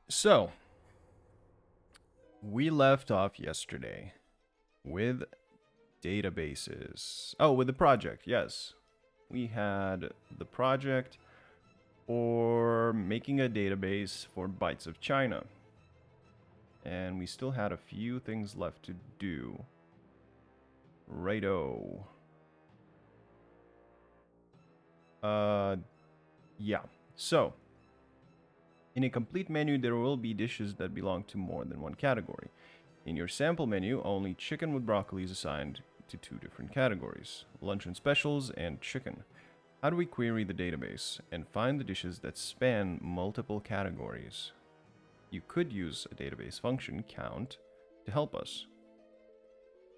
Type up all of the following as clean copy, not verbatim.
So, we left off yesterday with databases. Oh, with the project, yes. We had the project for making a database for Bytes of China. And we still had a few things left to do. Righto. Yeah. So, in a complete menu, there will be dishes that belong to more than one category. In your sample menu, only chicken with broccoli is assigned to two different categories, luncheon specials and chicken. How do we query the database and find the dishes that span multiple categories? You could use a database function, count, to help us.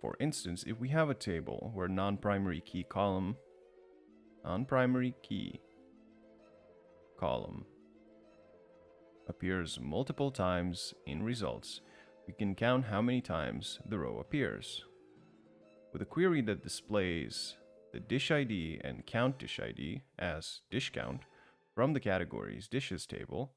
For instance, if we have a table where non-primary key column appears multiple times in results, we can count how many times the row appears. With a query that displays the dish ID and count dish ID as dish count from the categories dishes table.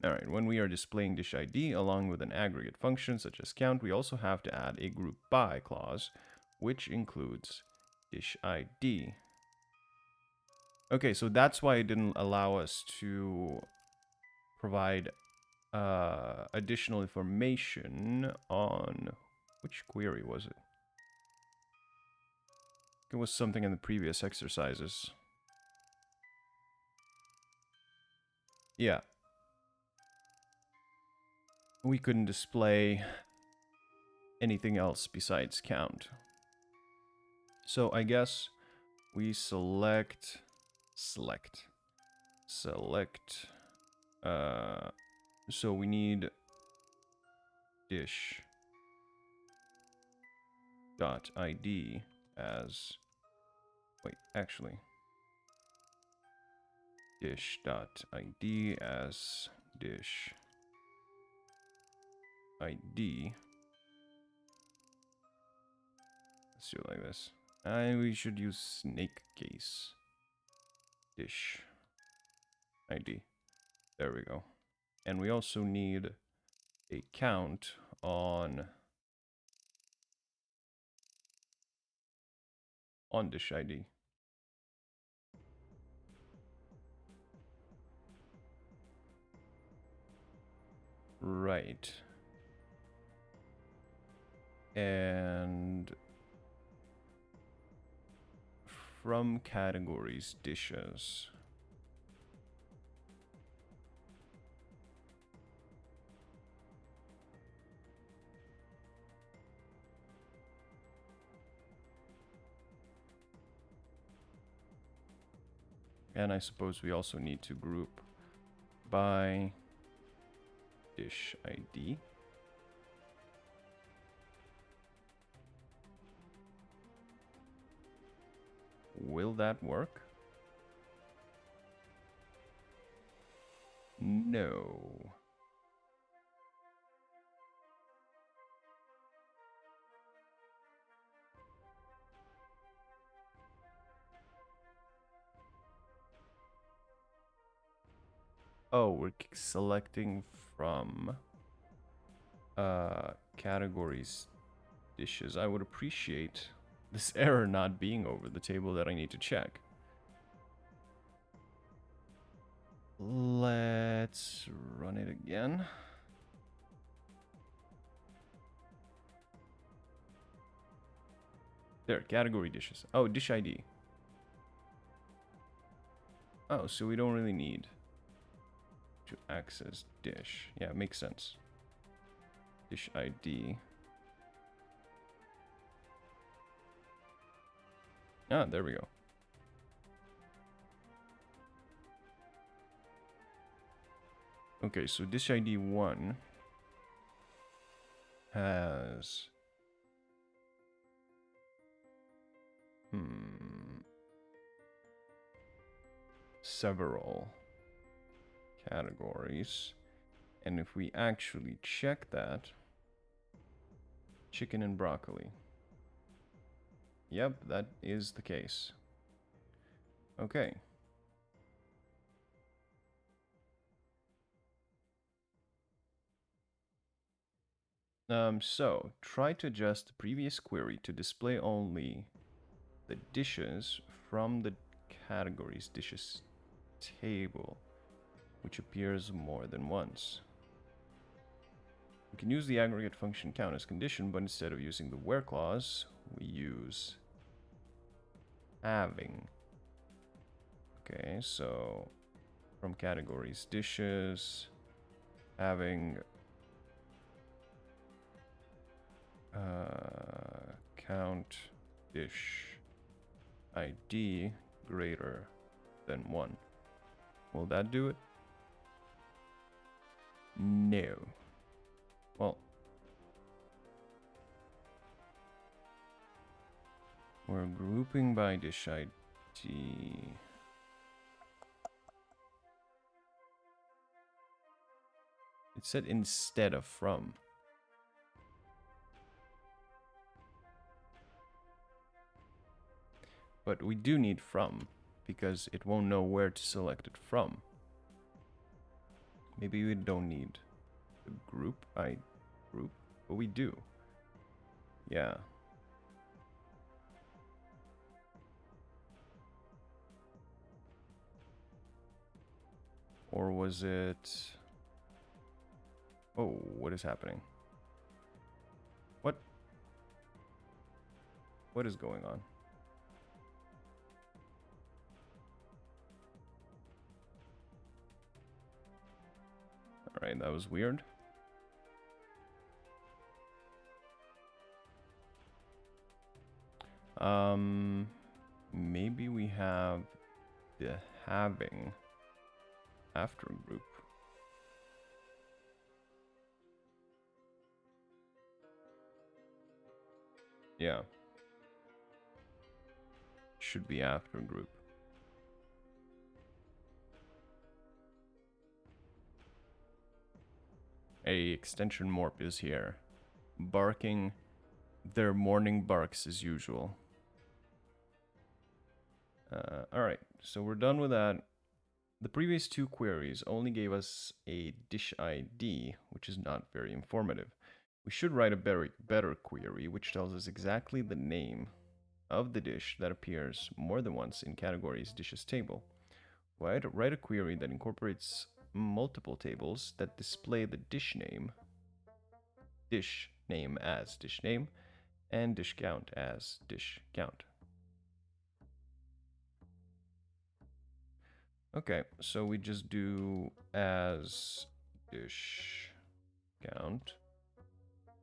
Alright, when we are displaying dish ID along with an aggregate function such as count, we also have to add a group by clause, which includes dish ID. Okay, so that's why it didn't allow us to provide additional information on which query was it? It was something in the previous exercises. Yeah. We couldn't display anything else besides count. So I guess we select, so we need dish dot ID as, dish dot ID as dish ID. Let's do it like this. And we should use snake case. Dish ID. There we go. And we also need a count on dish ID. Right. And from categories dishes. And I suppose we also need to group by dish ID. Will that work? No. Oh, we're selecting from categories dishes. I would appreciate this error not being over the table that I need to check. Let's run it again. There, category dishes. Oh, dish ID. Oh, so we don't really need to access dish. Yeah, it makes sense. Dish ID. Ah, there we go. Okay, so dish ID 1 has several categories. And if we actually check that, chicken and broccoli. Yep, that is the case. Okay. So try to adjust the previous query to display only the dishes from the categories dishes table, which appears more than once. We can use the aggregate function count as condition, but instead of using the where clause, we use having. Okay, so from categories dishes, having count dish ID greater than 1. Will that do it? No. Well, we're grouping by dish ID. It said instead of from. But we do need from, because it won't know where to select it from. Maybe we don't need the group group, but we do. Yeah. Or was it... Oh, what is happening? What? What is going on? Alright, that was weird. Maybe we have the having after group. Yeah. Should be after group. A extension morp is here, barking their morning barks as usual. Alright, so we're done with that. The previous two queries only gave us a dish ID, which is not very informative. We should write a better query, which tells us exactly the name of the dish that appears more than once in categories dishes table. Write a query that incorporates multiple tables that display the dish name as dish name, and dish count as dish count. Okay, so we just do as dish count,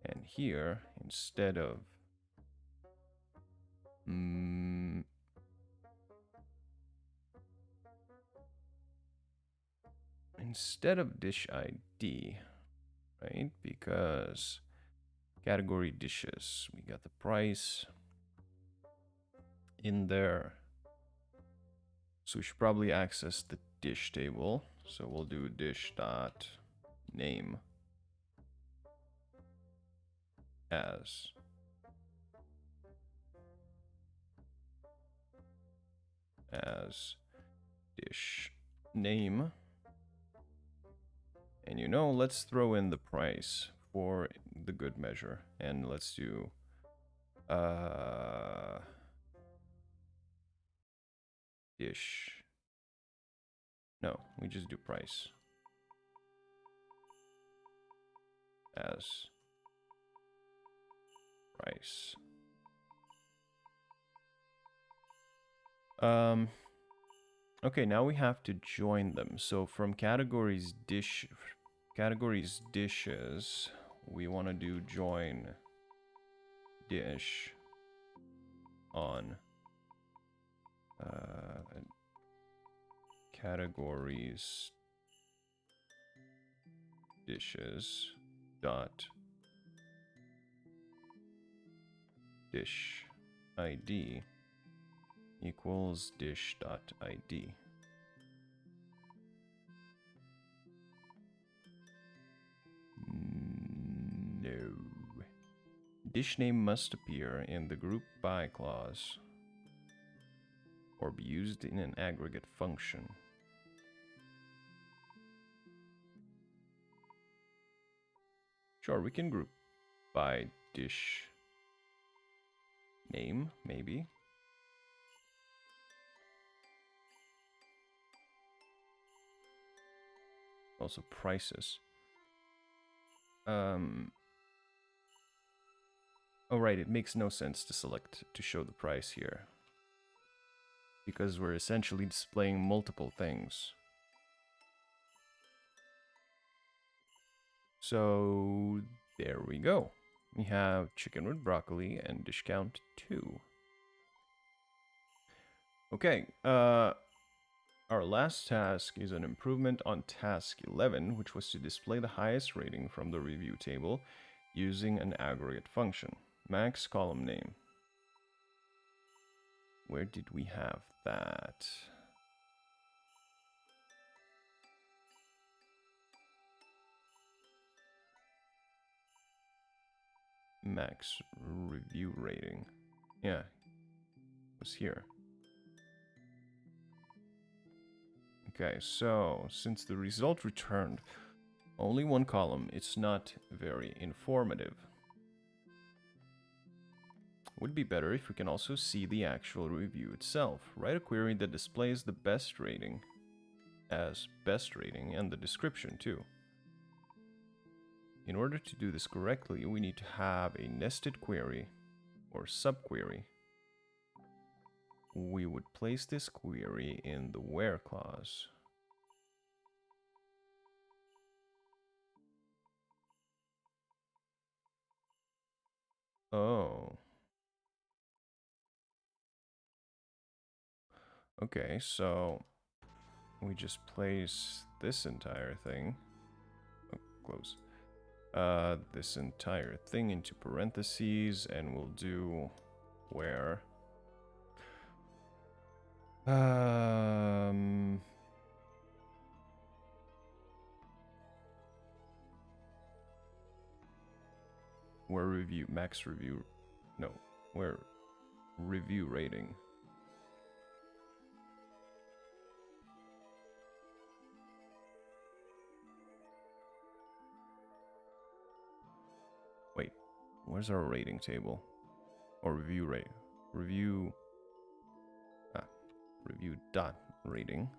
and here instead of dish ID, right? Because category dishes, we got the price in there. So we should probably access the dish table. So we'll do dish dot name as dish name. And you know, let's throw in the price for the good measure. And let's do dish. No, we just do price as price. Okay, now we have to join them. So from categories dishes, we want to do join dish on categories dishes dot dish ID equals dish dot ID. No. Dish name must appear in the group by clause or be used in an aggregate function. Sure, we can group. by dish name, maybe. Also prices. Oh, right, it makes no sense to select to show the price here, because we're essentially displaying multiple things. So there we go. We have chicken with broccoli and dish count 2. Okay, our last task is an improvement on task 11, which was to display the highest rating from the review table using an aggregate function. Max column name. Where did we have that? Max review rating. Yeah, it was here. Okay, so since the result returned only one column, it's not very informative. Would be better if we can also see the actual review itself. Write a query that displays the best rating as best rating and the description too. In order to do this correctly, we need to have a nested query or subquery. We would place this query in the where clause. Oh. Okay, so we just place this entire thing. Oh, close. This entire thing into parentheses, and we'll do where. Where review max review, no, where review rating. Wait, where's our rating table? Or review rate? Review dot rating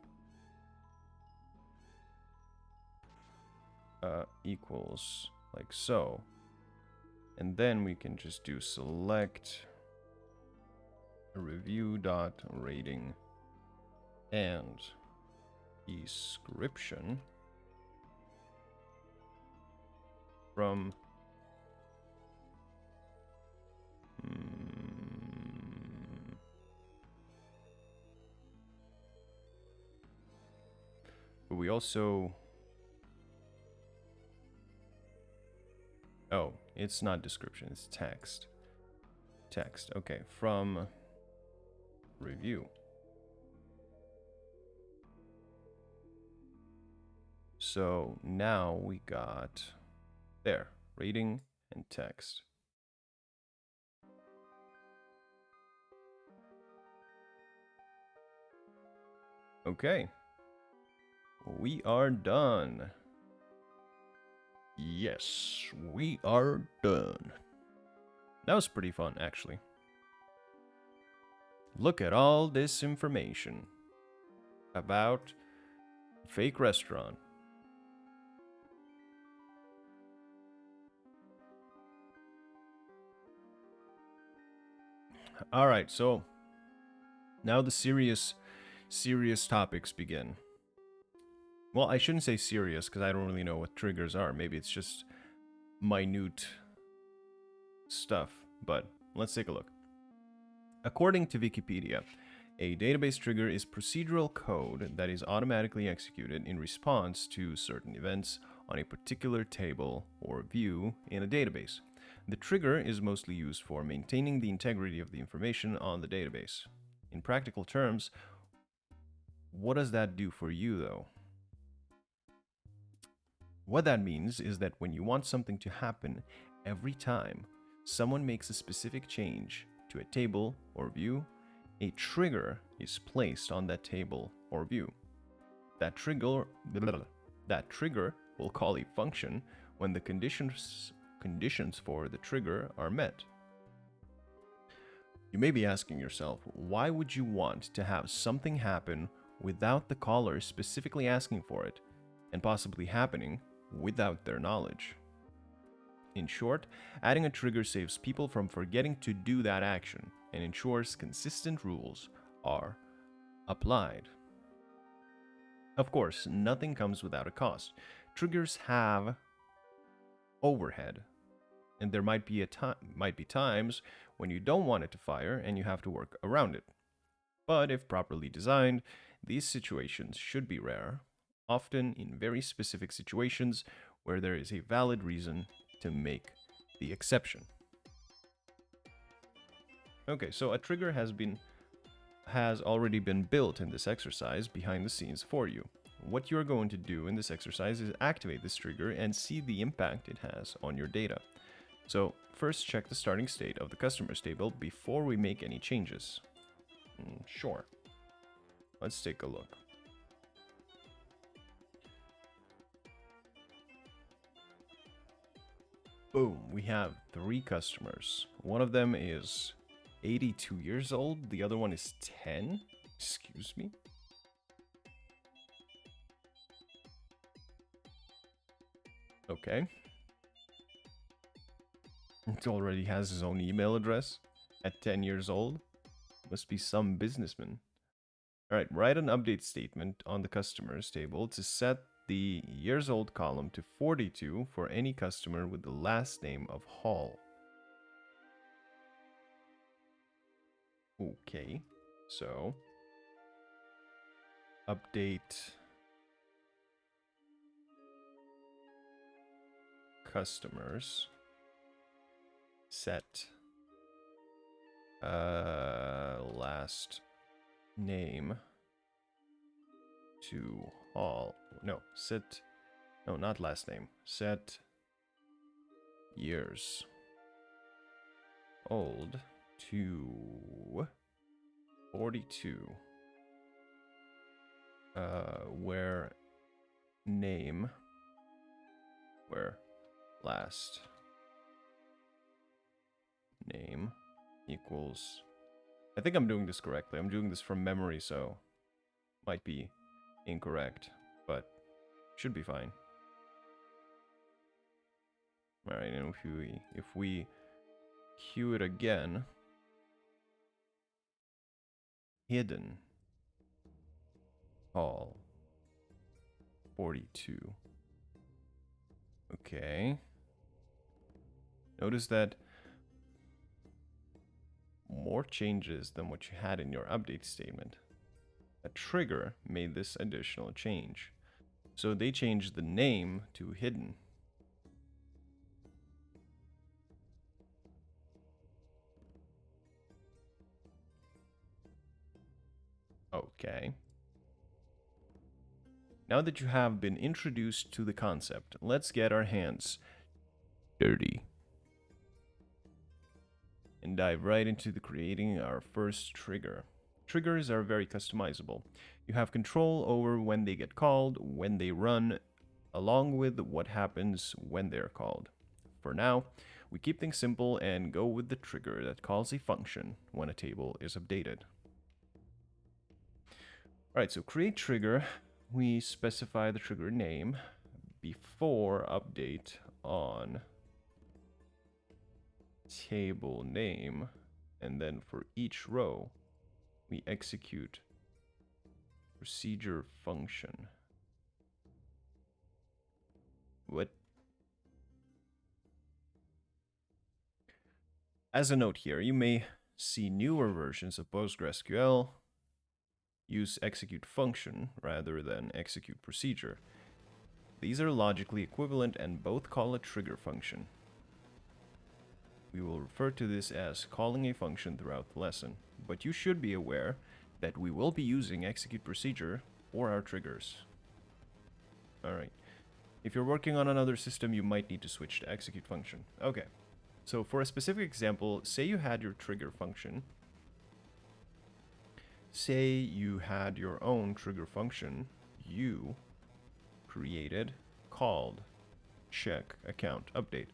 equals like so, and then we can just do select review dot rating and description from but we also, oh, it's not description, it's text. Text, okay, from review. So now we got there, rating and text. Okay, we are done. Yes, we are done. That was pretty fun, actually. Look at all this information about fake restaurant. All right, so now the serious topics begin. Well, I shouldn't say serious because I don't really know what triggers are. Maybe it's just minute stuff, but let's take a look. According to Wikipedia, a database trigger is procedural code that is automatically executed in response to certain events on a particular table or view in a database. The trigger is mostly used for maintaining the integrity of the information on the database. In practical terms, what does that do for you, though? What that means is that when you want something to happen every time someone makes a specific change to a table or view, a trigger is placed on that table or view. That trigger will call a function when the conditions conditions for the trigger are met. You may be asking yourself, why would you want to have something happen without the caller specifically asking for it, and possibly happening without their knowledge? In short, adding a trigger saves people from forgetting to do that action and ensures consistent rules are applied. Of course, nothing comes without a cost. Triggers have overhead, and there might be times when you don't want it to fire and you have to work around it. But if properly designed, these situations should be rare, often in very specific situations where there is a valid reason to make the exception. Okay, so a trigger has already been built in this exercise behind the scenes for you. What you're going to do in this exercise is activate this trigger and see the impact it has on your data. So first check the starting state of the customers table before we make any changes. Sure. Let's take a look. Boom, we have 3 customers. One of them is 82 years old, the other one is 10. Excuse me. Okay. It already has his own email address at 10 years old. Must be some businessman. Alright, write an update statement on the customers table to set the years old column to 42 for any customer with the last name of Hall. Okay, so update customers, set last name to Hall. No, not last name. Set years old to 42. Where last name equals... I think I'm doing this correctly. I'm doing this from memory, so might be incorrect, but should be fine. All right, and if we queue it again, hidden Hall 42. Okay. Notice that more changes than what you had in your update statement. A trigger made this additional change. So they changed the name to hidden. Okay. Now that you have been introduced to the concept, let's get our hands dirty and dive right into creating our first trigger. Triggers are very customizable. You have control over when they get called, when they run, along with what happens when they're called. For now, we keep things simple and go with the trigger that calls a function when a table is updated. Alright, so create trigger. We specify the trigger name before update on table name, and then for each row we execute procedure function. What? As a note here, you may see newer versions of PostgreSQL use execute function rather than execute procedure. These are logically equivalent and both call a trigger function. We will refer to this as calling a function throughout the lesson, but you should be aware that we will be using execute procedure for our triggers. Alright, if you're working on another system, you might need to switch to execute function. Okay, so for a specific example, say you had your trigger function. Say you had your own trigger function you created called check account update.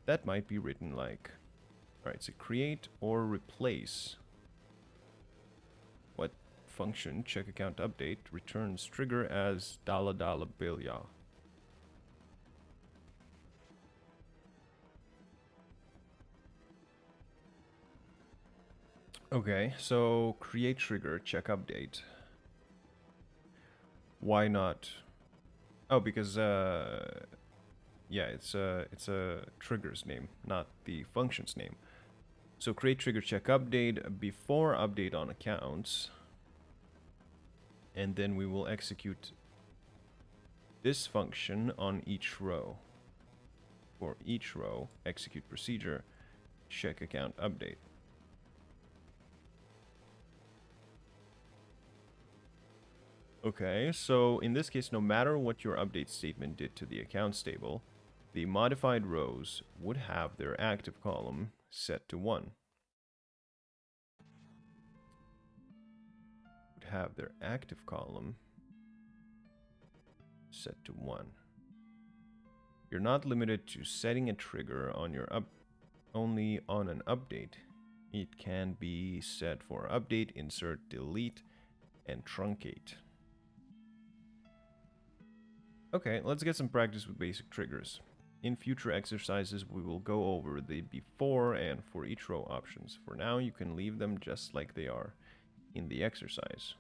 that might be written like, alright, so create or replace. What function, check account update, returns trigger as $$ billion. Okay, so create trigger, check update. Why not? Oh, because yeah, it's a trigger's name, not the function's name. So create trigger check update before update on accounts, and then we will execute this function on each row. For each row, execute procedure, check account update. Okay, so in this case, no matter what your update statement did to the accounts table, the modified rows would have their active column set to 1. Would have their active column set to 1. You're not limited to setting a trigger on your only on an update. It can be set for update, insert, delete, and truncate. Okay, let's get some practice with basic triggers. In future exercises, we will go over the before and for each row options. For now, you can leave them just like they are in the exercise.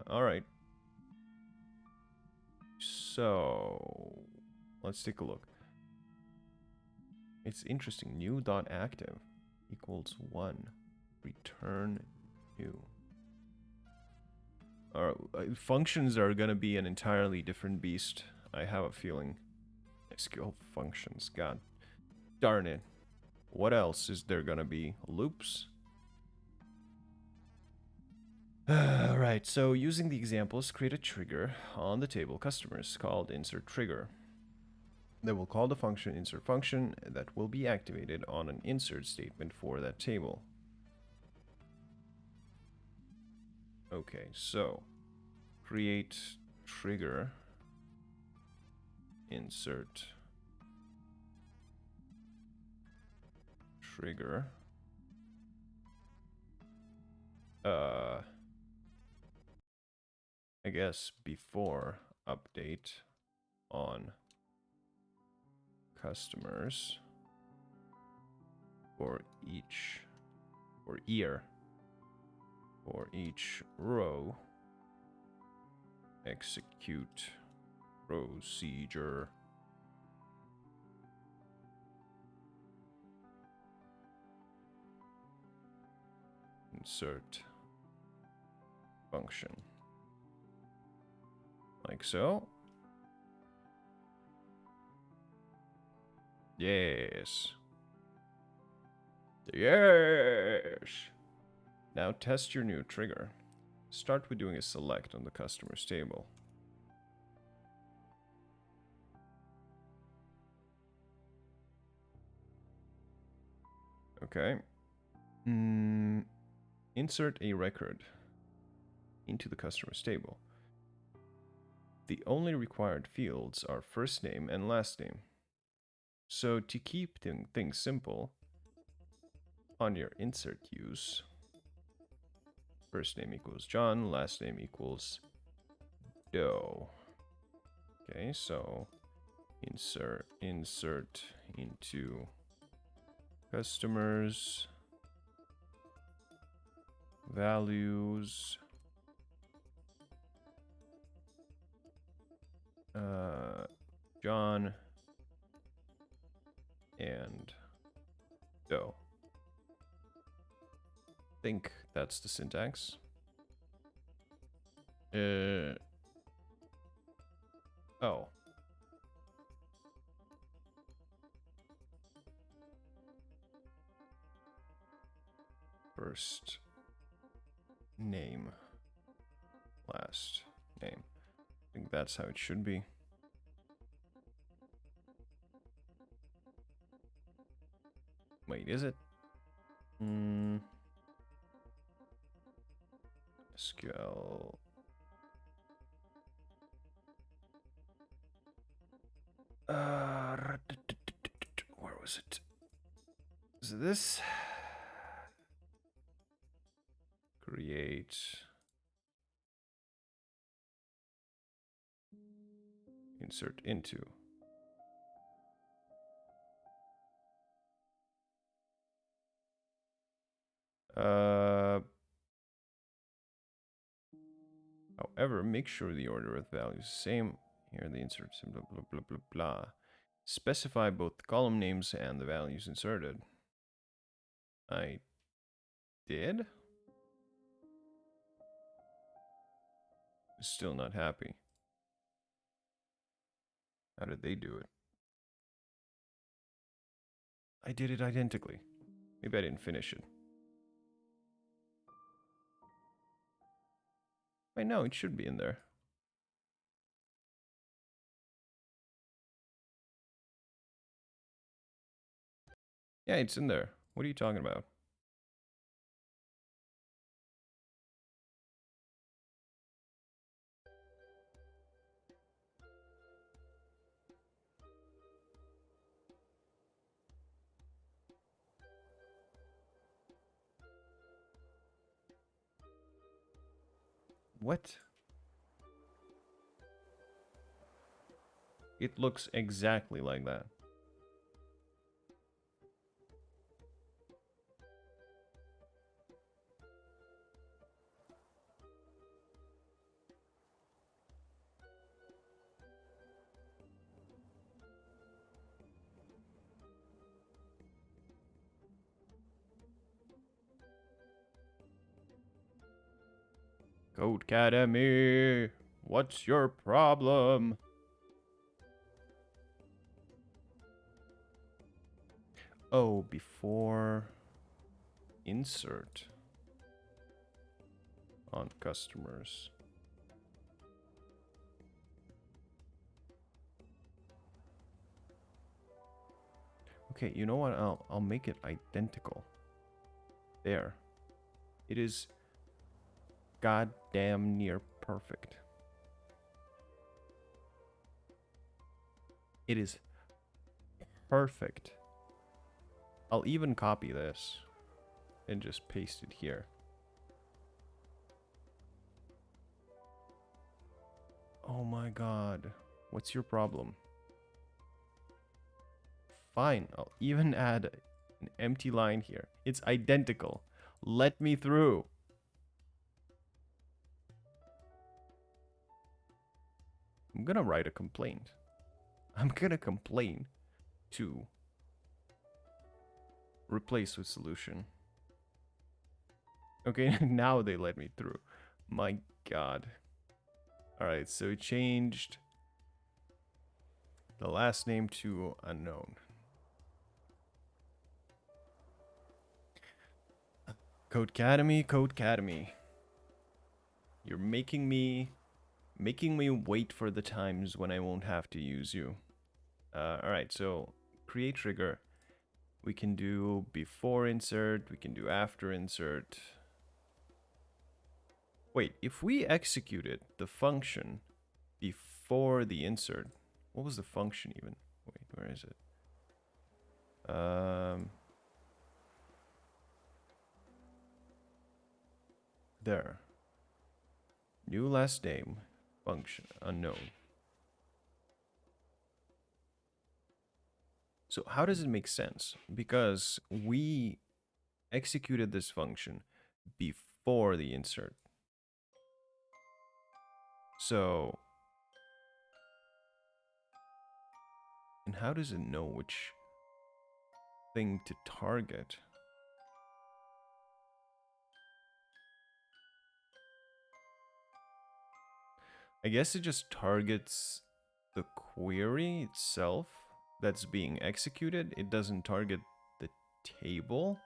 Alright. So, let's take a look. It's interesting. New.active equals 1. Return new. Functions are going to be an entirely different beast. I have a feeling. SQL functions. God darn it. What else is there going to be? Loops? Alright, so using the examples, create a trigger on the table customers called insert trigger. That will call the function insert function that will be activated on an insert statement for that table. Okay, so create trigger insert trigger I guess before update on customers for each row, execute procedure. Insert function. Like so. Yes. Yes. Now test your new trigger. Start with doing a select on the customers table. Okay. Insert a record into the customers table. The only required fields are first name and last name. So to keep things simple, on your insert use, first name equals John, last name equals Doe. Okay, so insert into customers values John and Doe. Think that's the syntax. Oh. First name, last name. I think that's how it should be. Wait, is it? SQL. Where was it? Is it this? Create. Insert into. However, make sure the order of the values is the same. Here the insert blah blah blah blah blah. Specify both the column names and the values inserted. I did? Still not happy. How did they do it? I did it identically. Maybe I didn't finish it. Wait, no, it should be in there. Yeah, it's in there. What are you talking about? What? It looks exactly like that. Codecademy, what's your problem? Oh, before insert on customers. Okay, you know what? I'll make it identical. There. It is goddamn near perfect. It is perfect. I'll even copy this and just paste it here. Oh my god. What's your problem? Fine, I'll even add an empty line here. It's identical. Let me through. I'm gonna write a complaint. I'm gonna complain to replace with solution. Okay, now they let me through. My god. Alright, so it changed the last name to unknown. Codecademy, Codecademy. You're making me wait for the times when I won't have to use you. Alright, so create trigger. We can do before insert, we can do after insert. Wait, if we executed the function before the insert, what was the function even? Wait, where is it? There. New last name, function, unknown. So how does it make sense? Because we executed this function before the insert. So, and how does it know which thing to target? I guess it just targets the query itself that's being executed. It doesn't target the table.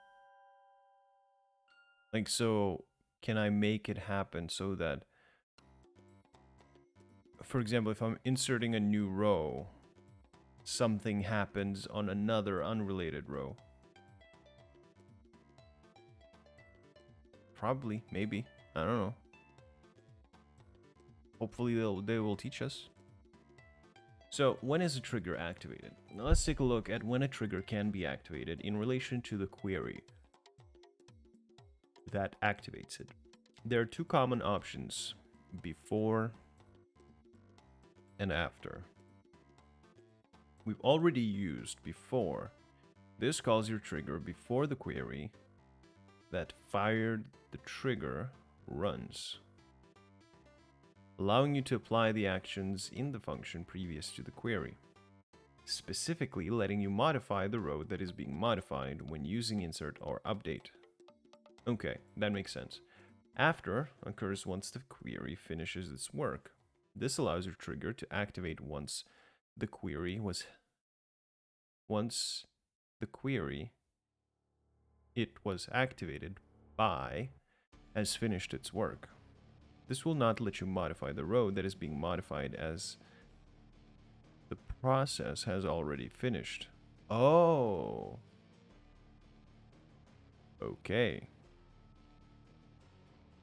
Like, so can I make it happen so that, for example, if I'm inserting a new row, something happens on another unrelated row? Probably, maybe. I don't know. Hopefully they will teach us. So when is a trigger activated? Now let's take a look at when a trigger can be activated in relation to the query that activates it. There are two common options, before and after. We've already used before. This calls your trigger before the query that fired the trigger runs, allowing you to apply the actions in the function previous to the query, specifically letting you modify the row that is being modified when using insert or update. Okay, that makes sense. After occurs once the query finishes its work. This allows your trigger to activate once the query it was activated by has finished its work. This will not let you modify the row that is being modified as the process has already finished. Oh. Okay.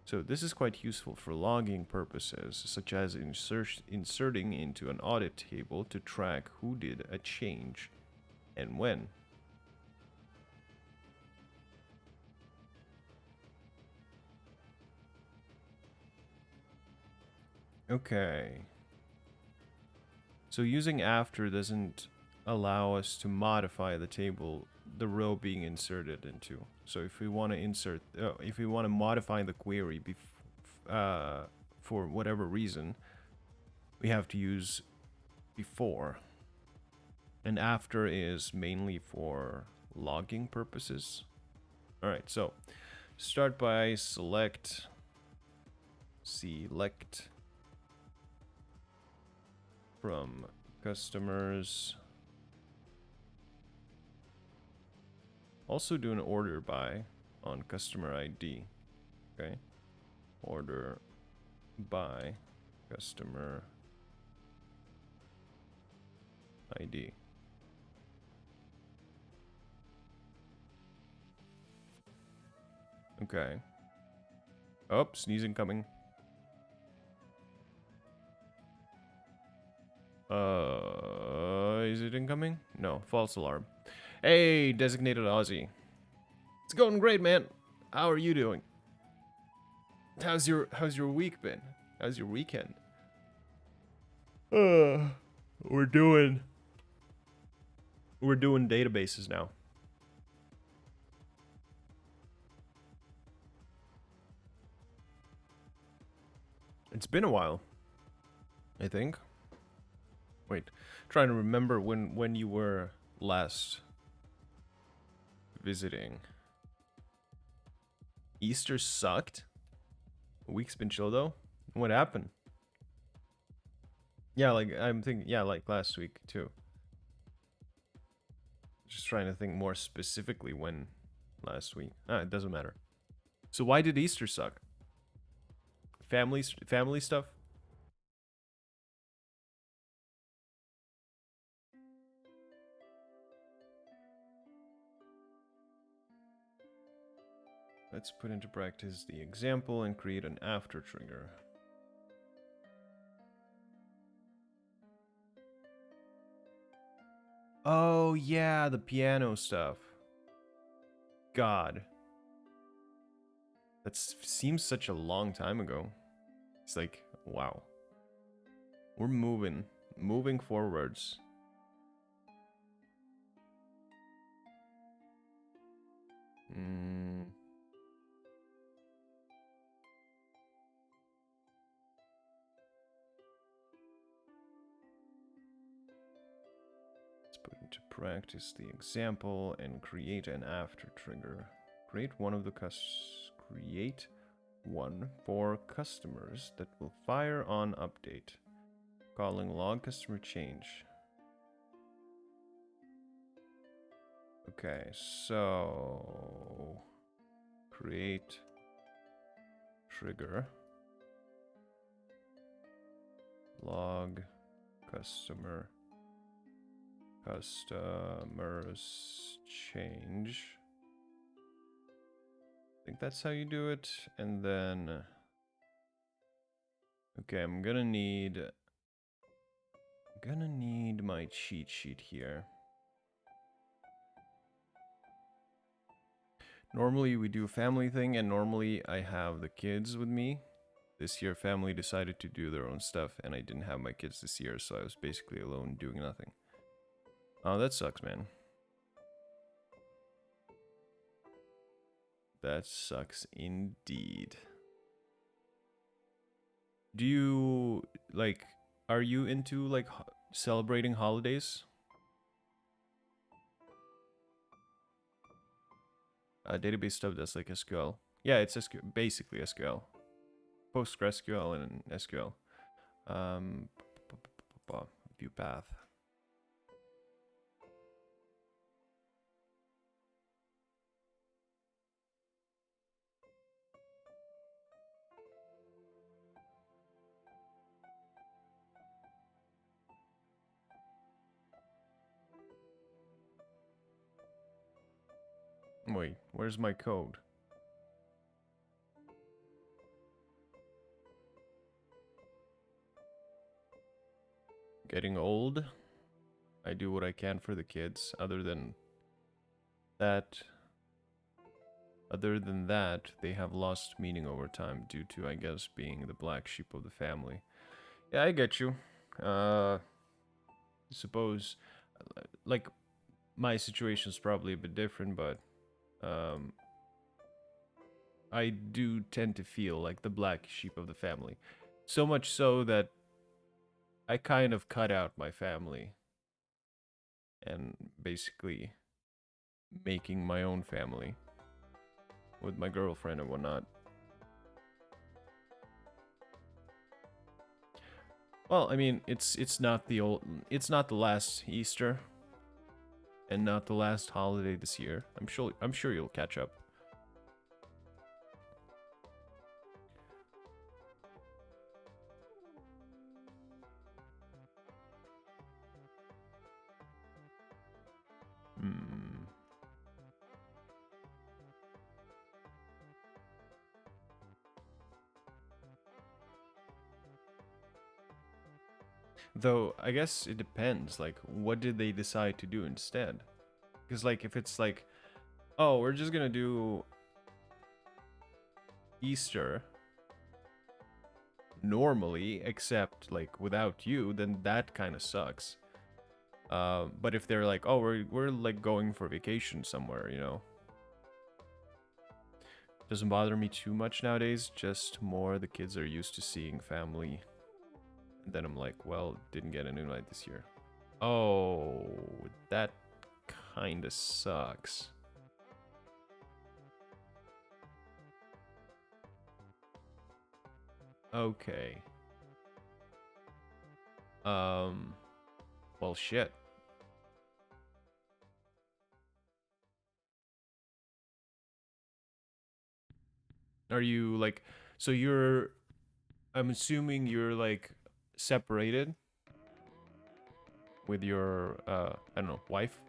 So this is quite useful for logging purposes, such as inserting into an audit table to track who did a change and when. Okay. So using after doesn't allow us to modify the table, the row being inserted into. So if we want to if we want to modify the query for whatever reason, we have to use before. And after is mainly for logging purposes. All right, so start by select from customers. Also do an order by on customer ID. Okay. Order by customer ID. Okay. Oh, sneezing coming. Is it incoming? No, false alarm. Hey, designated Aussie. It's going great, man. How are you doing? How's your week been? How's your weekend? We're doing databases now. It's been a while, I think. Wait, trying to remember when you were last visiting. Easter sucked. A week's been chill though. What happened? Yeah, like I'm thinking. Yeah, like last week too. Just trying to think more specifically when last week. It doesn't matter. So why did Easter suck? Family stuff? Let's put into practice the example and create an after trigger. Oh yeah, the piano stuff. God. That seems such a long time ago. It's like, wow. We're moving forwards. Let's put into practice the example and create an after trigger. Create one for customers that will fire on update. Calling log customer change. Okay, so create trigger log customers change. I think that's how you do it. And then okay, I'm gonna need gonna need my cheat sheet here. Normally we do a family thing, and normally I have the kids with me. This year family decided to do their own stuff, and I didn't have my kids this year, so I was basically alone doing nothing. Oh, that sucks, man. That sucks indeed. Do you, like, are you into, like, celebrating holidays? Database stuff that's like SQL. Yeah, it's SQL, basically SQL. PostgreSQL and SQL. Um, view path. Wait, where's my code? Getting old. I do what I can for the kids. Other than that, they have lost meaning over time due to, I guess, being the black sheep of the family. Yeah, I get you. Suppose, like, my situation's probably a bit different, but I do tend to feel like the black sheep of the family. So much so that I kind of cut out my family and basically making my own family with my girlfriend and whatnot. Well, I mean, it's not the last Easter and not the last holiday this year. I'm sure you'll catch up. Hmm. Though, I guess it depends. Like, what did they decide to do instead? Because, like, if it's like, oh, we're just gonna do Easter normally, except, like, without you, then that kind of sucks. But if they're like, oh, we're like going for vacation somewhere, you know, doesn't bother me too much nowadays. Just more the kids are used to seeing family. And then I'm like, well, didn't get an invite this year. Oh, that kind of sucks. Okay. Well, shit. Are you like, so you're, I'm assuming you're like separated with your, I don't know, wife?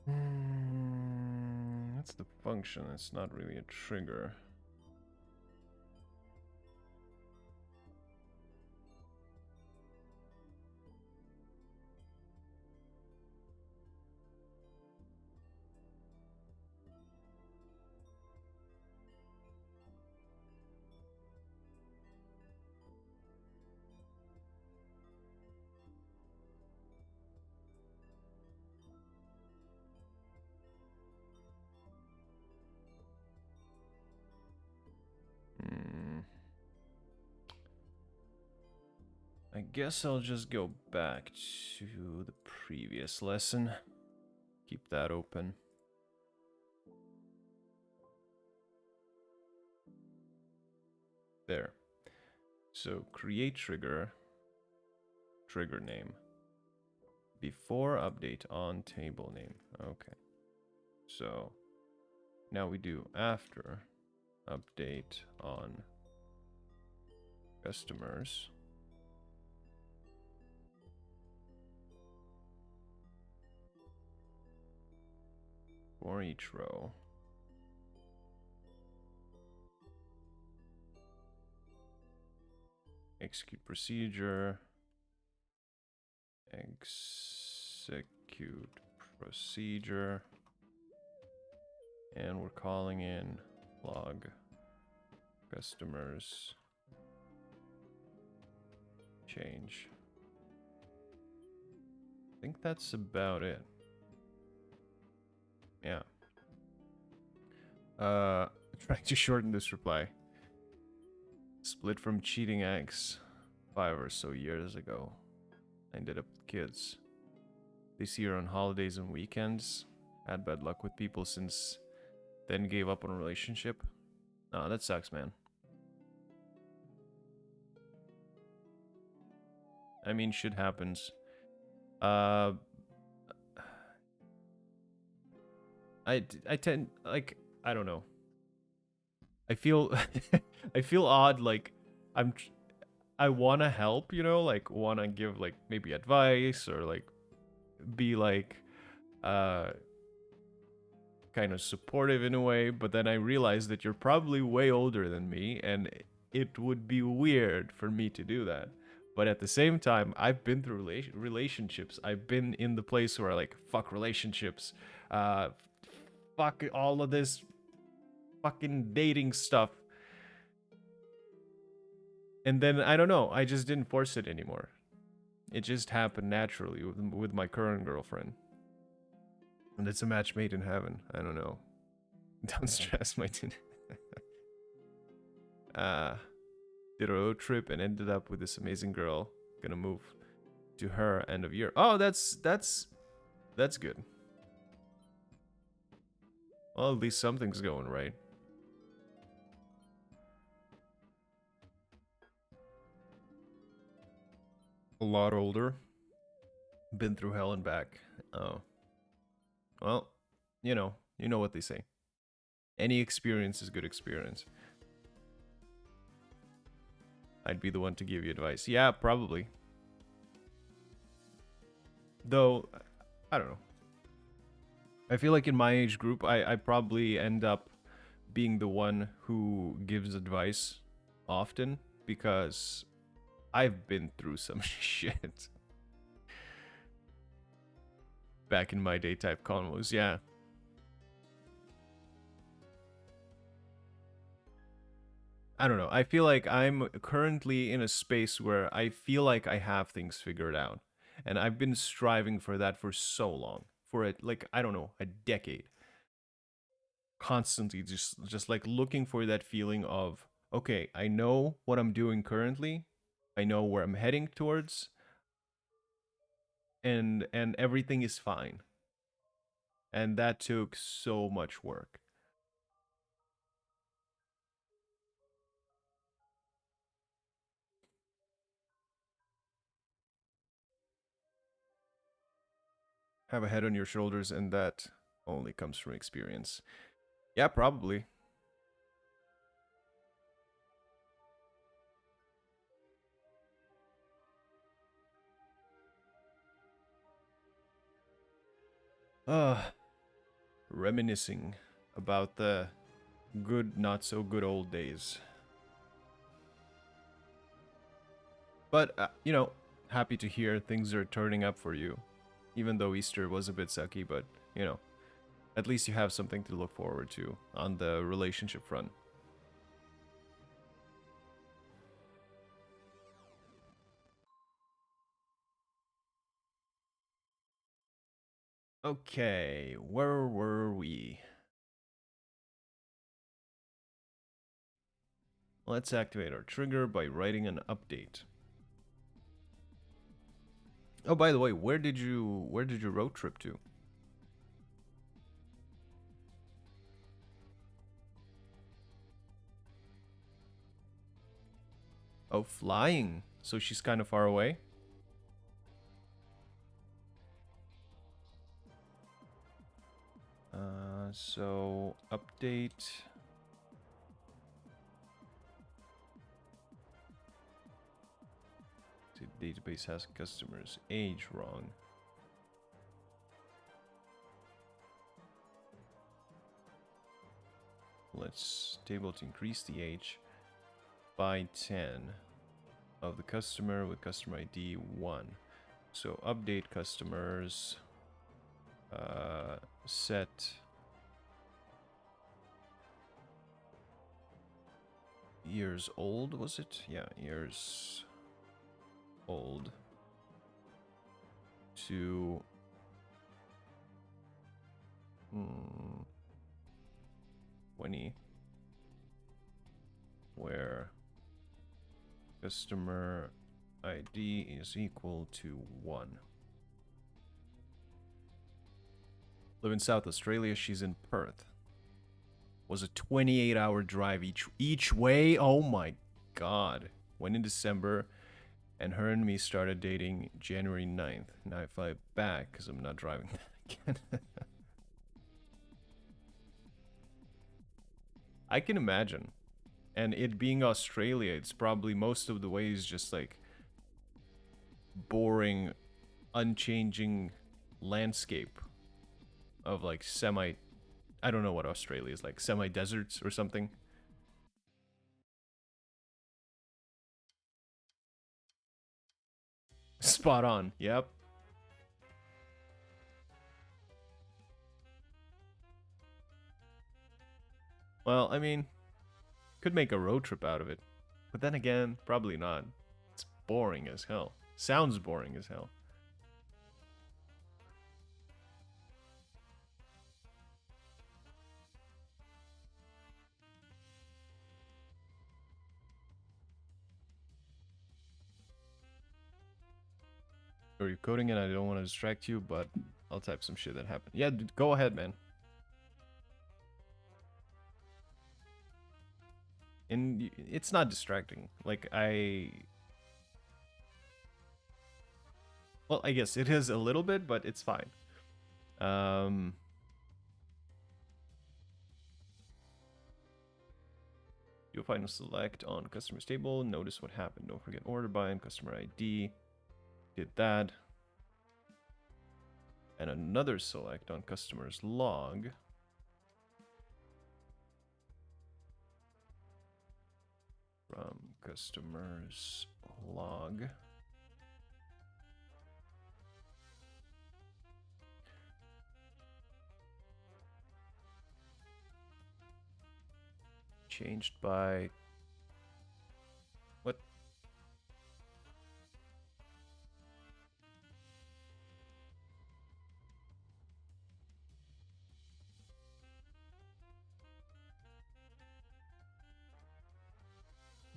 Hmm. That's the function. It's not really a trigger. Hmm. I guess I'll just go back to the previous lesson. Keep that open. There. So create trigger, trigger name. Before update on table name. Okay. So now we do after update on customers. For each row. Execute procedure. Execute procedure. And we're calling in log customers change. I think that's about it. Yeah. Trying to shorten this reply. Split from cheating ex 5 or so years ago. Ended up with kids. This year on holidays and weekends. Had bad luck with people since then, gave up on a relationship. Oh, that sucks, man. I mean, shit happens. I tend, like, I don't know. I feel I feel odd, like I want to help, you know, like want to give like maybe advice or like be like kind of supportive in a way, but then I realize that you're probably way older than me and it would be weird for me to do that. But at the same time, I've been through relationships. I've been in the place where like fuck relationships. Fuck all of this fucking dating stuff. And then I don't know, I just didn't force it anymore. It just happened naturally with my current girlfriend. And it's a match made in heaven. I don't know. Don't stress, my dude. Did a road trip and ended up with this amazing girl. Gonna move to her end of year. Oh, that's good. Well, at least something's going right. A lot older. Been through hell and back. Oh. Well, you know what they say. Any experience is good experience. I'd be the one to give you advice. Yeah, probably. Though, I don't know. I feel like in my age group, I probably end up being the one who gives advice often because I've been through some shit. Back in my day type convos, yeah. I don't know. I feel like I'm currently in a space where I feel like I have things figured out. And I've been striving for that for so long. For it, like, I don't know, a decade. Constantly just like looking for that feeling of, okay, I know what I'm doing currently. I know where I'm heading towards. And everything is fine. And that took so much work. Have a head on your shoulders, and that only comes from experience. Yeah, probably. Reminiscing about the good, not so good old days. But, happy to hear things are turning up for you. Even though Easter was a bit sucky, but, at least you have something to look forward to on the relationship front. Okay, where were we? Let's activate our trigger by writing an update. Oh, by the way, where did you road trip to? Oh, flying. So she's kind of far away. So update. The database has customers' age wrong. Let's table to increase the age by 10 of the customer with customer ID 1. So update customers, set years old, was it? Yeah, years old to 20, where customer ID is equal to 1. Live in South Australia, she's in Perth. Was a 28-hour drive each way. Oh my god. Went in December, and her and me started dating January 9th. Now I fly back because I'm not driving that again. I can imagine. And it being Australia, it's probably most of the ways just like boring, unchanging landscape of like semi... I don't know what Australia is like. Semi-deserts or something. Spot on. Yep. Well, I mean, could make a road trip out of it. But then again, probably not. It's boring as hell. Sounds boring as hell. Or you're coding and I don't want to distract you, but I'll type some shit that happened. Yeah, go ahead, man. And it's not distracting. Like, well, I guess it is a little bit, but it's fine. You'll find a select on customer's table. Notice what happened. Don't forget order by and customer ID. Did that. And another select on customer's log. From customer's log. Changed by... What?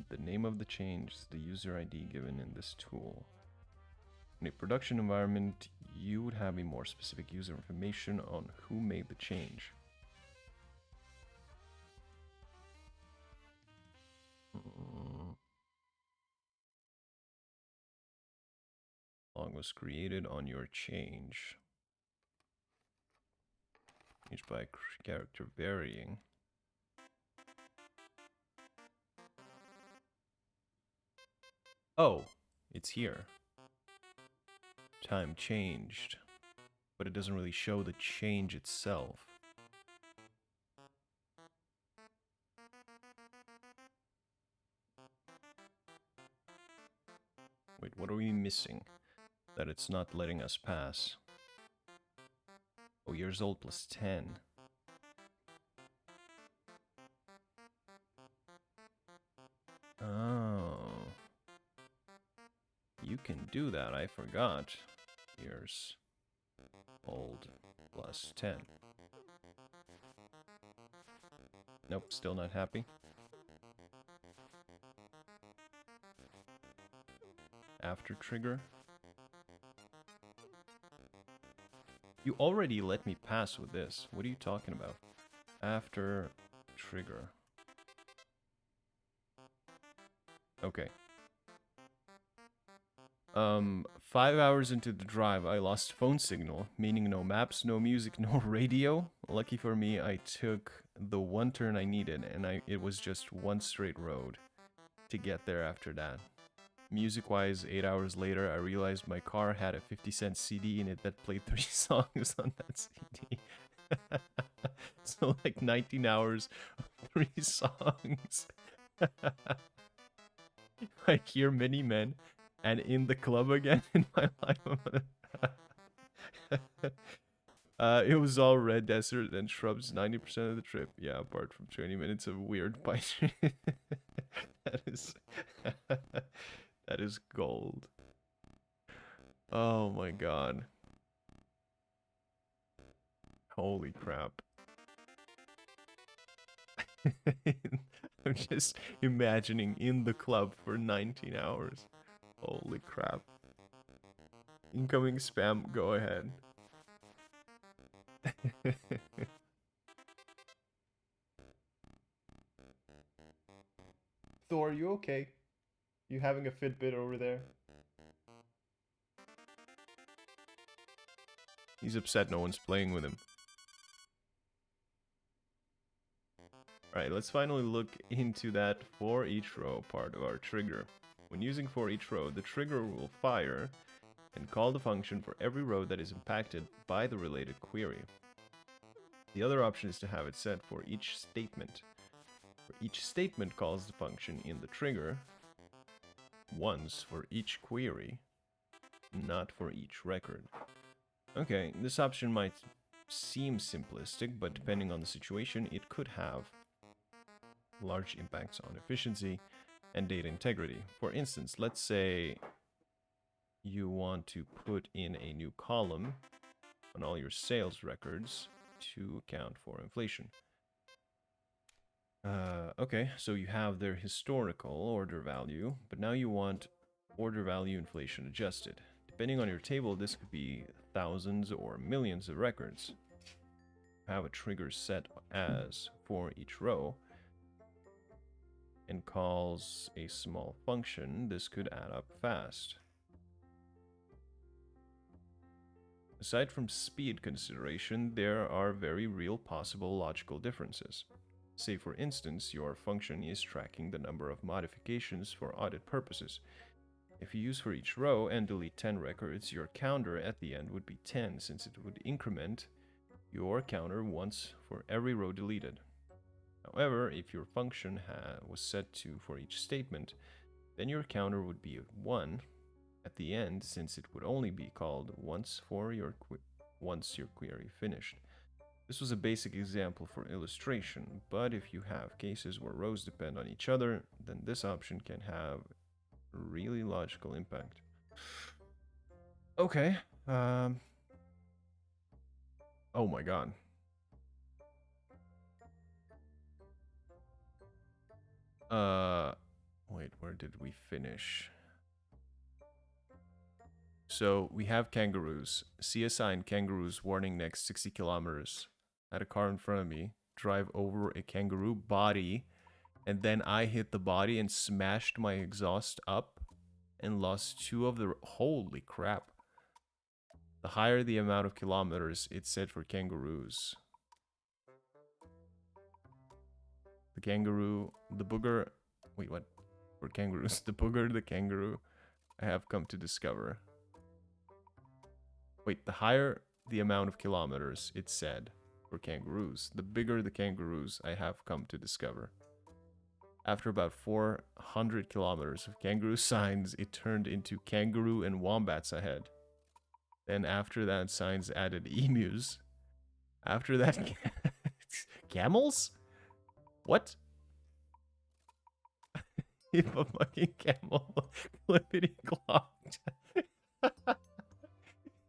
The name of the change is the user ID given in this tool. In a production environment, you would have a more specific user information on who made the change. Log was created on your change. Changed by character varying. Oh, it's here. Time changed. But it doesn't really show the change itself. Wait, what are we missing? That it's not letting us pass. Oh, years old plus 10. Oh. You can do that, I forgot. Years old plus 10. Nope, still not happy. After trigger. You already let me pass with this. What are you talking about? After trigger. Okay. 5 hours into the drive, I lost phone signal, meaning no maps, no music, no radio. Lucky for me, I took the one turn I needed, and it was just one straight road to get there after that. Music-wise, 8 hours later, I realized my car had a 50-cent CD in it that played 3 songs on that CD. So like 19 hours, 3 songs. I hear Many Men and In the Club Again in my life. It was all red desert and shrubs 90% of the trip. Yeah, apart from 20 minutes of weird pine tree. That is that is gold. Oh my god. Holy crap. I'm just imagining in the club for 19 hours. Holy crap. Incoming spam, go ahead. Thor, you okay? You having a Fitbit over there? He's upset no one's playing with him. Alright, let's finally look into that for each row part of our trigger. When using for each row, the trigger will fire and call the function for every row that is impacted by the related query. The other option is to have it set for each statement. For each statement calls the function in the trigger once for each query, not for each record. Okay, this option might seem simplistic, but depending on the situation, it could have large impacts on efficiency and data integrity. For instance, let's say you want to put in a new column on all your sales records to account for inflation. Okay, so you have their historical order value, but now you want order value inflation adjusted. Depending on your table, this could be thousands or millions of records. Have a trigger set as for each row and calls a small function. This could add up fast. Aside from speed consideration, there are very real possible logical differences. Say for instance, your function is tracking the number of modifications for audit purposes. If you use for each row and delete 10 records, your counter at the end would be 10, since it would increment your counter once for every row deleted. However, if your function was set to for each statement, then your counter would be 1 at the end, since it would only be called once for once your query finished. This was a basic example for illustration, but if you have cases where rows depend on each other, then this option can have really logical impact. Okay. Oh my god. Wait, where did we finish? So we have kangaroos. See a sign, kangaroos, warning next 60 kilometers. I had a car in front of me, drive over a kangaroo body, and then I hit the body and smashed my exhaust up and lost 2 of the... Holy crap. The higher the amount of kilometers, it's said for kangaroos. The kangaroo, the booger... Wait, what? For kangaroos, the booger, the kangaroo, I have come to discover. Wait, the higher the amount of kilometers, it's said, for kangaroos, the bigger the kangaroos I have come to discover. After about 400 kilometers of kangaroo signs, it turned into kangaroo and wombats ahead. Then after that, signs added emus. After that, camels? What? If a fucking camel clippity clocked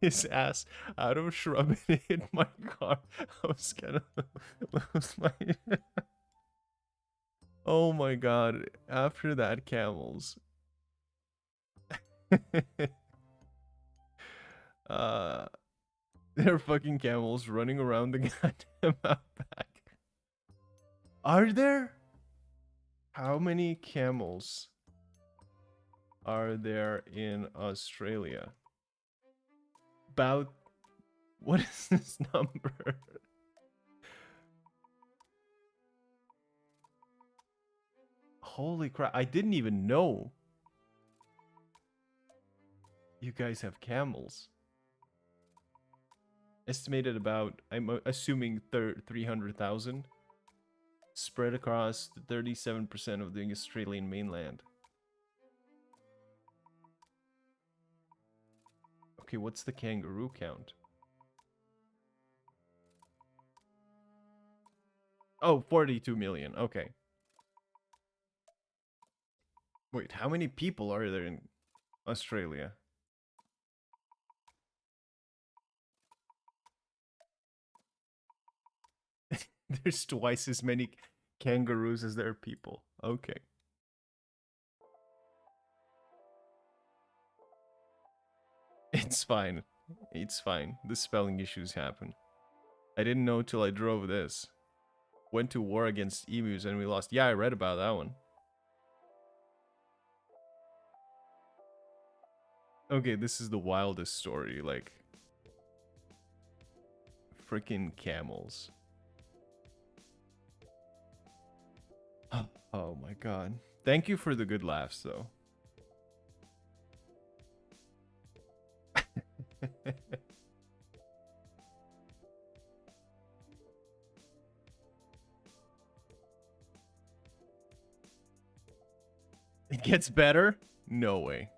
his ass out of a shrub and hit my car, I was gonna lose my... Oh my god, after that, camels. They're fucking camels running around the goddamn outback. Are there? How many camels are there in Australia? About... What is this number? Holy crap, I didn't even know you guys have camels. Estimated about, I'm assuming 300,000. Spread across 37% of the Australian mainland. Okay, what's the kangaroo count? Oh, 42 million. Okay. Wait, how many people are there in Australia? There's twice as many kangaroos as there are people. Okay. It's fine. It's fine. The spelling issues happen. I didn't know till I drove this. Went to war against emus and we lost. Yeah, I read about that one. Okay, this is the wildest story. Like, freaking camels. Oh my god. Thank you for the good laughs, though. It gets better? No way.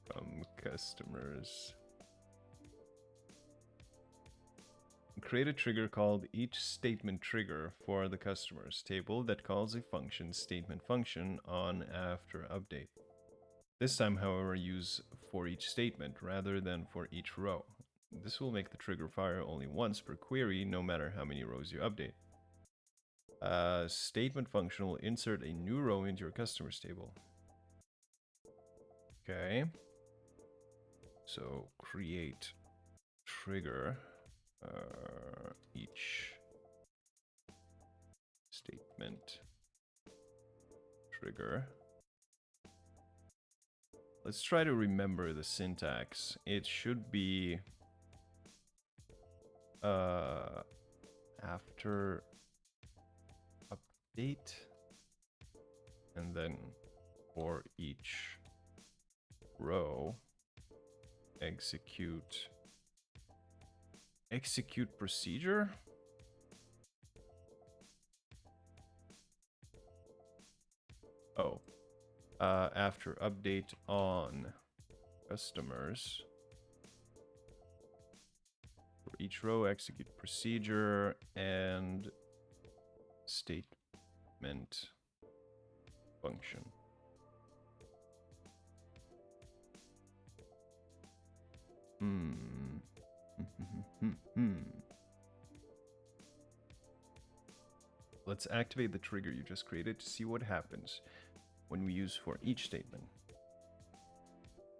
From customers. Create a trigger called each statement trigger for the customers table that calls a function statement function on after update. This time, however, use for each statement rather than for each row. This will make the trigger fire only once per query, no matter how many rows you update. Statement function will insert a new row into your customers table. Okay. So create trigger each statement trigger. Let's try to remember the syntax. It should be after update and then for each row execute procedure. Oh, after update on customers, for each row execute procedure and statement function. Let's activate the trigger you just created to see what happens when we use for each statement.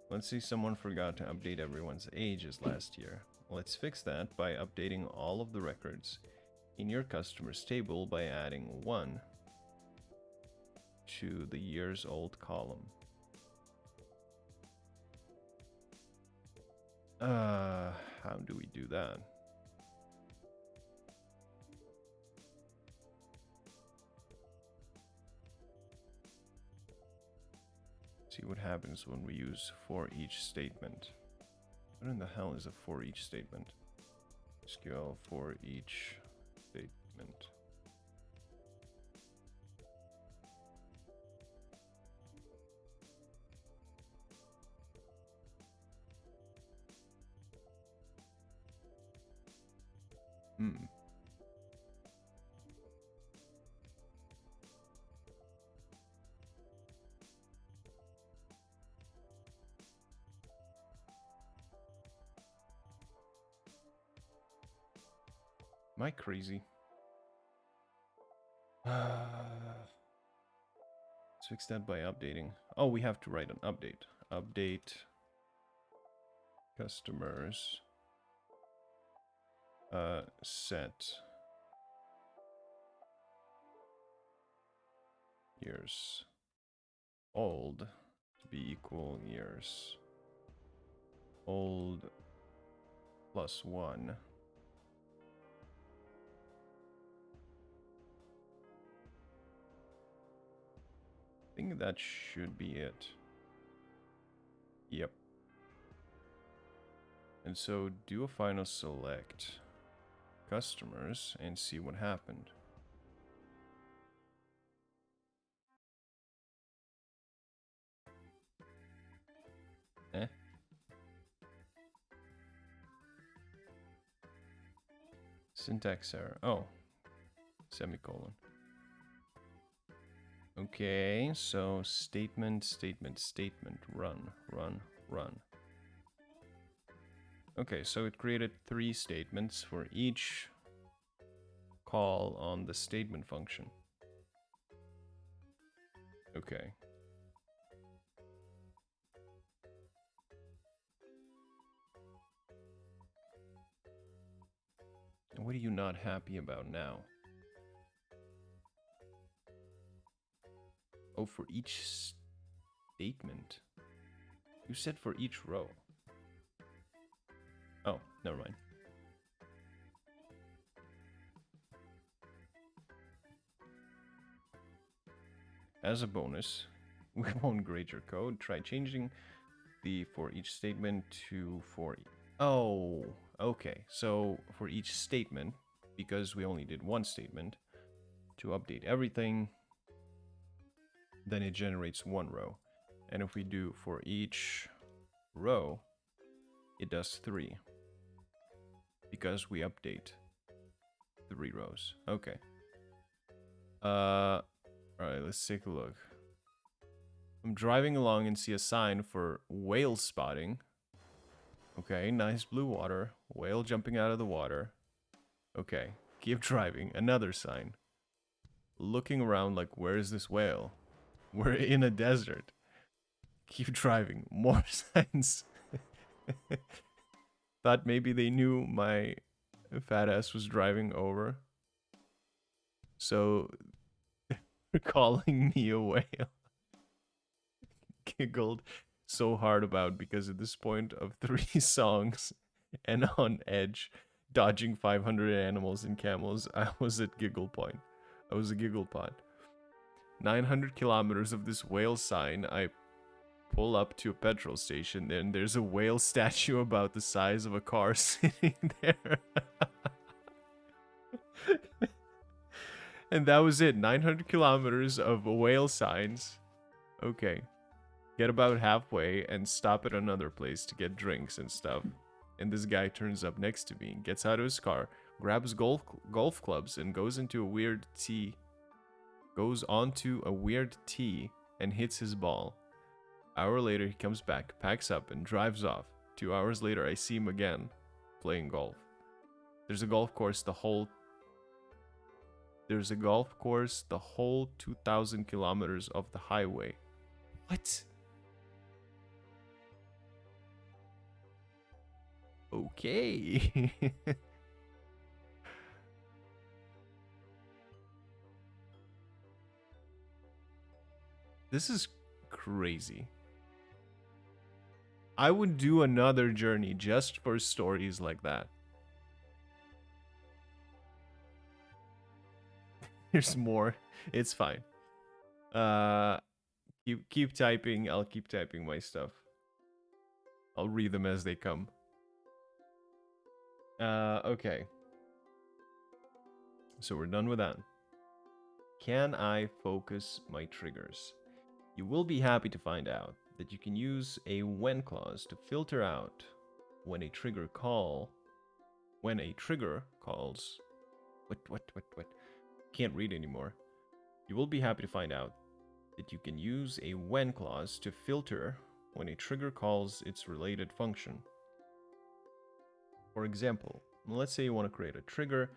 Let's say someone forgot to update everyone's ages last year. Let's fix that by updating all of the records in your customers table by adding 1 to the years old column. How do we do that? See what happens when we use for each statement. What in the hell is a for each statement? SQL for each statement. Am I crazy? Let's fix that by updating. Oh, we have to write an update. Update customers set years old to be equal years old plus 1. I think that should be it. Yep. And so do a final select customers and see what happened. Eh? Syntax error. Oh, semicolon. Okay, so statement, statement, statement, run, run, run. Okay, so it created 3 statements for each call on the statement function. Okay. What are you not happy about now? Oh, for each statement? You said for each row. Oh, never mind. As a bonus, we won't grade your code. Try changing the for each statement to for... Oh, okay. So for each statement, because we only did one statement, to update everything, then it generates 1 row. And if we do for each row, it does 3. Because we update 3 rows. Okay. Alright, let's take a look. I'm driving along and see a sign for whale spotting. Okay, nice blue water. Whale jumping out of the water. Okay, keep driving. Another sign. Looking around like, where is this whale? We're in a desert. Keep driving. More signs. Thought maybe they knew my fat ass was driving over. So, they're calling me a whale. Giggled so hard about because at this point of 3 songs and on edge, dodging 500 animals and camels, I was at giggle point. I was a giggle pot. 900 kilometers of this whale sign. I pull up to a petrol station and there's a whale statue about the size of a car sitting there. And that was it. 900 kilometers of whale signs. Okay. Get about halfway and stop at another place to get drinks and stuff. And this guy turns up next to me, gets out of his car, grabs golf clubs and goes onto a weird tee and hits his ball. Hour later he comes back, packs up and drives off. 2 hours later I see him again playing golf. There's a golf course the whole 2,000 kilometers of the highway. What? Okay. This is crazy. I would do another journey just for stories like that. There's more. It's fine. Keep typing. I'll keep typing my stuff. I'll read them as they come. Okay. So we're done with that. Can I focus my triggers? You will be happy to find out that you can use a when clause to filter out when a trigger calls. What? Can't read anymore. You will be happy to find out that you can use a when clause to filter when a trigger calls its related function. For example, let's say you want to create a trigger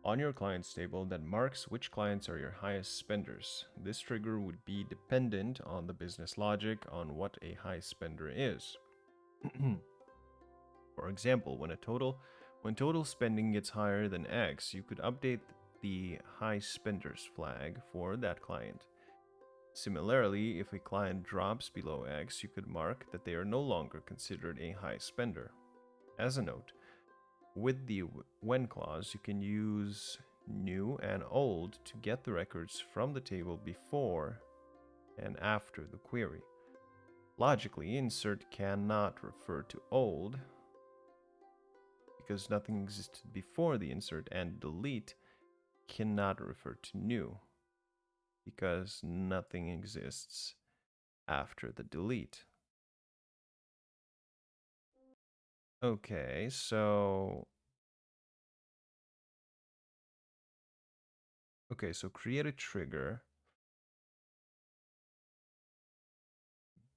on your clients table that marks which clients are your highest spenders. This trigger would be dependent on the business logic on what a high spender is. For example, when When total spending gets higher than X, you could update the high spenders flag for that client. Similarly, if a client drops below X, you could mark that they are no longer considered a high spender. As a note, with the when clause, you can use new and old to get the records from the table before and after the query. Logically, insert cannot refer to old because nothing existed before the insert, and delete cannot refer to new because nothing exists after the delete. Okay, so create a trigger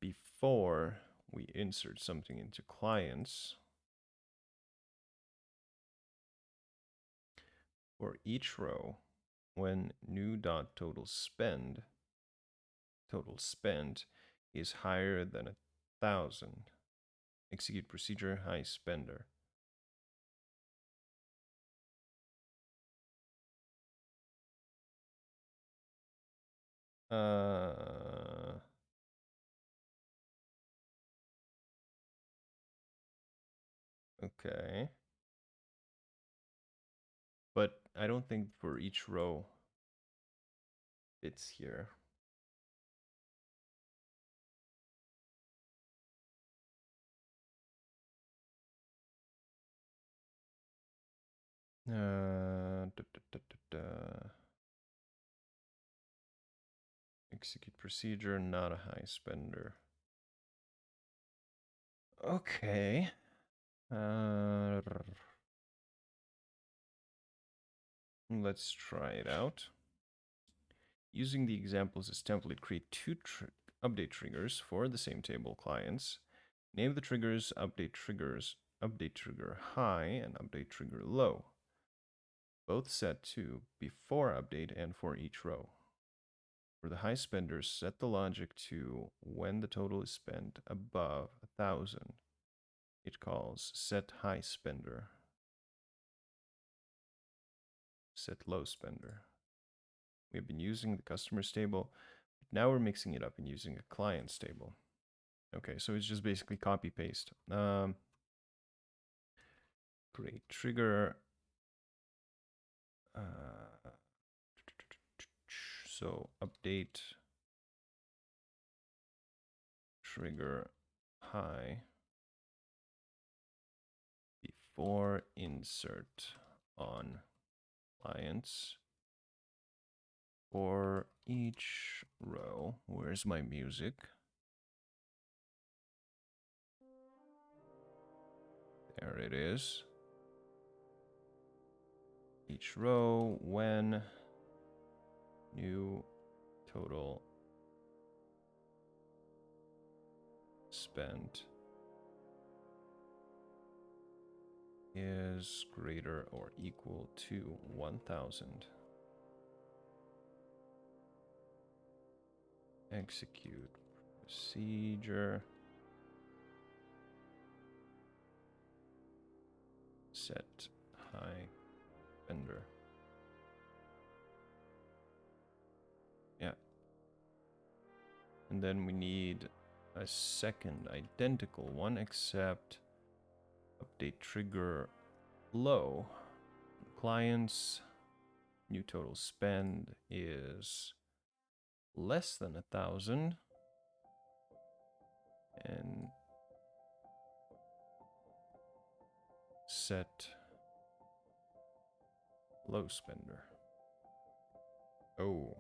before we insert something into clients for each row when new dot total spent is higher than 1,000. Execute procedure high spender. Okay. But I don't think for each row it's here. Execute procedure, not a high spender. Okay. Let's try it out. Using the examples as template, create two update triggers for the same table clients. Name the triggers update trigger high and update trigger low. Both set to before update and for each row. For the high spenders, set the logic to when the total is spent above 1,000. It calls set high spender. Set low spender. We've been using the customers table, but now we're mixing it up and using a clients table. Okay, so it's just basically copy paste. Create trigger. So update trigger high before insert on clients for each row. Where's my music? There it is. Each row when new total spent is greater or equal to 1,000. Execute procedure. Set high spender. Yeah. And then we need a second identical one, except update trigger low. Clients, new total spend is less than 1,000. And set low spender. Oh.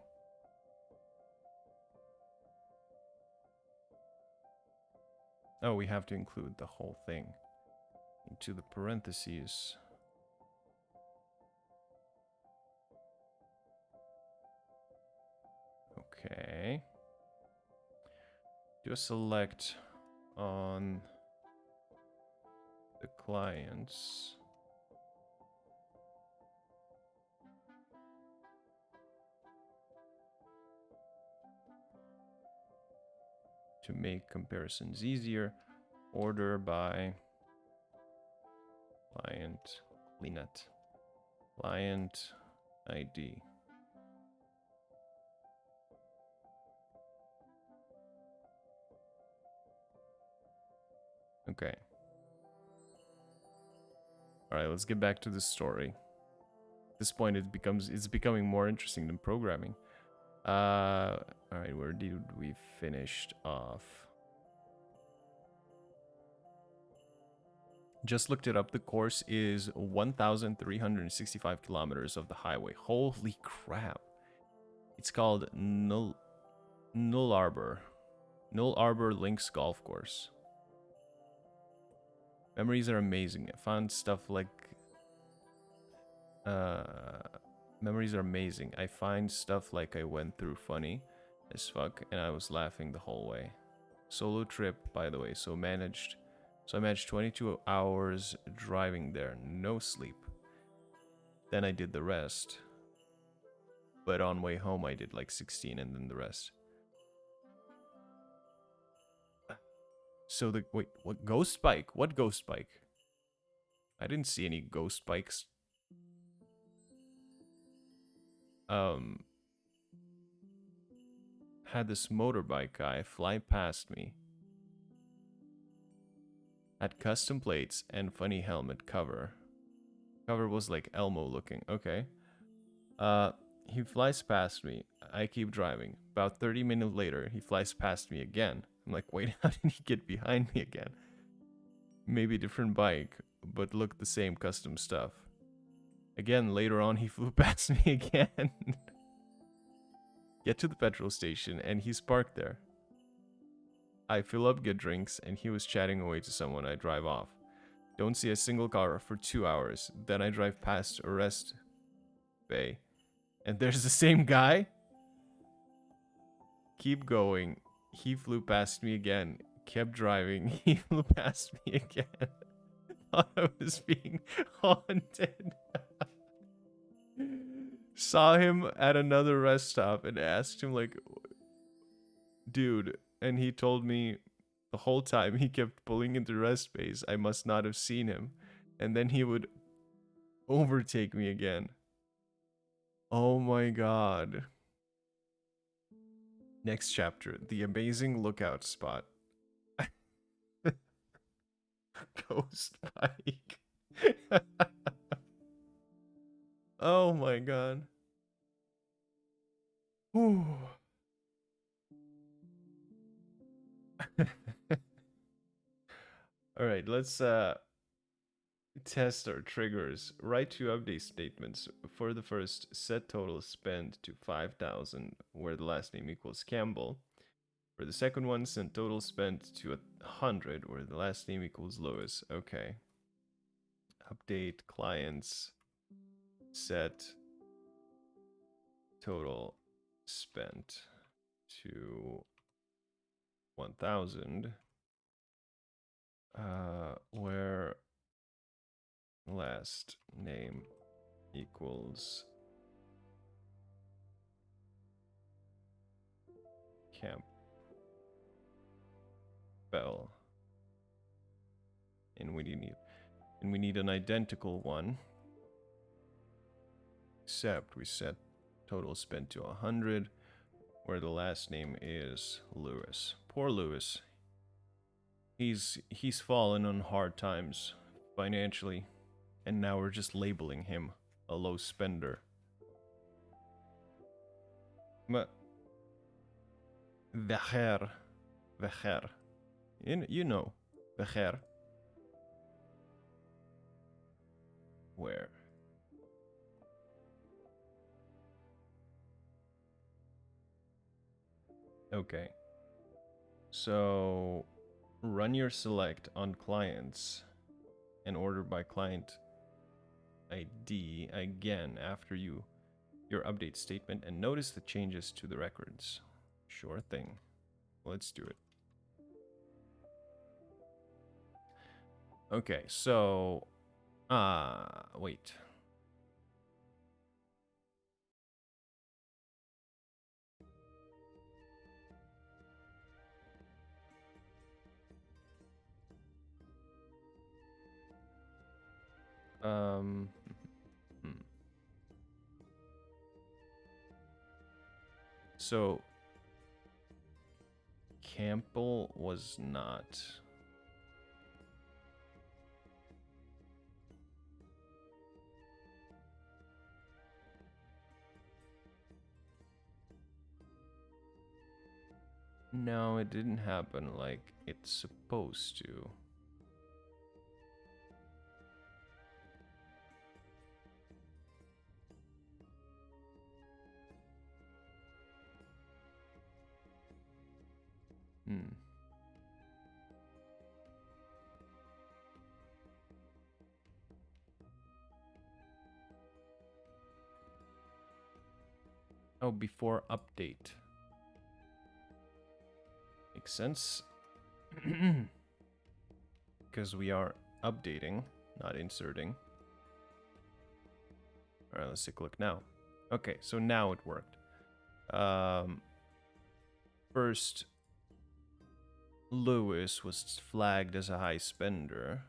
Oh, we have to include the whole thing into the parentheses. Okay. Do a select on the clients. To make comparisons easier, order by client Linet. Client ID. Okay. All right, let's get back to the story. At this point, it's becoming more interesting than programming. All right, where did we finished off? Just looked it up. The course is 1,365 kilometers of the highway. Holy crap! It's called Null Arbor Links Golf Course. Memories are amazing. I found stuff like memories are amazing. I find stuff like I went through funny as fuck, and I was laughing the whole way. Solo trip, by the way, so I managed 22 hours driving there, no sleep. Then I did the rest. But on way home I did like 16 and then the rest. So wait, what ghost bike? What ghost bike? I didn't see any ghost bikes. Had this motorbike guy fly past me. Had custom plates and funny helmet cover. Cover was like Elmo looking. Okay. He flies past me. I keep driving. About 30 minutes later, he flies past me again. I'm like, wait, how did he get behind me again? Maybe different bike, but look the same custom stuff. Again, later on, he flew past me again. Get to the petrol station, and he's parked there. I fill up, get drinks, and he was chatting away to someone. I drive off. Don't see a single car for 2 hours. Then I drive past a rest bay. And there's the same guy? Keep going. He flew past me again. Kept driving. He flew past me again. Thought I was being haunted. Saw him at another rest stop and asked him, like, dude. And he told me the whole time he kept pulling into rest bays. I must not have seen him. And then he would overtake me again. Oh my god. Next chapter, the amazing lookout spot. Ghost bike. Oh my god. Whew. All right, let's test our triggers. Write 2 update statements. For the first, set total spent to 5,000, where the last name equals Campbell. For the second one, send total spent to 100, where the last name equals Lewis. Okay. Update clients. Set total spent to 1,000. Where last name equals Campbell. And we need an identical one. Except we set total spent to 100, where the last name is Lewis. Poor Lewis. He's fallen on hard times financially, and now we're just labeling him a low spender. But Vecher. You know, Vecher. Where? Okay. So run your select on clients and order by client ID again after your update statement, and notice the changes to the records. Sure thing. Let's do it. Okay, so wait. Um, hmm. So Campbell was not. No, it didn't happen like it's supposed to. Hmm. Oh, before update. Makes sense. Because we are updating, not inserting. All right, let's take a look now. Okay, so now it worked. First, Lewis was flagged as a high spender.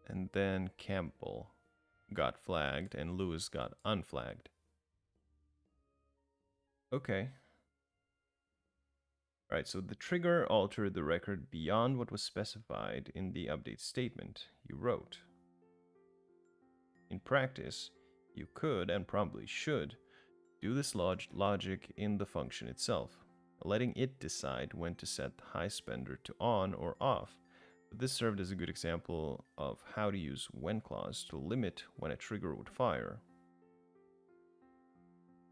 And then Campbell got flagged and Lewis got unflagged. Okay. All right, so the trigger altered the record beyond what was specified in the update statement you wrote. In practice, you could and probably should do this logic in the function itself, letting it decide when to set the high spender to on or off. But this served as a good example of how to use when clause to limit when a trigger would fire.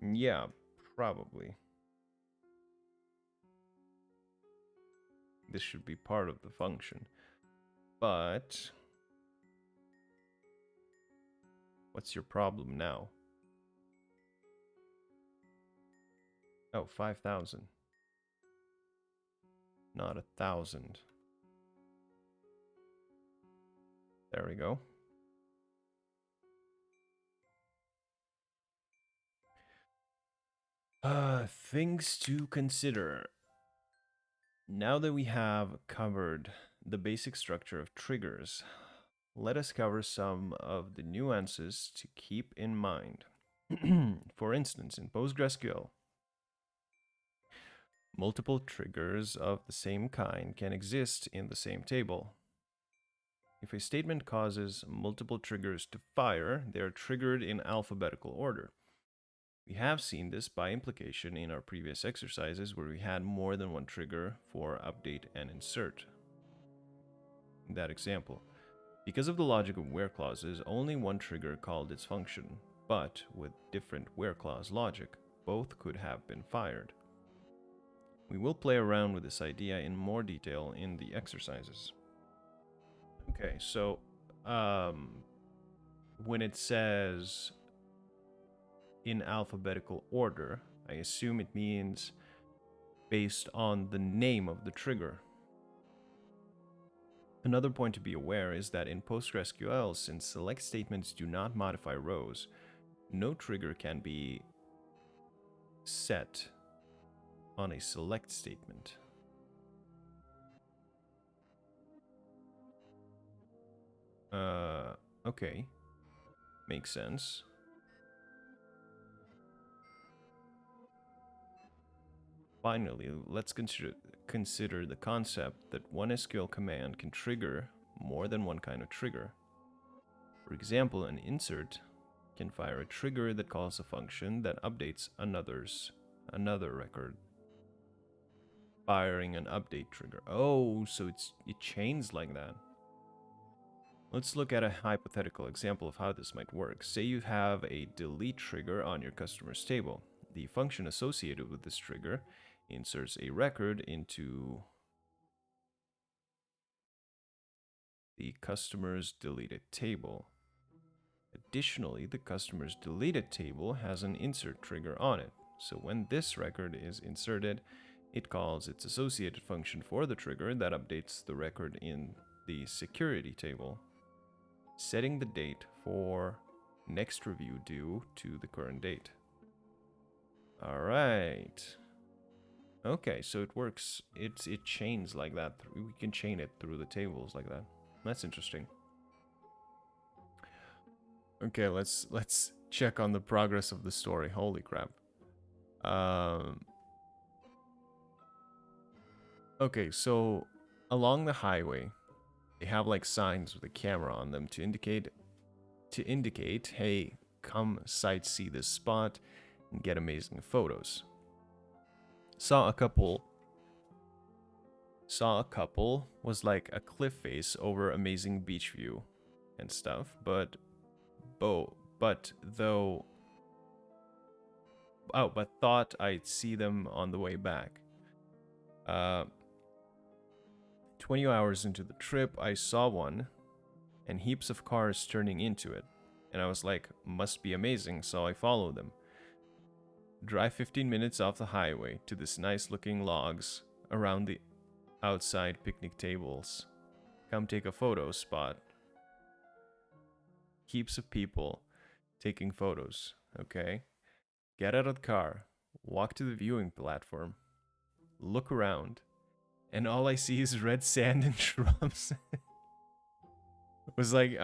Yeah, probably. This should be part of the function. But what's your problem now? Oh, 5,000. Not 1,000. There we go. Things to consider. Now that we have covered the basic structure of triggers, let us cover some of the nuances to keep in mind. For instance, in PostgreSQL, multiple triggers of the same kind can exist in the same table. If a statement causes multiple triggers to fire, they are triggered in alphabetical order. We have seen this by implication in our previous exercises where we had more than one trigger for update and insert. In that example, because of the logic of where clauses, only one trigger called its function, but with different where clause logic, both could have been fired. We will play around with this idea in more detail in the exercises. Okay, so when it says in alphabetical order, I assume it means based on the name of the trigger. Another point to be aware is that in PostgreSQL, since select statements do not modify rows, no trigger can be set on a select statement. Okay. Makes sense. Finally, let's consider the concept that one SQL command can trigger more than one kind of trigger. For example, an insert can fire a trigger that calls a function that updates another record. Firing an update trigger. Oh, so it chains like that. Let's look at a hypothetical example of how this might work. Say you have a delete trigger on your customer's table. The function associated with this trigger inserts a record into the customer's deleted table. Additionally, the customer's deleted table has an insert trigger on it. So when this record is inserted, it calls its associated function for the trigger that updates the record in the security table, setting the date for next review due to the current date. All right. Okay, so it works. It chains like that. We can chain it through the tables like that. That's interesting. Okay, let's check on the progress of the story. Holy crap. Um okay, so along the highway, they have like signs with a camera on them to indicate, hey, come sightsee this spot and get amazing photos. Saw a couple was like a cliff face over amazing beach view and stuff, but though but thought I'd see them on the way back. Uh 20 hours into the trip, I saw one and heaps of cars turning into it. And I was like, must be amazing, so I followed them. Drive 15 minutes off the highway to this nice looking logs around the outside picnic tables. Come take a photo spot. Heaps of people taking photos, okay? Get out of the car, walk to the viewing platform, look around, and all I see is red sand and shrubs. Was like,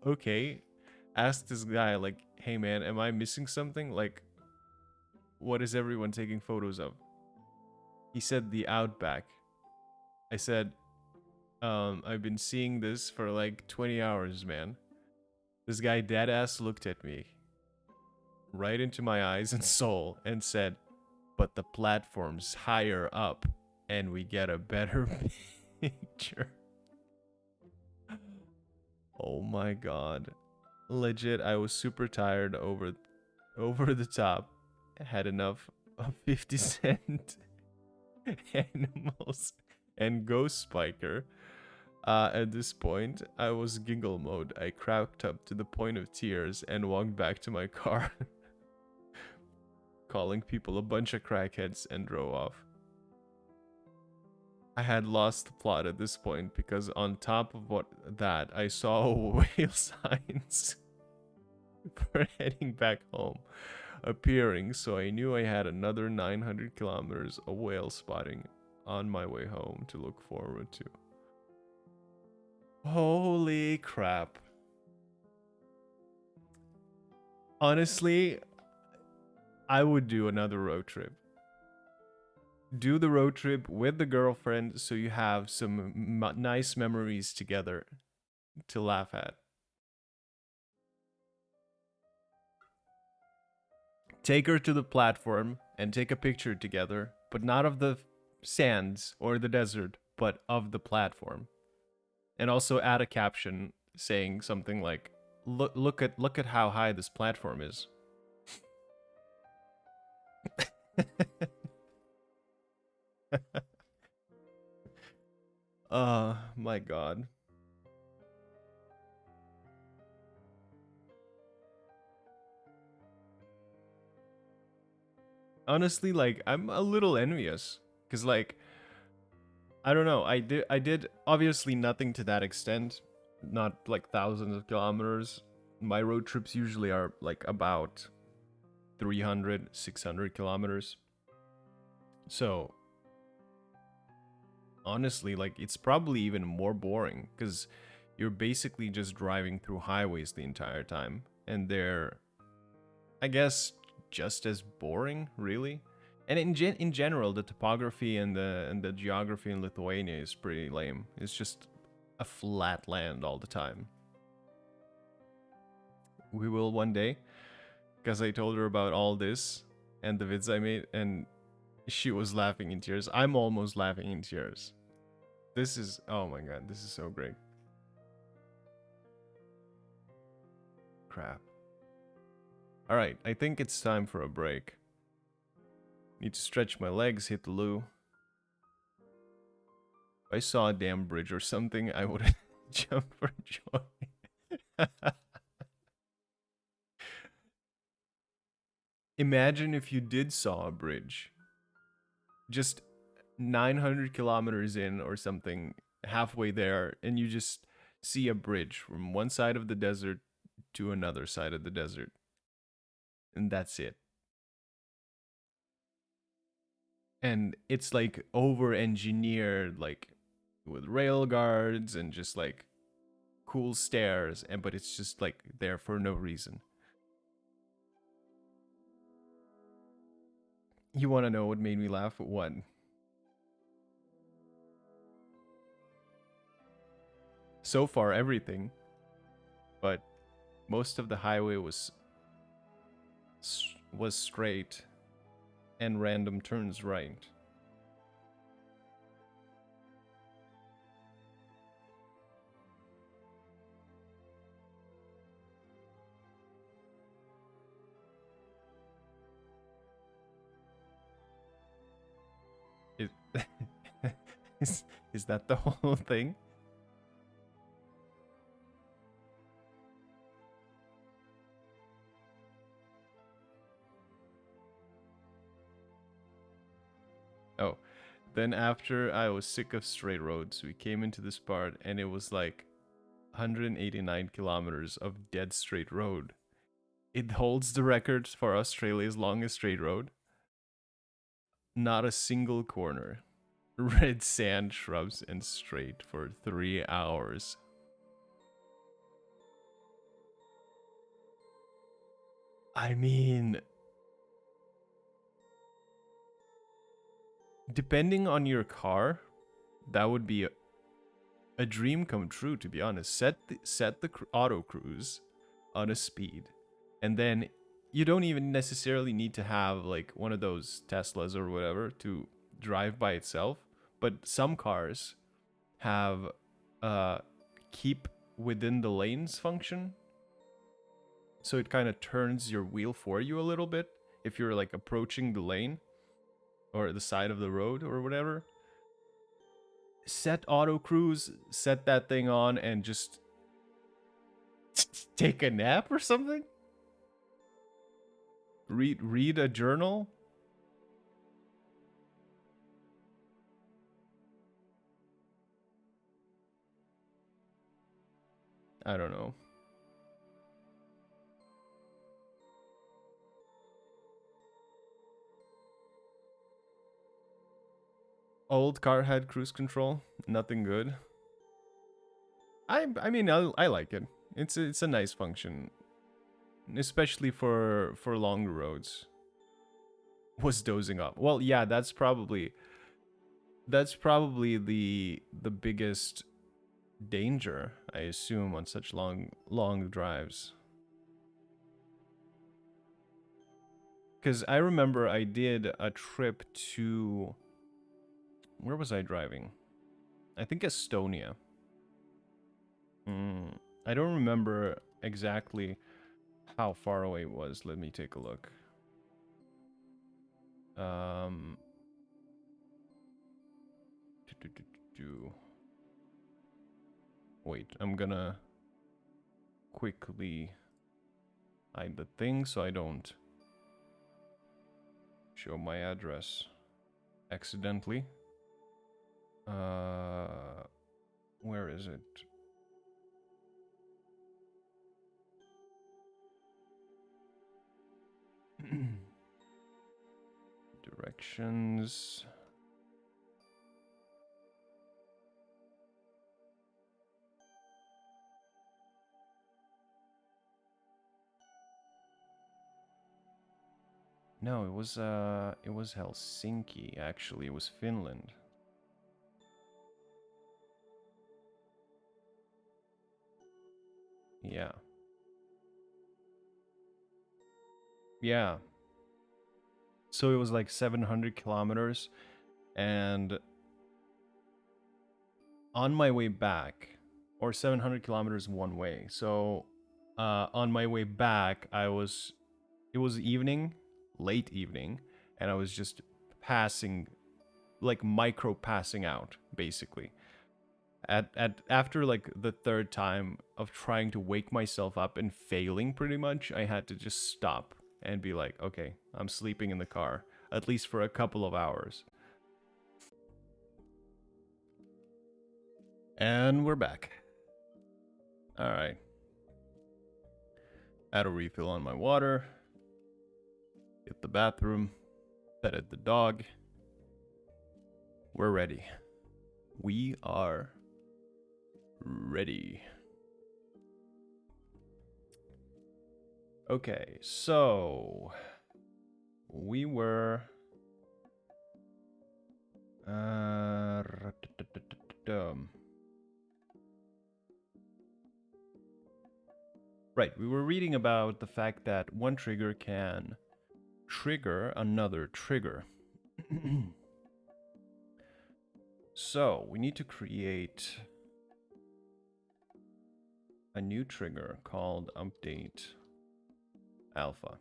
okay. Asked this guy, like, hey man, am I missing something? Like, what is everyone taking photos of? He said the outback. I said, I've been seeing this for like 20 hours, man. This guy dead ass looked at me right into my eyes and soul and said, but the platform's higher up and we get a better picture. Oh my god. Legit, I was super tired over the top. Had enough of 50 Cent Animals and Ghost Spiker. At this point, I was giggle mode. I cracked up to the point of tears and walked back to my car, calling people a bunch of crackheads, and drove off. I had lost the plot at this point because on top of that, I saw whale signs for heading back home appearing, so I knew I had another 900 kilometers of whale spotting on my way home to look forward to. Holy crap. Honestly, I would do another road trip. Do the road trip with the girlfriend so you have some nice memories together to laugh at. Take her to the platform and take a picture together, but not of the sands or the desert, but of the platform. And also add a caption saying something like, look at how high this platform is." My god. Honestly, like, I'm a little envious cuz like I don't know. I did obviously nothing to that extent, not like thousands of kilometers. My road trips usually are like about 300, 600 kilometers. So, honestly, like it's probably even more boring cuz you're basically just driving through highways the entire time and they're, I guess, just as boring, really. And in general, the topography and the geography in Lithuania is pretty lame. It's just a flat land all the time. We will one day, because I told her about all this and the vids I made, and she was laughing in tears. I'm almost laughing in tears. This is, oh my god, this is so great. Crap. All right, I think it's time for a break. Need to stretch my legs, hit the loo. If I saw a damn bridge or something, I would jump for joy. Imagine if you did saw a bridge. Just 900 kilometers in or something, halfway there, and you just see a bridge from one side of the desert to another side of the desert. And that's it. And it's like over engineered, like with rail guards and just like cool stairs, but it's just like there for no reason. You want to know what made me laugh? What? So far, everything, but most of the highway was straight and random turns right. Is, is that the whole thing? Oh, then after I was sick of straight roads, we came into this part and it was like 189 kilometers of dead straight road. It holds the record for Australia's longest straight road. Not a single corner. Red sand, shrubs, and straight for 3 hours. I mean, depending on your car, that would be a dream come true, to be honest. Set the auto cruise on a speed, and then you don't even necessarily need to have like one of those Teslas or whatever to drive by itself. But some cars have keep within the lanes function, so it kind of turns your wheel for you a little bit if you're like approaching the lane or the side of the road or whatever. Set auto cruise, set that thing on, and just take a nap or something. Read a journal. I don't know. Old car had cruise control. Nothing good. I mean I like it. It's a nice function, especially for longer roads. Was dozing off. Well, yeah, that's probably the biggest danger, I assume, on such long drives. Because I remember I did a trip to, where was I driving? I think Estonia. I don't remember exactly how far away it was. Let me take a look. Um, Wait, I'm gonna quickly hide the thing so I don't show my address accidentally. Where is it? Directions. No, it was Helsinki actually. It was Finland. Yeah. Yeah. So it was like 700 kilometers, and on my way back, or 700 kilometers one way. So on my way back, it was evening, late evening, and I was just passing, like micro passing out, basically. After like the third time of trying to wake myself up and failing pretty much, I had to just stop and be like, okay, I'm sleeping in the car, at least for a couple of hours. And we're back. All right. Add a refill on my water. Hit the bathroom. Petted the dog. We're ready. We are ready. Okay, so we were right, we were reading about the fact that one trigger can trigger another trigger. So we need to create a new trigger called update alpha.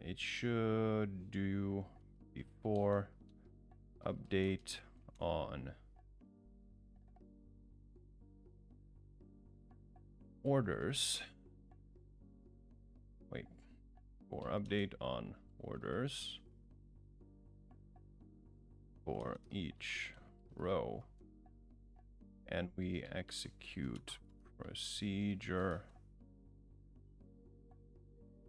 It should do before update on orders. Wait, for update on orders for each row, and we execute procedure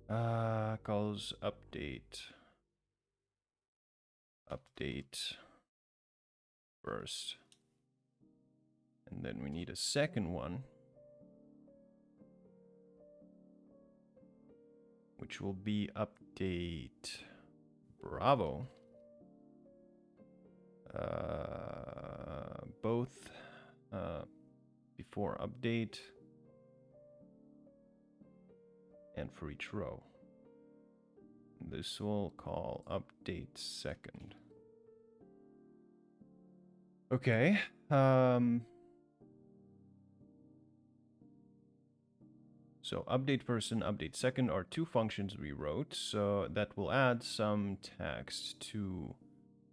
calls update first, and then we need a second one which will be update bravo, both before update and for each row. This will call update second. Okay. So update first and update second are two functions we wrote, so that will add some text to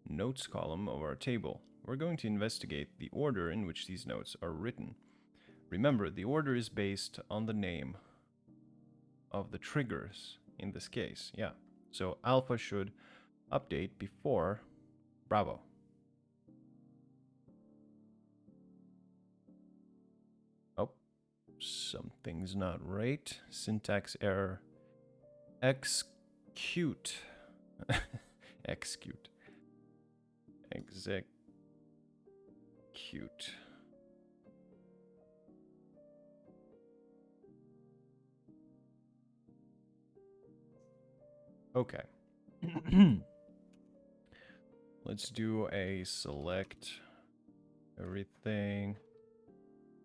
notes column of our table. We're going to investigate the order in which these notes are written. Remember, the order is based on the name of the triggers in this case. Yeah. So alpha should update before bravo. Oh, something's not right. Syntax error. Execute. Execute. Execute. Okay. Let's do a select everything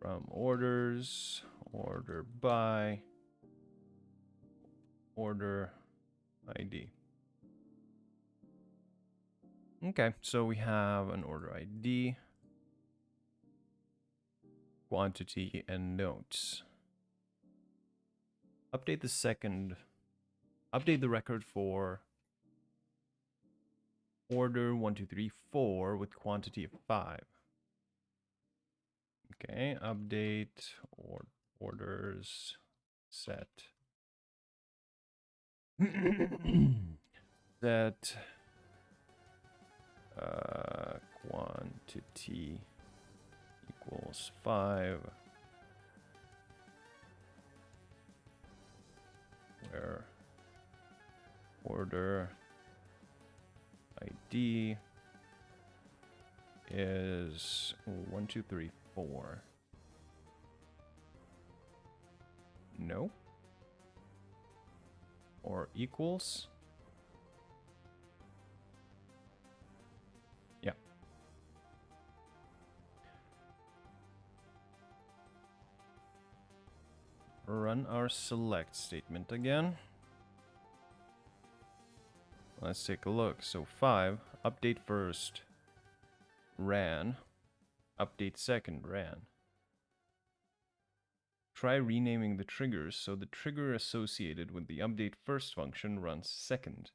from orders, order by, order ID. Okay, so we have an order ID, quantity, and notes. Update the record for order 1, 2, 3, 4 with quantity of 5. Okay, update orders set. Set quantity equals 5, where order ID is 1, 2, 3, 4. No. Or equals. Yeah. Run our select statement again. Let's take a look. So 5, update first, ran, update second, ran. Try renaming the triggers so the trigger associated with the update first function runs second.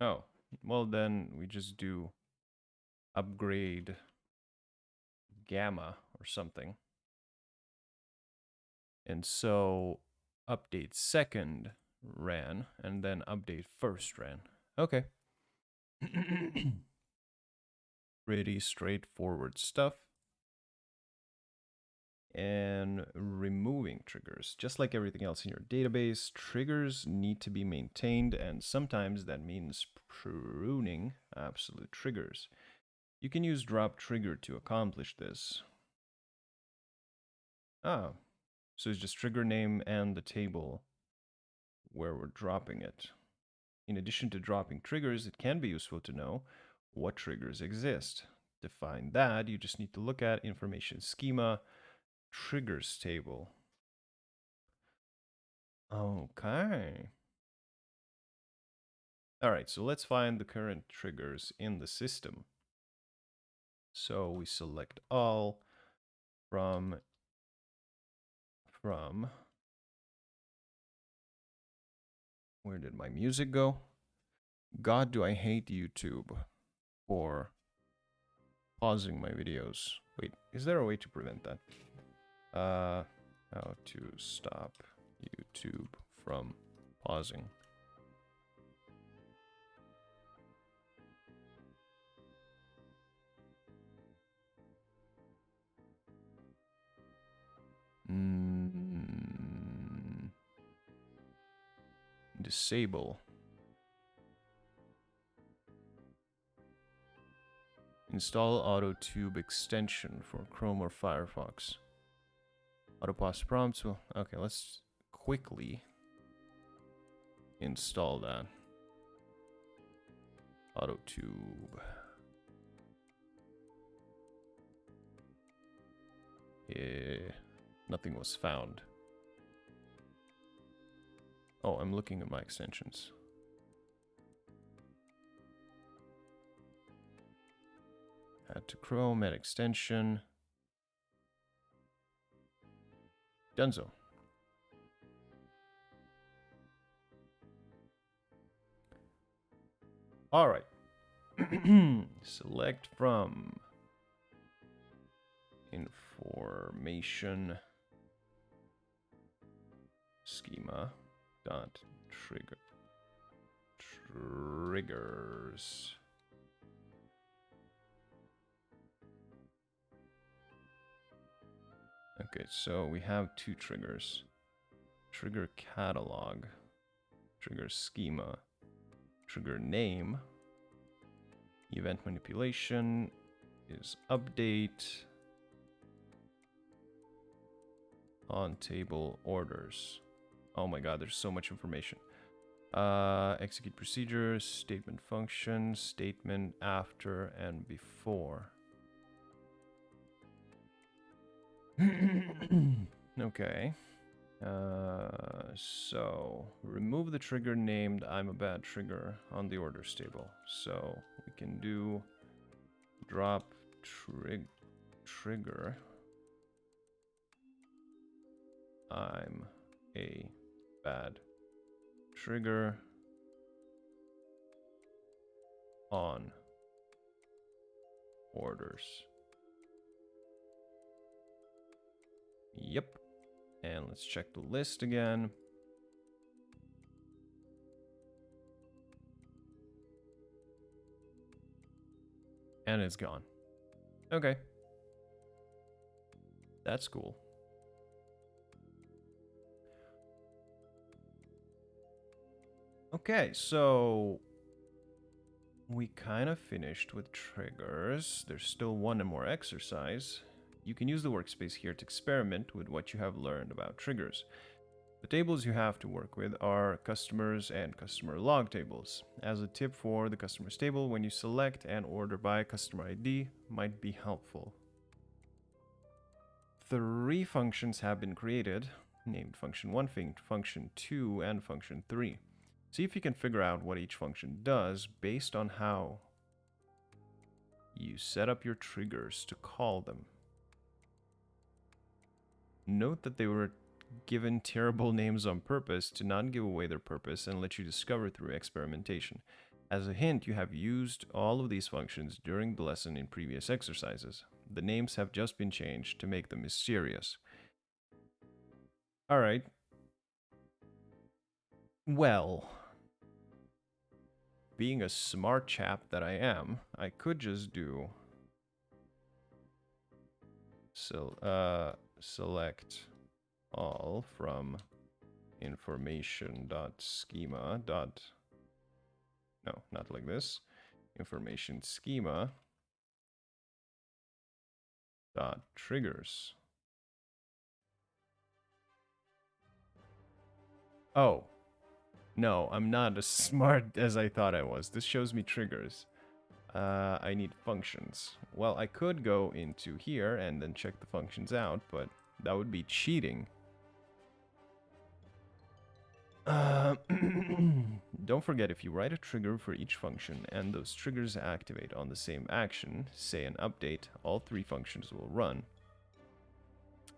Oh, well then we just do upgrade gamma or something. And so update second ran, and then update first ran. Okay. Pretty straightforward stuff. And removing triggers. Just like everything else in your database, triggers need to be maintained, and sometimes that means pruning absolute triggers. You can use drop trigger to accomplish this. Oh, so it's just trigger name and the table where we're dropping it. In addition to dropping triggers, it can be useful to know what triggers exist. To find that, you just need to look at information schema, triggers table. Okay. All right, so let's find the current triggers in the system. So we select all from where did my music go? God, do I hate YouTube for pausing my videos. Wait, is there a way to prevent that? How to stop YouTube from pausing. Disable. Install AutoTube extension for Chrome or Firefox. Auto pause prompts will... Okay, let's quickly install that. AutoTube. Nothing was found. Oh, I'm looking at my extensions. Add to Chrome, add extension. Donezo. All right. Select from information schema dot triggers. Okay, so we have two triggers. Trigger catalog, trigger schema, trigger name, event manipulation is update, on table orders. Oh my god, there's so much information. Execute procedures, statement function, statement after and before. Okay. So remove the trigger named I'm a bad trigger on the orders table. So we can do drop trigger I'm a bad trigger on orders. Yep. And let's check the list again. And it's gone. Okay. That's cool. Okay, so we kind of finished with triggers. There's still one more exercise. You can use the workspace here to experiment with what you have learned about triggers. The tables you have to work with are customers and customer log tables. As a tip for the customers table, when you select and order by customer ID might be helpful. 3 functions have been created, named function 1, function 2, and function 3. See if you can figure out what each function does based on how you set up your triggers to call them. Note that they were given terrible names on purpose to not give away their purpose and let you discover through experimentation. As a hint, you have used all of these functions during the lesson in previous exercises. The names have just been changed to make them mysterious. Alright. Well, being a smart chap that I am, I could just do select all from information.schema. No, not like this. Information schema dot triggers. Oh, no, I'm not as smart as I thought I was. This shows me triggers. I need functions. Well, I could go into here and then check the functions out, but that would be cheating. Don't forget, if you write a trigger for each function and those triggers activate on the same action, say an update, all three functions will run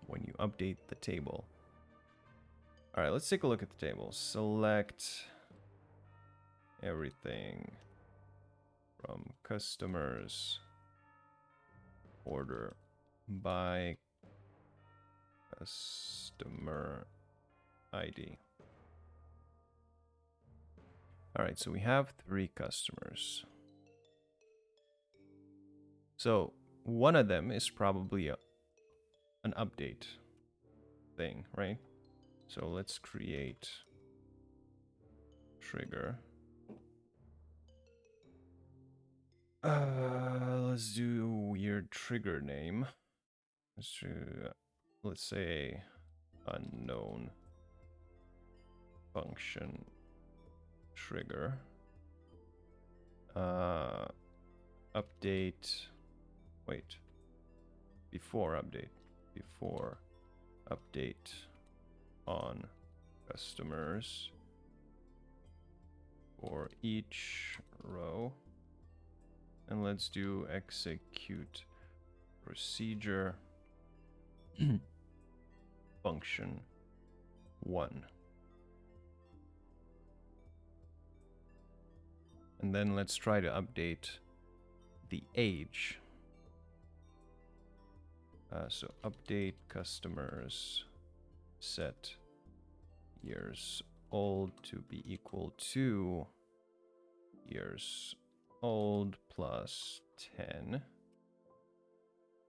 when you update the table. All right, let's take a look at the table. Select everything from customers, order by customer ID. All right, so we have 3 customers. So one of them is probably an update thing, right? So let's create trigger. Let's do a weird trigger name. Let's say unknown function trigger. Update. Wait. Before update on customers for each row. And let's do execute procedure function 1. And then let's try to update the age. So update customers, set years old to be equal to years old plus 10,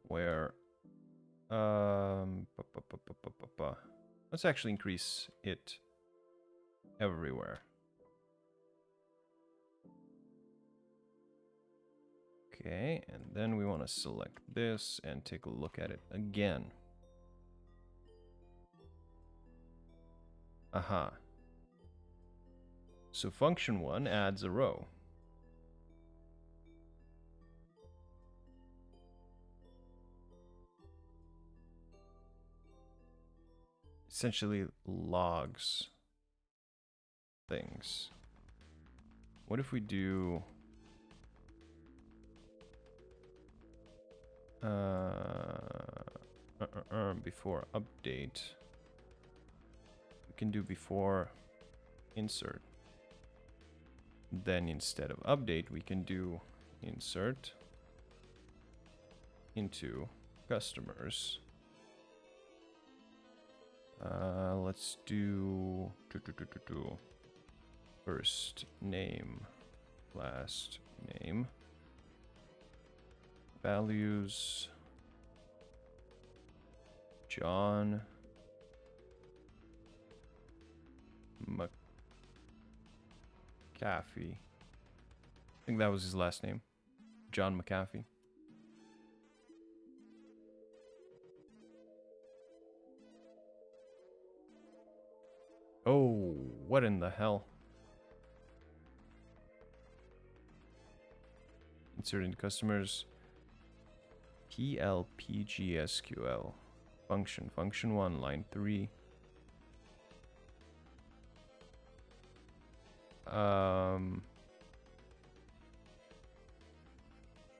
where let's actually increase it everywhere. Okay, and then we want to select this and take a look at it again. Aha. So function 1 adds a row. Essentially logs things. What if we do before update? We can do before insert. Then instead of update, we can do insert into customers. Let's do first name, last name, values, John McAfee. I think that was his last name, John McAfee. Oh, what in the hell? Insert into customers. PLPGSQL. Function 1, line 3.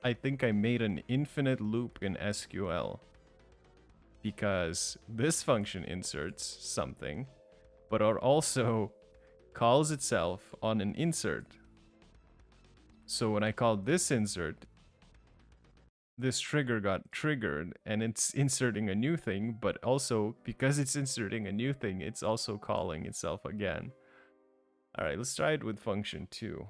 I think I made an infinite loop in SQL because this function inserts something, but it also calls itself on an insert. So when I called this insert, this trigger got triggered and it's inserting a new thing, but also because it's inserting a new thing, it's also calling itself again. All right, let's try it with function 2.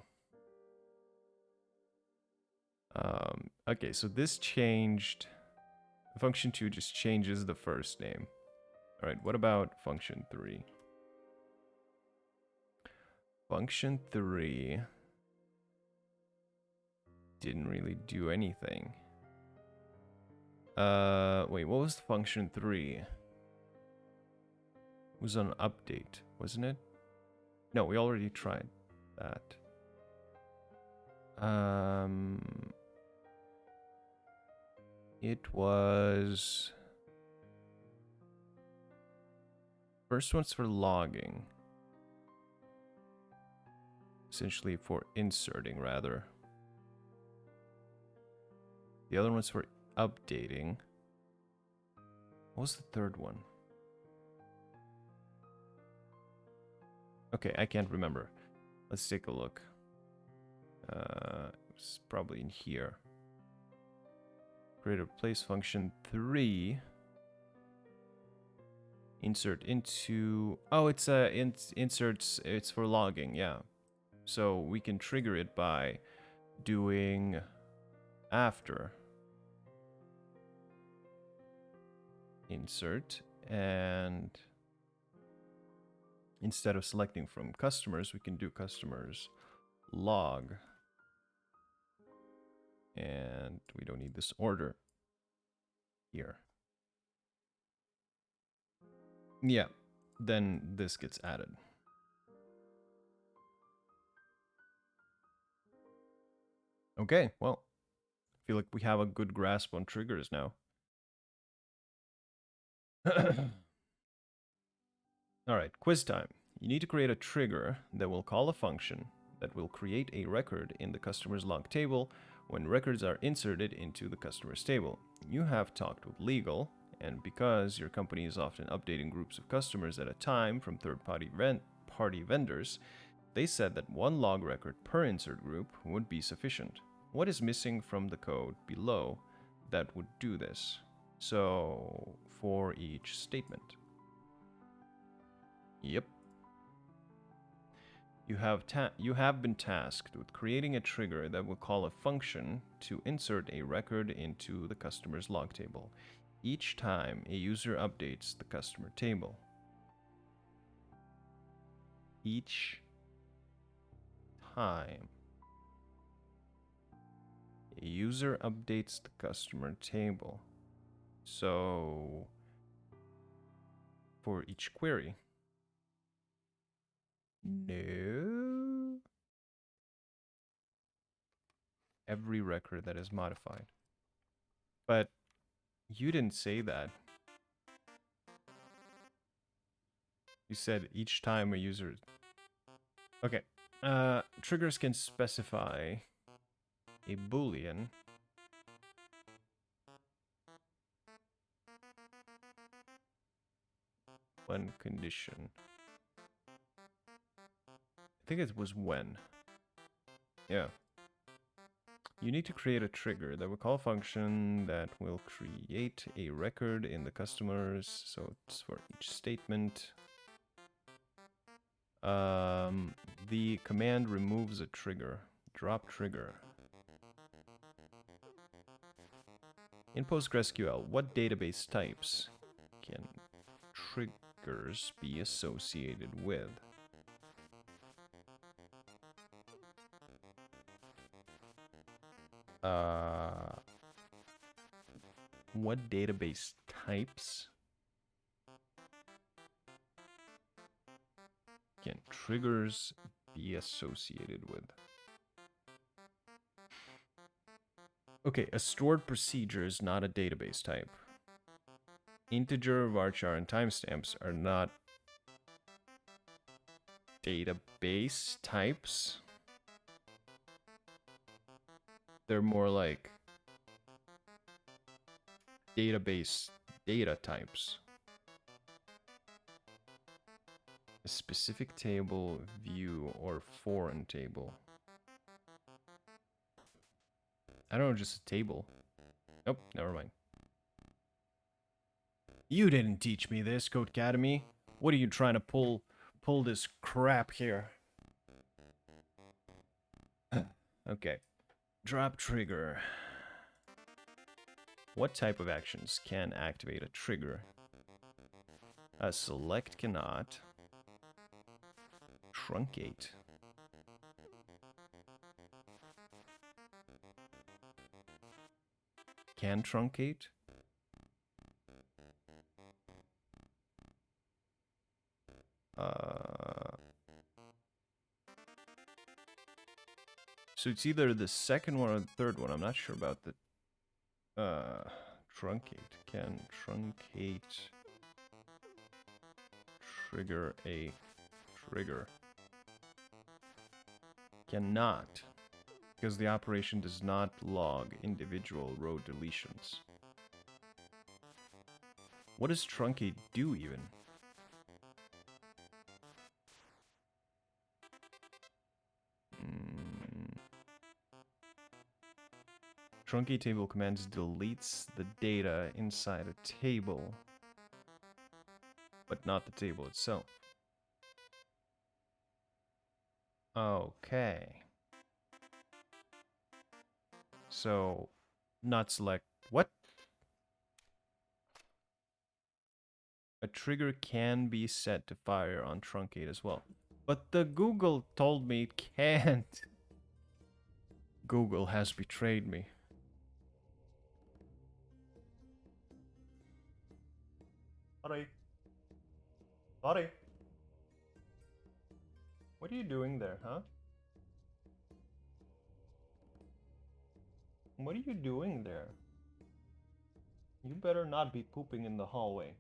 Okay, so this changed. Function 2 just changes the first name. All right, what about function 3? Function 3 didn't really do anything. Wait, what was function 3? It was on update, wasn't it? No, we already tried that. It was... First one's for logging. Essentially for inserting, rather. The other one's for updating. What was the third one? Okay, I can't remember. Let's take a look. It's probably in here. Create a replace function 3. Insert into... Oh, it's inserts. It's for logging, yeah. So we can trigger it by doing after insert, and instead of selecting from customers, we can do customers log, and we don't need this order here. Yeah, then this gets added. Okay, well, I feel like we have a good grasp on triggers now. All right, quiz time. You need to create a trigger that will call a function that will create a record in the customer's log table when records are inserted into the customer's table. You have talked with legal, and because your company is often updating groups of customers at a time from third-party vendors, they said that one log record per insert group would be sufficient. What is missing from the code below that would do this? So, for each statement. Yep. You have been tasked with creating a trigger that will call a function to insert a record into the customer's log table each time a user updates the customer table. Each time a user updates the customer table. So, for each query. No. Every record that is modified. But you didn't say that. You said each time a user... Okay. Triggers can specify a boolean when condition. I think it was when. Yeah. You need to create a trigger that will call a function that will create a record in the customers. So it's for each statement. The command removes a trigger. Drop trigger. In PostgreSQL, what database types can triggers be associated with? What database types can triggers be associated with? Okay, a stored procedure is not a database type. Integer, varchar, and timestamps are not database types. They're more like database data types. A specific table, view, or foreign table. I don't know, just a table. Nope, never mind. You didn't teach me this, Codecademy. What are you trying to pull this crap here? Okay. Drop trigger. What type of actions can activate a trigger? A select cannot. Truncate. Can truncate. So it's either the second one or the third one. I'm not sure about the truncate. Can truncate trigger a trigger? Cannot, because the operation does not log individual row deletions. What does truncate do even? Truncate table commands deletes the data inside a table, but not the table itself. Okay. So, not select what? A trigger can be set to fire on truncate as well. But the Google told me it can't. Google has betrayed me. Sorry. Sorry. What are you doing there, huh? What are you doing there? You better not be pooping in the hallway.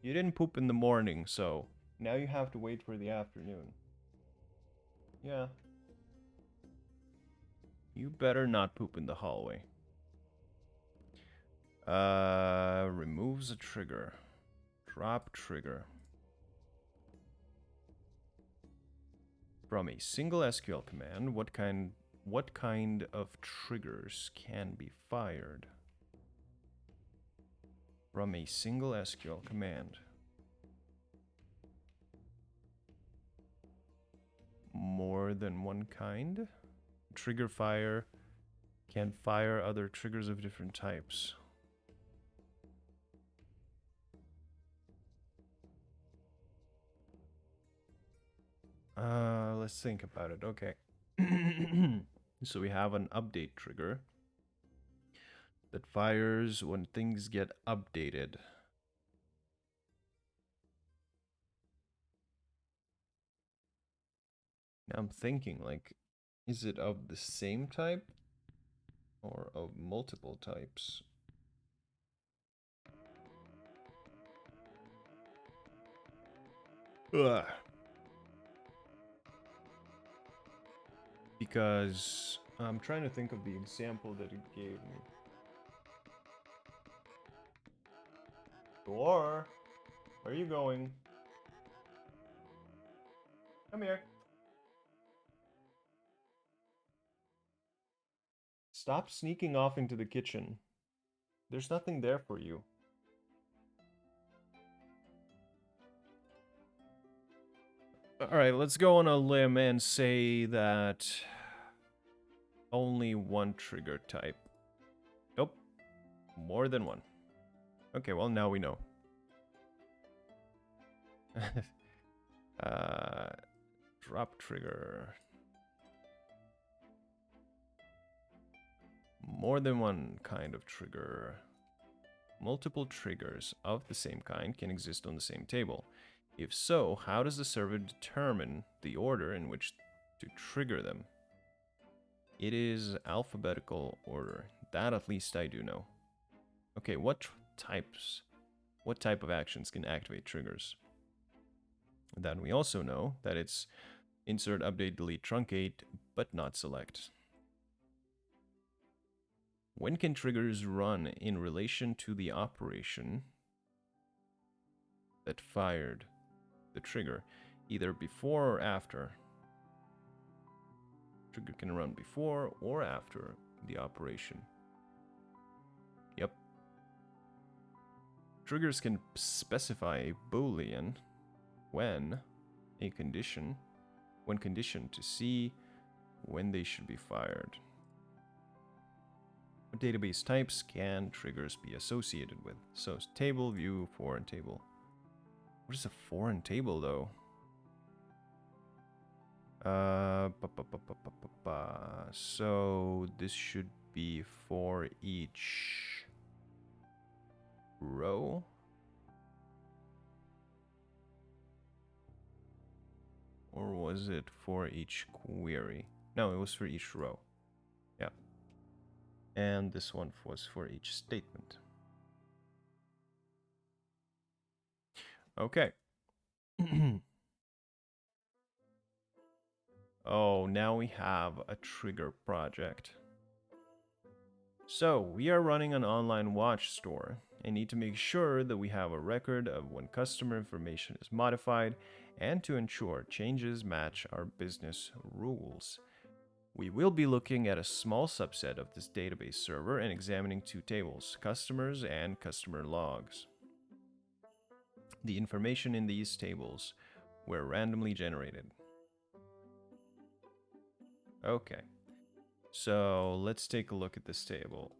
You didn't poop in the morning, so now you have to wait for the afternoon. Yeah. You better not poop in the hallway. Removes a trigger. Drop trigger. From a single SQL command, what kind of triggers can be fired? From a single SQL command. More than one kind? Trigger fire can fire other triggers of different types. Let's think about it. Okay. So we have an update trigger that fires when things get updated. Now I'm thinking, like, is it of the same type or of multiple types? Ugh. Because I'm trying to think of the example that it gave me. Or, where are you going? Come here. Stop sneaking off into the kitchen. There's nothing there for you. Alright, let's go on a limb and say that only one trigger type. Nope. More than one. Okay, well, now we know. Drop trigger. More than one kind of trigger. Multiple triggers of the same kind can exist on the same table. If so, how does the server determine the order in which to trigger them? It is alphabetical order. That at least I do know. Okay, what type of actions can activate triggers? Then we also know that it's insert, update, delete, truncate, but not select. When can triggers run in relation to the operation that fired the trigger, either before or after? Trigger can run before or after the operation. Yep. Triggers can specify a boolean when conditioned to see when they should be fired. What database types can triggers be associated with? So table, view, foreign table. What is a foreign table though? So this should be for each row. Or was it for each query? No, it was for each row. And this one was for each statement. Okay. Oh, now we have a trigger project. So, we are running an online watch store and need to make sure that we have a record of when customer information is modified and to ensure changes match our business rules. We will be looking at a small subset of this database server and examining two tables, customers and customer logs. The information in these tables were randomly generated. Okay, so let's take a look at this table.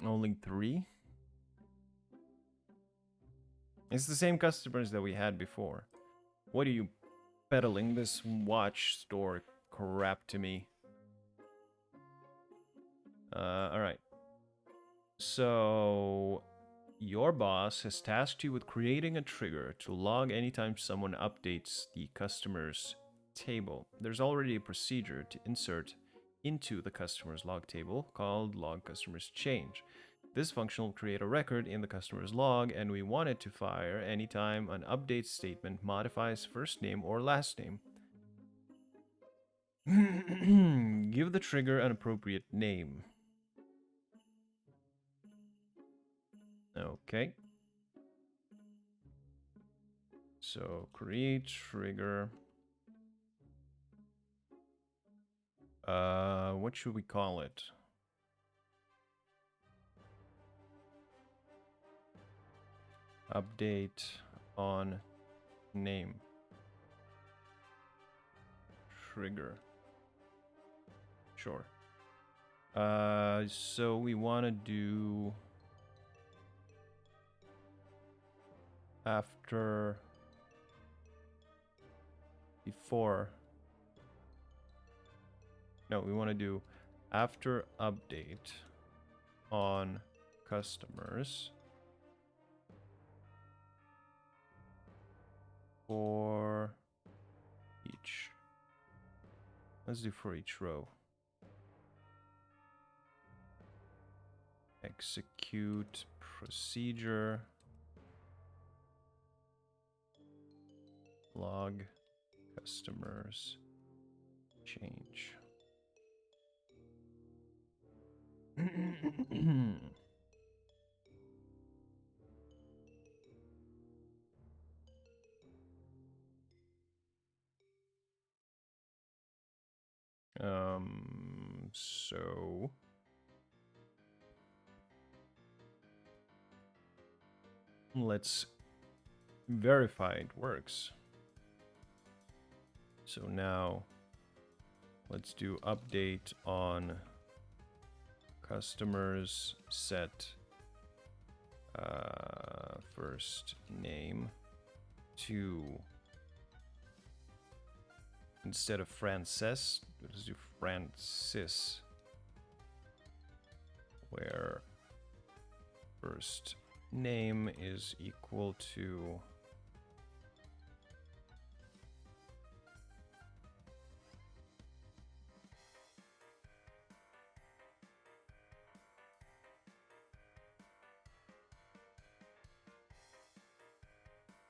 Only 3? It's the same customers that we had before. What are you peddling this watch store crap to me? Alright. So, your boss has tasked you with creating a trigger to log anytime someone updates the customer's table. There's already a procedure to insert into the customer's log table called log customers change. This function will create a record in the customer's log, and we want it to fire anytime an update statement modifies first name or last name. Give the trigger an appropriate name. Okay. So create trigger. What should we call it? Update on name. Trigger. Sure. So we want to do after, before. No, we want to do after update on customers for each. Let's do for each row. Execute procedure. Log customers change. So let's verify it works. So now let's do update on customers set first name to, instead of Frances, let's do Francis, where first name is equal to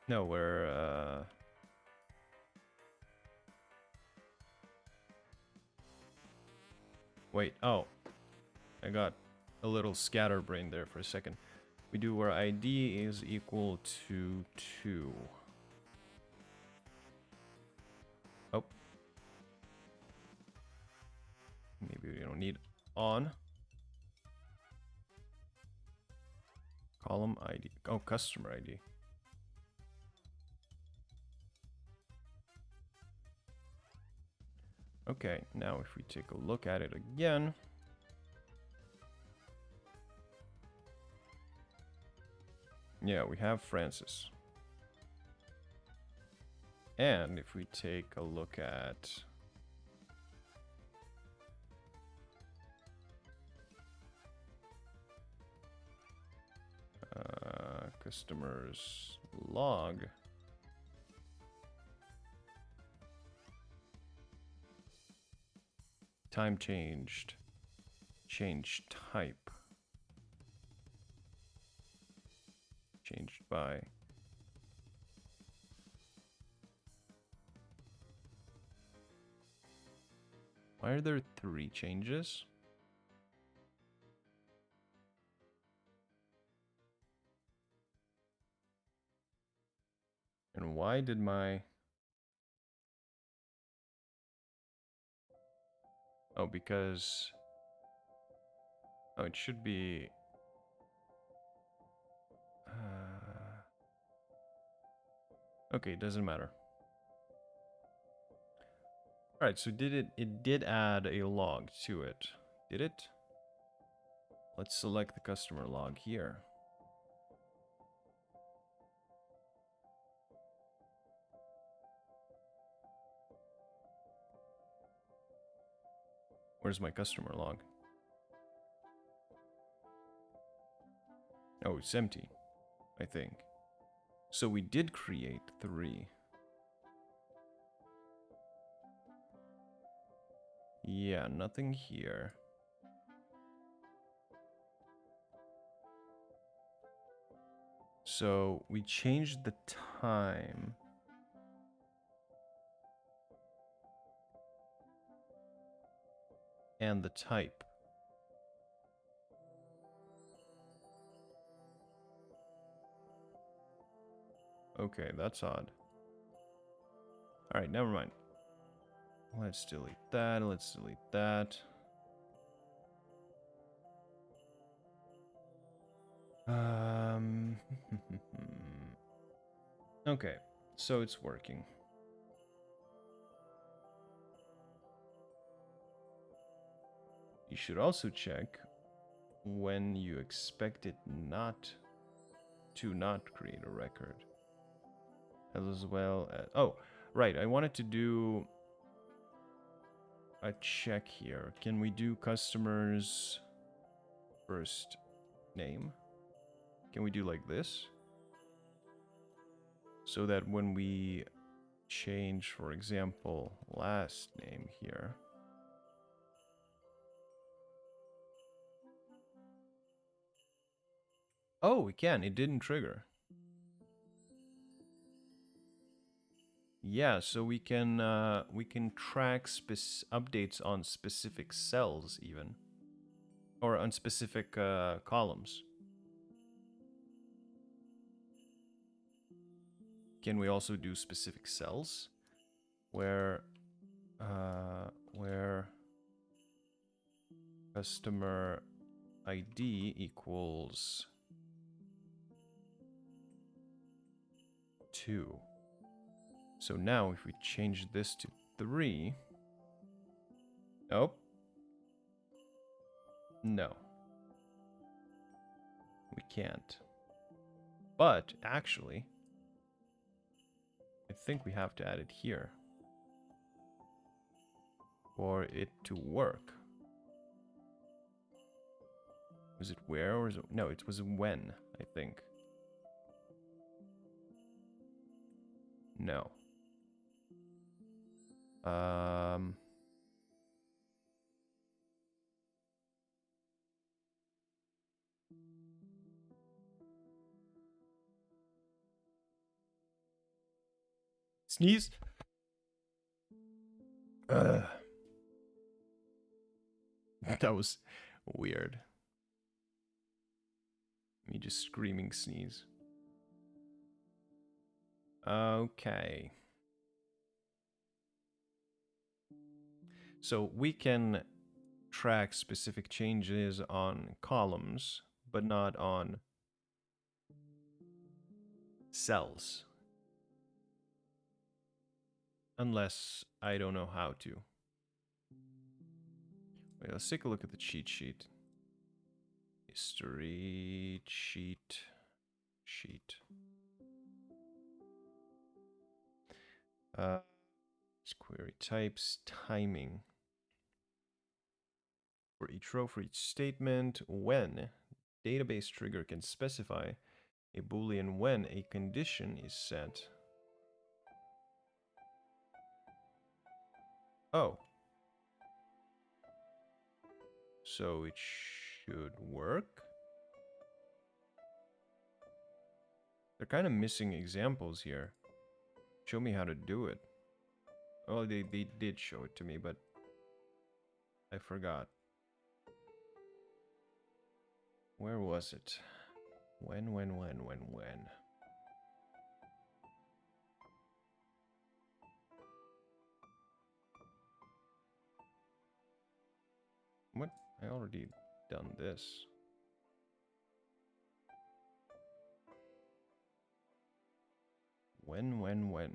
no, where wait, oh, I got a little scatterbrain there for a second. We do where ID is equal to 2. Oh. Maybe we don't need on. Column ID. Oh, customer ID. Okay, now if we take a look at it again. Yeah, we have Francis. And if we take a look at Customer's log. Time changed. Change type. Changed by. Why are there 3 changes? And why did my... Oh, because... Oh, it should be... Okay, it doesn't matter. Alright, so it did add a log to it. Did it? Let's select the customer log here. Where's my customer log? Oh, it's empty, I think. So we did create 3. Yeah, nothing here. So we changed the time. And the type. Okay, that's odd. Alright, never mind. Let's delete that, let's delete that. Okay, so it's working. You should also check when you expect it not create a record. As well as... Oh, right, I wanted to do a check here. Can we do customer's first name? Can we do like this? So that when we change, for example, last name here. Oh, we can. It didn't trigger. Yeah, so we can track updates on specific cells even, or on specific columns. Can we also do specific cells where customer ID equals 2? So now if we change this to 3, nope. No. We can't. But actually, I think we have to add it here for it to work. Was it where or is it? No, it was when, I think. No. Sneeze? Ugh. That was weird. Me just screaming sneeze. Okay. So we can track specific changes on columns, but not on cells. Unless I don't know how to. Wait, let's take a look at the cheat sheet. History, sheet. Query types, timing. For each row, for each statement, when database trigger can specify a boolean when a condition is set. Oh. So it should work. They're kind of missing examples here. Show me how to do it. Oh, they did show it to me, but I forgot. Where was it? When? What? I already done this. When? What?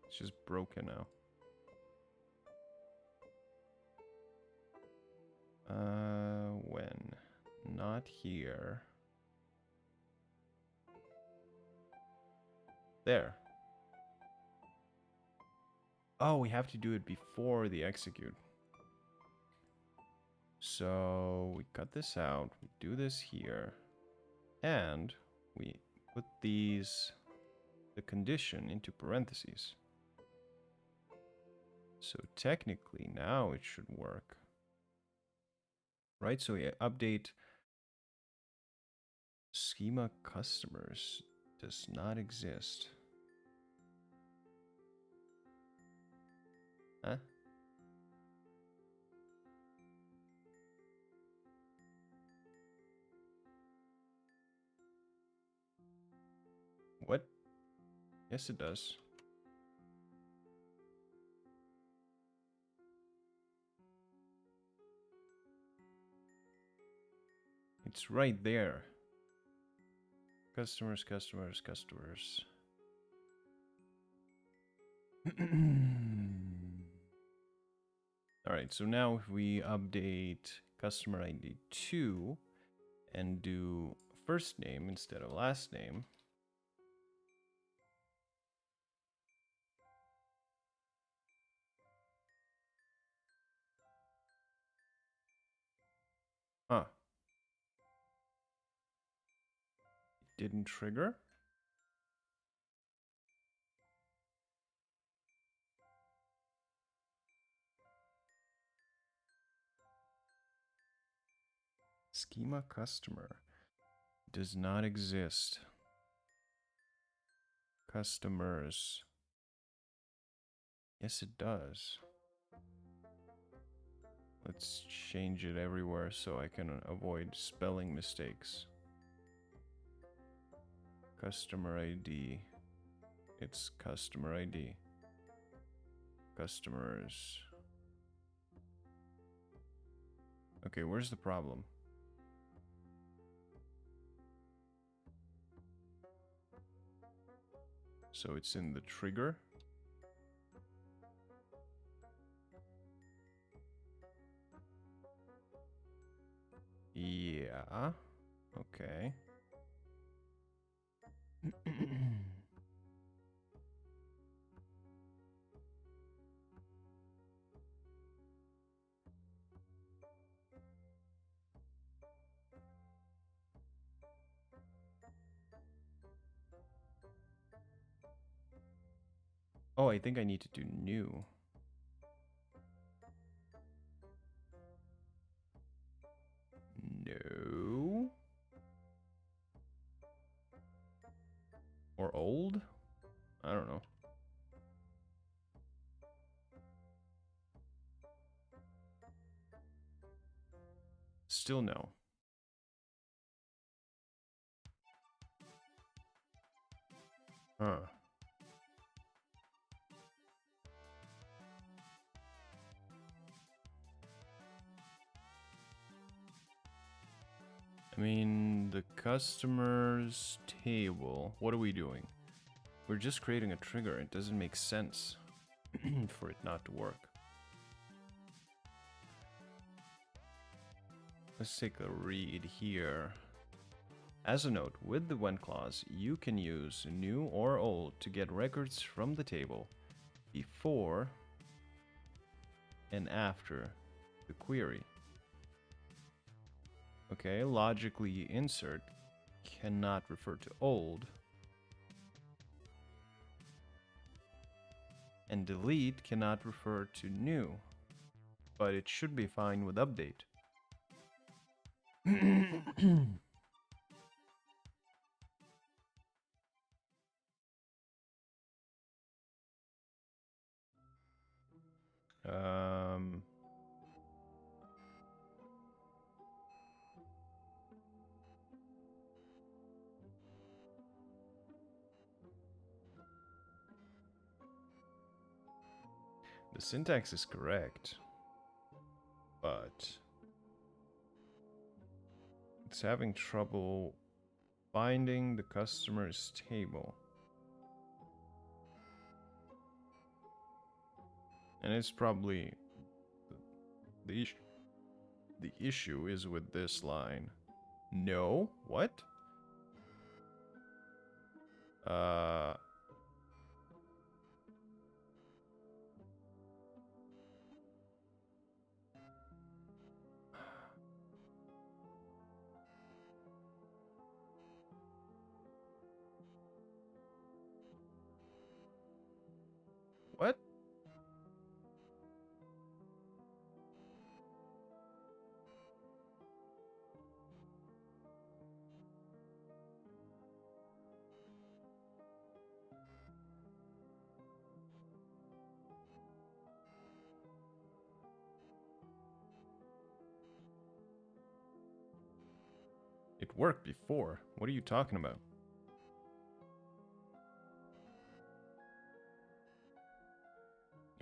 It's just broken now. When? Not here. There. Oh, we have to do it before the execute. So we cut this out, we do this here, and we put the condition into parentheses. So technically now it should work. Right, so we update schema customers does not exist. Huh? What? Yes, it does. It's right there. Customers. Alright, so now if we update customer ID 2 and do first name instead of last name, huh, it didn't trigger? Schema customer does not exist. Customers. Yes, it does. Let's change it everywhere so I can avoid spelling mistakes. Customer ID. It's customer ID. Customers. Okay, where's the problem? So it's in the trigger. Yeah. Okay. Oh, I think I need to do new. No. Or old? I don't know. Still no. Huh. I mean, the customers table. What are we doing? We're just creating a trigger. It doesn't make sense for it not to work. Let's take a read here. As a note, with the when clause, you can use new or old to get records from the table before and after the query. Okay, logically insert cannot refer to old, and delete cannot refer to new, but it should be fine with update. um, the syntax is correct, but it's having trouble finding the customer's table. And it's probably the issue is with this line. No? What? What? It worked before. What are you talking about?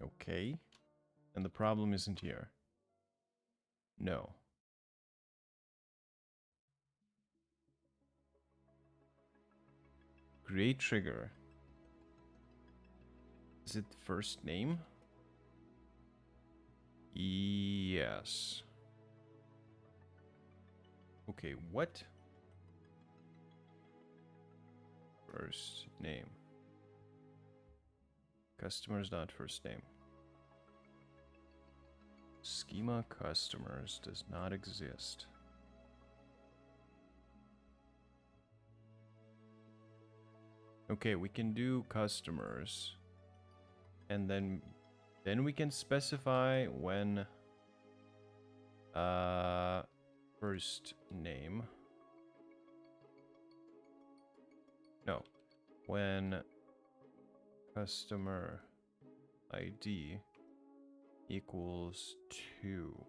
Okay. And the problem isn't here. No. Create trigger. Is it first name? Yes. Okay, what? First name. Customers dot first name. Schema customers does not exist. Okay, we can do customers. And then we can specify when first name. No. When customer ID equals 2.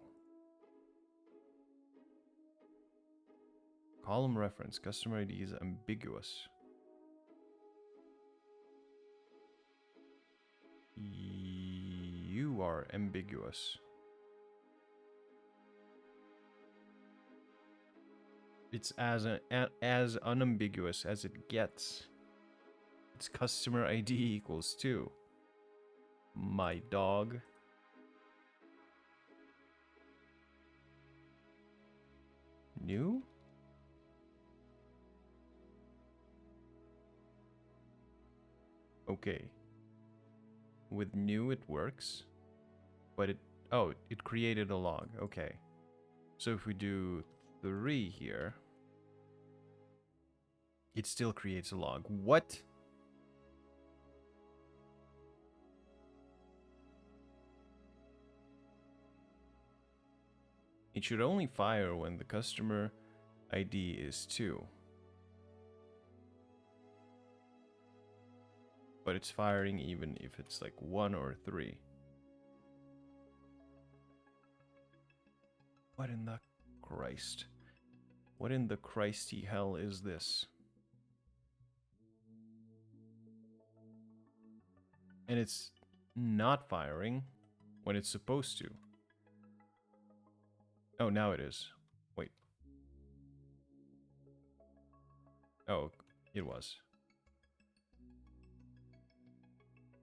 Column reference. Customer ID is ambiguous. You are ambiguous. It's as unambiguous as it gets. It's customer ID equals 2. My dog. New? Okay. With new it works, but it created a log. Okay. So if we do 3 here, it still creates a log. What? It should only fire when the customer ID is 2. But it's firing even if it's like 1 or 3. What in the Christ? What in the Christy hell is this? And it's not firing when it's supposed to. Oh, now it is. Wait. Oh, it was.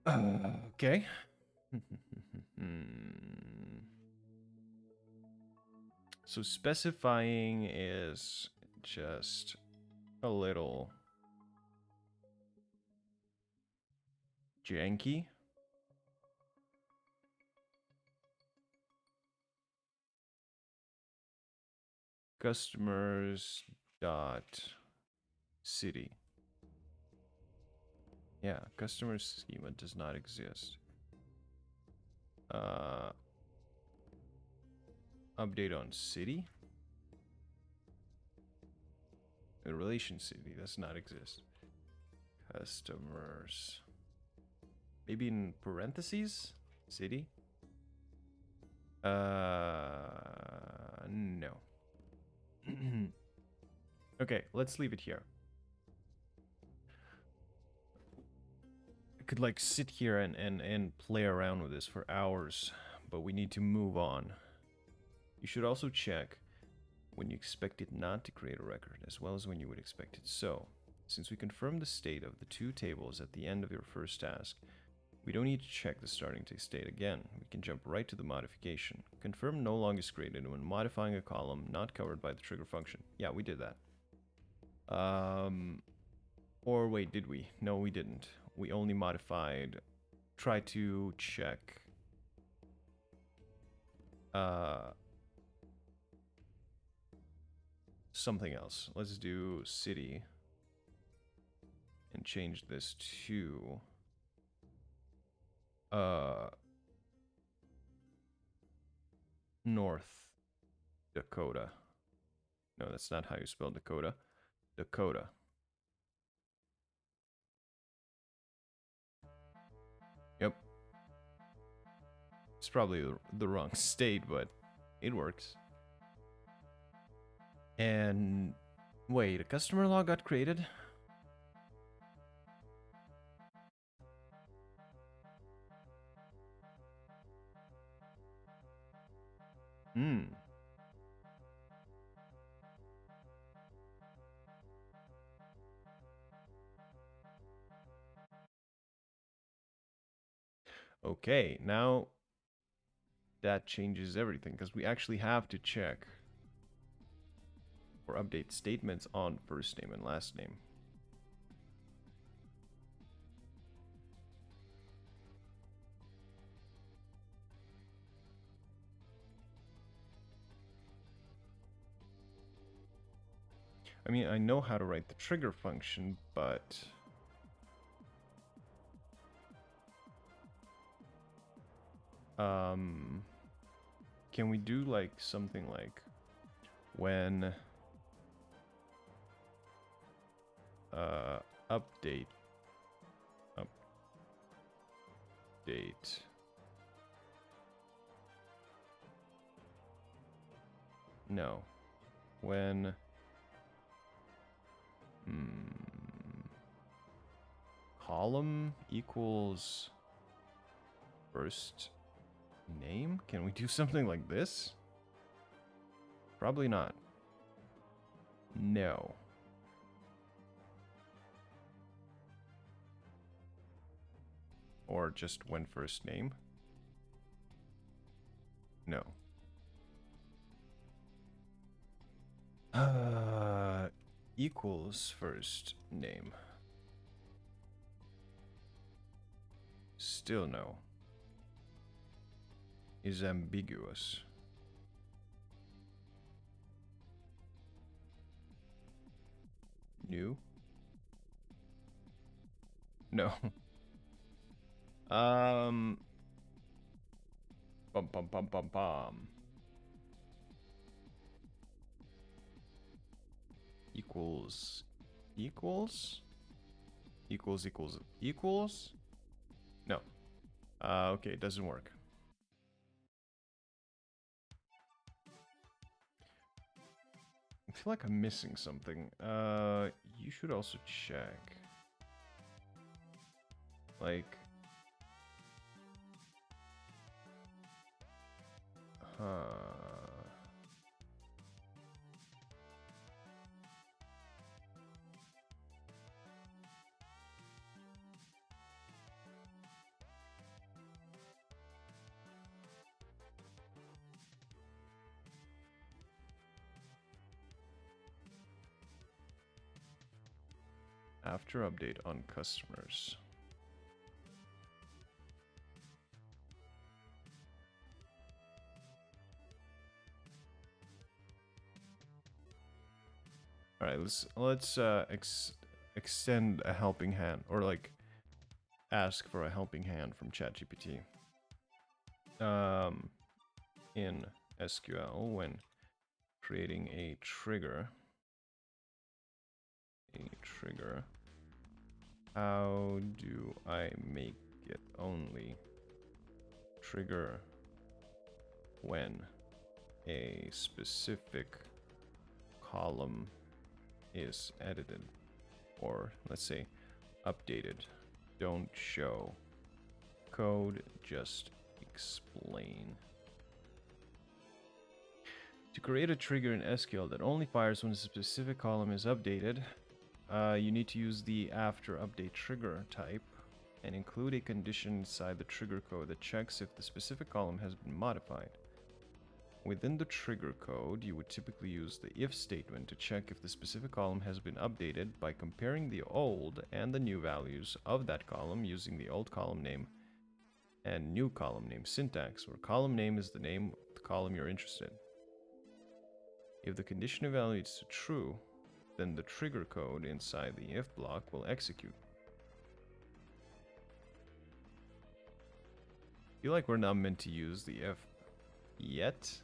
Okay. So specifying is just a little janky. Customers dot city. Yeah, customer schema does not exist. Update on city. The relation city does not exist. Customers. Maybe in parentheses? City? No. Okay, let's leave it here. I could like sit here and play around with this for hours, but we need to move on. You should also check when you expect it not to create a record, as well as when you would expect it so. Since we confirmed the state of the two tables at the end of your first task, we don't need to check the starting state again. We can jump right to the modification. Confirm no longer is created when modifying a column not covered by the trigger function. Yeah, we did that. Or wait, did we? No, we didn't. We only modified. Try to check. Something else. Let's do city. And change this to North Dakota. No, that's not how you spell Dakota. Dakota. Yep. It's probably the wrong state, but it works. And wait, a customer log got created? Okay, now that changes everything because we actually have to check or update statements on first name and last name. I mean, I know how to write the trigger function, but can we do like something like when update no, when column equals first name? Can we do something like this? Probably not. No. Or just when first name? No. Equals first name. Still no. Is ambiguous. New? No. Bum bum bum bum bum. Equals equals equals. No. Okay, it doesn't work. I feel like I'm missing something. You should also check. Like, after update on customers. All right, let's extend a helping hand, or like ask for a helping hand from ChatGPT. In SQL, when creating a trigger, how do I make it only trigger when a specific column is edited, or let's say updated? Don't show code, just explain. To create a trigger in SQL that only fires when a specific column is updated, you need to use the after update trigger type and include a condition inside the trigger code that checks if the specific column has been modified. Within the trigger code, you would typically use the if statement to check if the specific column has been updated by comparing the old and the new values of that column using the old column name and new column name syntax, where column name is the name of the column you're interested in. If the condition evaluates to true, then the trigger code inside the if block will execute. I feel like we're not meant to use the if yet.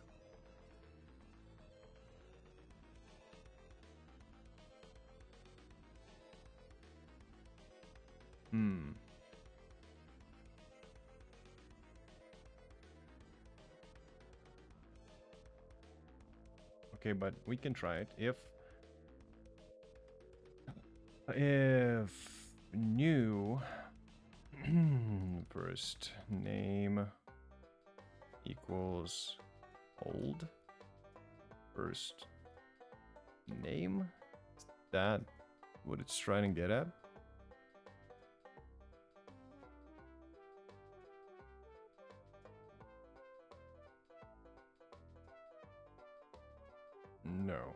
Okay, but we can try it. If new first name equals old first name, is that what it's trying to get at? No.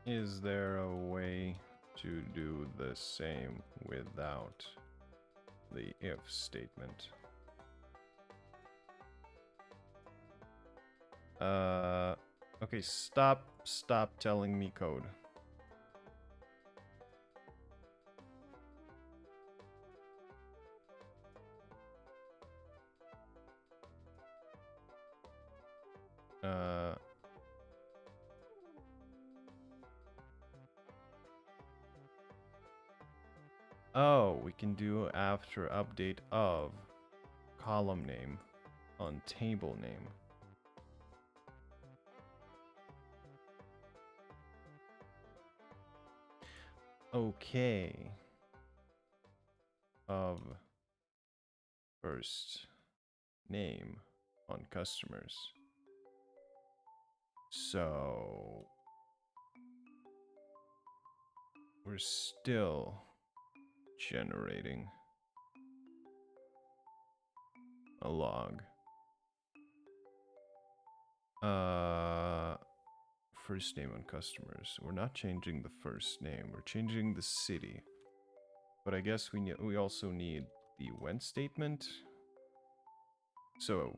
Is there a way to do the same without the if statement? Okay, stop telling me code. Oh, we can do after update of column name on table name. Okay. Of first name on customers. So we're still generating a log. First name on customers. We're not changing the first name. We're changing the city. But I guess we also need the when statement. So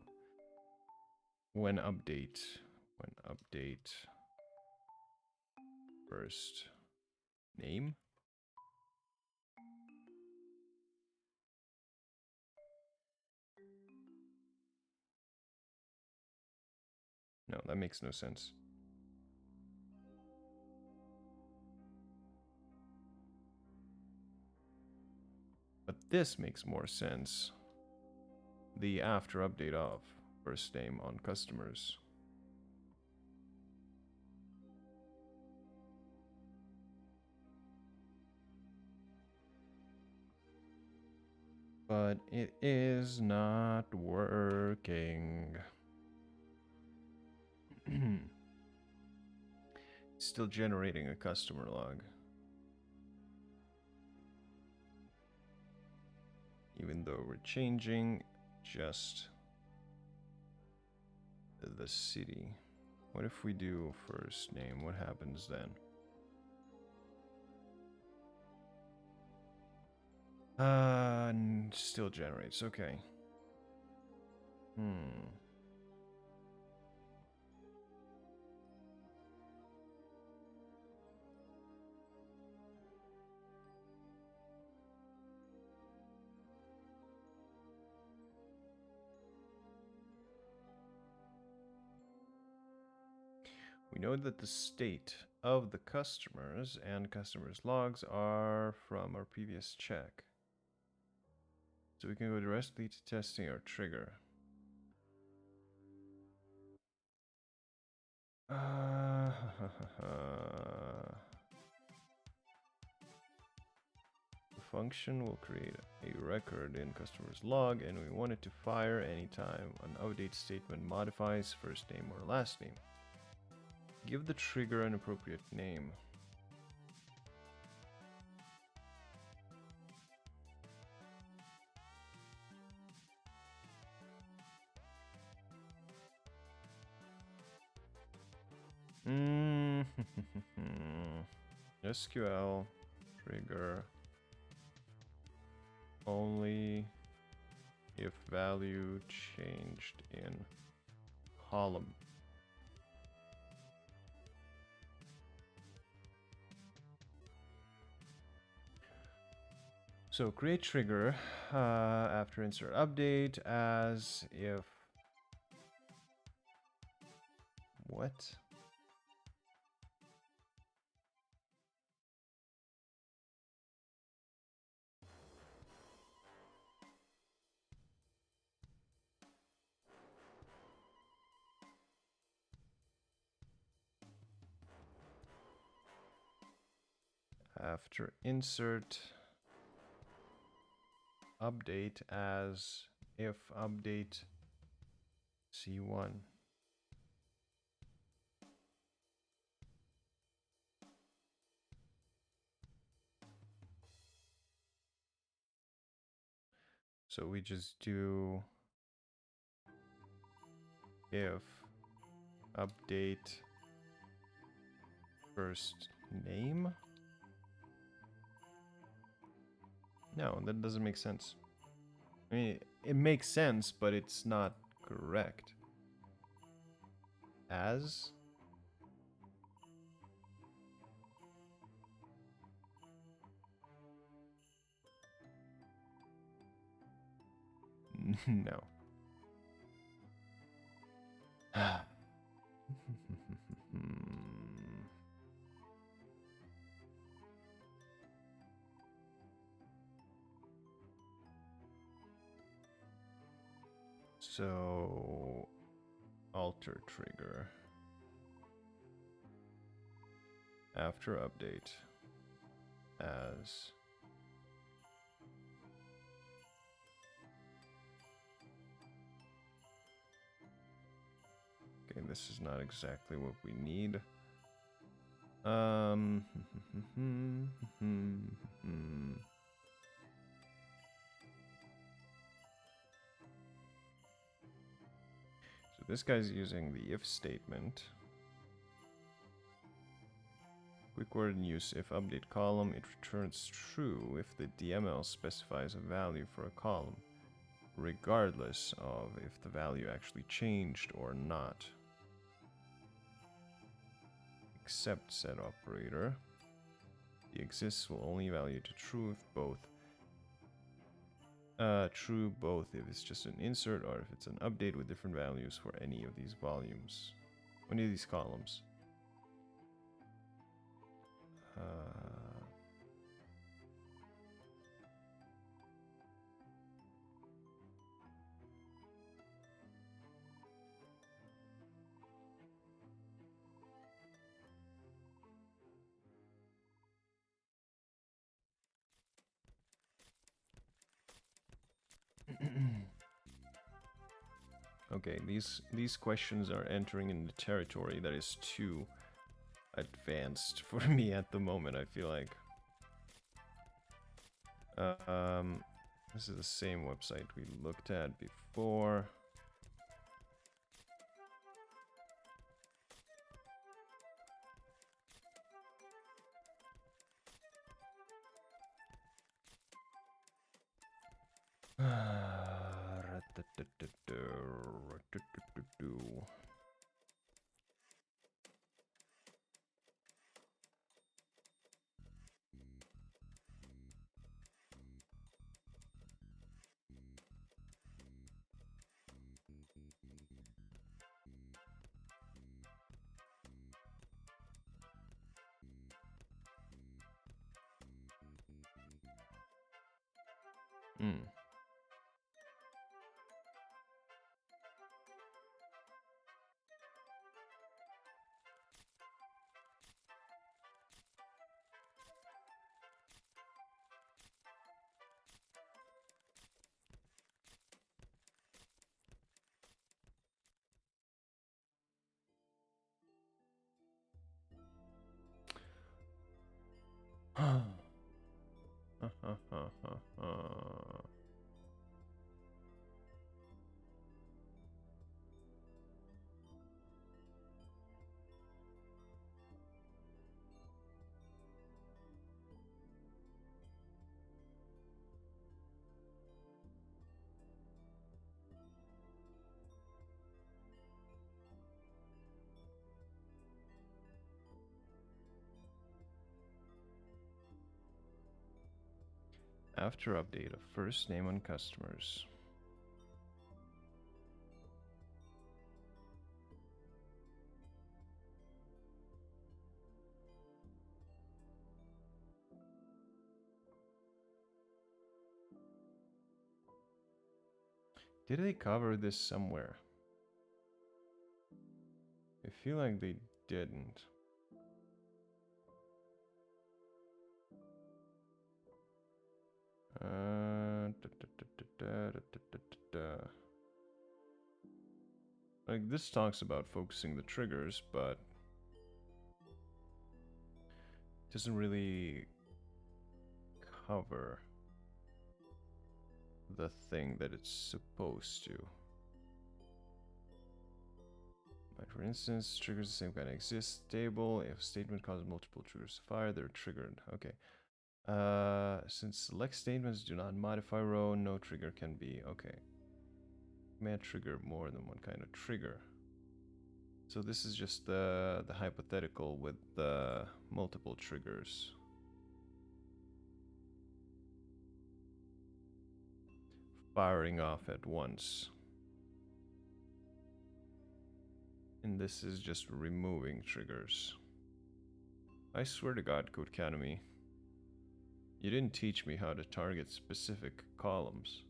when update first name. No, that makes no sense. But this makes more sense. The after update of first name on customers. But it is not working. still generating a customer log. Even though we're changing just the city. What if we do first name? What happens then? Still generates. Okay. We know that the state of the customers and customers' logs are from our previous check. So we can go directly to testing our trigger. The function will create a record in customer's log, and we want it to fire anytime an update statement modifies first name or last name. Give the trigger an appropriate name. SQL trigger only if value changed in column. So create trigger after insert update as if what? After insert update as if update C1. So we just do if update first name. No, that doesn't make sense. I mean, it makes sense, but it's not correct. As? No. So, alter trigger after update as okay, this is not exactly what we need. So this guy's using the if statement. Quick word in use: if update column, it returns true if the DML specifies a value for a column, regardless of if the value actually changed or not. Except said operator. The exists will only value to true if both. True both if it's just an insert or if it's an update with different values for any of these volumes. Any of these columns. Okay, these questions are entering in the territory that is too advanced for me at the moment, I feel like. This is the same website we looked at before. Hmm. After update of first name on customers. Did they cover this somewhere? I feel like they didn't. Like, this talks about focusing the triggers, but doesn't really cover the thing that it's supposed to. Like, for instance, triggers the same kind of exist stable. If a statement causes multiple triggers to fire, they're triggered. Okay. Since select statements do not modify row, no trigger can be. Okay. May trigger more than one kind of trigger. So this is just the hypothetical with the multiple triggers. Firing off at once. And this is just removing triggers. I swear to God, Codecademy, you didn't teach me how to target specific columns.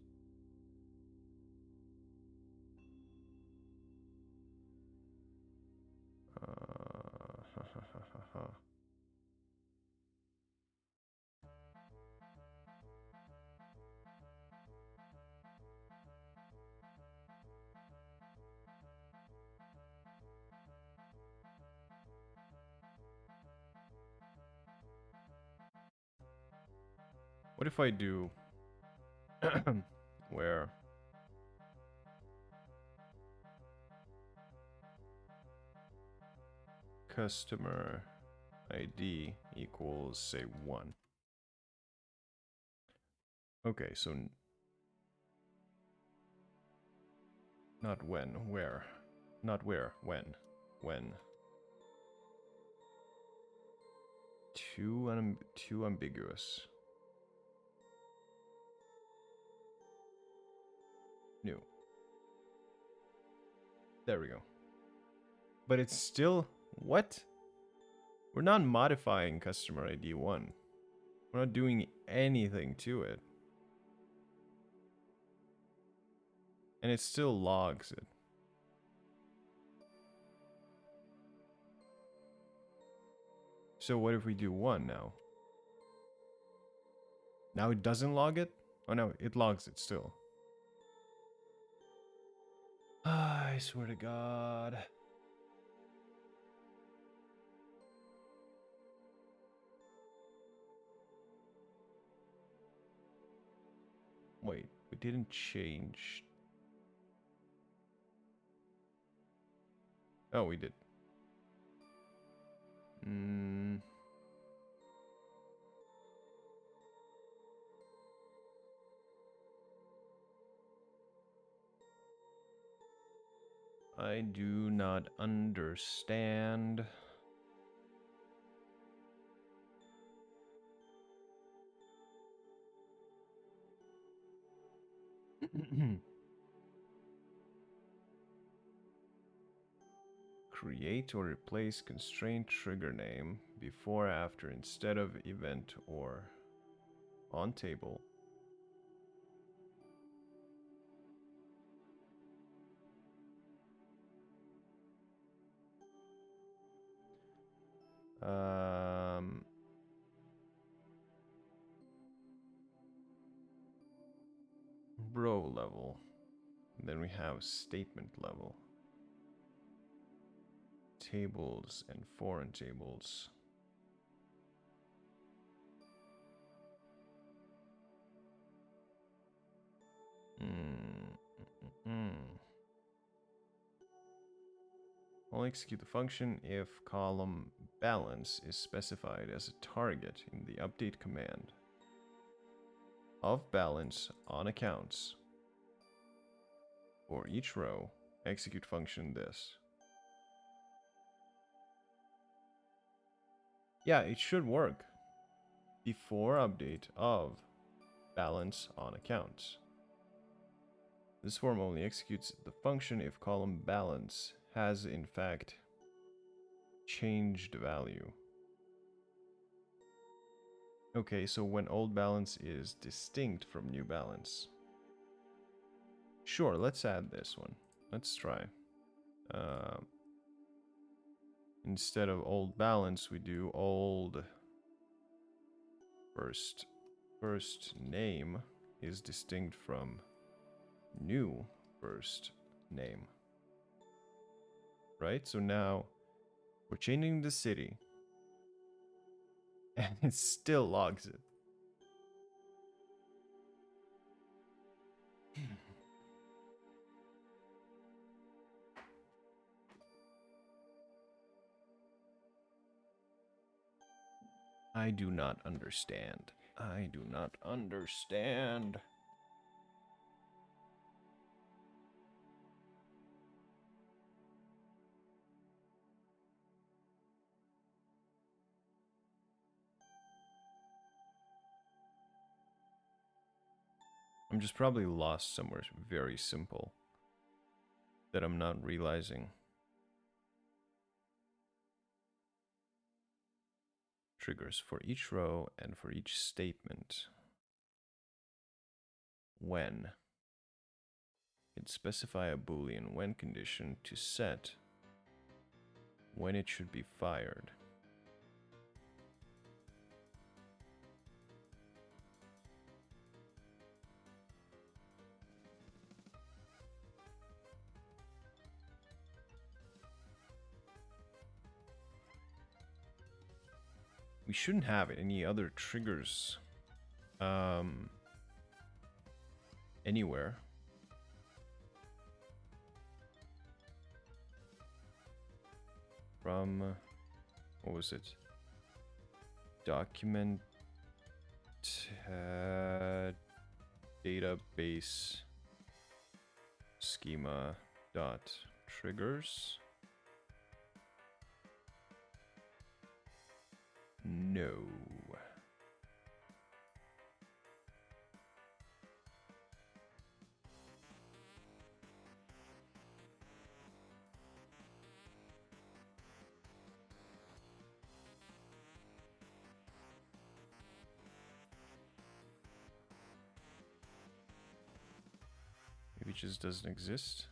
What if I do where customer ID equals, say, 1? Okay, so not when, where. Not where, when. When. Too ambiguous. New. There we go. But it's still... What? We're not modifying customer ID 1. We're not doing anything to it. And it still logs it. So what if we do 1 now? Now it doesn't log it? Oh no, it logs it still. I swear to God. didn't change. Oh, we did. I do not understand. Create or replace constraint trigger name before, after, instead of event or on table. Row level. And then we have statement level. Tables and foreign tables. I'll execute the function if column balance is specified as a target in the update command. Of balance on accounts. For each row, execute function this. Yeah, it should work. Before update of balance on accounts. This form only executes the function if column balance has in fact changed value. Okay, so when old balance is distinct from new balance. Sure, let's add this one. Let's try. Instead of old balance, we do old first name is distinct from new first name. Right? So now we're changing the city and it still logs it. I do not understand. I do not understand. I'm just probably lost somewhere very simple that I'm not realizing. Triggers for each row and for each statement. When. It specify a Boolean when condition to set when it should be fired. We shouldn't have any other triggers anywhere. From, what was it? Document database schema dot triggers. No. Maybe it just doesn't exist.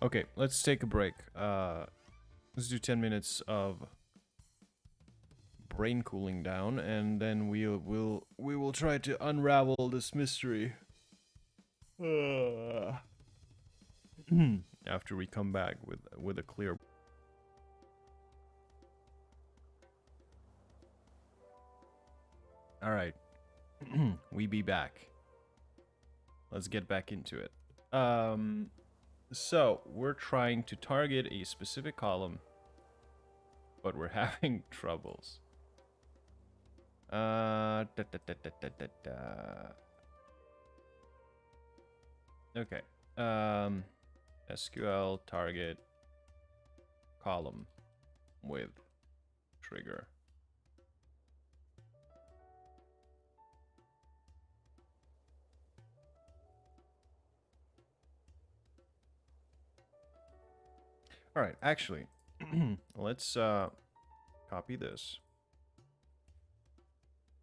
Okay, let's take a break. Let's do 10 minutes of brain cooling down, and then we will try to unravel this mystery. After we come back with a clear. All right, we be back. Let's get back into it. So we're trying to target a specific column, but we're having troubles. Okay. SQL target column with trigger. All right, actually, let's copy this.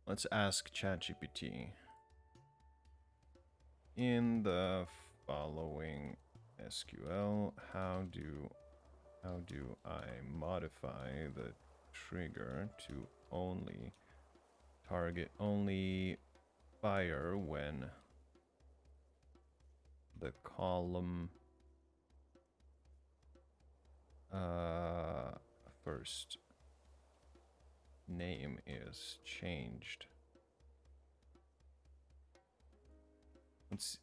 Let's ask ChatGPT in the following SQL, how do I modify the trigger to only fire when the column first name is changed. Let's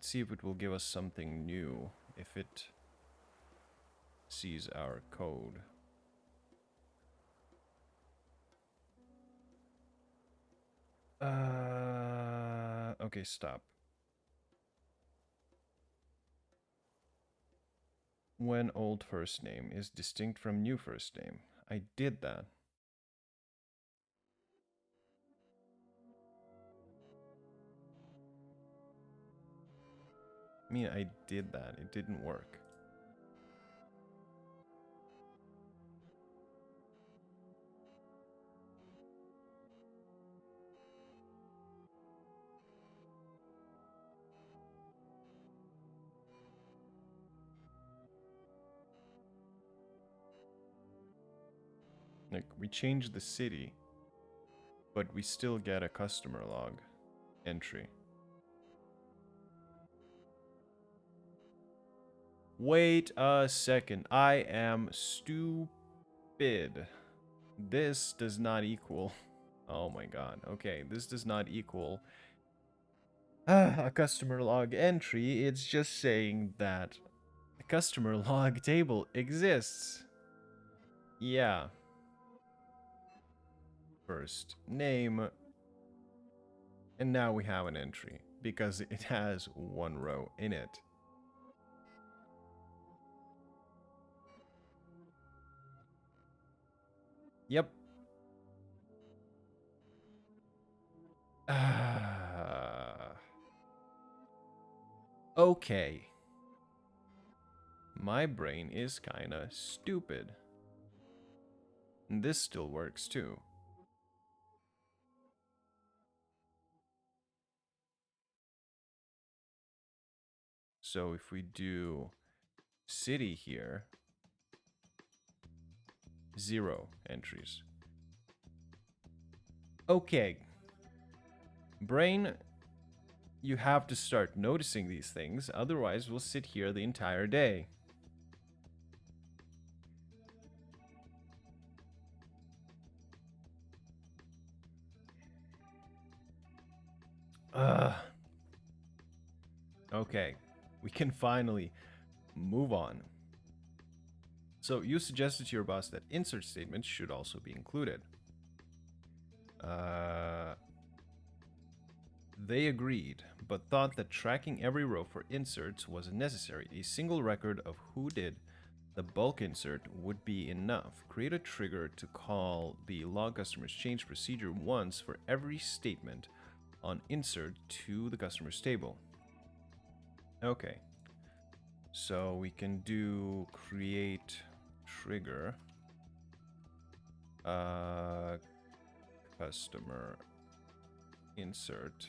see if it will give us something new if it sees our code. Okay, stop. When old first name is distinct from new first name. I did that. I mean, I did that. It didn't work. Like, we changed the city, but we still get a customer log entry. Wait a second. I am stupid. This does not equal. Oh my god. Okay, this does not equal a customer log entry. It's just saying that the customer log table exists. Yeah. First name. And now we have an entry because it has one row in it. Yep. Okay. My brain is kinda stupid. And this still works too. So if we do city here, 0 entries. Okay. Brain, you have to start noticing these things, otherwise we'll sit here the entire day. Okay, we can finally move on. So you suggested to your boss that insert statements should also be included. They agreed, but thought that tracking every row for inserts wasn't necessary. A single record of who did the bulk insert would be enough. Create a trigger to call the log customers change procedure once for every statement on insert to the customer's table. Okay. So we can do create trigger customer insert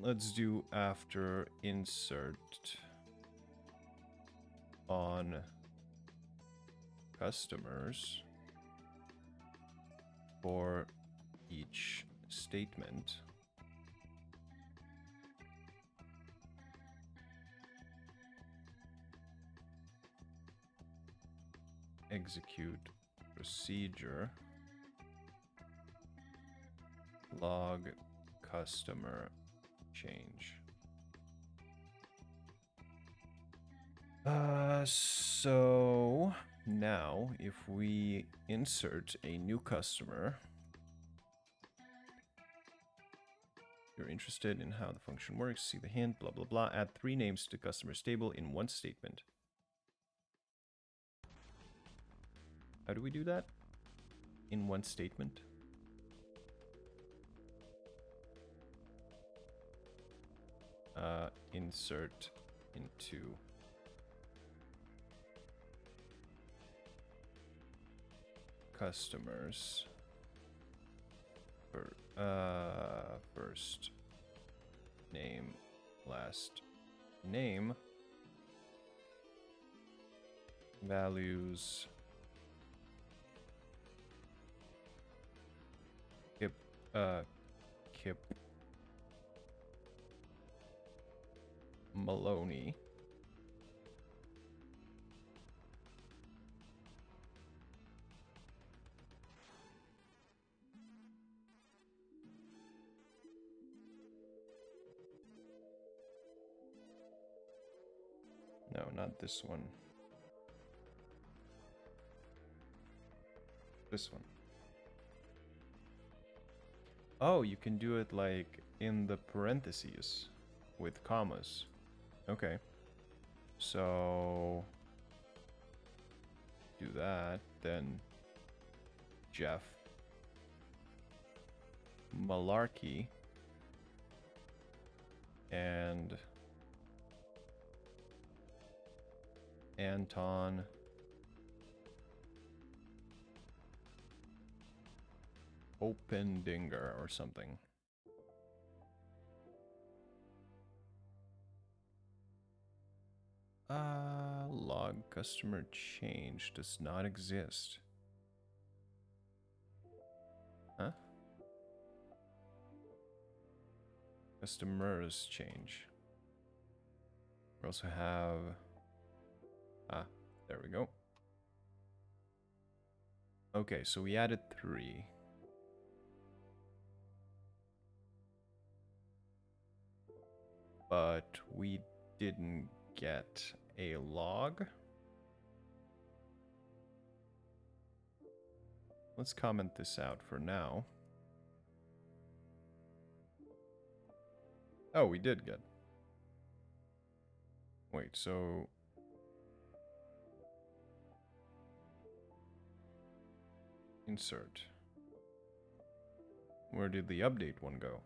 let's do after insert on customers for each statement. Execute procedure log customer change. So now if we insert a new customer, you're interested in how the function works, see the hint, blah, blah, blah, add 3 names to customer's table in one statement. How do we do that? In one statement? Insert into customers for first name, last name, values, Kip Maloney. No, not this one. This one. Oh, you can do it like in the parentheses with commas. Okay. So do that, then Jeff Malarkey and Anton Opendinger or something. Log customer change does not exist. Huh? Customers change. We also have... there we go. Okay, so we added 3. But we didn't get a log. Let's comment this out for now. Oh, we did get. Wait, so... Insert. Where did the update one go?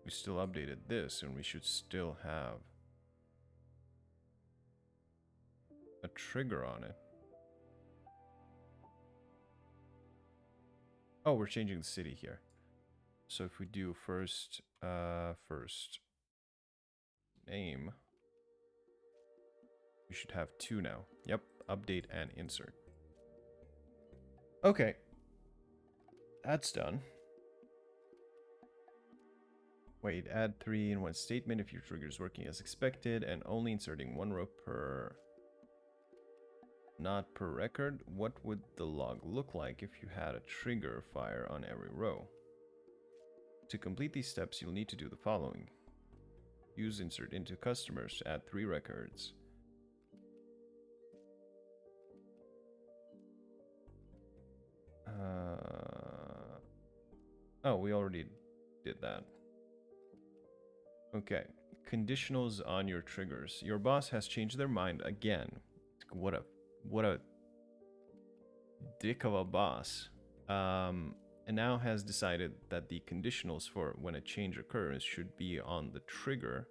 We still updated this, and we should still have a trigger on it. Oh, we're changing the city here. So if we do first name, we should have 2 now. Yep, update and insert. Okay, that's done. Wait, add 3 in one statement if your trigger is working as expected and only inserting 1 row per, not per record. What would the log look like if you had a trigger fire on every row? To complete these steps, you'll need to do the following. Use insert into customers to add 3 records. Oh, we already did that. Okay, conditionals on your triggers. Your boss has changed their mind again. What a dick of a boss. And now has decided that the conditionals for when a change occurs should be on the trigger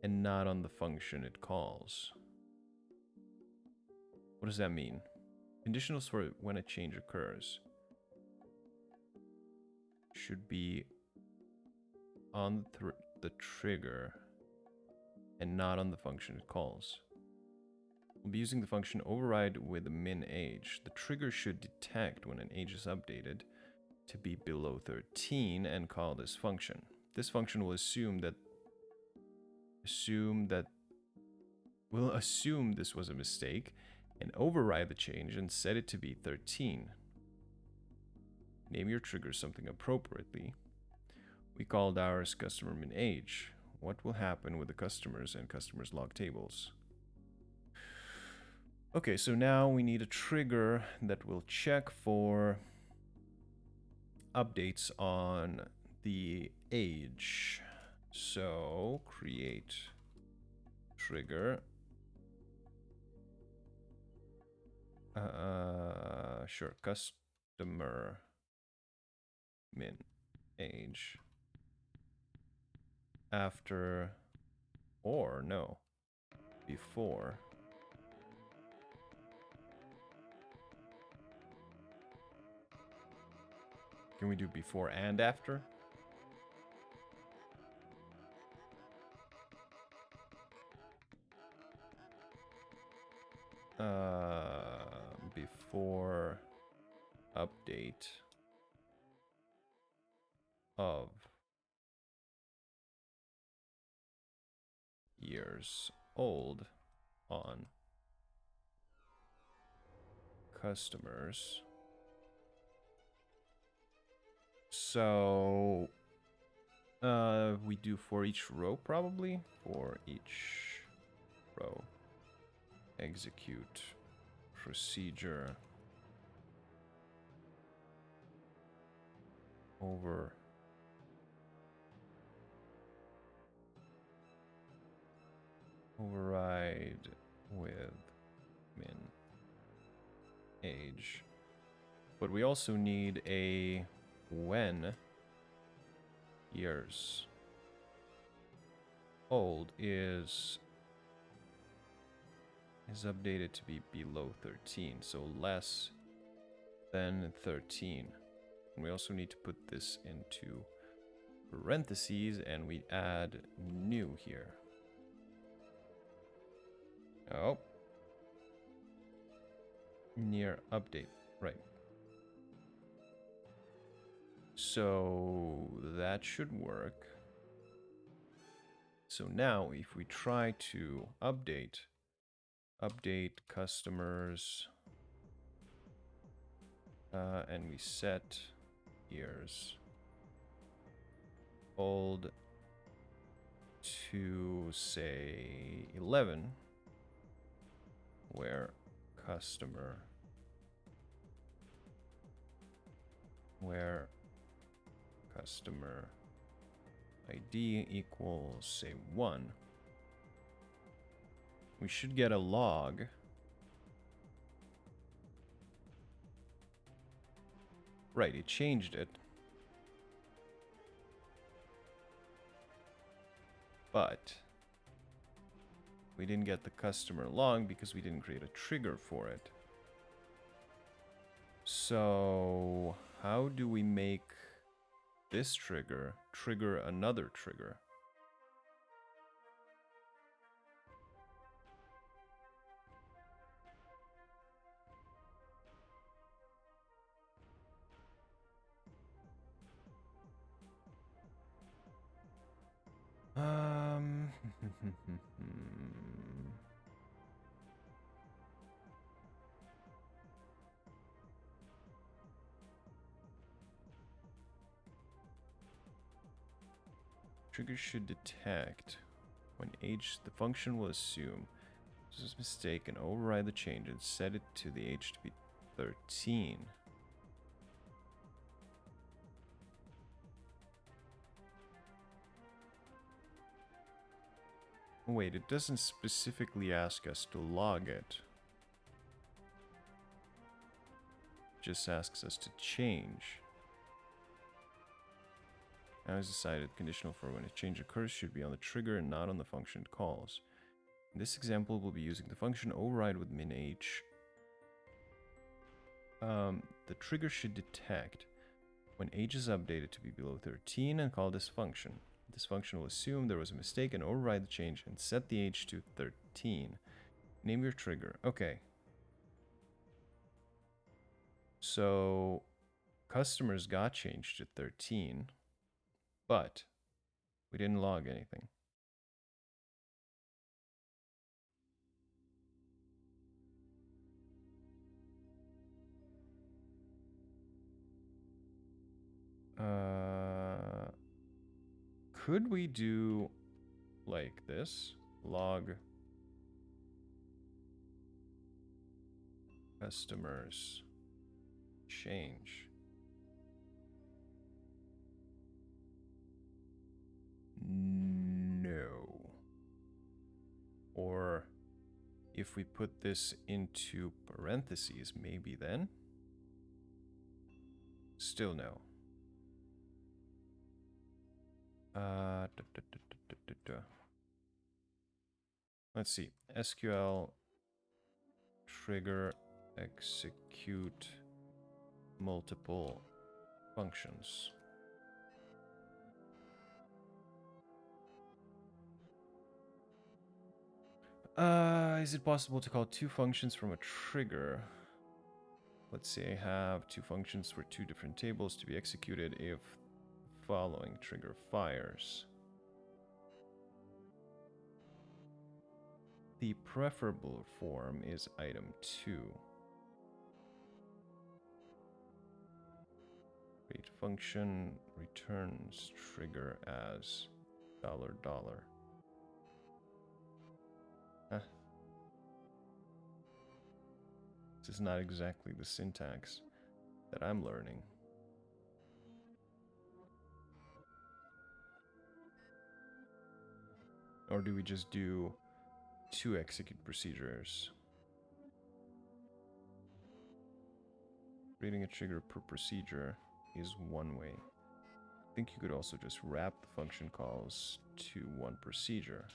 and not on the function it calls. What does that mean? Conditionals for when a change occurs. should be on the trigger and not on the function it calls. We'll be using the function override with min age. The trigger should detect when an age is updated to be below 13 and call this function. This function will assume this was a mistake and override the change and set it to be 13. Name your trigger something appropriately. We called ours customer min age. What will happen with the customers and customers log tables? Okay, so now we need a trigger that will check for updates on the age. So create trigger. Sure, customer min age after, or no, before Can we do before and after? Before update of years old on customers. So we do for each row, probably. For each row, execute procedure override with min age. But we also need a when years old is updated to be below 13, so less than 13. And we also need to put this into parentheses, and we add new here. Oh. Near update, right. So that should work. So now if we try to update customers, and we set years old to say 11, where customer ID equals, say, 1. We should get a log. Right, it changed it. But we didn't get the customer log because we didn't create a trigger for it. So how do we make this trigger another trigger? Trigger should detect when age. The function will assume this is a mistake and override the change and set it to the age to be 13. Wait, it doesn't specifically ask us to log it. It just asks us to change. Now it's decided conditional for when a change occurs should be on the trigger and not on the function it calls. In this example, we'll be using the function override with min age. The trigger should detect when age is updated to be below 13 and call this function. This function will assume there was a mistake and override the change and set the age to 13. Name your trigger. Okay. So customers got changed to 13, but we didn't log anything. Could we do like this? Log customers change. No. Or if we put this into parentheses, maybe then? Still no. Let's see. SQL trigger execute multiple functions. Is it possible to call two functions from a trigger? Let's say I have two functions for two different tables to be executed if following trigger fires. The preferable form is item 2. Create function returns trigger as $. Huh. This is not exactly the syntax that I'm learning. Or do we just do 2 execute procedures? Creating a trigger per procedure is one way. I think you could also just wrap the function calls to one procedure.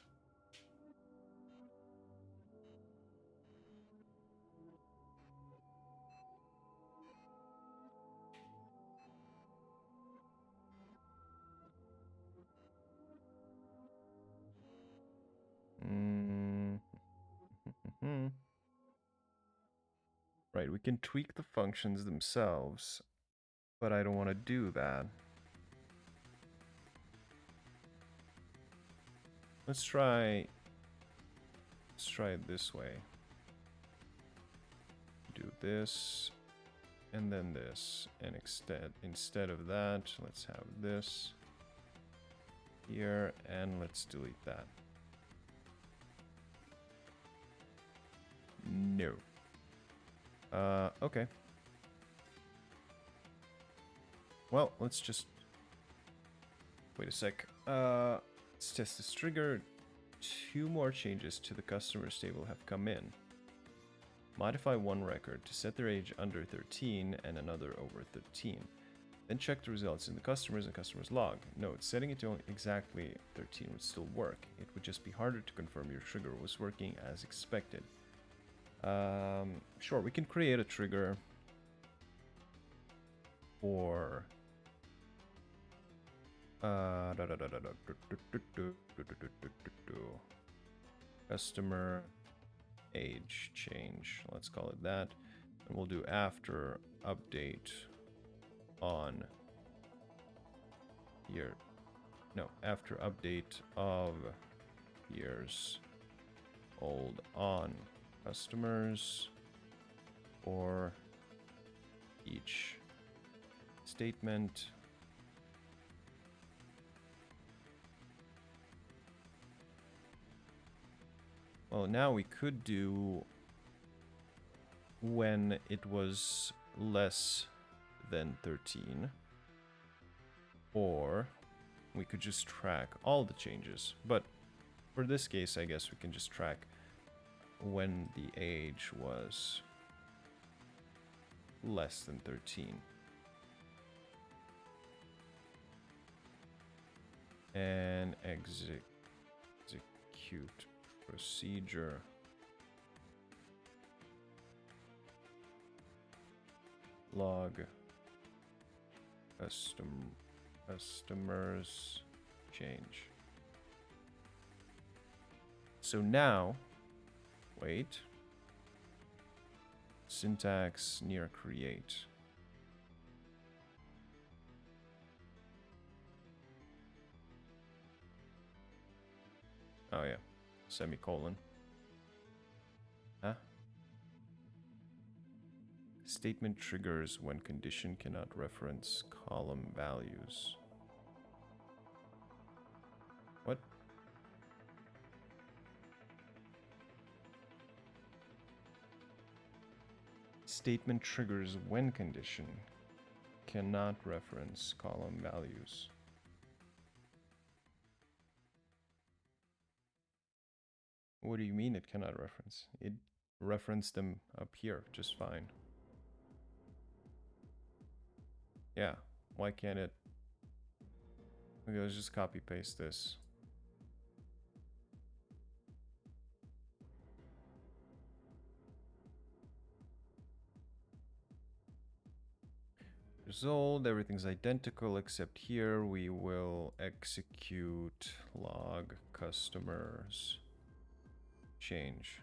Right, we can tweak the functions themselves, but I don't want to do that. Let's try it this way. Do this, and then this, and instead of that, let's have this here, and let's delete that. No. Okay. Well, let's just wait a sec. Let's test this trigger. 2 more changes to the customers table have come in. Modify one record to set their age under 13 and another over 13. Then check the results in the customers and customers log. Note, setting it to exactly 13 would still work. It would just be harder to confirm your trigger was working as expected. Sure, we can create a trigger for customer age change. Let's call it that. And we'll do after update on year. No, after update of years old on customers for each statement. Well, now we could do when it was less than 13, or we could just track all the changes. But for this case, I guess we can just track when the age was less than 13. And execute procedure. Log Customers change. So now, wait. Syntax near create. Oh yeah, semicolon. Huh? Statement triggers when condition cannot reference column values. What? Statement triggers when condition cannot reference column values. What do you mean it cannot reference? It referenced them up here just fine. Yeah, why can't it? Okay, let's just copy paste this. Result, everything's identical except here we will execute log customers change.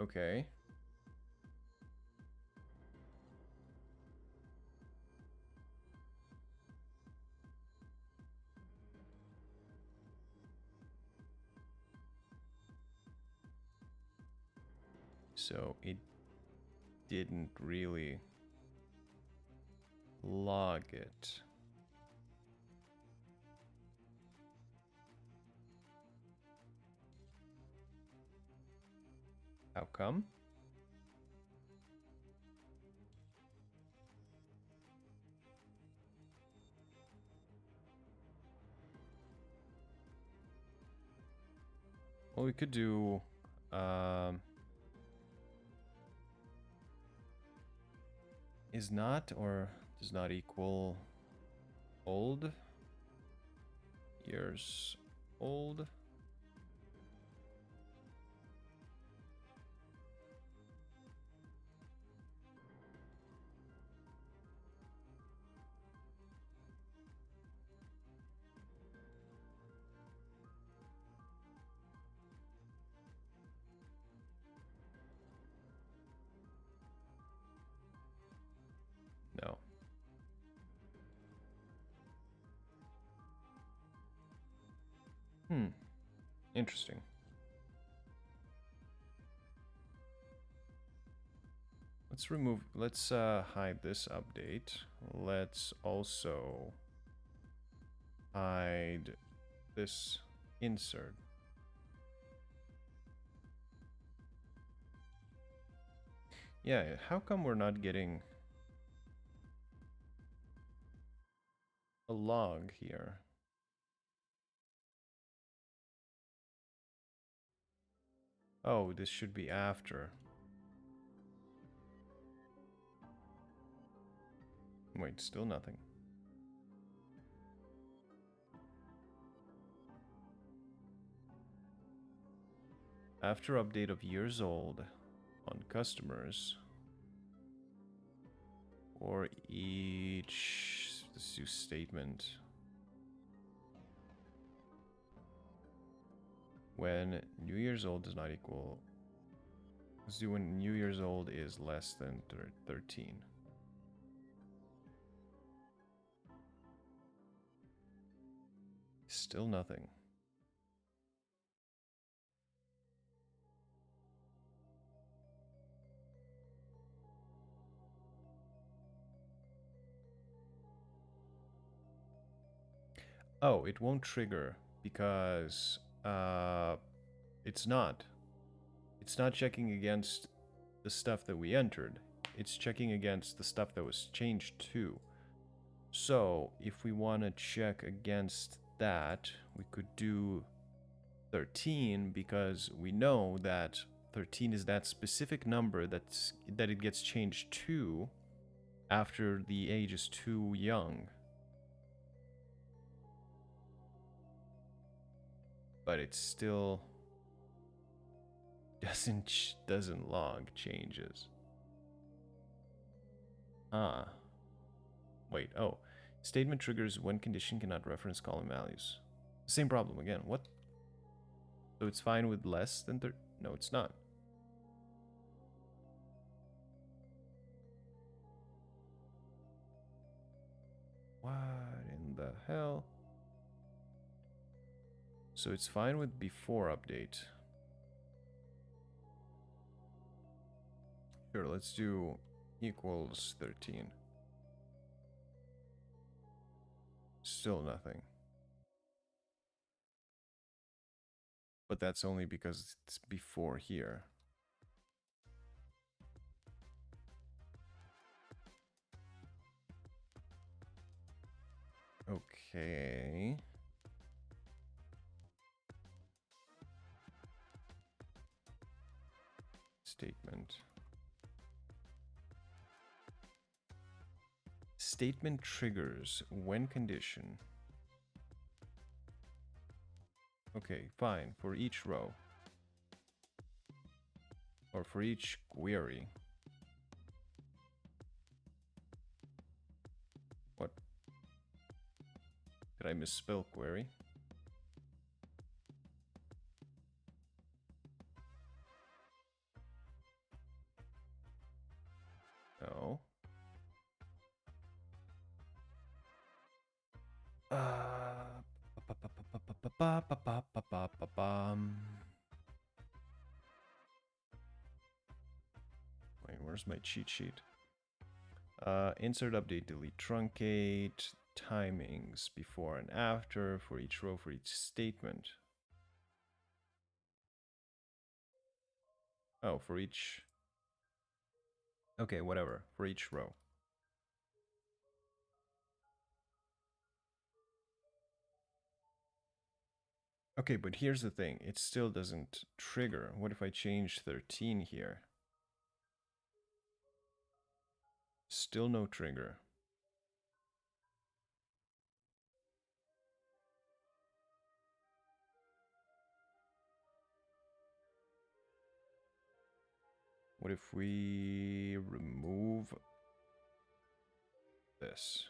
Okay. So it didn't really log it. How come? Well, we could do is not or does not equal old years old. No. Interesting. Let's hide this update. Let's also hide this insert. Yeah, how come we're not getting a log here? Oh, this should be after. Wait, still nothing. After update of years old on customers, or each let's do statement when New Year's old does not equal. Let's do when New Year's old is less than 13. Still nothing. Oh, it won't trigger because it's not. It's not checking against the stuff that we entered. It's checking against the stuff that was changed too. So if we want to check against that, we could do 13 because we know that 13 is that specific number that it gets changed to after the age is too young. But it's still doesn't log changes. Ah. Wait, oh. Statement triggers when condition cannot reference column values. Same problem again. What? So it's fine with less than 30? No, it's not. What in the hell? So it's fine with before update. Sure, let's do equals 13. Still nothing. But that's only because it's before here. Okay. Statement. Statement triggers when condition. Okay, fine. For each row. Or for each query. What? Did I misspell query? No. Wait, where's my cheat sheet? Insert, update, delete, truncate, timings before and after for each row, for each statement. Oh, for each... Okay, whatever, for each row. Okay, but here's the thing. It still doesn't trigger. What if I change 13 here? Still no trigger. What if we remove this?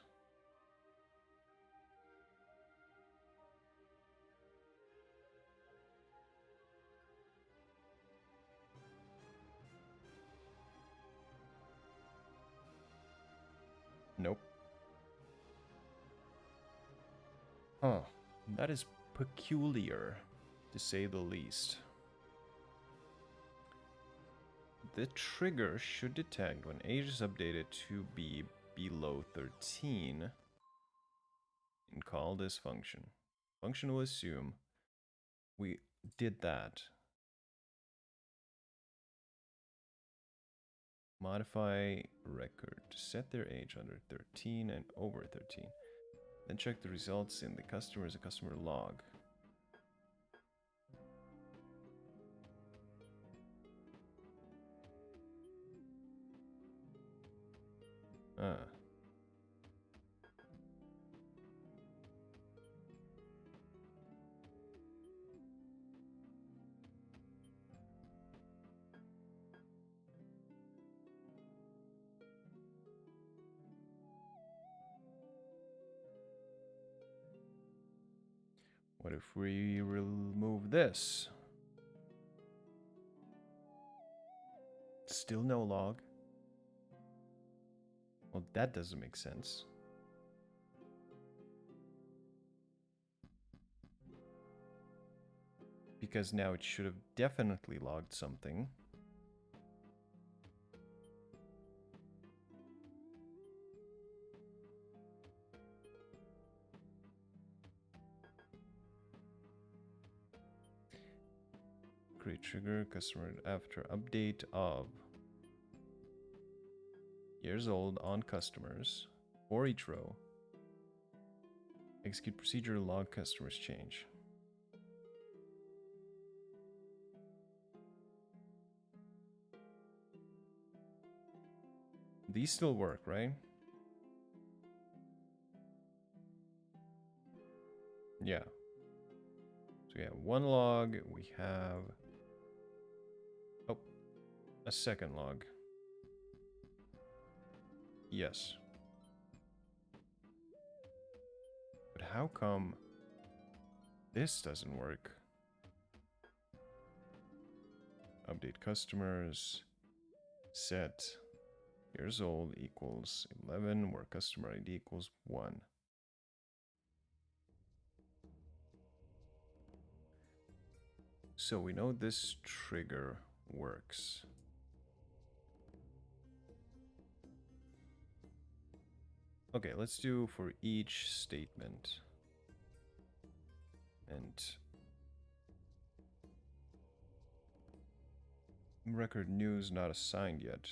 Nope. Huh. That is peculiar, to say the least. The trigger should detect when age is updated to be below 13 and call this function. Function will assume we did that. Modify record to set their age under 13 and over 13. Then check the results in the customer as a customer log. What if we remove this? Still no log. Well, that doesn't make sense. Because now it should have definitely logged something. Create trigger, customer after update of years old on customers for each row. Execute procedure, log customers change. These still work, right? Yeah. So we have one log, we have a second log. Yes. But how come this doesn't work? Update customers. Set years old equals 11, where customer ID equals 1. So we know this trigger works. Okay, let's do for each statement. And record news not assigned yet.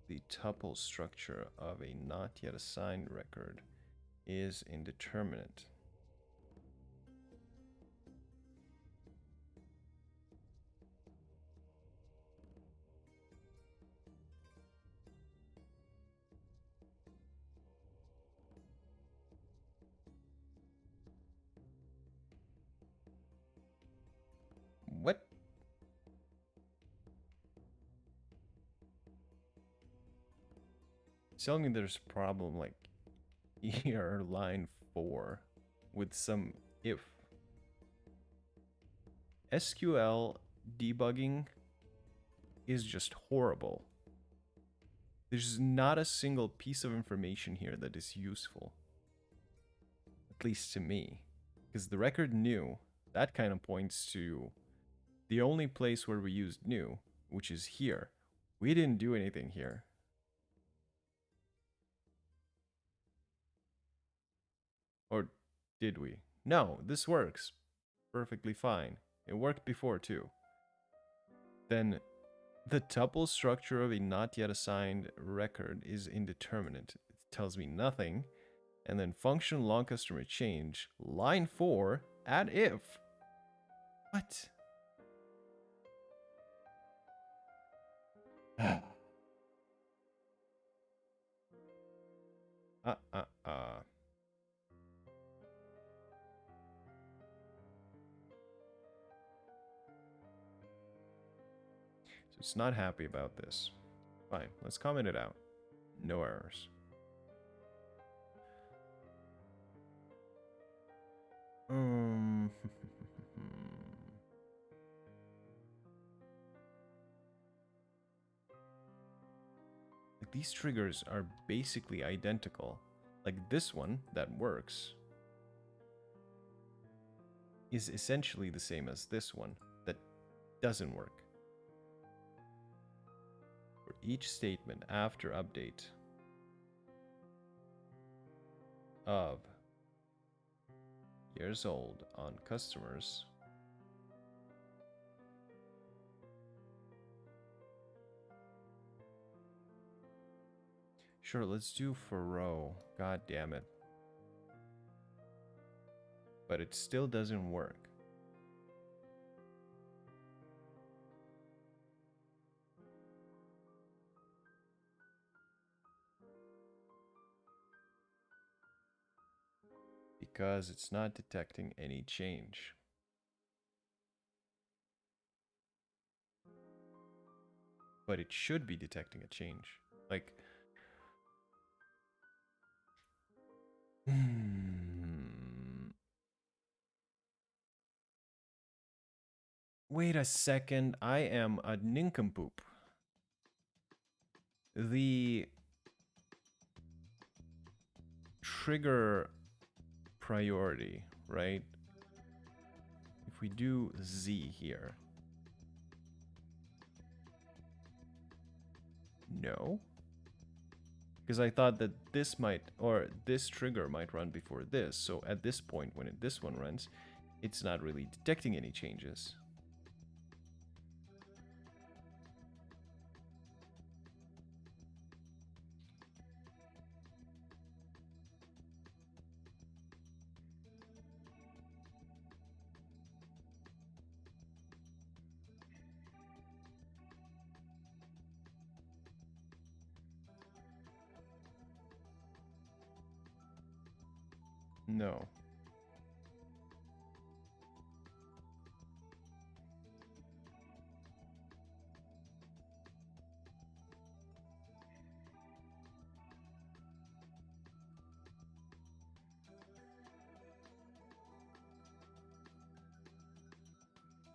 The tuple structure of a not yet assigned record is indeterminate. What? It's telling me there's a problem like here, line 4, with some if. SQL debugging is just horrible. There's not a single piece of information here that is useful. At least to me. Because the record new, that kind of points to the only place where we used new, which is here. We didn't do anything here. Or did we? No, this works perfectly fine. It worked before too. Then the tuple structure of a not yet assigned record is indeterminate. It tells me nothing. And then function long customer change, line 4, add if. What? So it's not happy about this. Fine, let's comment it out. No errors. Like these triggers are basically identical. Like this one that works is essentially the same as this one that doesn't work. For each statement after update of years old on customers, sure, let's do for row. God damn it. But it still doesn't work. Because it's not detecting any change. But it should be detecting a change. Like, wait a second, I am a nincompoop. The trigger priority, right? If we do Z here. No. Because I thought that this might, or this trigger might run before this. So at this point, when this one runs, it's not really detecting any changes. No.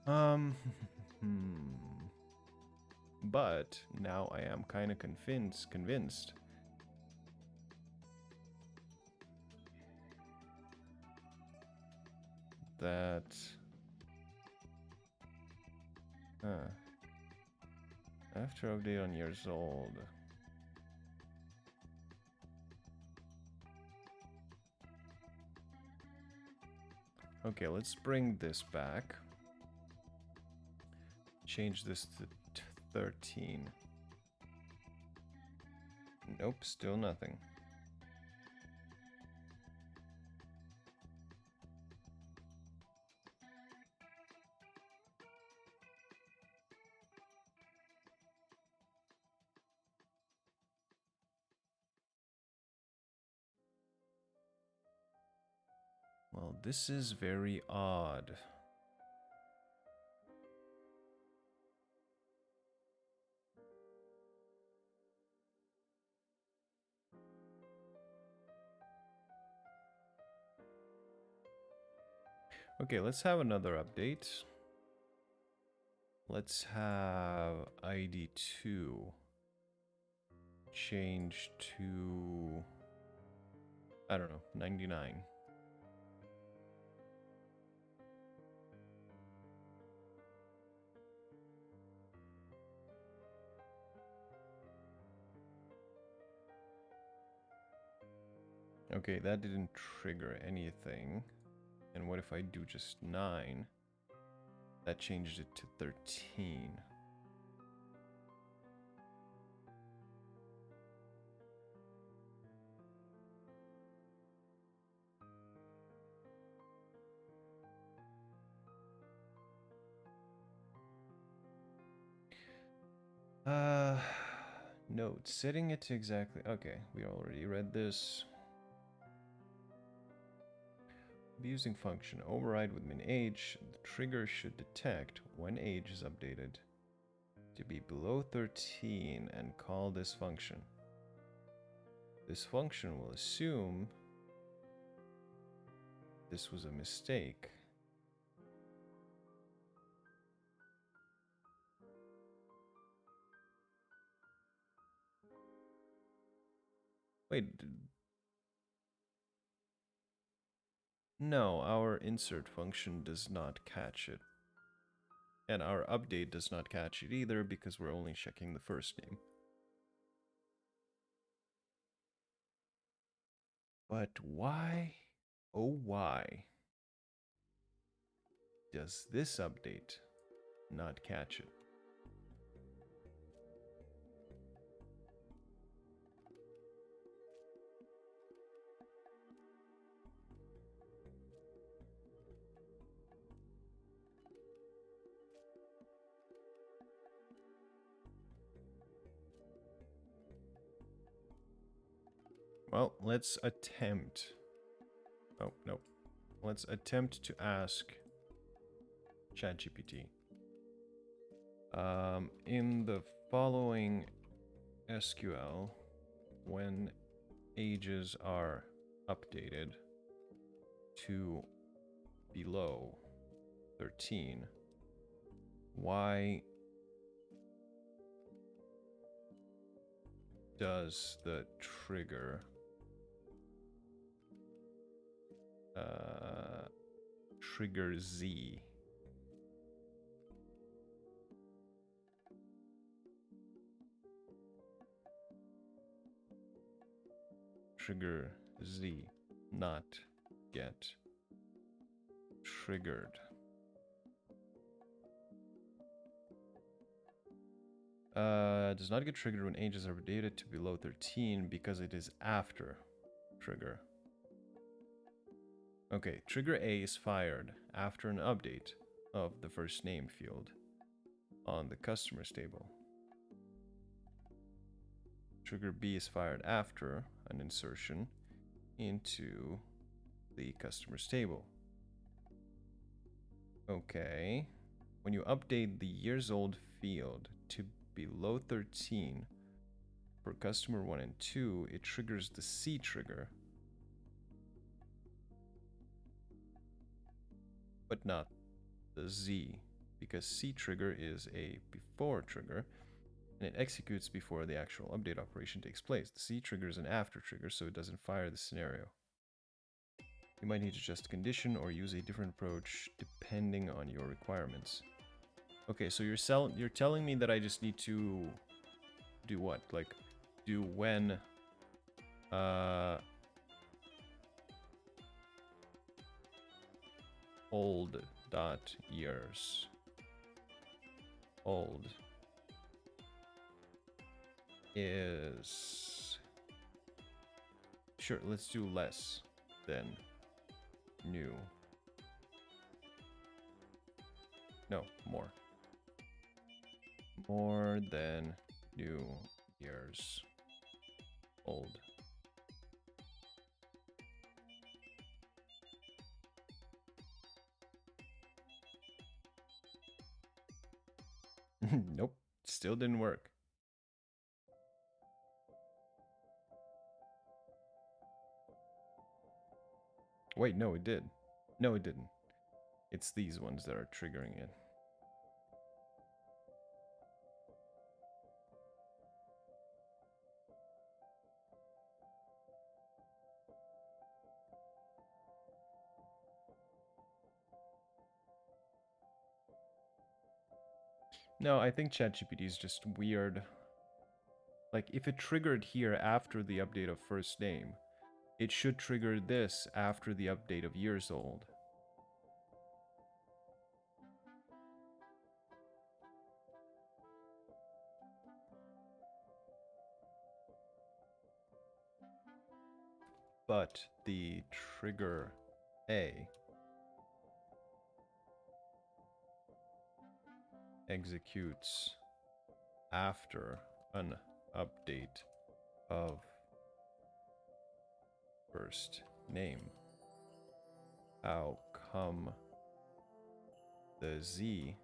Um, but now I am kind of convinced that after update on years old. Okay, let's bring this back. Change this to 13. Nope, still nothing. Well, this is very odd. Okay, let's have another update. Let's have ID 2 change to, I don't know, 99. Okay, that didn't trigger anything. And what if I do just 9? That changed it to 13. Note, setting it to exactly, okay, we already read this. Using function override with min age, the trigger should detect when age is updated to be below 13 and call this function. This function will assume this was a mistake. Wait, no, our insert function does not catch it. And our update does not catch it either because we're only checking the first name. But why, oh why, does this update not catch it? Well, let's attempt. Oh, no. Let's attempt to ask ChatGPT. In the following SQL, when ages are updated to below 13, why does the trigger trigger Z? Trigger Z, not get triggered. Does not get triggered when ages are updated to below 13 because it is after trigger. Okay, trigger A is fired after an update of the first name field on the customers table. Trigger B is fired after an insertion into the customers table. Okay, when you update the years old field to below 13 for customer 1 and 2, it triggers the C trigger, but not the Z because C trigger is a before trigger, and it executes before the actual update operation takes place. The C trigger is an after trigger, so it doesn't fire the scenario. You might need to adjust the condition or use a different approach depending on your requirements. Okay, so you're telling me that I just need to do what? Like, do when old dot years old is, sure, let's do less than new. No, more. More than new years old. Nope, still didn't work. Wait, no, it did. No, it didn't. It's these ones that are triggering it. No, I think ChatGPT is just weird. Like, if it triggered here after the update of first name, it should trigger this after the update of years old. But the trigger A executes after an update of first name. How come the Z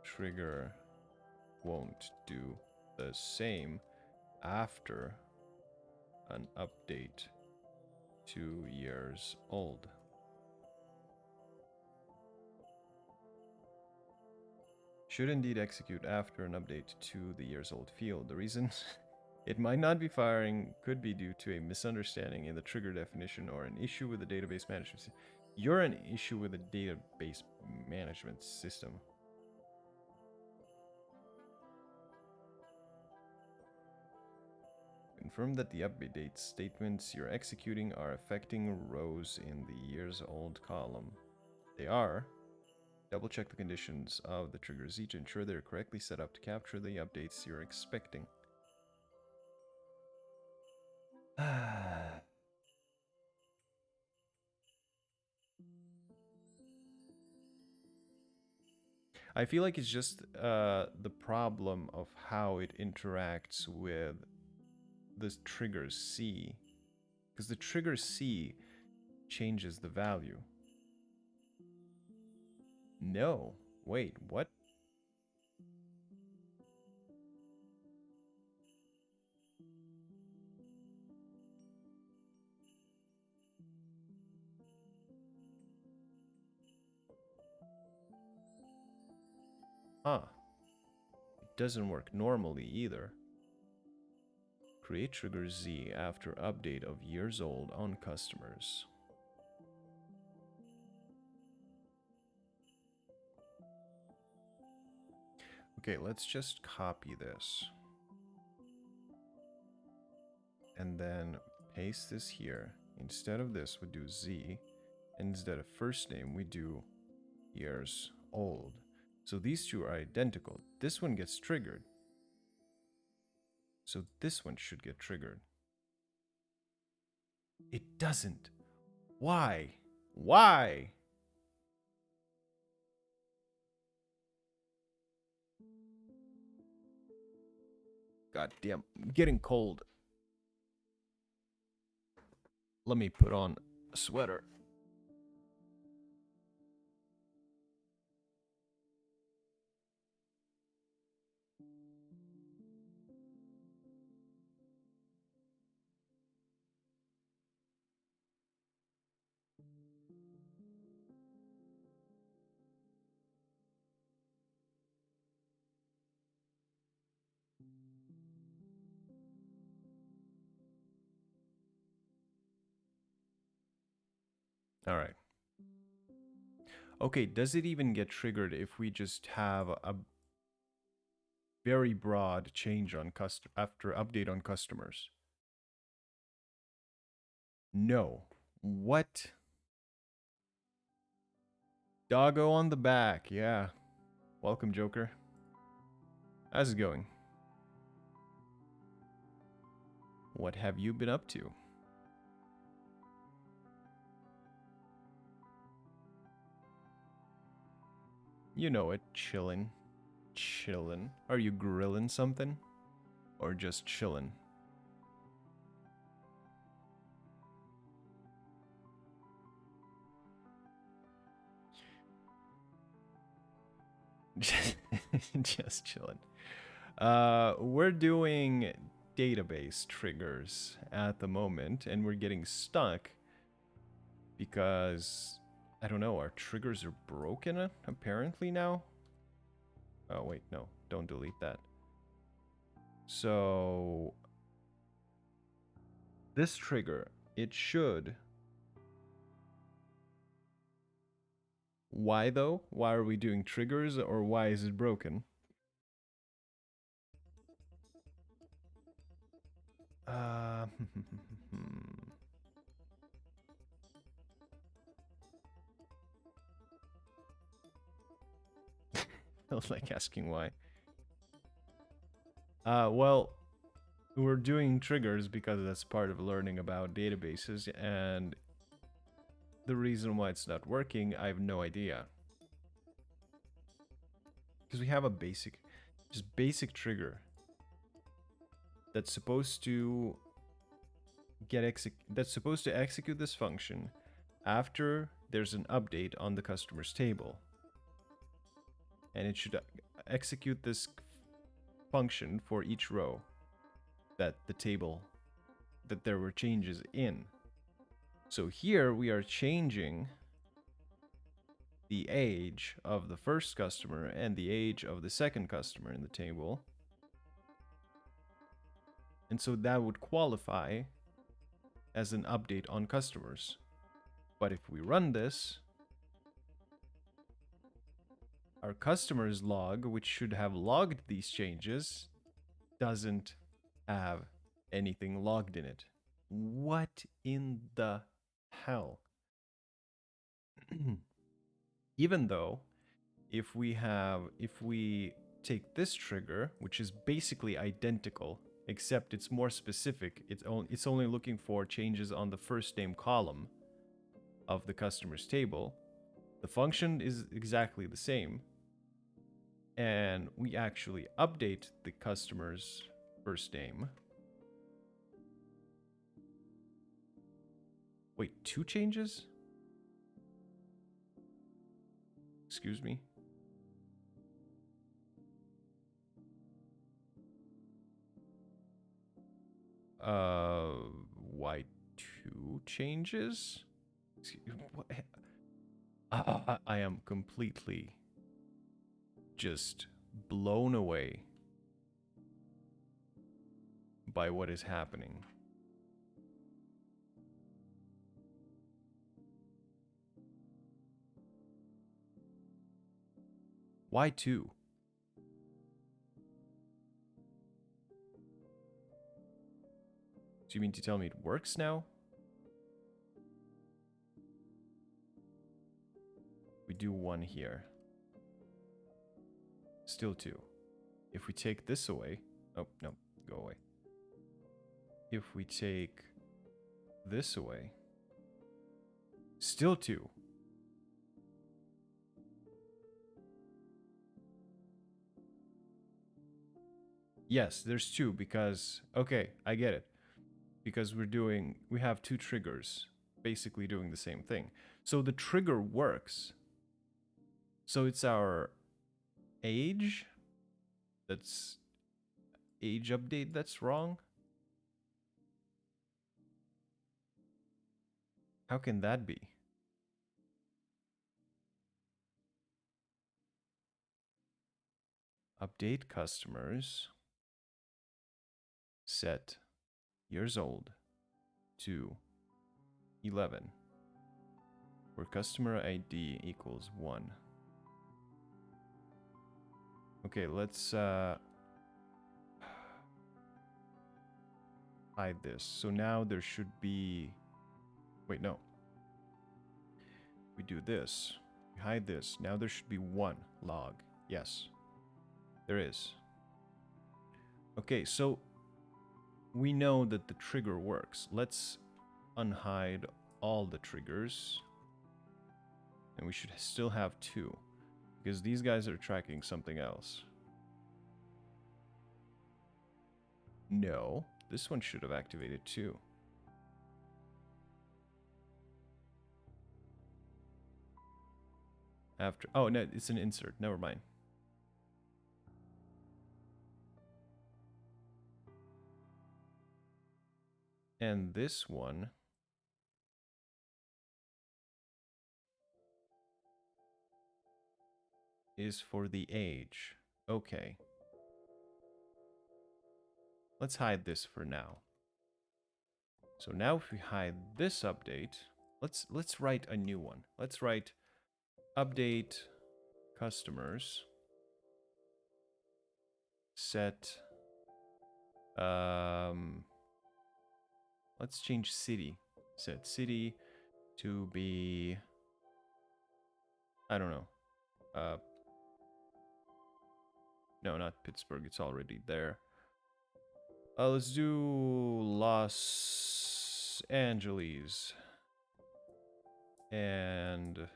trigger won't do the same after an update 2 years old? Should indeed execute after an update to the years old field. The reason it might not be firing could be due to a misunderstanding in the trigger definition or an issue with the database management system. You're an issue with the database management system. Confirm that the update statements you're executing are affecting rows in the years old column. They are. Double check the conditions of the triggers to ensure they're correctly set up to capture the updates you're expecting. I feel like it's just the problem of how it interacts with the trigger C. Because the trigger C changes the value. No. Wait, what? Huh. It doesn't work normally either. Create trigger Z after update of years old on customers. Okay, let's just copy this. And then paste this here. Instead of this, we do Z. And instead of first name, we do years old. So these two are identical. This one gets triggered. So this one should get triggered. It doesn't. Why? Why? God damn, I'm getting cold. Let me put on a sweater. All right. Okay, does it even get triggered if we just have a very broad change on after update on customers? No. What? Doggo on the back. Yeah. Welcome, Joker. How's it going? What have you been up to? You know it, chillin'. Chillin'. Are you grilling something? Or just chillin'? Just chillin'. We're doing database triggers at the moment, and we're getting stuck because, I don't know, our triggers are broken apparently now. Oh, wait, no, don't delete that. So, this trigger, it should. Why though? Why are we doing triggers, or why is it broken? Uh, feels like asking why. Well, we're doing triggers because that's part of learning about databases, and the reason why it's not working, I have no idea. Because we have a just basic trigger that's supposed to that's supposed to execute this function after there's an update on the customer's table. And it should execute this function for each row that there were changes in. So here we are changing the age of the first customer and the age of the second customer in the table. And so that would qualify as an update on customers. But if we run this, our customers log, which should have logged these changes, doesn't have anything logged in it. What in the hell? Even though if we take this trigger, which is basically identical, except it's more specific, it's only looking for changes on the first name column of the customer's table. The function is exactly the same, and we actually update the customer's first name. Wait, 2 changes? Excuse me. Why 2 changes? I am completely just blown away by what is happening. Why 2? Do you mean to tell me it works now? We do 1 here. Still 2. If we take this away... Oh, no. Go away. If we take this away... Still 2. Yes, there's 2 because... Okay, I get it. Because we have 2 triggers basically doing the same thing. So the trigger works. So it's our age update that's wrong. How can that be? Update customers. Set years old to 11. where customer ID equals 1. Okay, let's hide this. So now there should be... Wait, no. We do this. We hide this. Now there should be 1 log. Yes. There is. Okay, so we know that the trigger works. Let's unhide all the triggers. And we should still have 2. Because these guys are tracking something else. No. This one should have activated too. After... Oh, no, it's an insert. Never mind. And this one... is for the age. Okay. Let's hide this for now. So now if we hide this update, let's write a new one. Let's write update customers set let's change city. Set city to be, I don't know. No, not Pittsburgh. It's already there. Let's do Los Angeles. And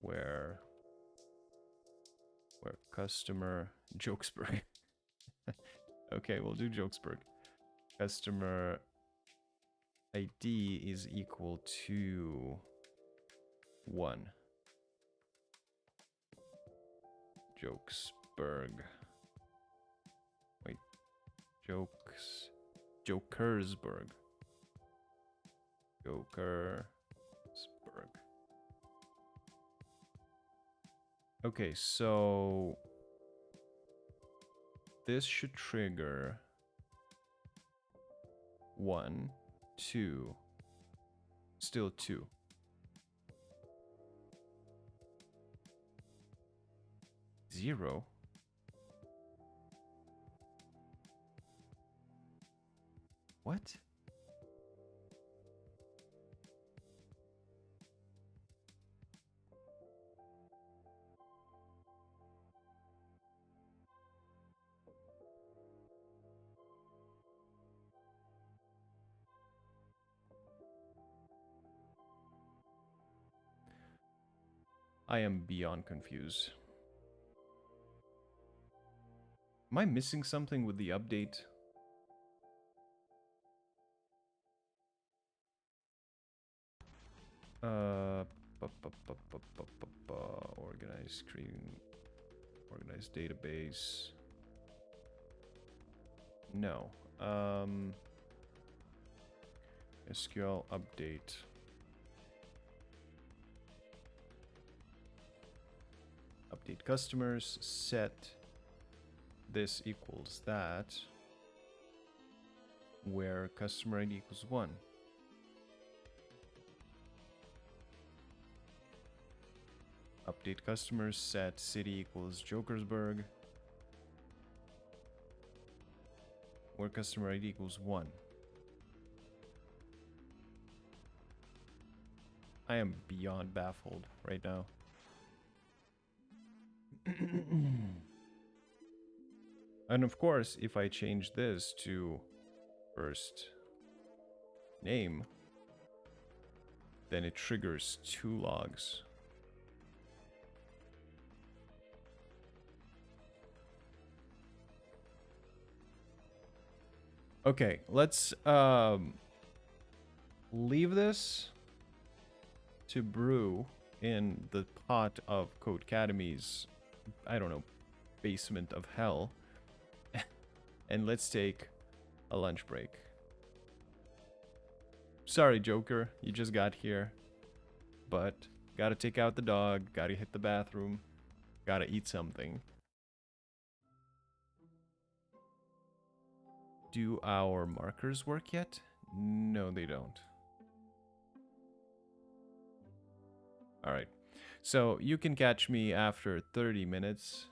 where customer Jokesburg. Okay, we'll do Jokesburg. Customer ID is equal to 1. Jokesburg. Wait. Jokersburg. Jokersburg. Okay, so this should trigger 1, 2, still 2. Zero. What? I am beyond confused. Am I missing something with the update? Organized, creating organized database. No. SQL update. Update customers, set this equals that, where customer ID equals 1. Update customers, set city equals Jokersburg, where customer ID equals 1. I am beyond baffled right now. And of course, if I change this to first name, then it triggers 2 logs. Okay, let's leave this to brew in the pot of Codecademy's, I don't know, basement of hell. And let's take a lunch break. Sorry, Joker, you just got here. But gotta take out the dog, gotta hit the bathroom, gotta eat something. Do our markers work yet? No, they don't. All right. So you can catch me after 30 minutes,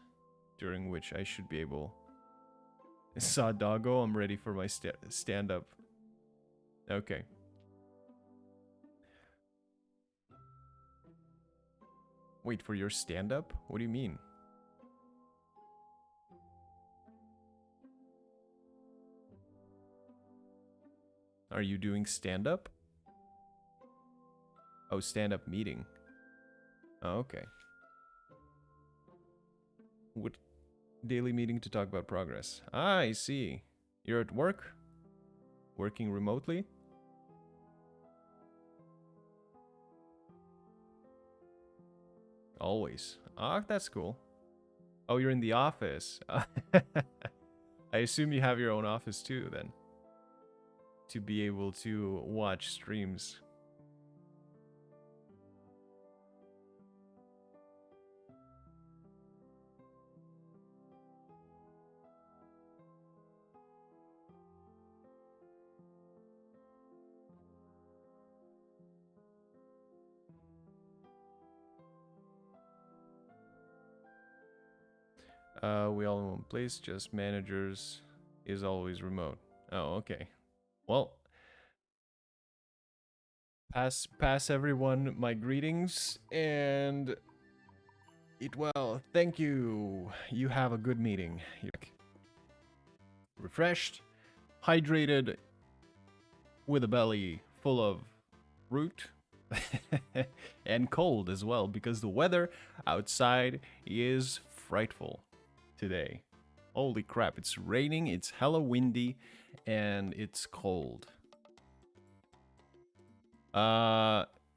during which I should be able. Saw doggo. I'm ready for my stand up. Okay. Wait, for your stand up? What do you mean? Are you doing stand up? Oh, stand up meeting. Oh, okay. What daily meeting to talk about progress? Ah, I see. You're at work? Working remotely? Always. Ah, that's cool. Oh, you're in the office. I assume you have your own office too, then. To be able to watch streams. We all in one place, just managers is always remote. Oh, okay. Well, pass everyone my greetings and eat well. Thank you. You have a good meeting. You're refreshed, hydrated, with a belly full of fruit, and cold as well, because the weather outside is frightful today. Holy crap, it's raining, it's hella windy, and it's cold. T1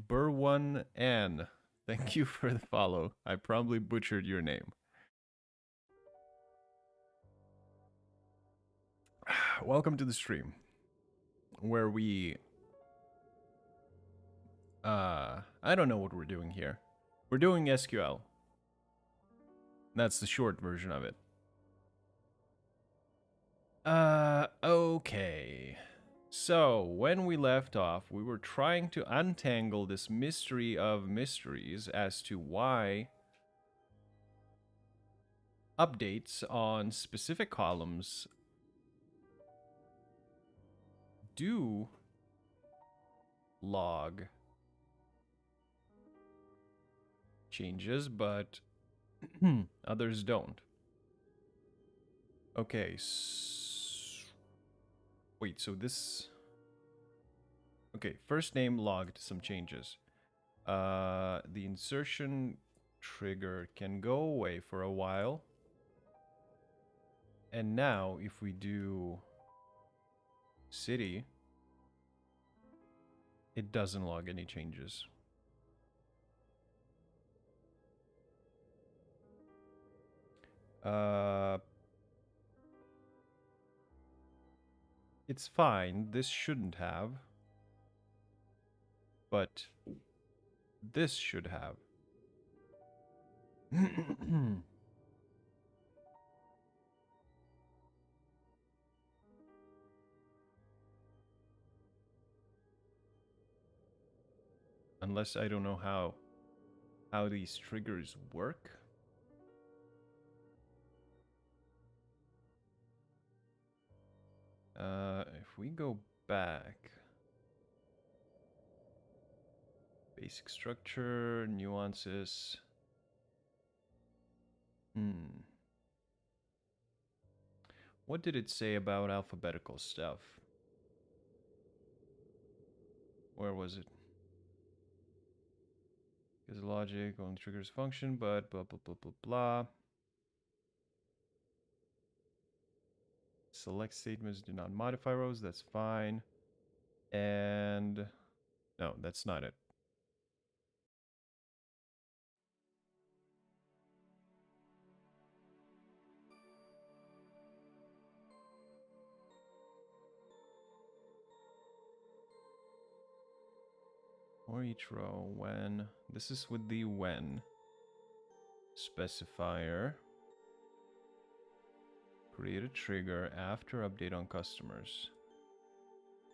Bur1 N. Thank you for the follow. I probably butchered your name. Welcome to the stream, where we I don't know what we're doing here. We're doing SQL. That's the short version of it. Okay. So, when we left off, we were trying to untangle this mystery of mysteries as to why updates on specific columns do log changes, but others don't. Okay, wait, so this... Okay, first name logged some changes. The insertion trigger can go away for a while. And now, if we do city, it doesn't log any changes. It's fine. This shouldn't have. But this should have. Unless I don't know how these triggers work. If we go back, basic structure, nuances. What did it say about alphabetical stuff? Where was it? Because logic only triggers function, but blah blah blah blah blah. Select statements do not modify rows. That's fine. And no, that's not it. For each row, when. This is with the when specifier. Create a trigger after update on customers.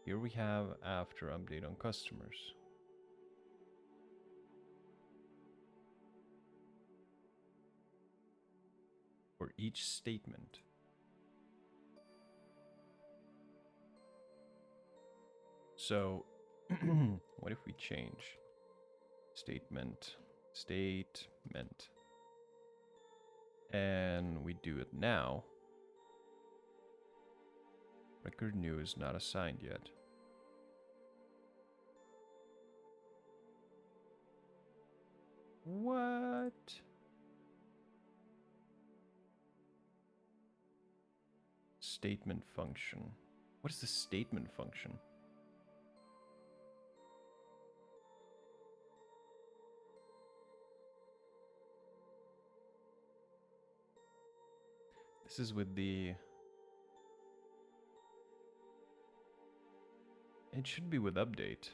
Here we have after update on customers. each statement. So what if we change statement, and we do it now? Record new is not assigned yet. What? Statement function. What is the statement function? This is with the... It should be with update.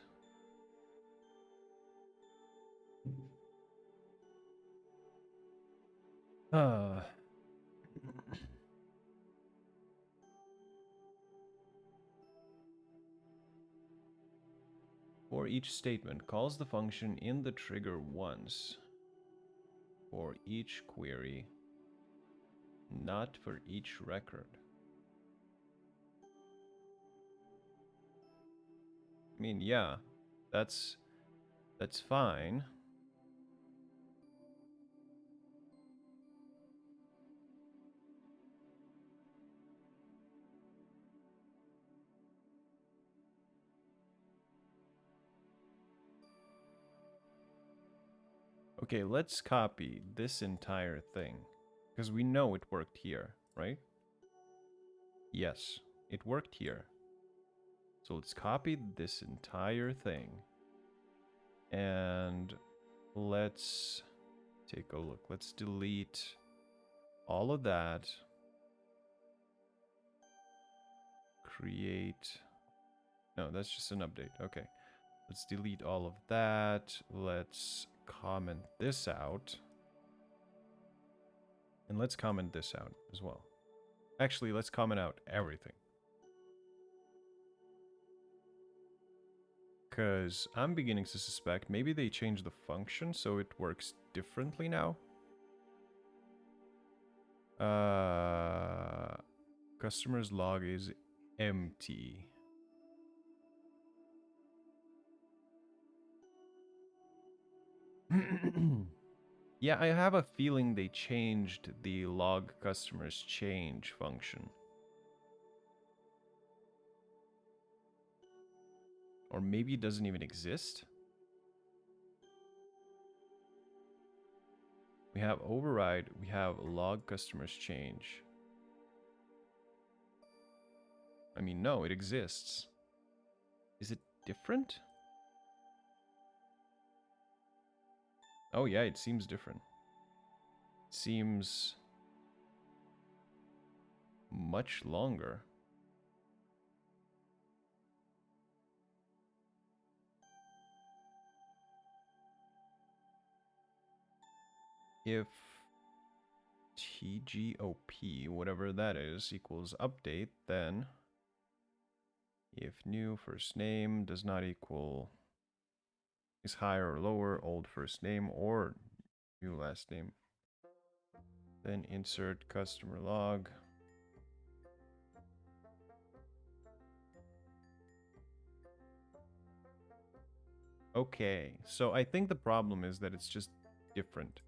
For each statement, calls the function in the trigger once. For each query, not for each record. I mean, yeah, that's fine. Okay, let's copy this entire thing, because we know it worked here, right? Yes, it worked here. So let's copy this entire thing. And let's take a look. Let's delete all of that. Create... No, that's just an update. Okay. Let's delete all of that. Let's comment this out. And let's comment this out as well. Actually, let's comment out everything. Because I'm beginning to suspect maybe they changed the function so it works differently now. Customer's log is empty. Yeah, I have a feeling they changed the log customers change function. Or maybe it doesn't even exist. We have override, we have log customers change. I mean, no, it exists. Is it different? Oh yeah, it seems different. It seems much longer. If TGOP, whatever that is, equals update, then if new first name does not equal is higher or lower, old first name or new last name, then insert customer log. Okay, so I think the problem is that it's just different.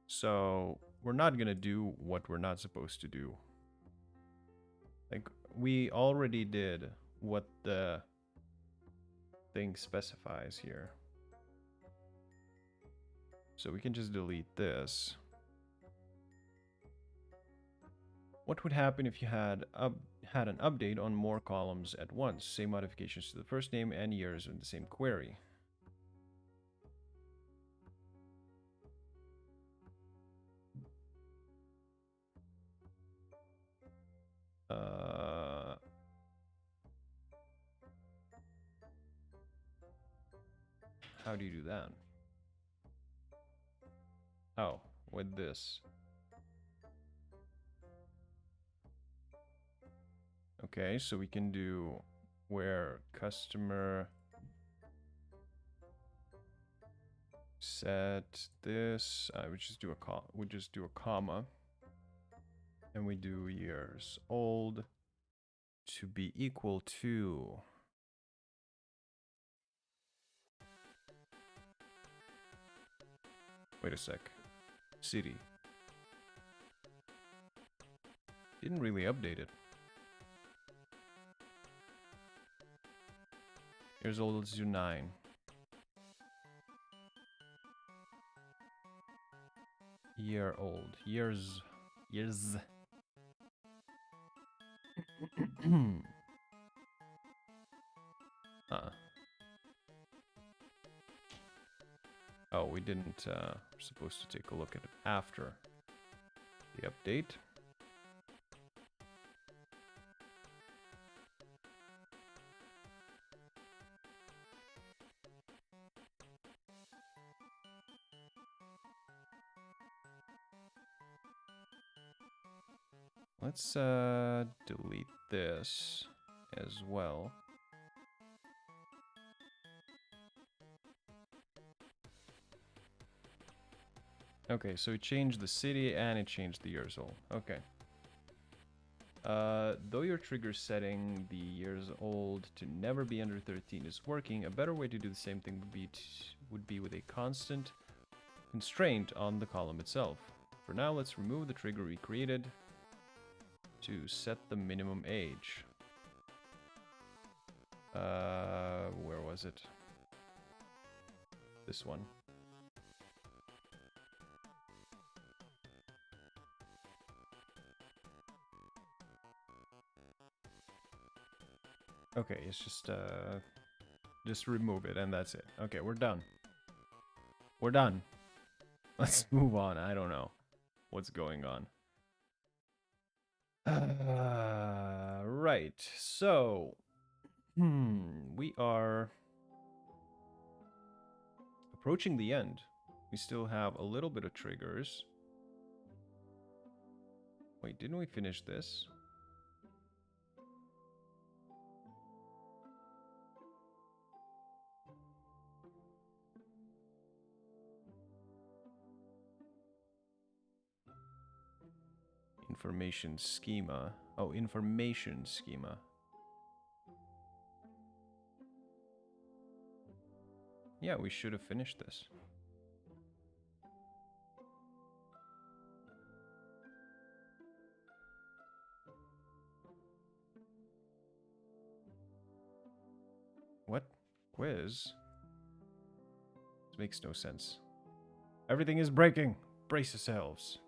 So we're not gonna do what we're not supposed to do. Like, we already did what the thing specifies here. So we can just delete this. What would happen if you had an update on more columns at once? Say modifications to the first name and years in the same query. How do you do that? Oh, with this. Okay, so we can do where customer set this. We just do a comma. And we do years old to be equal to... Wait a sec. City. Didn't really update it. Years old, let's do 9. Year old. Years. Oh, we didn't, we're supposed to take a look at it after the update. Let's delete this as well. Okay, so it changed the city and it changed the years old. Okay. Though your trigger setting the years old to never be under 13 is working, a better way to do the same thing would be with a constant constraint on the column itself. For now, let's remove the trigger we created to set the minimum age. Where was it? This one. Okay, it's just remove it and that's it. Okay, we're done. We're done. Let's move on. I don't know what's going on. Right. So, we are approaching the end. We still have a little bit of triggers. Wait, didn't we finish this? Information schema. Oh, information schema. Yeah, we should have finished this. What? Quiz? This makes no sense. Everything is breaking. Brace yourselves.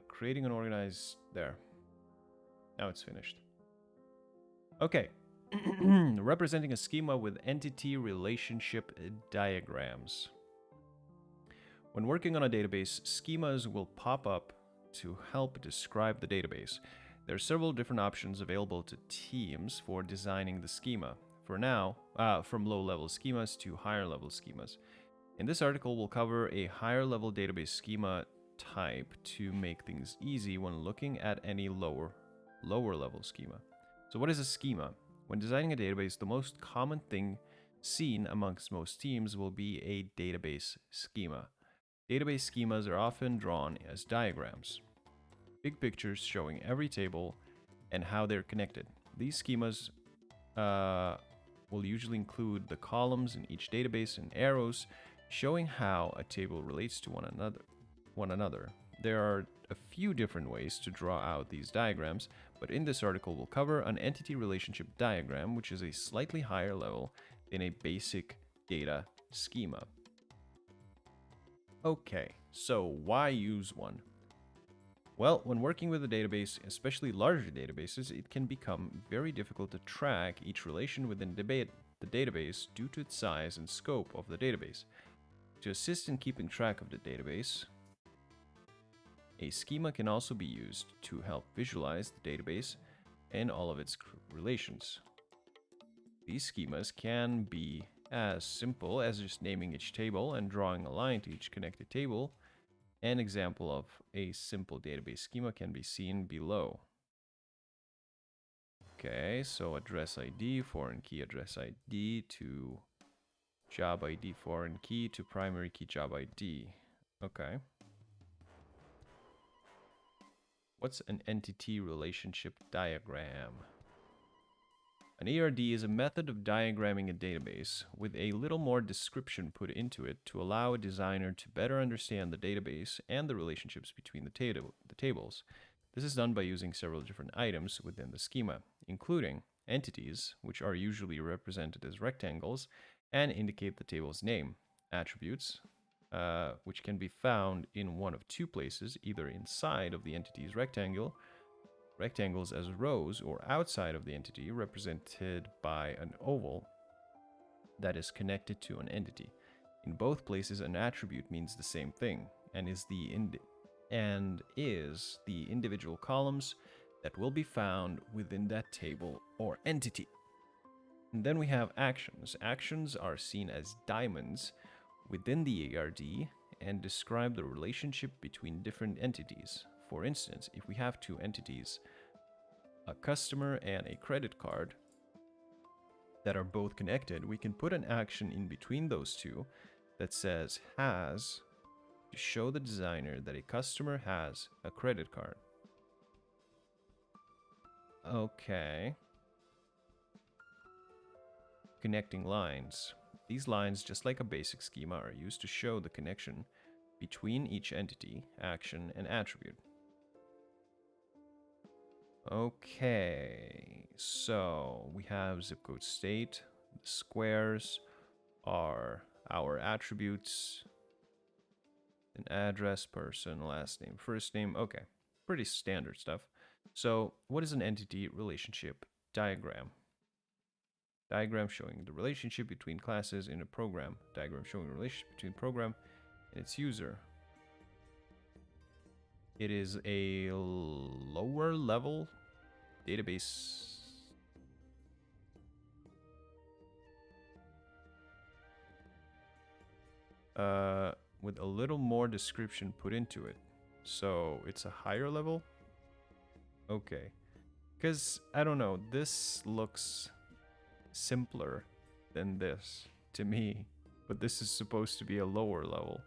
Creating an organized... There. Now it's finished. Okay. Representing a schema with entity relationship diagrams. When working on a database, schemas will pop up to help describe the database. There are several different options available to teams for designing the schema. For now, from low-level schemas to higher-level schemas. In this article, we'll cover a higher-level database schema type to make things easy when looking at any lower-level schema. So what is a schema? When designing a database, the most common thing seen amongst most teams will be a database schema. Database schemas are often drawn as diagrams, big pictures showing every table and how they're connected. These schemas will usually include the columns in each database and arrows showing how a table relates to one another. There are a few different ways to draw out these diagrams, but in this article we'll cover an entity relationship diagram, which is a slightly higher level than a basic data schema. Okay, so why use one? Well, when working with a database, especially larger databases, it can become very difficult to track each relation within the database due to its size and scope of the database. To assist in keeping track of the database, a schema can also be used to help visualize the database and all of its relations. These schemas can be as simple as just naming each table and drawing a line to each connected table. An example of a simple database schema can be seen below. Okay, so address ID, foreign key address ID to job ID, foreign key to primary key job ID. Okay. What's an entity relationship diagram? An ERD is a method of diagramming a database with a little more description put into it to allow a designer to better understand the database and the relationships between the tables. This is done by using several different items within the schema, including entities, which are usually represented as rectangles and indicate the table's name, attributes, which can be found in one of two places, either inside of the entity's rectangles as rows, or outside of the entity, represented by an oval that is connected to an entity. In both places, an attribute means the same thing and is the individual columns that will be found within that table or entity. And then we have actions. Actions are seen as diamonds within the ERD and describe the relationship between different entities. For instance, if we have two entities, a customer and a credit card, that are both connected, we can put an action in between those two that says has to show the designer that a customer has a credit card. Okay. Connecting lines. These lines, just like a basic schema, are used to show the connection between each entity, action, and attribute. Okay, so we have zip code state. The squares are our attributes. An address, person, last name, first name. Okay, pretty standard stuff. So what is an entity relationship diagram? Diagram showing the relationship between classes in a program. Diagram showing the relationship between program and its user. It is a lower level database. With a little more description put into it. So it's a higher level? Okay. Because, I don't know, this looks simpler than this to me. But this is supposed to be a lower level.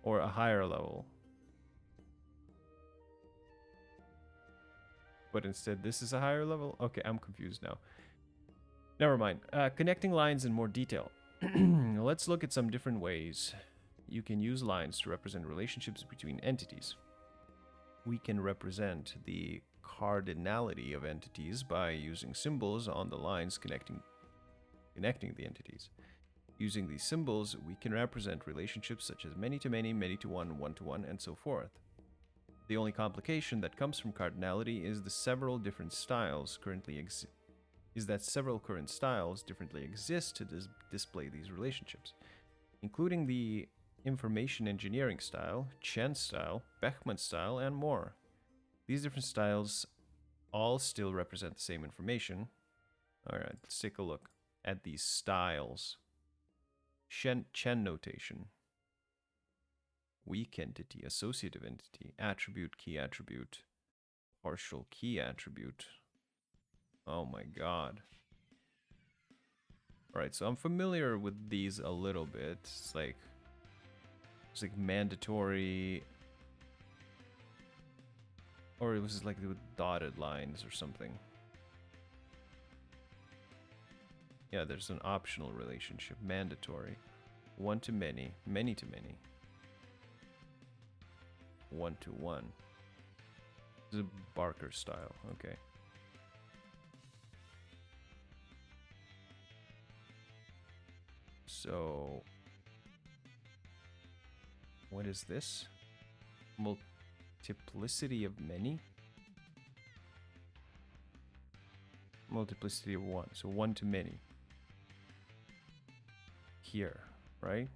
Or a higher level. But instead this is a higher level? Okay, I'm confused now. Never mind. Connecting lines in more detail. Let's look at some different ways you can use lines to represent relationships between entities. We can represent the cardinality of entities by using symbols on the lines connecting the entities. Using these symbols, we can represent relationships such as many-to-many, many-to-one, one-to-one, and so forth. The only complication that comes from cardinality is several current styles differently exist to display these relationships, including the information engineering style, Chen style, Beckman style, and more. These different styles all still represent the same information. Alright, let's take a look at these styles. Chen notation. Weak entity, associative entity, attribute, key attribute, partial key attribute. Oh my god. Alright, so I'm familiar with these a little bit. It's like mandatory, or it was like with dotted lines or something. Yeah, there's an optional relationship, mandatory, one to many, many to many, one to one. This is a Barker style, okay. So what is this? Multiplicity of many? Multiplicity of one. So one to many. Here, right?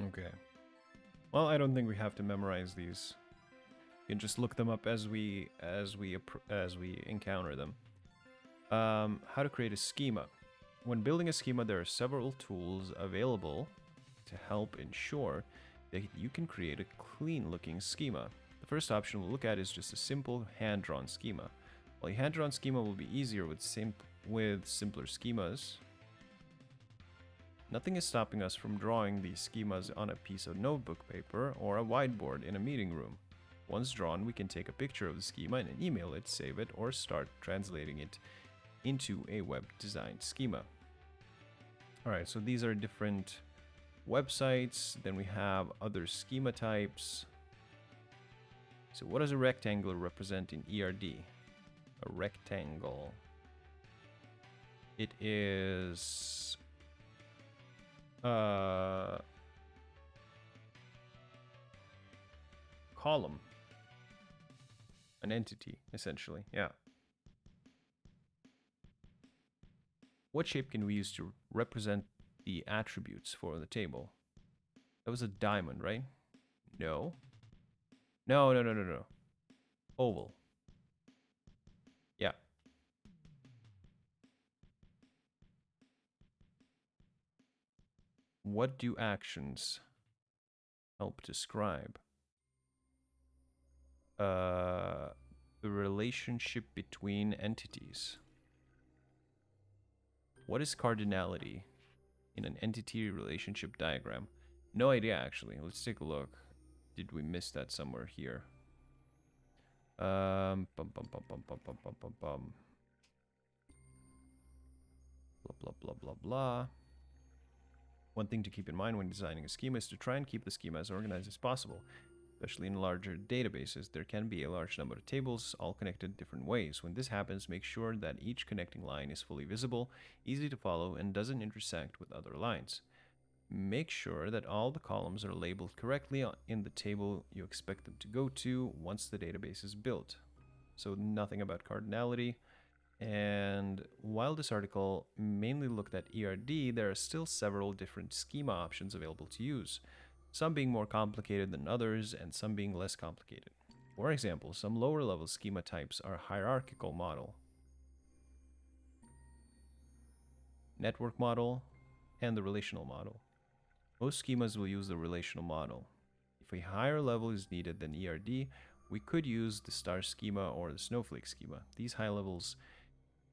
Okay. Well, I don't think we have to memorize these. You can just look them up as we encounter them. How to create a schema. When building a schema, there are several tools available to help ensure that you can create a clean-looking schema. The first option we'll look at is just a simple hand-drawn schema. While a hand-drawn schema will be easier with simpler schemas, nothing is stopping us from drawing these schemas on a piece of notebook paper or a whiteboard in a meeting room. Once drawn, we can take a picture of the schema and email it, save it, or start translating it into a web designed schema. Alright, so these are different websites. Then we have other schema types. So what does a rectangle represent in ERD? A rectangle. It is column. An entity, essentially. Yeah. What shape can we use to represent the attributes for the table? That was a diamond, right? No. No. Oval. Yeah. What do actions help describe? The relationship between entities. What is cardinality in an entity relationship diagram? No idea, actually. Let's take a look. Did we miss that somewhere here? Blah, blah, blah. One thing to keep in mind when designing a schema is to try and keep the schema as organized as possible. Especially in larger databases, there can be a large number of tables, all connected different ways. When this happens, make sure that each connecting line is fully visible, easy to follow, and doesn't intersect with other lines. Make sure that all the columns are labeled correctly in the table you expect them to go to once the database is built. So nothing about cardinality. And while this article mainly looked at ERD, there are still several different schema options available to use, some being more complicated than others and some being less complicated. For example, some lower level schema types are hierarchical model, network model, and the relational model. Most schemas will use the relational model. If a higher level is needed than ERD, we could use the star schema or the snowflake schema. These high levels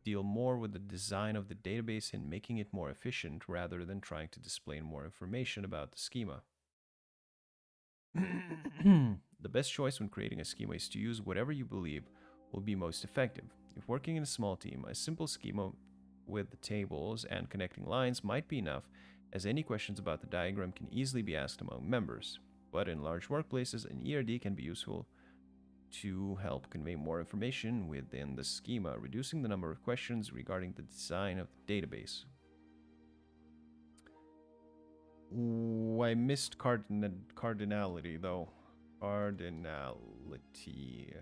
deal more with the design of the database and making it more efficient rather than trying to display more information about the schema. The best choice when creating a schema is to use whatever you believe will be most effective. If working in a small team, a simple schema with the tables and connecting lines might be enough, as any questions about the diagram can easily be asked among members. But in large workplaces, an ERD can be useful to help convey more information within the schema, reducing the number of questions regarding the design of the database. Ooh, I missed cardinality, though. Cardinality.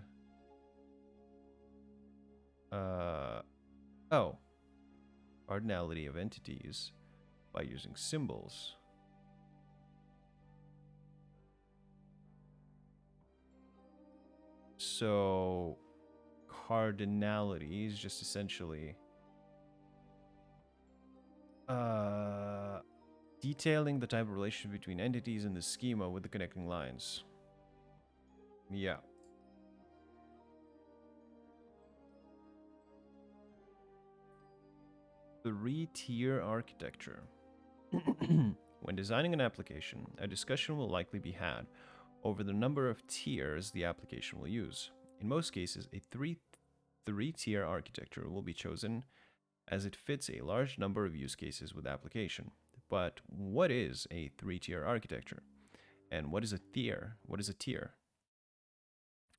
Oh. Cardinality of entities by using symbols. So, cardinality is just essentially detailing the type of relationship between entities in the schema with the connecting lines. Yeah. Three-tier architecture. When designing an application, a discussion will likely be had over the number of tiers the application will use. In most cases, a three-tier architecture will be chosen as it fits a large number of use cases with application. But what is a three-tier architecture? And what is a tier? What is a tier?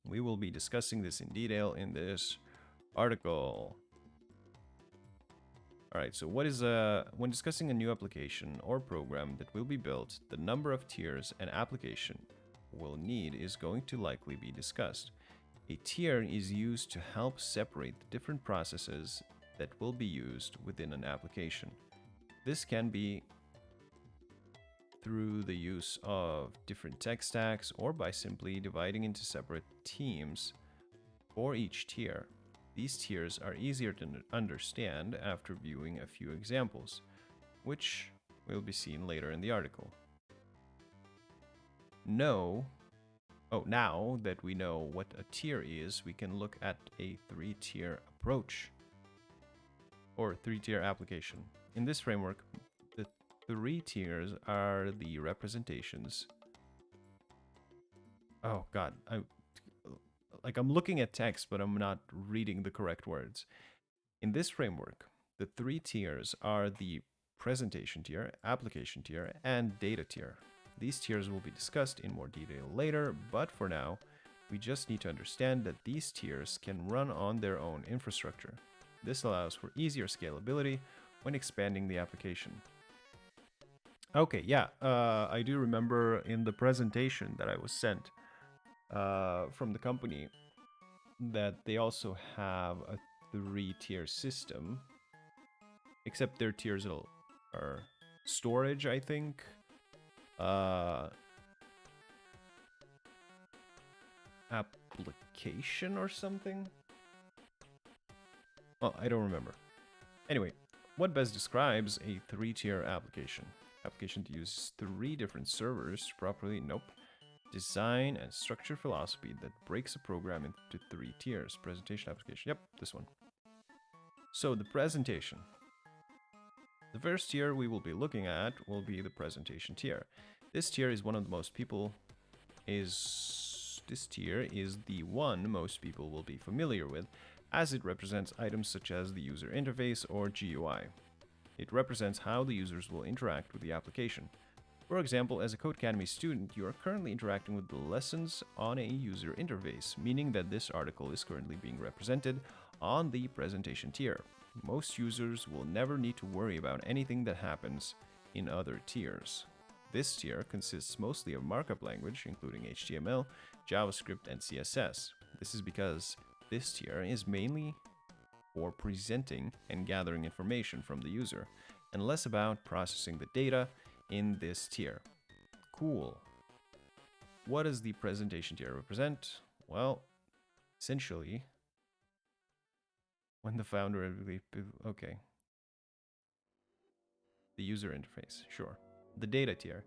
We will be discussing this in detail in this article. Alright, so when discussing a new application or program that will be built, the number of tiers an application will need is going to likely be discussed. A tier is used to help separate the different processes that will be used within an application. This can be through the use of different tech stacks or by simply dividing into separate teams for each tier. These tiers are easier to understand after viewing a few examples, which will be seen later in the article. Oh, now that we know what a tier is, we can look at a 3-tier approach or 3-tier application. In this framework, the 3 tiers are the representations. Oh god, I'm looking at text, but I'm not reading the correct words. In this framework, the 3 tiers are the presentation tier, application tier, and data tier. These tiers will be discussed in more detail later, but for now, we just need to understand that these tiers can run on their own infrastructure. This allows for easier scalability when expanding the application. Okay, yeah, I do remember in the presentation that I was sent from the company that they also have a 3-tier system, except their tiers are storage, I think, application or something. Well, I don't remember. Anyway, what best describes a 3-tier application? Application to use 3 different servers properly? Nope. Design and structure philosophy that breaks a program into 3 tiers. Presentation, application. Yep, this one. So the presentation. The first tier we will be looking at will be the presentation tier. This tier is one of the most people this tier is the one most people will be familiar with, as it represents items such as the user interface or GUI. It represents how the users will interact with the application. For example, as a Codecademy student, you are currently interacting with the lessons on a user interface, meaning that this article is currently being represented on the presentation tier. Most users will never need to worry about anything that happens in other tiers. This tier consists mostly of markup language, including HTML, JavaScript, and CSS. This is because this tier is mainly for presenting and gathering information from the user, and less about processing the data in this tier. Cool. What does the presentation tier represent? Well, essentially, when the founder... Okay. The user interface, sure. The data tier.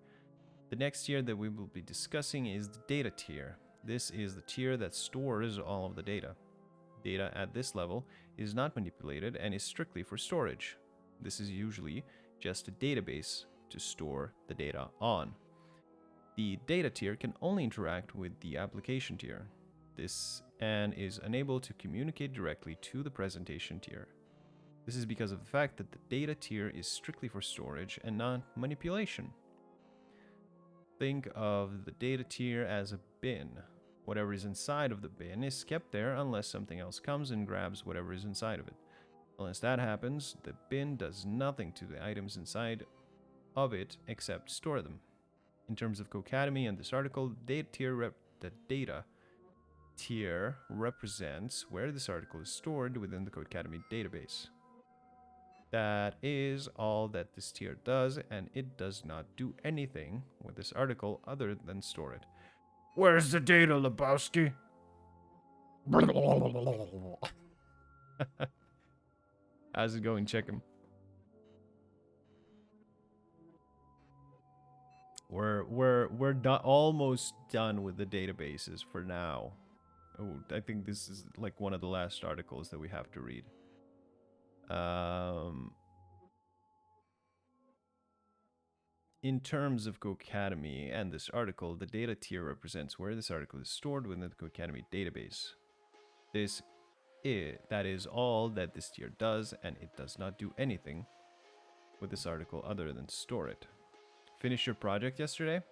The next tier that we will be discussing is the data tier. This is the tier that stores all of the data. Data at this level is not manipulated and is strictly for storage. This is usually just a database to store the data on. The data tier can only interact with the application tier. This and is unable to communicate directly to the presentation tier. This is because of the fact that the data tier is strictly for storage and not manipulation. Think of the data tier as a bin. Whatever is inside of the bin is kept there unless something else comes and grabs whatever is inside of it. Unless that happens, the bin does nothing to the items inside of it except store them. In terms of Codecademy and this article, the data tier represents where this article is stored within the Codecademy database. That is all that this tier does, and it does not do anything with this article other than store it. Where's the data, Lebowski? How's it going? Check him. We're almost done with the databases for now. Oh, I think this is like one of the last articles that we have to read. In terms of Codecademy and this article, the data tier represents where this article is stored within the Codecademy database. That is all that this tier does, and it does not do anything with this article other than store it. Finish your project yesterday?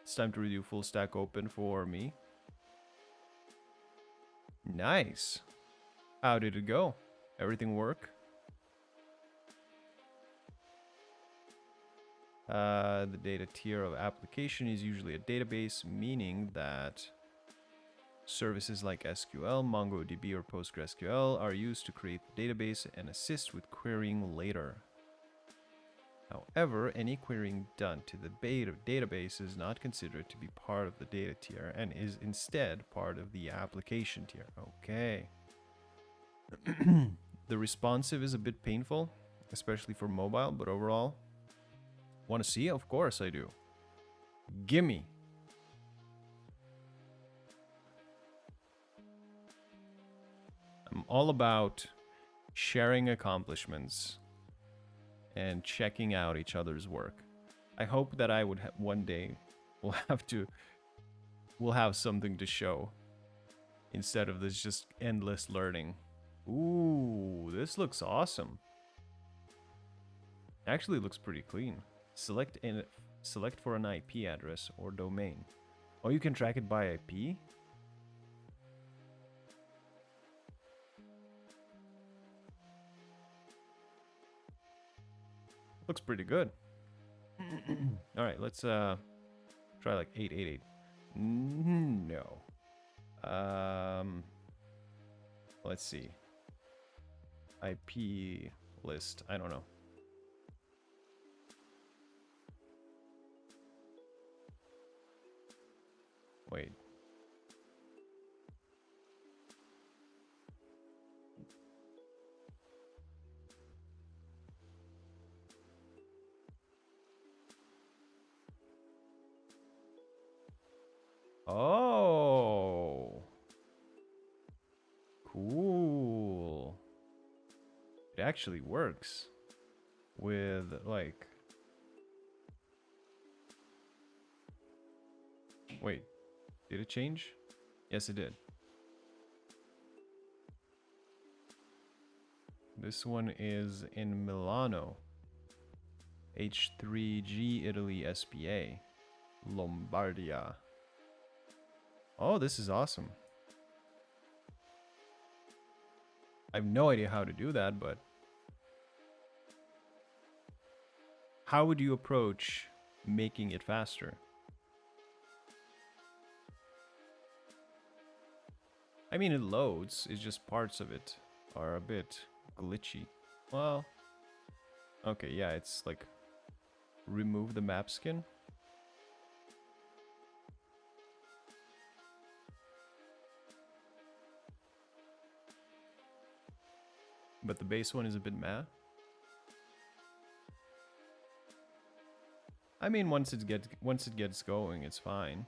It's time to review full stack open for me. Nice. How did it go? Everything work? The data tier of application is usually a database, meaning that services like SQL, MongoDB, or PostgreSQL are used to create the database and assist with querying later. However, any querying done to the database is not considered to be part of the data tier and is instead part of the application tier. Okay. The responsive is a bit painful, especially for mobile, but overall, want to see? Of course I do. Gimme. all about sharing accomplishments and checking out each other's work. I hope that I would one day we'll have something to show instead of this just endless learning. Ooh, this looks awesome. Actually looks pretty clean. Select for an IP address or domain. Oh, you can track it by IP? Looks pretty good. All right, let's try like 888. No. Let's see. IP list. I don't know. Wait. Oh. Cool. It actually works with like... Wait, did it change? Yes, it did. This one is in Milano. H3G Italy SPA. Lombardia. Oh, this is awesome. I have no idea how to do that, but... How would you approach making it faster? I mean, it loads. It's just parts of it are a bit glitchy. Well, okay, yeah, it's like remove the map skin. But the base one is a bit meh. I mean, once it gets going, it's fine.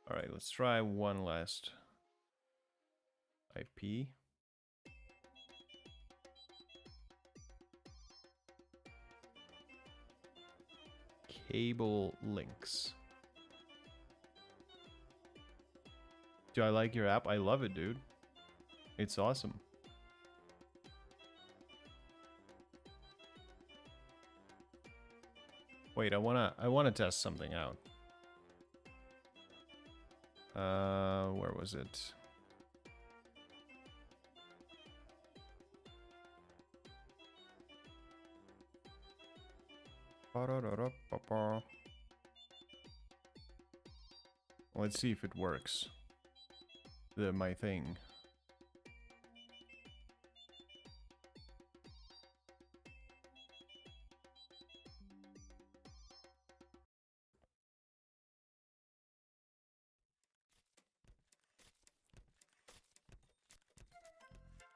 All right, let's try one last IP. Cable links. Do I like your app? I love it, dude. It's awesome. Wait, I wanna test something out. Where was it? Let's see if it works. My thing.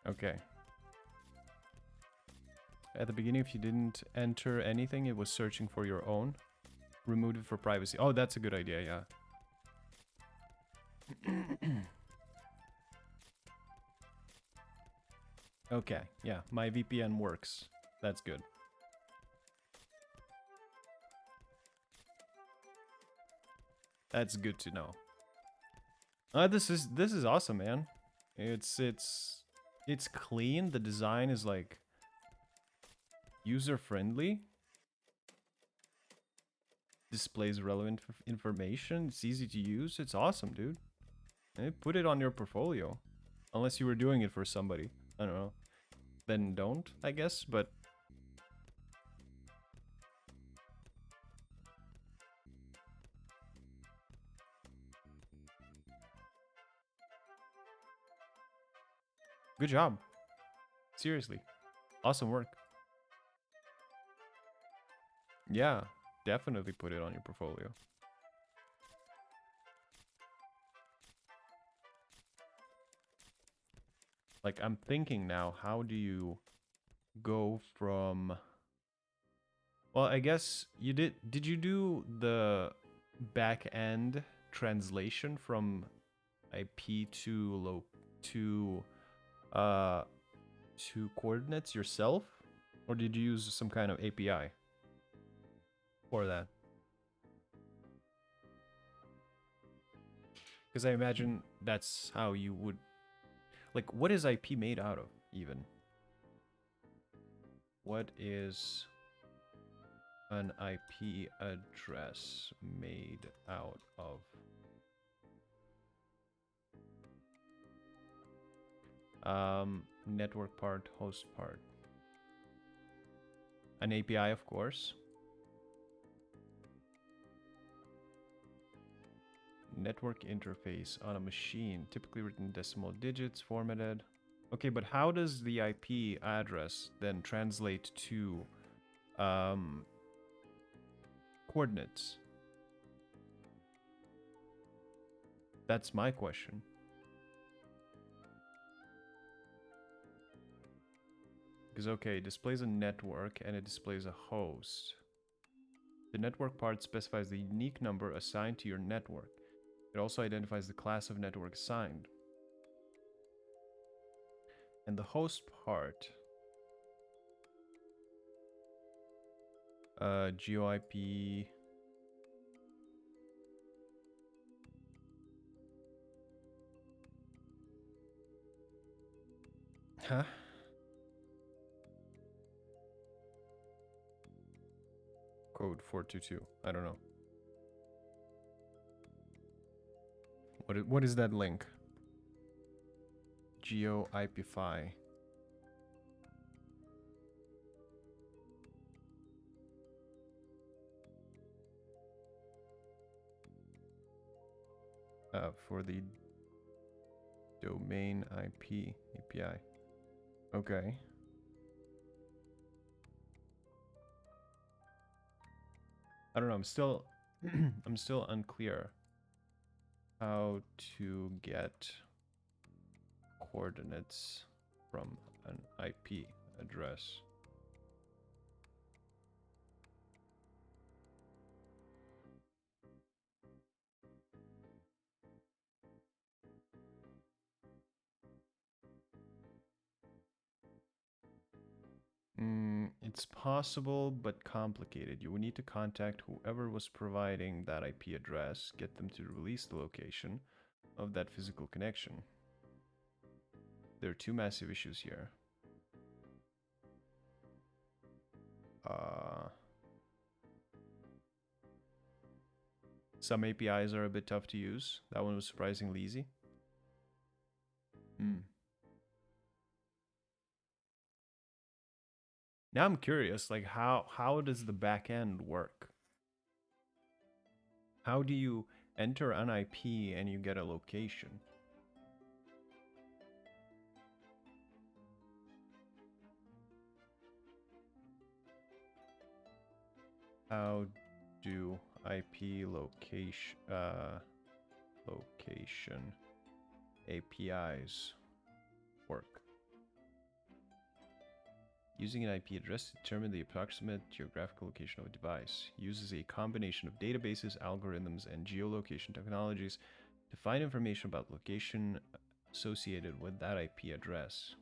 Okay. At the beginning, if you didn't enter anything, it was searching for your own. Removed it for privacy. Oh, that's a good idea, yeah. Okay, yeah, my VPN works. That's good. That's good to know. This is awesome, man. It's clean. The design is like user friendly. Displays relevant information. It's easy to use. It's awesome, dude. And put it on your portfolio. Unless you were doing it for somebody. I don't know. Then don't, I guess, but... Good job. Seriously. Awesome work. Yeah, definitely put it on your portfolio. Like, I'm thinking now, how do you go from... Well, I guess you did. Did you do the back end translation from IP to uh to coordinates yourself, or did you use some kind of API for that? Because I imagine that's how you would like. What is IP made out of, even? What is an IP address made out of? Network part, host part. An API, of course. Network interface on a machine, typically written decimal digits, formatted. Okay, but how does the IP address then translate to coordinates? That's my question. Because, okay, it displays a network and it displays a host. The network part specifies the unique number assigned to your network. It also identifies the class of network assigned. And the host part, GeoIP. Huh? Code 422. I don't know. What is that link? GeoIPify. For the domain IP API. Okay. I don't know. I'm still unclear how to get coordinates from an IP address. It's possible, but complicated. You will need to contact whoever was providing that IP address, get them to release the location of that physical connection. There are two massive issues here. Some APIs are a bit tough to use. That one was surprisingly easy. Now I'm curious, like how does the back end work? How do you enter an IP and you get a location? How do IP location APIs work? Using an IP address to determine the approximate geographical location of a device uses a combination of databases, algorithms, and geolocation technologies to find information about location associated with that IP address.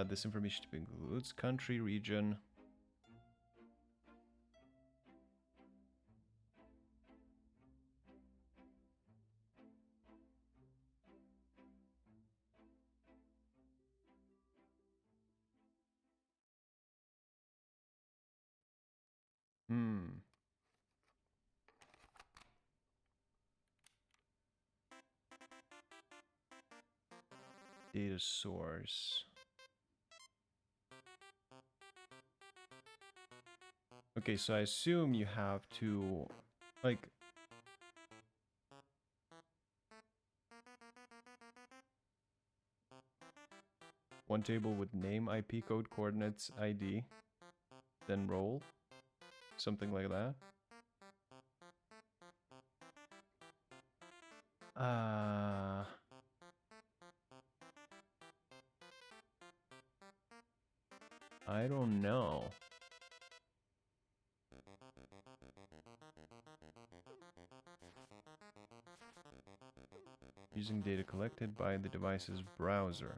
This information includes country, region. Data source. Okay, so I assume you have to, like, one table with name, IP code, coordinates, ID, then role, something like that. I don't know. Using data collected by the device's browser.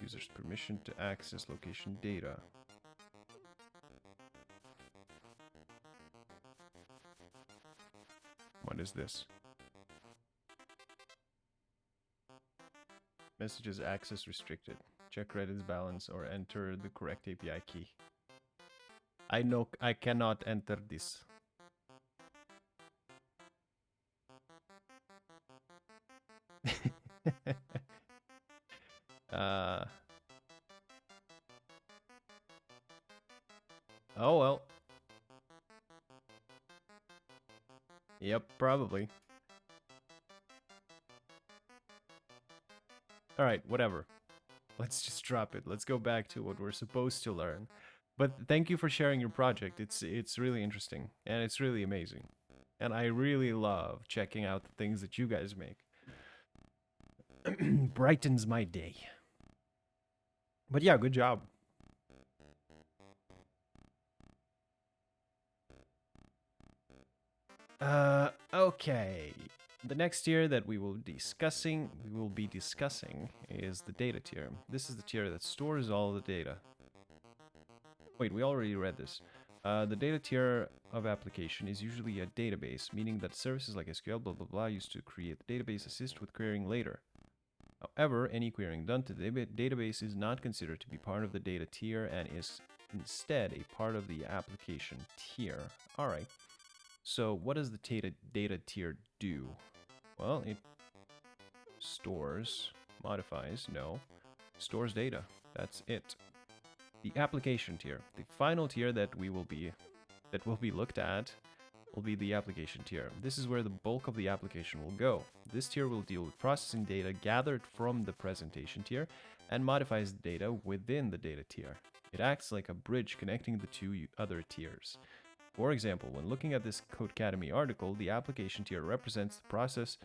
User's permission to access location data. What is this? Messages access restricted. Check Reddit's balance or enter the correct API key. I know I cannot enter this. uh. Oh well. Yep, probably. Alright, whatever. Let's just drop it. Let's go back to what we're supposed to learn. But thank you for sharing your project. It's really interesting and it's really amazing. And I really love checking out the things that you guys make. Brightens my day. But yeah, good job. Okay. The next tier that we will be discussing is the data tier. This is the tier that stores all the data. Wait, we already read this. The data tier of application is usually a database, meaning that services like SQL, blah, blah, blah, used to create the database assist with querying later. However, any querying done to the database is not considered to be part of the data tier and is instead a part of the application tier. All right. So what does the data tier do? Well, it stores, modifies, no, stores data. That's it. The application tier, the final tier that will be looked at, will be the application tier. This is where the bulk of the application will go. This tier will deal with processing data gathered from the presentation tier and modifies the data within the data tier. It acts like a bridge connecting the two other tiers. For example, when looking at this Codecademy article, the application tier represents the process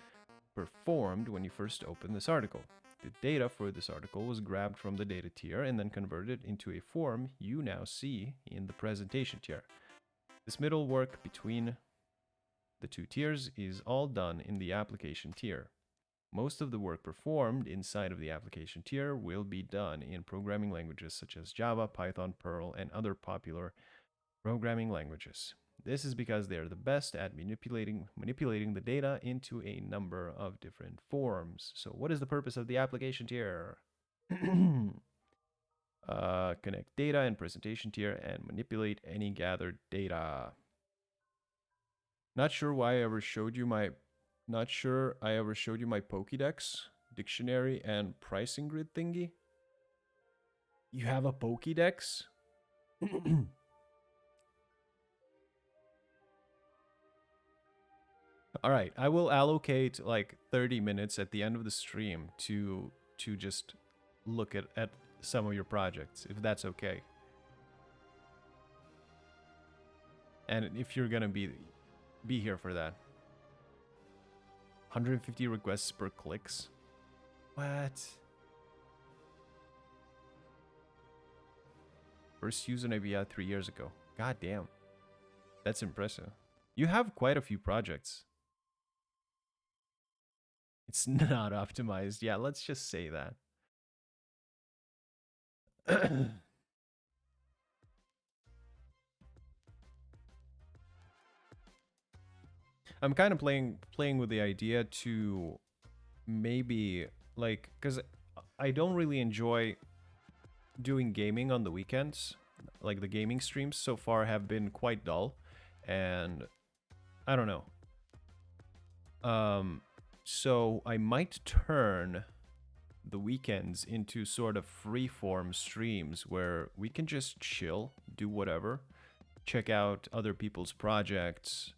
performed when you first open this article. The data for this article was grabbed from the data tier and then converted into a form you now see in the presentation tier. This middle work between the two tiers is all done in the application tier. Most of the work performed inside of the application tier will be done in programming languages such as Java, Python, Perl, and other popular programming languages. This is because they are the best at manipulating the data into a number of different forms. So what is the purpose of the application tier? Connect data and presentation tier and manipulate any gathered data. Not sure I ever showed you my Pokédex, dictionary, and pricing grid thingy. You have a Pokédex? All right, I will allocate like 30 minutes at the end of the stream to just look at some of your projects, if that's okay. And if you're gonna be here for that. 150 requests per clicks. What? First used on API 3 years ago. God damn. That's impressive. You have quite a few projects. It's not optimized. Yeah, let's just say that. I'm kind of playing with the idea to maybe like, because I don't really enjoy doing gaming on the weekends. Like the gaming streams so far have been quite dull, and I don't know. So I might turn the weekends into sort of free-form streams where we can just chill, do whatever, check out other people's projects,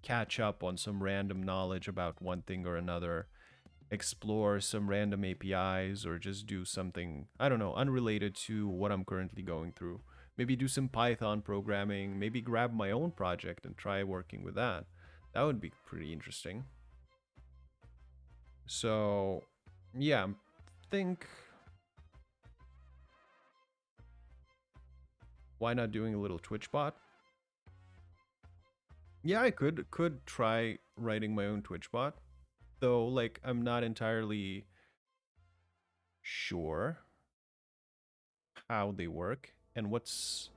catch up on some random knowledge about one thing or another, explore some random APIs, or just do something, I don't know, unrelated to what I'm currently going through. Maybe do some Python programming, maybe grab my own project and try working with that. That would be pretty interesting. So, yeah, Why not doing a little Twitch bot? Yeah, I could try writing my own Twitch bot, though. Like, I'm not entirely sure how they work and what's.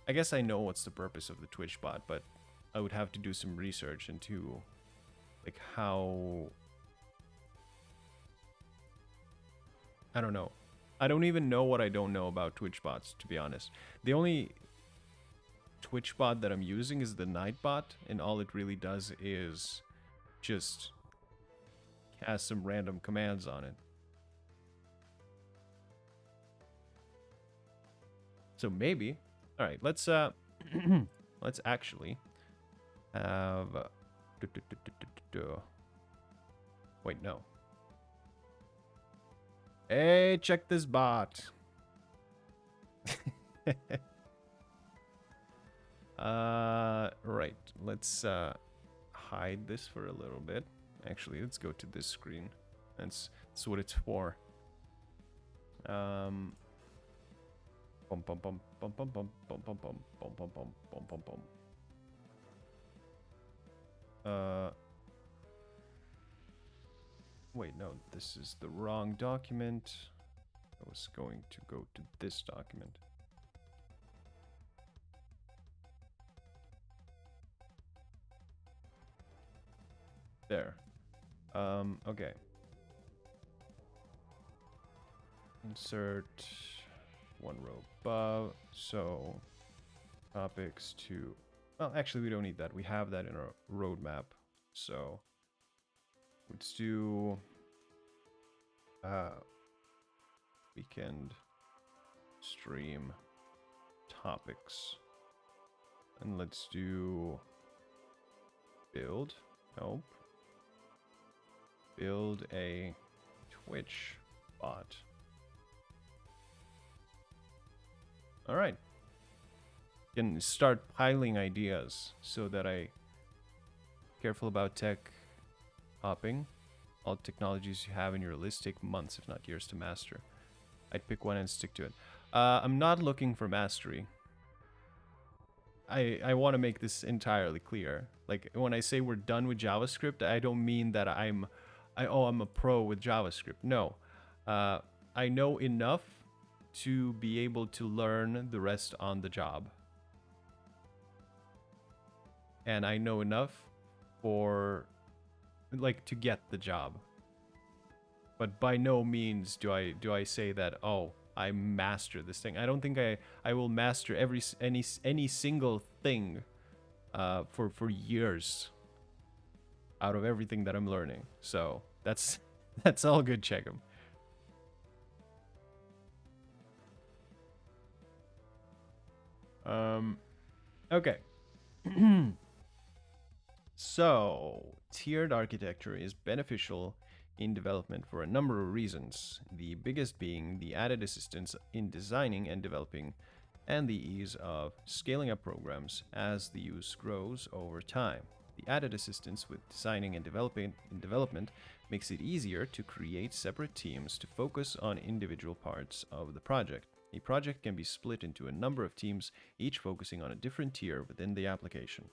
I guess I know what's the purpose of the Twitch bot, but I would have to do some research into like how. I don't know. I don't even know what I don't know about Twitch bots, to be honest. The only Twitch bot that I'm using is the Nightbot, and all it really does is just cast some random commands on it. So maybe. All right, let's let's actually have wait, no. Hey, check this bot. Right. Let's hide this for a little bit. Actually, let's go to this screen. That's what it's for. Bum bum bum bum bum bum bum bum bum bum bum bum bum bum bum. Wait, no, this is the wrong document. I was going to go to this document. There. Okay. Insert one row above. So topics to. Well, actually, we don't need that. We have that in our roadmap. So let's do weekend stream topics, and let's do build. Nope. Build a Twitch bot. All right. Can start piling ideas so that I careful about tech hopping. All technologies you have in your list take months, if not years, to master. I'd pick one and stick to it. I'm not looking for mastery. I want to make this entirely clear. Like, when I say we're done with JavaScript, I don't mean that I'm a pro with JavaScript. No. I know enough to be able to learn the rest on the job. And I know enough for, like, to get the job. But by no means do I say that, oh, I master this thing. I don't think I will master any single thing for years out of everything that I'm learning. So that's all good, check 'em. Okay. So, tiered architecture is beneficial in development for a number of reasons, the biggest being the added assistance in designing and developing, and the ease of scaling up programs as the use grows over time. The added assistance with designing and development makes it easier to create separate teams to focus on individual parts of the project. A project can be split into a number of teams, each focusing on a different tier within the application.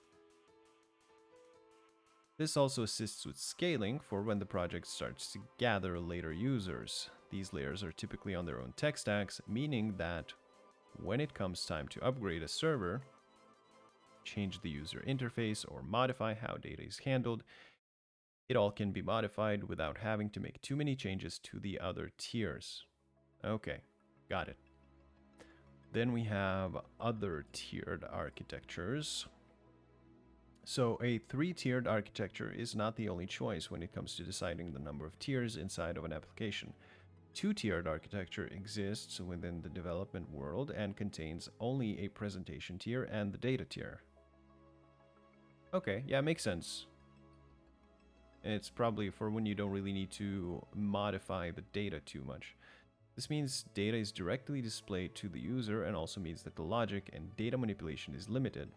This also assists with scaling for when the project starts to gather later users. These layers are typically on their own tech stacks, meaning that when it comes time to upgrade a server, change the user interface, or modify how data is handled, it all can be modified without having to make too many changes to the other tiers. Okay, got it. Then we have other tiered architectures. So a 3-tiered architecture is not the only choice when it comes to deciding the number of tiers inside of an application. 2-tiered architecture exists within the development world and contains only a presentation tier and the data tier. Okay, yeah, makes sense. It's probably for when you don't really need to modify the data too much. This means data is directly displayed to the user and also means that the logic and data manipulation is limited.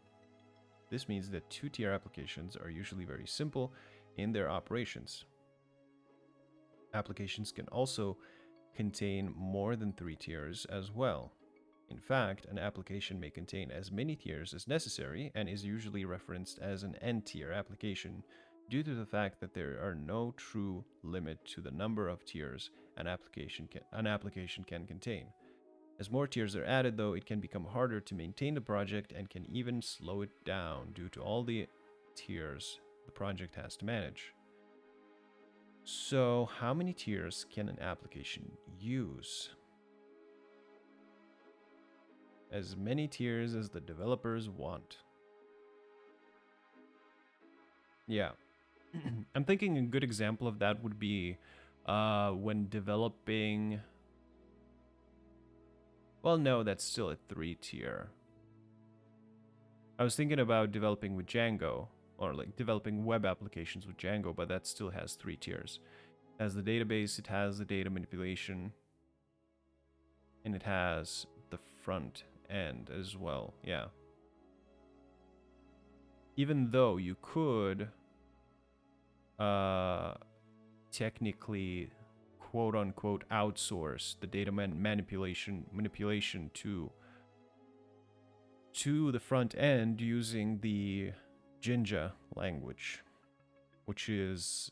This means that 2-tier applications are usually very simple in their operations. Applications can also contain more than 3 tiers as well. In fact, an application may contain as many tiers as necessary and is usually referenced as an N-tier application due to the fact that there are no true limit to the number of tiers an application can contain. As more tiers are added, though, it can become harder to maintain the project and can even slow it down due to all the tiers the project has to manage. So, how many tiers can an application use? As many tiers as the developers want. Yeah. I'm thinking a good example of that would be when developing... Well, no, that's still a 3-tier. I was thinking about developing with Django, or like developing web applications with Django, but that still has 3 tiers. It has the database, it has the data manipulation, and it has the front end as well. Yeah. Even though you could technically quote unquote outsource the data manipulation to the front end using the Jinja language, which is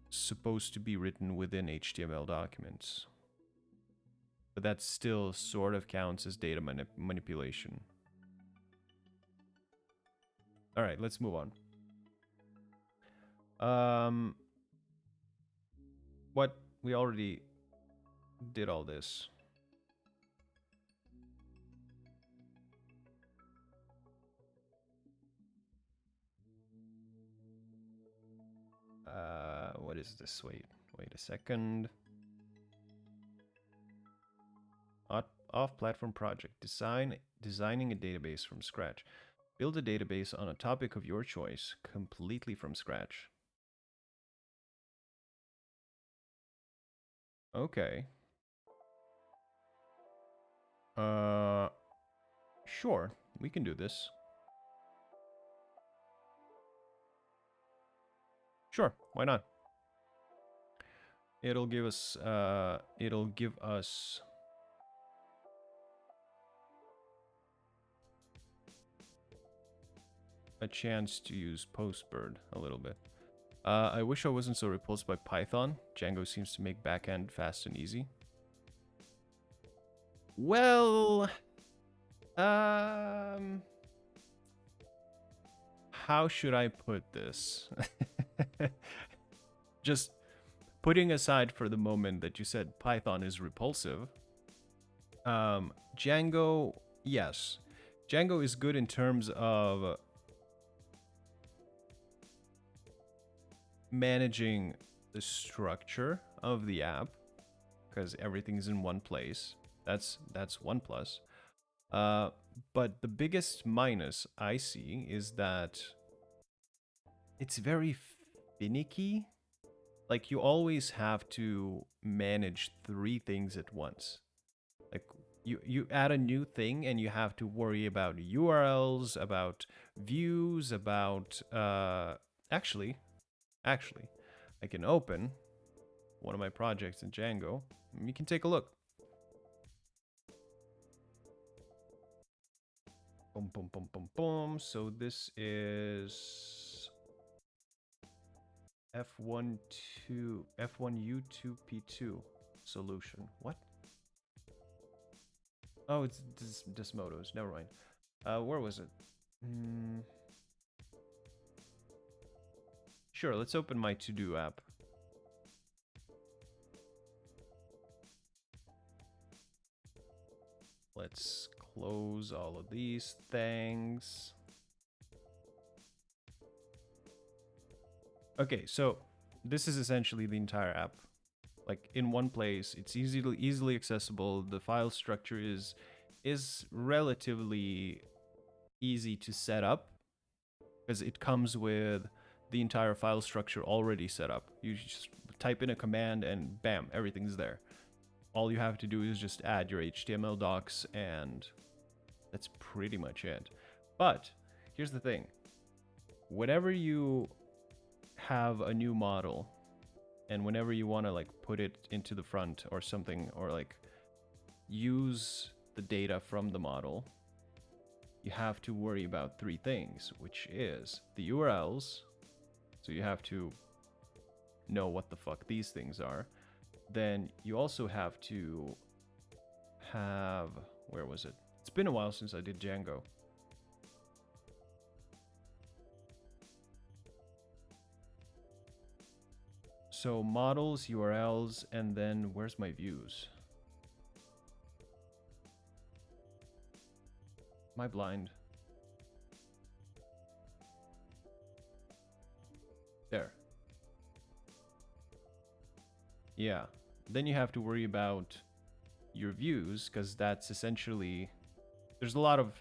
supposed to be written within HTML documents. But that still sort of counts as data manipulation. All right, let's move on. What? We already did all this. What is this? Wait a second. Off-platform project. Designing a database from scratch. Build a database on a topic of your choice, completely from scratch. Okay. Sure, we can do this. Sure, why not? It'll give us a chance to use Postbird a little bit. I wish I wasn't so repulsed by Python. Django seems to make backend fast and easy. Well, how should I put this? Just putting aside for the moment that you said Python is repulsive, Django, yes. Django is good in terms of managing the structure of the app, because everything's in one place. That's one plus. But the biggest minus I see is that it's very finicky. Like, you always have to manage 3 things at once. Like, you add a new thing and you have to worry about URLs, about views, about actually I can open one of my projects in Django. You can take a look. Boom, boom, boom, boom, boom. So this is F1U2P2 solution. What? Oh, it's Desmodos. Never mind. Where was it? Sure, let's open my to-do app. Let's close all of these things. Okay, so this is essentially the entire app. Like, in one place, it's easily accessible. The file structure is relatively easy to set up because it comes with the entire file structure already set up. You just type in a command and bam, everything's there. All you have to do is just add your HTML docs and that's pretty much it. But here's the thing. Whenever you have a new model and whenever you want to like put it into the front or something, or like use the data from the model, you have to worry about three things, which is the URLs. So you have to know what the fuck these things are. Then you also have to have, where was it? It's been a while since I did Django. So models, URLs, and then where's my views? Am I blind? There. Yeah. Then you have to worry about your views, because that's essentially, there's a lot of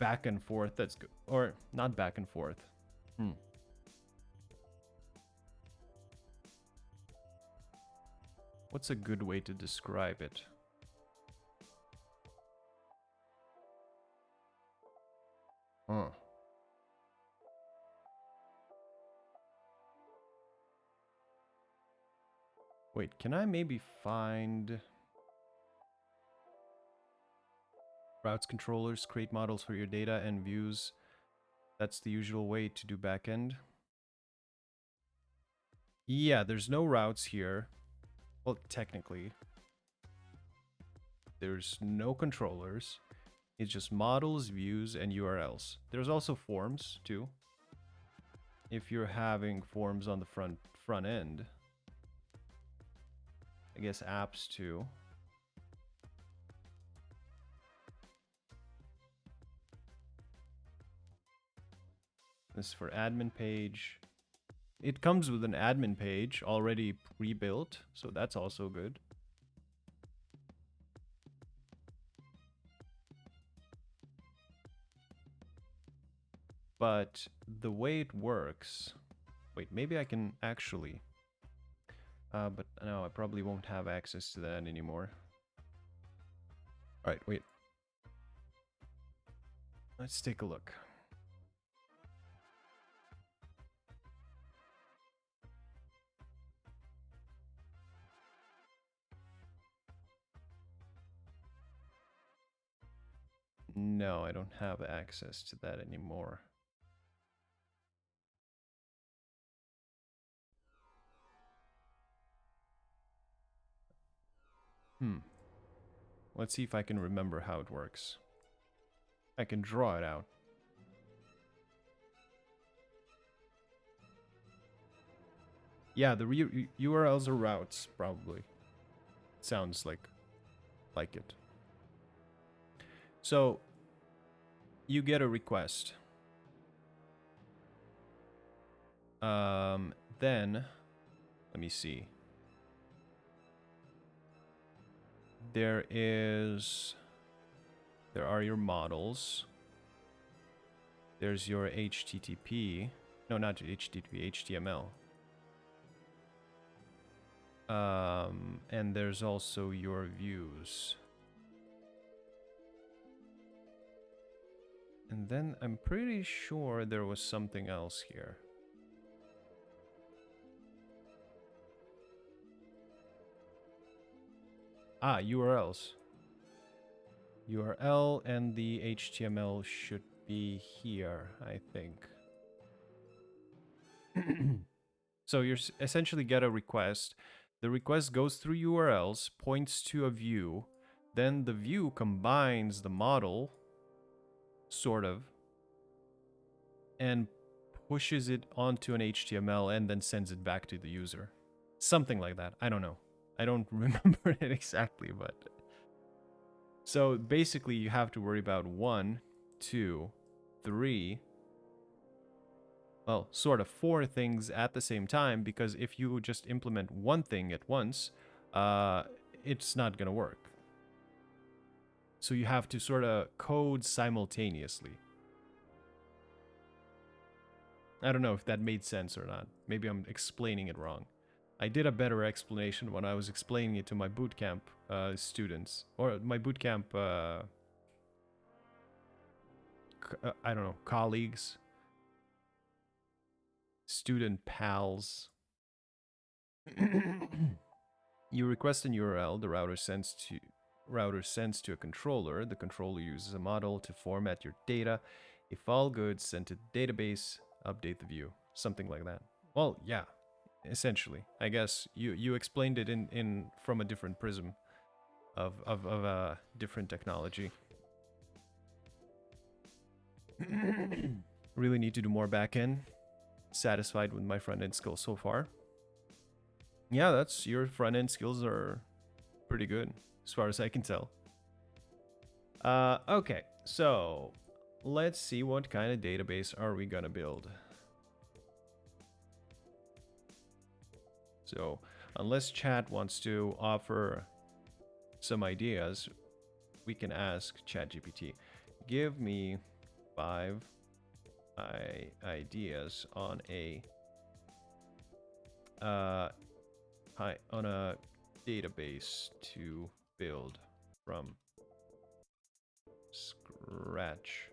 back and forth that's good, or not back and forth. What's a good way to describe it? Huh. Wait, can I maybe find routes controllers, create models for your data and views? That's the usual way to do backend. Yeah, there's no routes here. Well, technically. There's no controllers. It's just models, views, and URLs. There's also forms, too. If you're having forms on the front end. I guess apps, too. This is for admin page. It comes with an admin page already pre-built, so that's also good. But the way it works... Wait, maybe I can actually... but no, I probably won't have access to that anymore. Alright, wait. Let's take a look. No, I don't have access to that anymore. Let's see if I can remember how it works. I can draw it out. Yeah, the URLs are routes, probably. Sounds like it. So, you get a request. Then, let me see. There are your models. There's your HTTP. No, not HTTP, HTML. And there's also your views. And then I'm pretty sure there was something else here. Ah, URLs. URL and the HTML should be here, I think. So you essentially get a request. The request goes through URLs, points to a view. Then the view combines the model, sort of, and pushes it onto an HTML and then sends it back to the user. Something like that. I don't know. I don't remember it exactly, but... So basically you have to worry about 1, 2, 3... Well, sort of 4 things at the same time, because if you just implement one thing at once, it's not gonna work. So you have to sort of code simultaneously. I don't know if that made sense or not. Maybe I'm explaining it wrong. I did a better explanation when I was explaining it to my bootcamp students. Or my bootcamp, I don't know, colleagues. Student pals. You request an URL, the router sends to router sends to a controller. The controller uses a model to format your data. If all good, send to the database, update the view. Something like that. Well, yeah, essentially. I guess you explained it in from a different prism of a different technology. Really need to do more backend. Satisfied with my front end skills so far. Yeah, that's your front end skills are pretty good as far as I can tell. Okay, so let's see what kind of database are we gonna build. So unless chat wants to offer some ideas, we can ask ChatGPT. Give me 5 ideas on a database to build from scratch.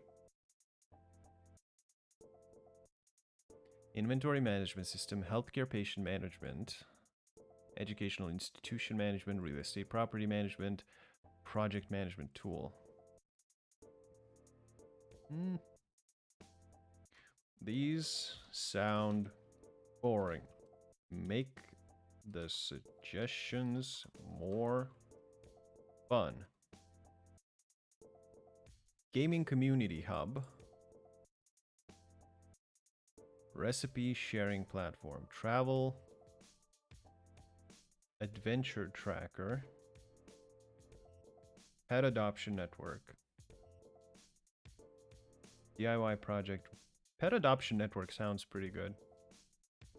Inventory management system, healthcare patient management, educational institution management, real estate property management, project management tool. These sound boring. Make the suggestions more fun. Gaming community hub. Recipe sharing platform. Travel adventure tracker. Pet adoption network. DIY project. Pet adoption network sounds pretty good.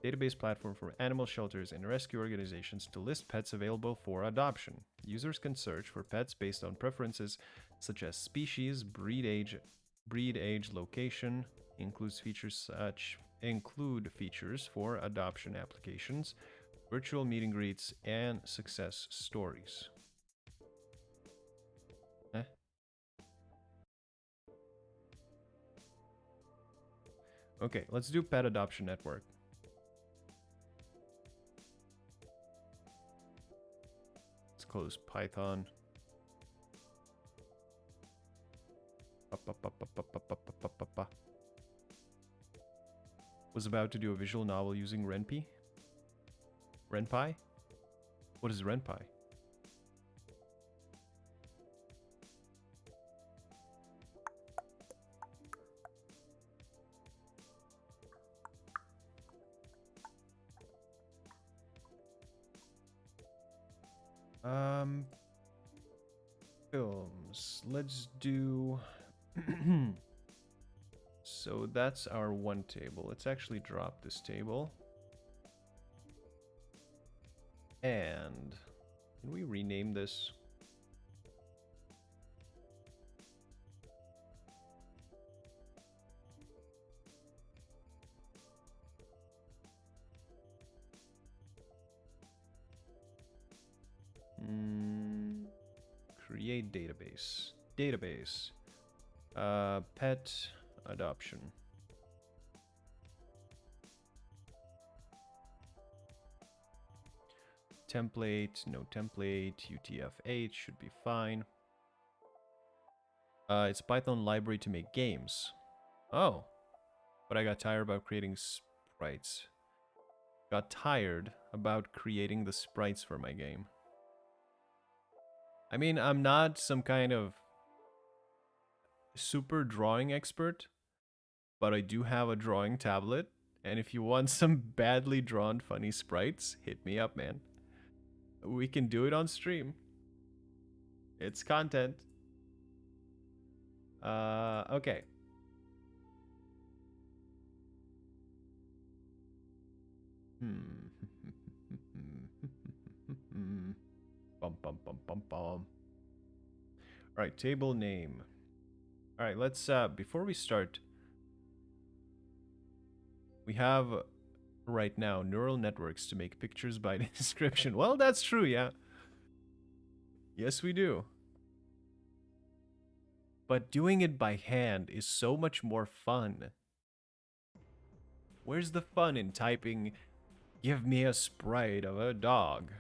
Database platform for animal shelters and rescue organizations to list pets available for adoption. Users can search for pets based on preferences such as species, breed age, location, include features for adoption applications, virtual meet and greets, and success stories. Okay, let's do pet adoption network. Let's close Python. Was about to do a visual novel using RenPy. RenPy? What is RenPy? Films. Let's do... So that's our one table. Let's actually drop this table. And can we rename this? Create database. Database. Pet adoption. Template, no template, UTF-8 should be fine. It's Python library to make games. Oh, but I got tired about creating sprites. Got tired about creating the sprites for my game. I mean, I'm not some kind of super drawing expert, but I do have a drawing tablet, and if you want some badly drawn funny sprites, hit me up, man. We can do it on stream. It's content. Okay. Bum bum bum bum bum. All right, table name. All right, let's before we start, we have right now neural networks to make pictures by description. Well, that's true, yeah. Yes, we do. But doing it by hand is so much more fun. Where's the fun in typing, give me a sprite of a dog?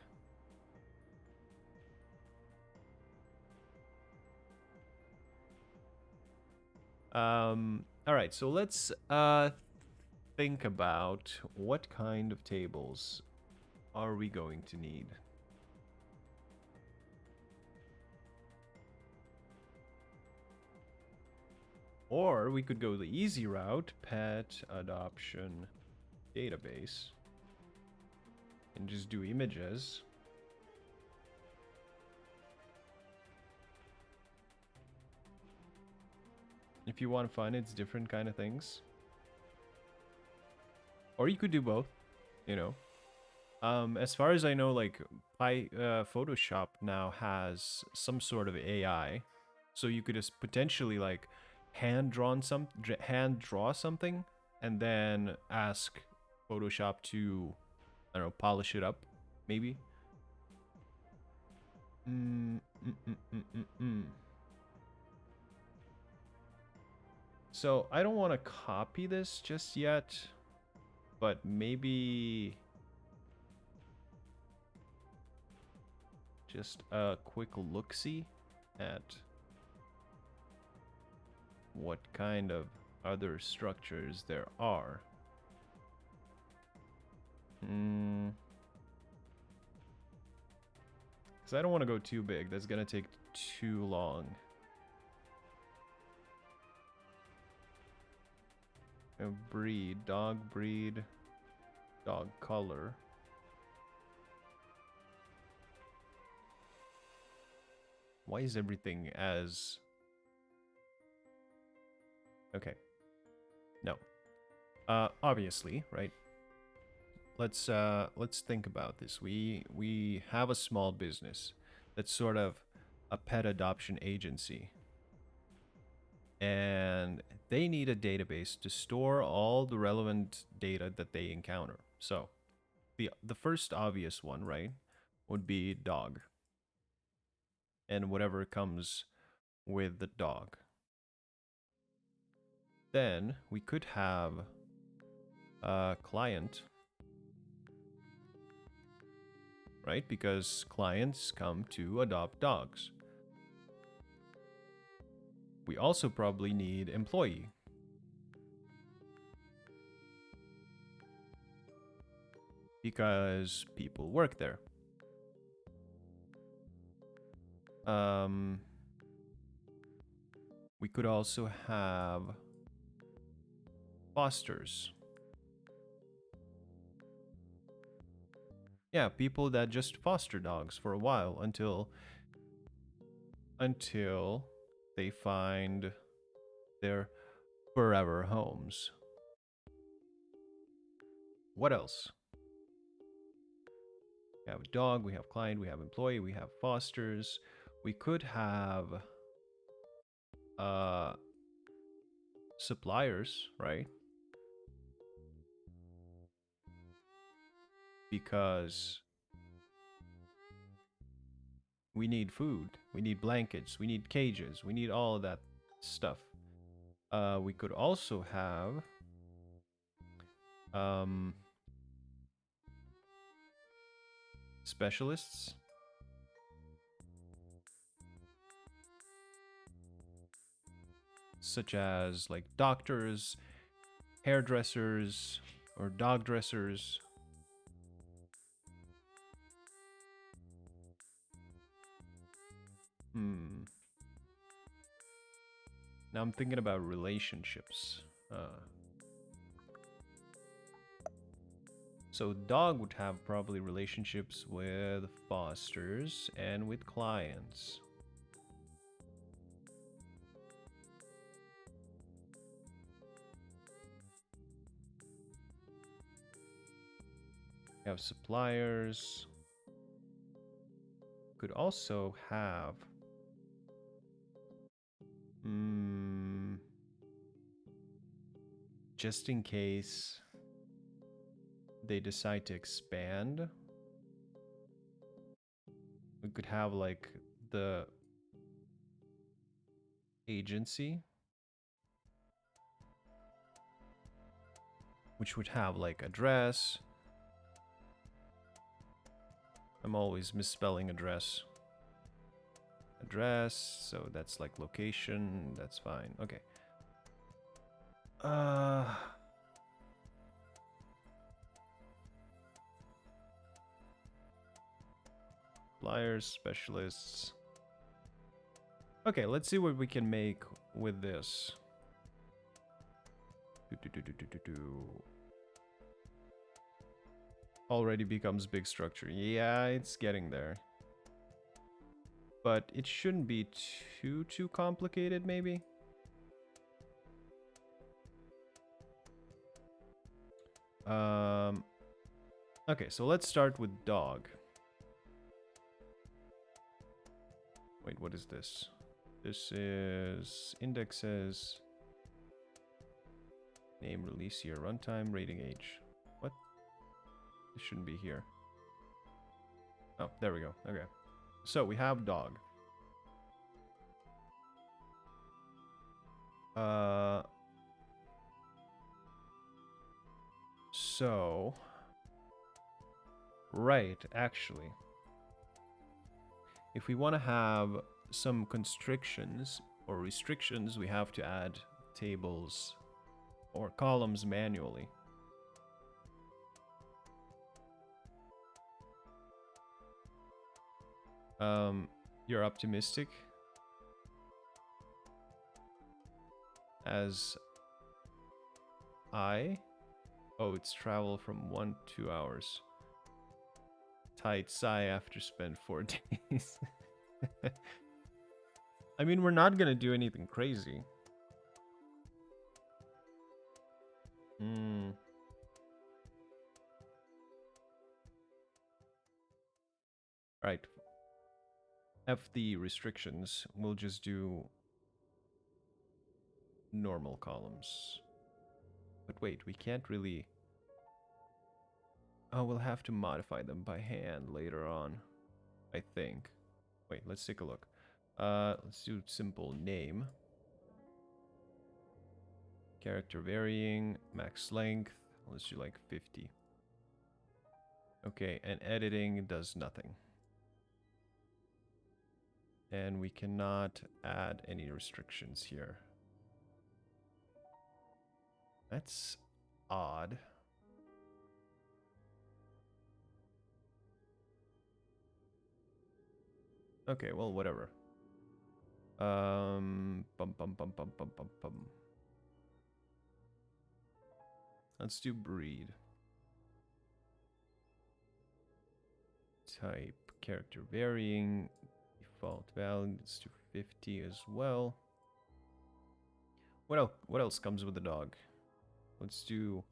All right, so let's think about what kind of tables are we going to need. Or we could go the easy route, pet adoption database, and just do images. If you want fun, it's different kind of things. Or you could do both, you know. As far as I know, like Photoshop now has some sort of AI, so you could just potentially like hand draw something, and then ask Photoshop to, I don't know, polish it up, maybe. So I don't want to copy this just yet, but maybe just a quick look-see at what kind of other structures there are. Because I don't want to go too big. That's going to take too long. Breed, dog, dog color. Why is everything as... Okay. No. Obviously, right? Let's think about this. We have a small business that's sort of a pet adoption agency. And they need a database to store all the relevant data that they encounter. So, the first obvious one, right, would be dog. And whatever comes with the dog. Then we could have a client, right? Because clients come to adopt dogs. We also probably need employee. Because people work there. We could also have fosters. Yeah, people that just foster dogs for a while until they find their forever homes. What else? We have a dog, we have client, we have employee, we have fosters. We could have suppliers, right? Because we need food, we need blankets, we need cages, we need all of that stuff. We could also have specialists. Such as like doctors, hairdressers, or dog dressers. Now I'm thinking about relationships. So dog would have probably relationships with fosters and with clients. We have suppliers. Could also have just in case they decide to expand, we could have like the agency, which would have like address. I'm always misspelling address. Address, so that's like location, that's fine. Okay. Uh, Flyers, specialists. Okay, let's see what we can make with this. Already becomes big structure. Yeah, it's getting there. But it shouldn't be too complicated, maybe. Okay, so let's start with dog. Wait, what is this? This is indexes, name, release year, runtime, rating, age. What? This shouldn't be here. Oh, there we go. Okay. So we have dog. So right, actually, if we want to have some constrictions or restrictions, we have to add tables or columns manually. You're optimistic? As I? Oh, it's travel from 1-2 hours. Tight sigh after spend 4 days. I mean, we're not gonna do anything crazy. Right. F the restrictions. We'll just do normal columns. But wait, we can't really... Oh, we'll have to modify them by hand later on, I think. Wait, let's take a look. Let's do simple name. Character varying, max length. Let's do like 50. Okay, and editing does nothing. And we cannot add any restrictions here. That's odd. Okay, well, whatever. Let's do breed. Type, character varying, default value, let's do 50 as well. What else comes with the dog? Let's do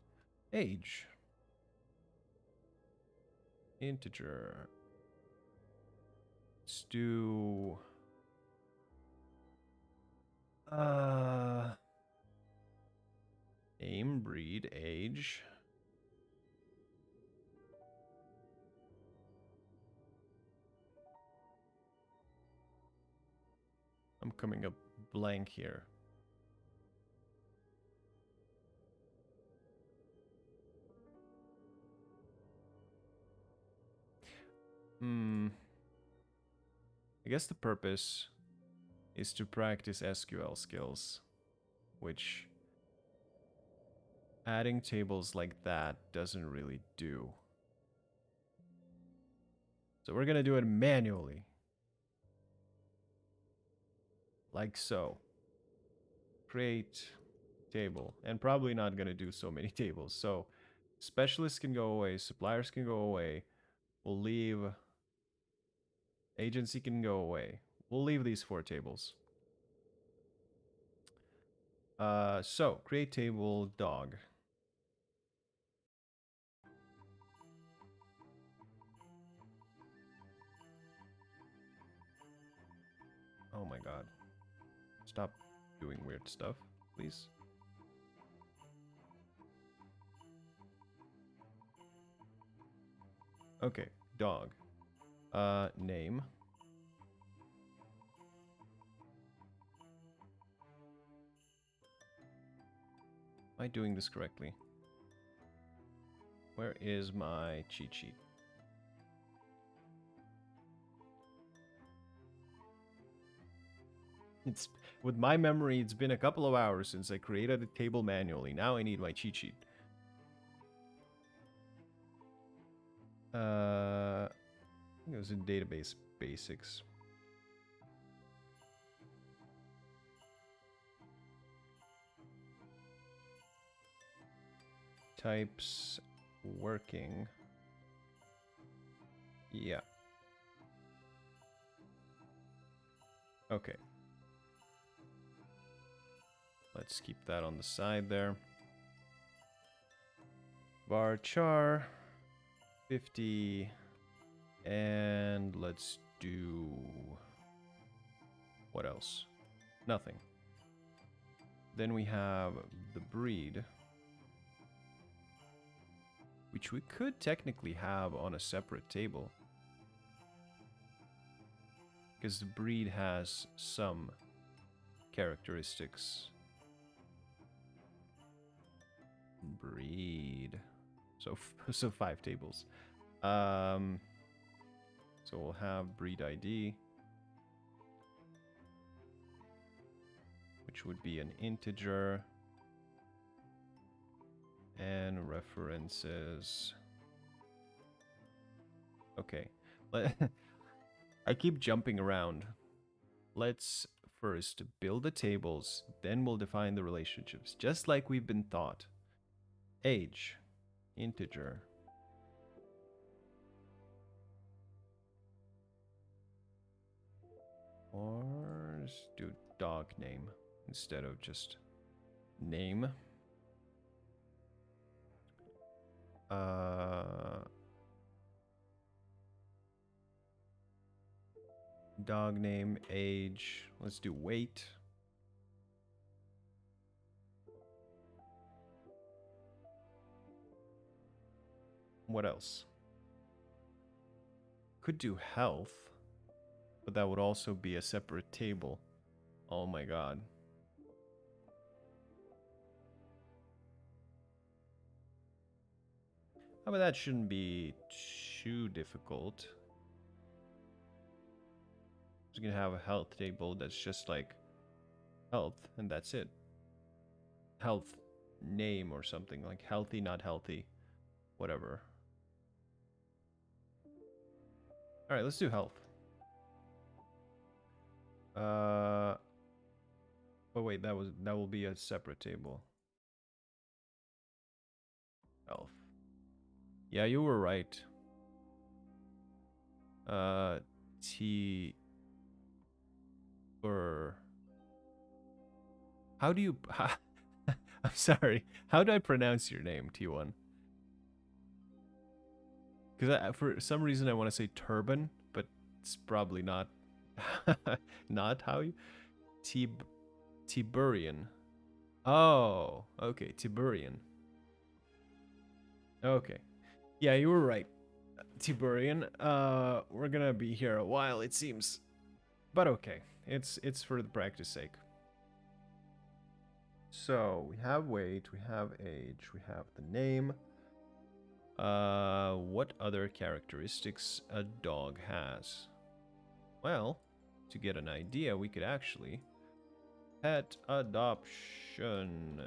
age. Integer. Let's do name, breed, age. I'm coming up blank here. I guess the purpose is to practice SQL skills, which adding tables like that doesn't really do. So we're gonna do it manually. Like so. Create table. And probably not gonna do so many tables. So specialists can go away, suppliers can go away. We'll leave agency can go away. We'll leave these 4 tables. So create table dog. Oh my god. Stop doing weird stuff, please. Okay, dog. Name. Am I doing this correctly? Where is my cheat sheet? It's with my memory, it's been a couple of hours since I created a table manually. Now I need my cheat sheet. I think it was in database basics. Types working. Yeah. Okay. Let's keep that on the side there. Varchar 50. And let's do... what else? Nothing. Then we have the breed, which we could technically have on a separate table, because the breed has some characteristics. Breed. So 5 tables. So we'll have breed ID, which would be an integer, and references. Okay. I keep jumping around. Let's first build the tables, then we'll define the relationships, just like we've been taught. Age, integer. Or just do dog name instead of just name. Dog name, age. Let's do weight. What else? Could do health, but that would also be a separate table. Oh my god. Oh, but that shouldn't be too difficult. We're gonna have a health table that's just like health, and that's it. Health name or something like healthy, not healthy, whatever. All right, let's do health. But wait, that will be a separate table. Health. Yeah, you were right. T. Or how do you? I'm sorry. How do I pronounce your name, T1? Because for some reason I want to say turban, but it's probably not. Not how you. Tiberian. Oh, okay, Tiberian. Okay. Yeah, you were right. Tiberian. We're gonna be here a while, it seems. But okay. It's for the practice sake. So we have weight, we have age, we have the name. What other characteristics a dog has? Well, to get an idea, we could actually pet adoption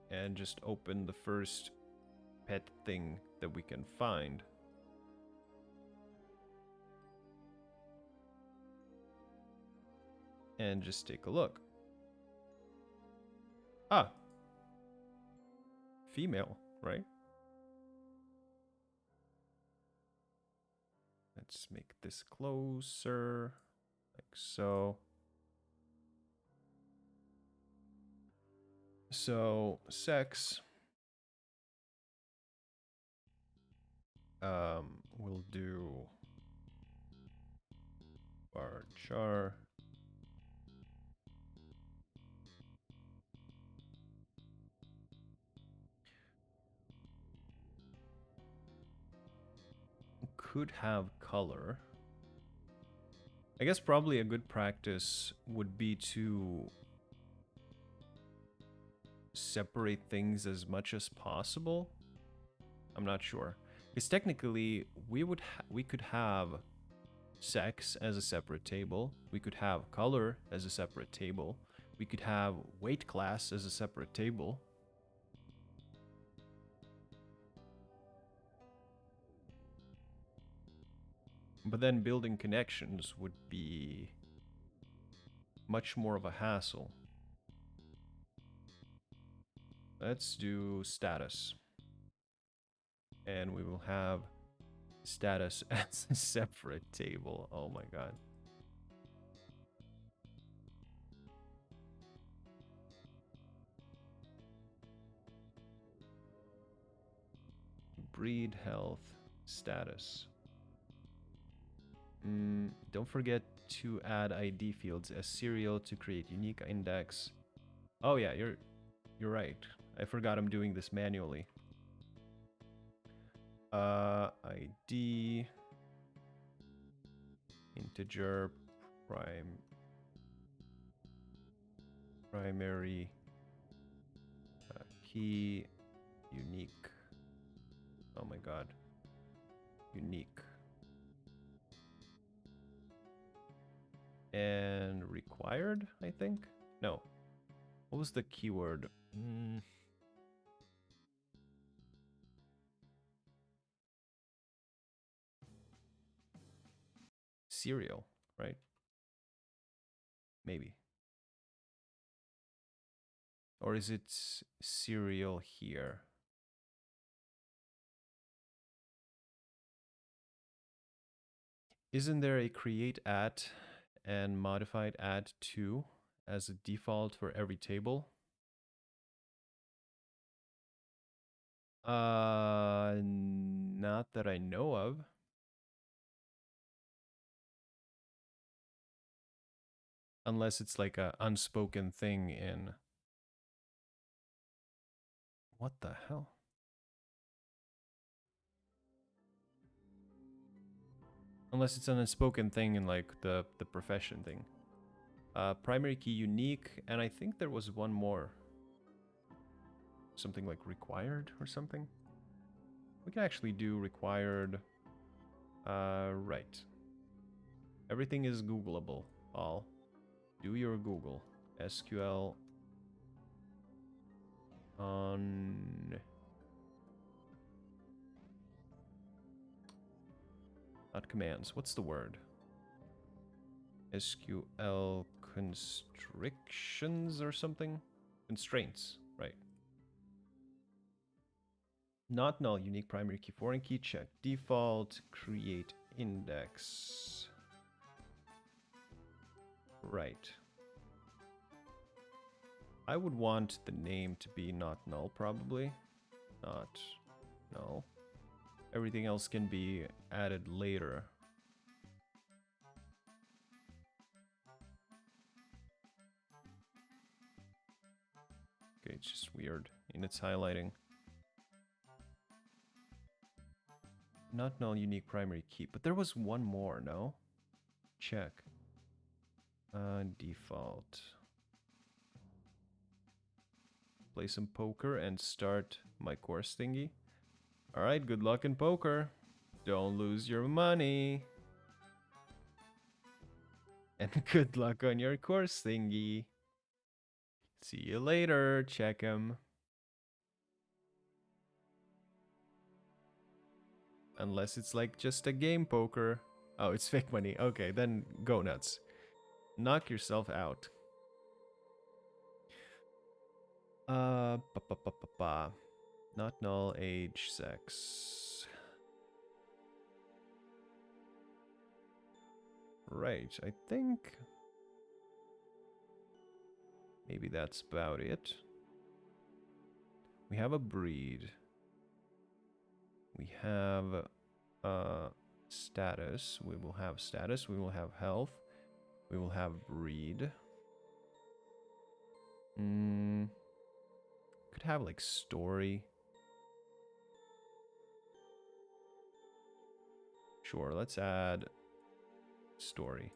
and just open the first pet thing that we can find. And just take a look. Ah. Female, right? Let's make this closer, like so. So, sex. We'll do varchar. Could have color. I guess probably a good practice would be to separate things as much as possible. I'm not sure, because technically we could have sex as a separate table. We could have color as a separate table. We could have weight class as a separate table. But then building connections would be much more of a hassle. Let's do status. And we will have status as a separate table. Oh my god. Breed, health, status. Don't forget to add ID fields as serial to create unique index. Oh yeah, you're right. I forgot I'm doing this manually. ID integer primary key unique. Oh my god. Unique. And required, I think? No. What was the keyword? Serial, right? Maybe. Or is it serial here? Isn't there a create at and modified at to as a default for every table? Not that I know of. Unless it's like a unspoken thing in... What the hell? Unless it's an unspoken thing in like the profession thing. Primary key unique, and I think there was one more. Something like required or something. We can actually do required. Right. Everything is Googleable. All. Do your Google. SQL on... Not commands. What's the word? SQL constrictions or something? Constraints, right. Not null, unique primary key, foreign key, check. Default, create index. Right. I would want the name to be not null, probably. Not null. Everything else can be added later. Okay, it's just weird in its highlighting. Not null, unique primary key. But there was one more, no? Check. Default. Play some poker and start my course thingy. Alright, good luck in poker. Don't lose your money. And good luck on your course thingy. See you later. Check him. Unless it's like just a game poker. Oh, it's fake money. Okay, then go nuts. Knock yourself out. Not null, age, sex. Right, I think maybe that's about it. We have a breed. We have status. We will have status. We will have health. We will have breed. Could have like story. Sure, let's add story.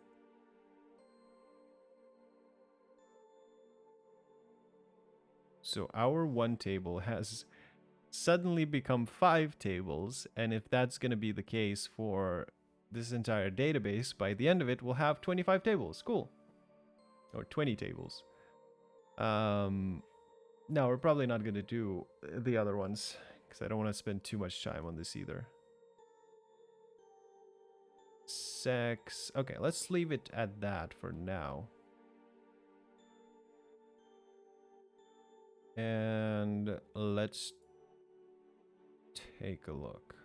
So our one table has suddenly become 5 tables, and if that's going to be the case for this entire database, by the end of it, will have 25 tables. Cool. Or 20 tables. No, we're probably not going to do the other ones, because I don't want to spend too much time on this either. Sex. Okay, let's leave it at that for now. And let's take a look.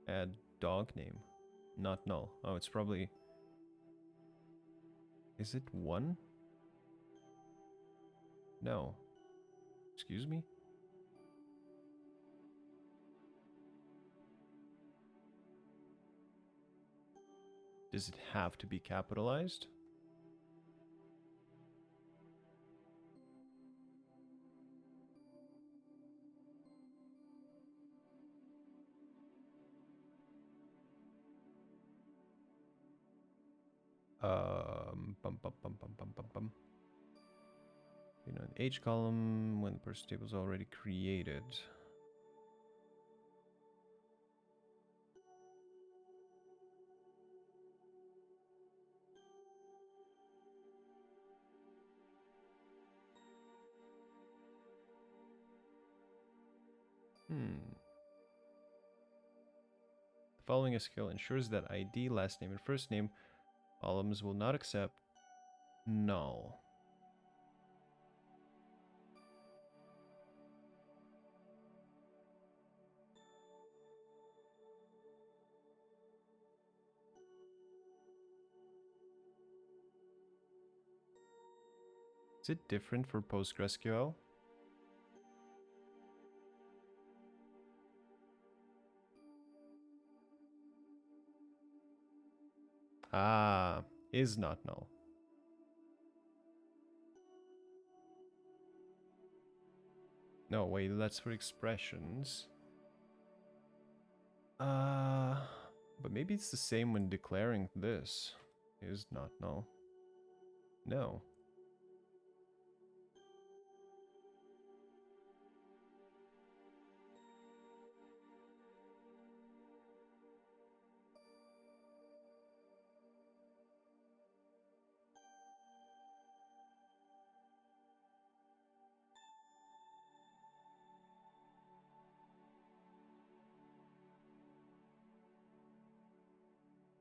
Add dog name. Not null. Oh, it's probably... Is it 1? No. Excuse me? Does it have to be capitalized? Bum, bum, bum, bum, bum, bum, bum. You know, an age column when the person table is already created. The following skill ensures that ID, last name, and first name columns will not accept null. Is it different for PostgreSQL? Ah, is not null. No, wait, that's for expressions. But maybe it's the same when declaring this. Is not null. No.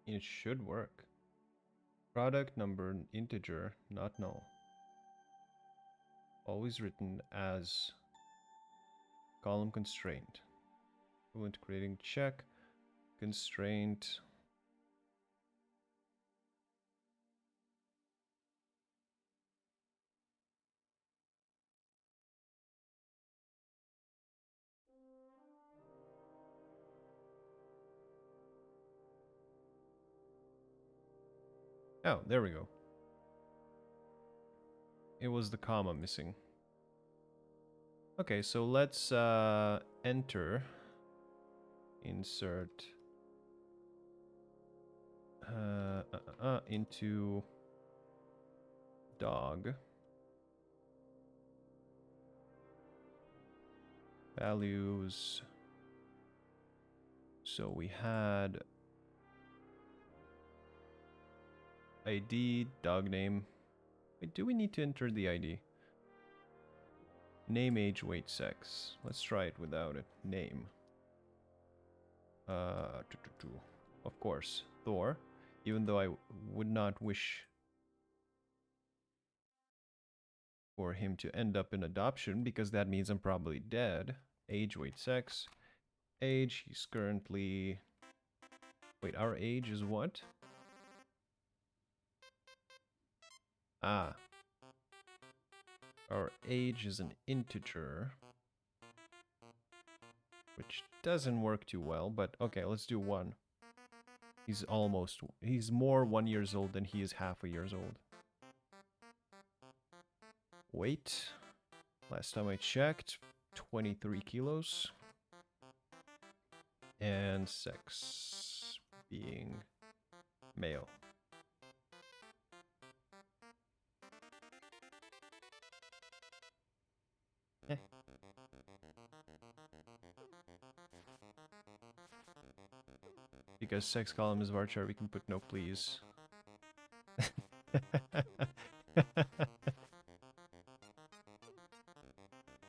It should work. Product number integer, not null. Always written as column constraint. Equivalent creating check, constraint. Oh, there we go. It was the comma missing. Okay, so let's enter, insert into dog. Values. So we had ID, dog name. Wait, do we need to enter the ID? Name, age, weight, sex. Let's try it without it. Name. Of course, Thor. Even though I would not wish for him to end up in adoption, because that means I'm probably dead. Age, weight, sex. Age, he's currently... Wait, our age is what? Ah. Our age is an integer. Which doesn't work too well, but okay, let's do 1. He's more 1 years old than he is half a years old. Weight, last time I checked, 23 kilos. And sex, being male. Eh. Because sex column is varchar, we can put no please.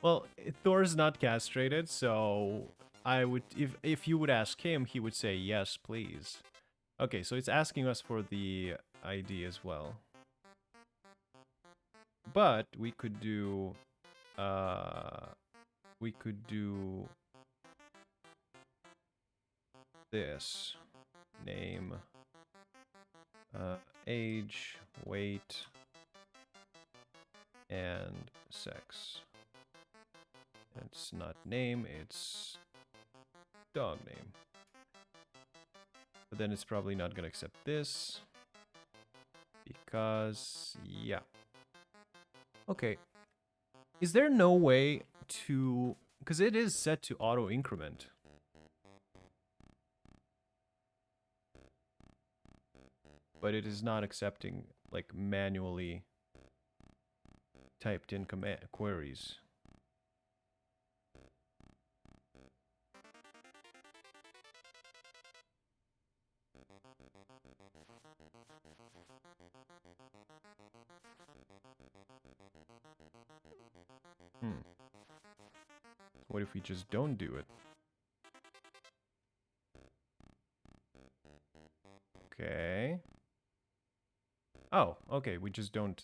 Well, Thor's not castrated, so I would, if you would ask him, he would say yes, please. Okay, so it's asking us for the ID as well. But we could do this. Name, age, weight, and sex. It's not name, it's dog name. But then it's probably not gonna accept this. Because, yeah. Okay. Is there no way to... Because it is set to auto increment. But it is not accepting, like, manually typed in command queries. What if we just don't do it? Okay. Oh, okay, we just don't...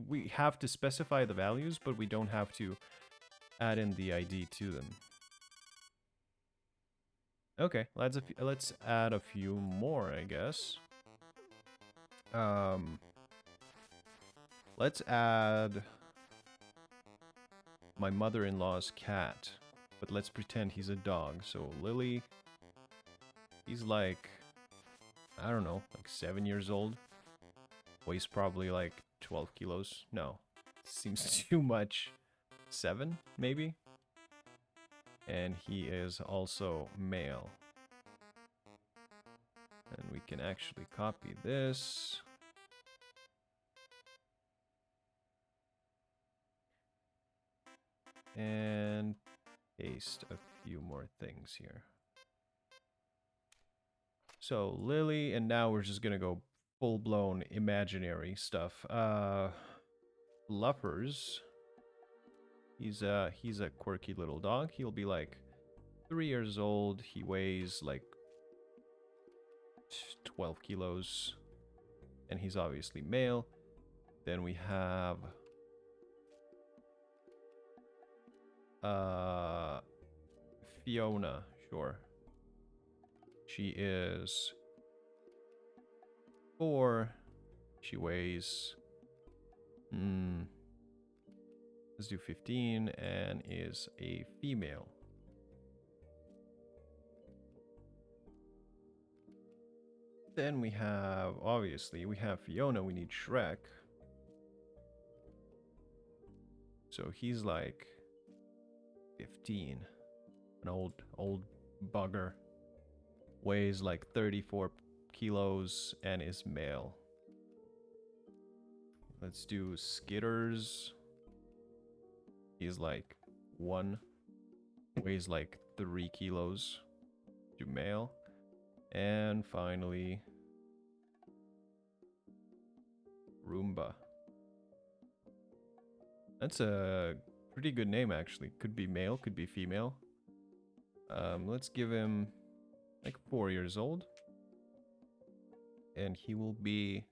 we have to specify the values, but we don't have to add in the ID to them. Okay, let's add a few more, I guess. Let's add my mother-in-law's cat, but let's pretend he's a dog. So Lily, he's like, I don't know, like 7 years old. Weighs probably like 12 kilos. No, seems too much. 7, maybe? And he is also male. And we can actually copy this. And paste a few more things here. So Lily, and now we're just gonna go full-blown imaginary stuff. Fluffers. He's a quirky little dog. He'll be like 3 years old. He weighs like 12 kilos. And he's obviously male. Then we have Fiona, sure. She is 4. She weighs let's do 15 and is a female. Then we have, obviously, we have Fiona, we need Shrek. So he's like 15. An old bugger. Weighs like 34 kilos and is male. Let's do Skitters. He's like 1. Weighs like 3 kilos. Do male. And finally, Roomba. That's a pretty good name, actually. Could be male, could be female. Let's give him like 4 years old. And he will be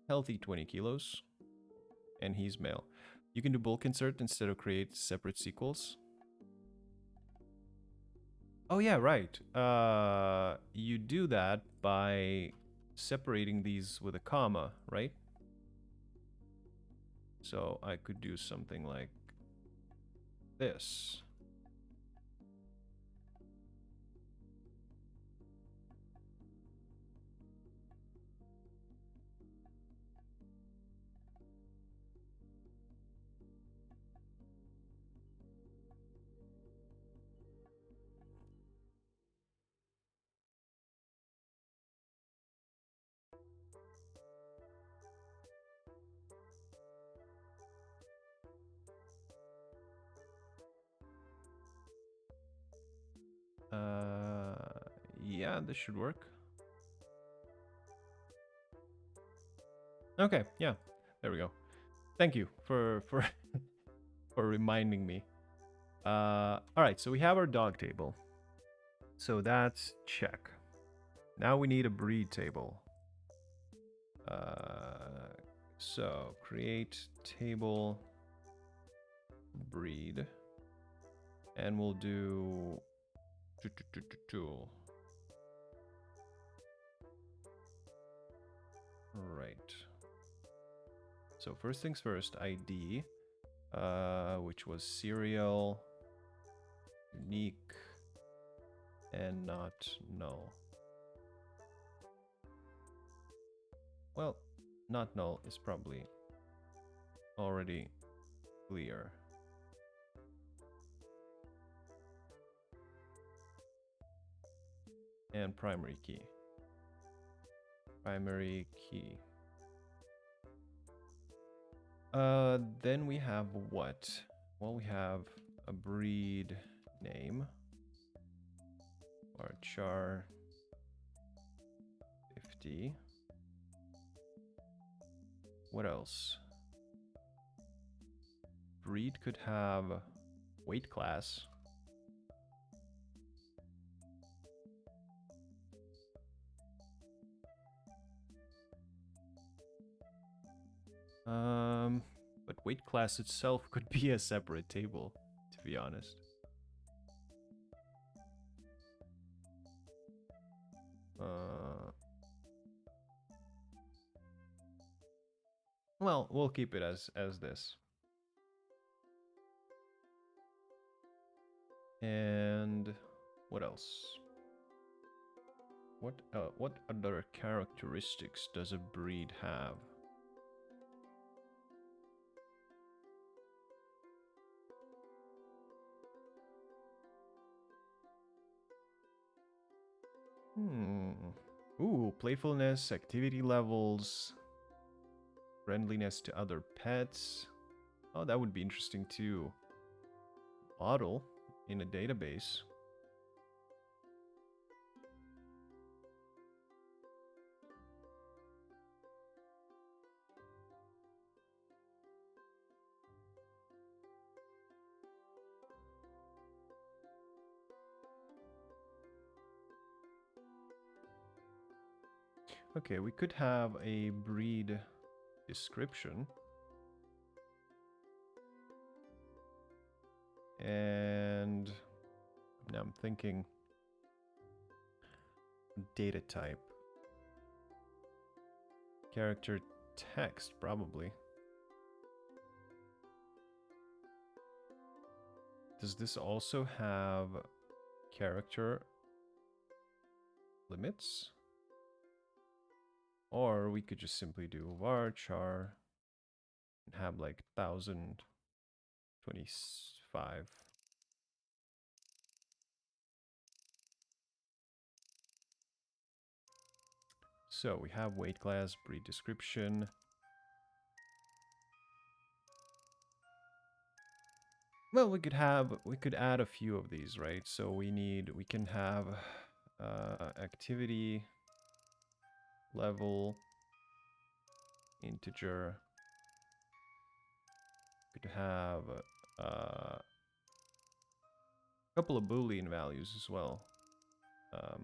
healthy 20 kilos. And he's male. You can do bulk insert instead of create separate sequels. Oh yeah, right. You do that by separating these with a comma, right? So I could do something like this. Yeah, this should work. Okay, yeah, there we go. Thank you for for reminding me. All right, so we have our dog table. So that's check. Now we need a breed table. So create table breed, and we'll do tool. Right. So first things first, ID, which was serial, unique, and not null. Well, not null is probably already clear. And primary key. Primary key. Then we have what? Well, we have a breed name. Or char 50. What else? Breed could have weight class. But weight class itself could be a separate table, to be honest. Well, we'll keep it as this. And what else? What other characteristics does a breed have? Ooh, playfulness, activity levels, friendliness to other pets. Oh, that would be interesting to model in a database. Okay, we could have a breed description. And now I'm thinking data type. Character text, probably. Does this also have character limits? Or we could just simply do varchar and have like 1025. So we have weight class, breed description. Well, we could add a few of these, right? So we can have activity level integer. We could have a couple of Boolean values as well. How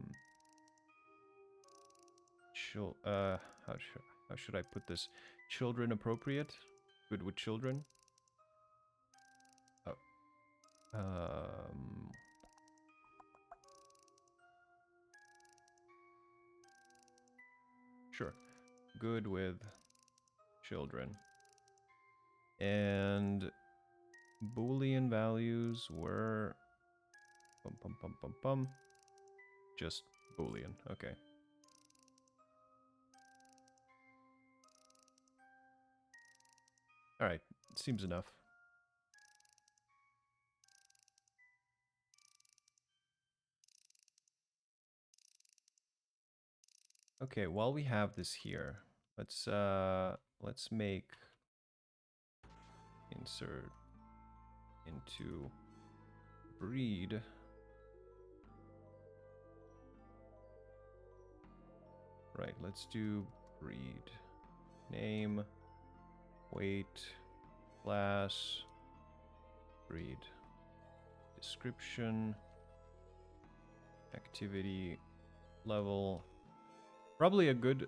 should I put this? Children appropriate? Good with children? Oh. Sure. Good with children. And Boolean values were just Boolean. Okay. All right. Seems enough. Okay, while we have this here, let's make insert into breed. Right, let's do breed. Name, weight, class, breed, description, activity, level. Probably a good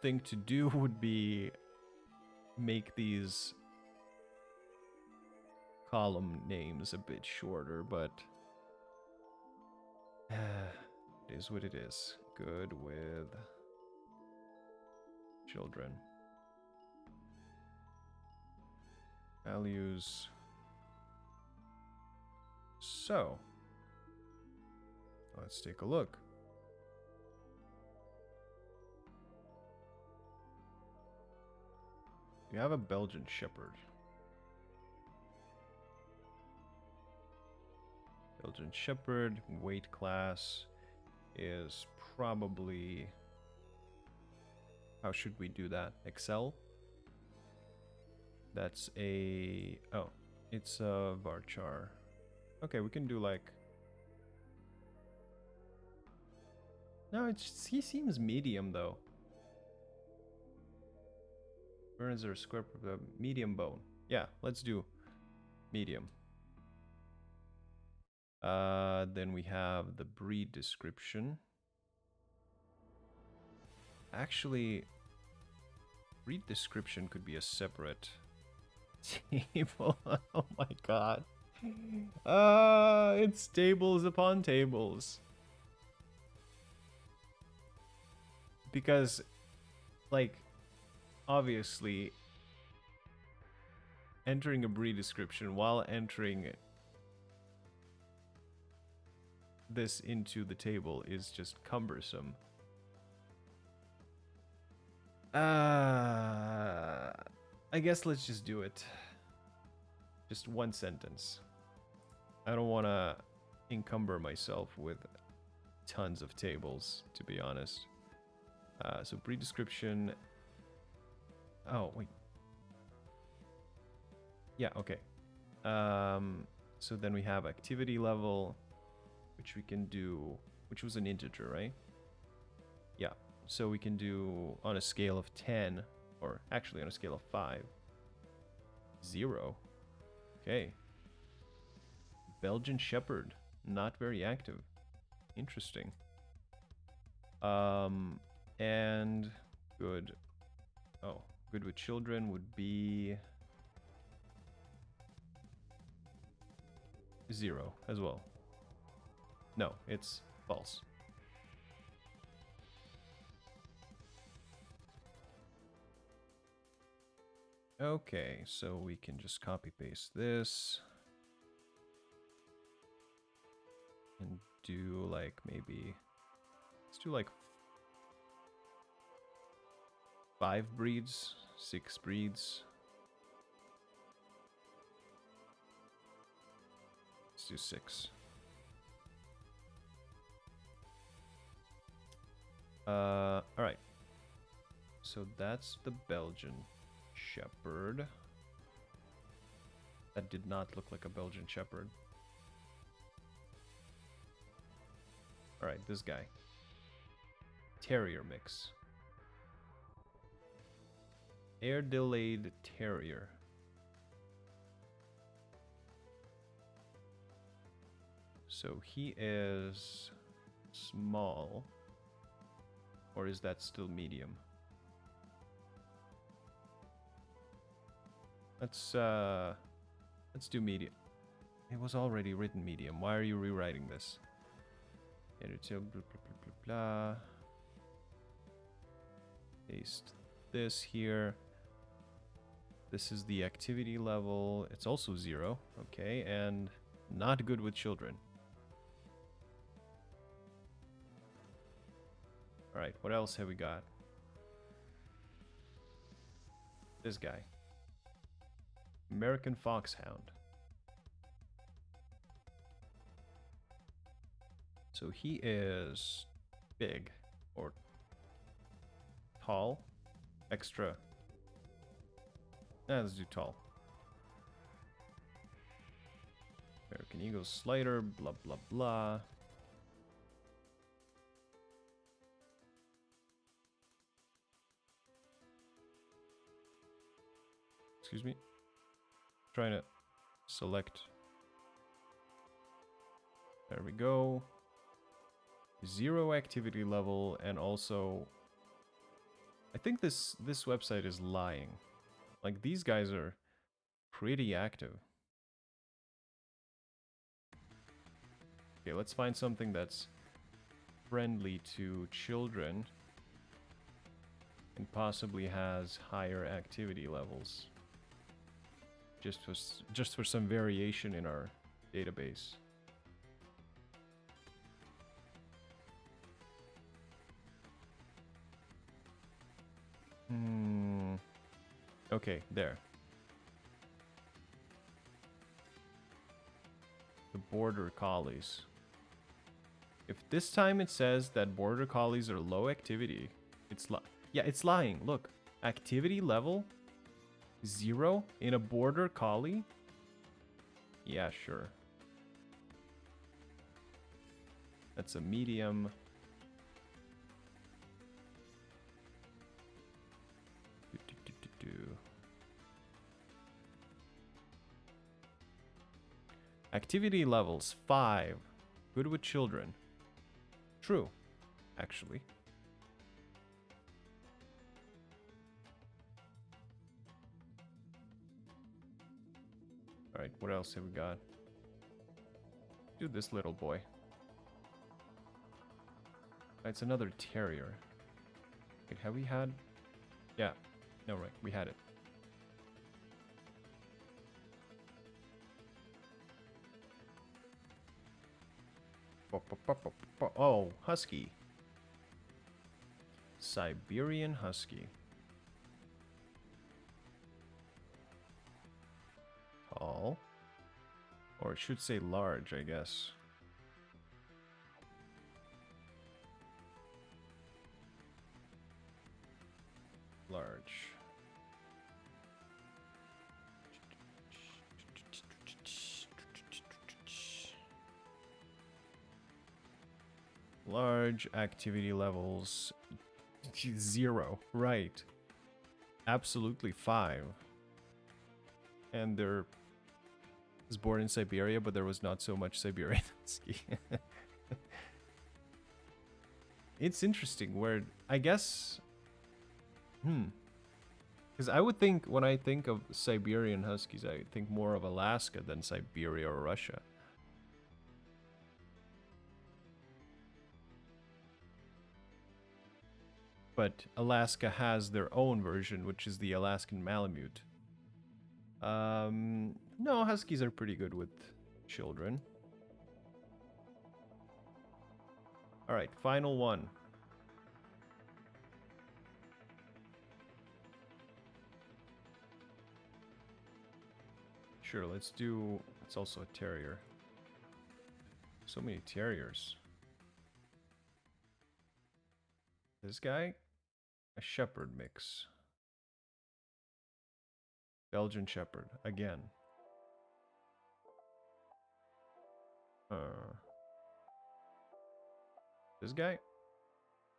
thing to do would be make these column names a bit shorter, but it is what it is. Good with children. Values. So, let's take a look. You have a Belgian Shepherd. Belgian Shepherd, weight class is probably... How should we do that? Excel? That's a... Oh, it's a varchar. Okay, we can do like... No, he seems medium though. Burns are square medium bone. Yeah, let's do medium. Then we have the breed description. Actually, breed description could be a separate table. Oh my god. It's tables upon tables. Because, like, obviously, entering a breed description while entering this into the table is just cumbersome. I guess let's just do it. Just one sentence. I don't want to encumber myself with tons of tables, to be honest. So breed description. Oh, wait. Yeah, okay. So then we have activity level, which we can do, which was an integer, right? Yeah. So we can do on a scale of 10, or actually on a scale of 5. 0. Okay. Belgian Shepherd, not very active. Interesting. And good. Oh, good with children would be 0 as well. No, it's false. Okay, so we can just copy paste this and do like maybe, let's do like 5 breeds, 6 breeds. Let's do 6. All right. So that's the Belgian Shepherd. That did not look like a Belgian Shepherd. All right, this guy. Terrier mix. Air delayed terrier. So he is small. Or is that still medium? Let's do medium. It was already written medium. Why are you rewriting this? Blah, blah, blah, blah. Paste this here. This is the activity level. It's also 0. Okay, and not good with children. Alright, what else have we got? This guy. American Foxhound. So he is big or tall. Extra. Let's do tall. American Eagle Slider, blah blah blah. excuse me. Trying to select. There we go. 0 activity level, and also I think this website is lying. Like, these guys are pretty active. Okay, let's find something that's friendly to children and possibly has higher activity levels. Just for some variation in our database. Okay, there. The border collies. If this time it says that border collies are low activity, it's it's lying. Look, activity level 0 in a border collie. Yeah, sure. That's a medium. Activity levels 5. Good with children. True, actually. Alright, what else have we got? Do this little boy. It's another terrier. Wait, have we had... Yeah. No, right. We had it. Oh, husky. Siberian husky. Tall. Or it should say large, I guess. Large. Large activity levels 0. Right. Absolutely 5. And there was born in Siberia, but there was not so much Siberian husky. It's interesting where I guess because I would think when I think of Siberian huskies, I think more of Alaska than Siberia or Russia. But Alaska has their own version, which is the Alaskan Malamute. No, huskies are pretty good with children. All right, final one. Sure, let's do... It's also a terrier. So many terriers. This guy? A shepherd mix. Belgian shepherd, again. This guy?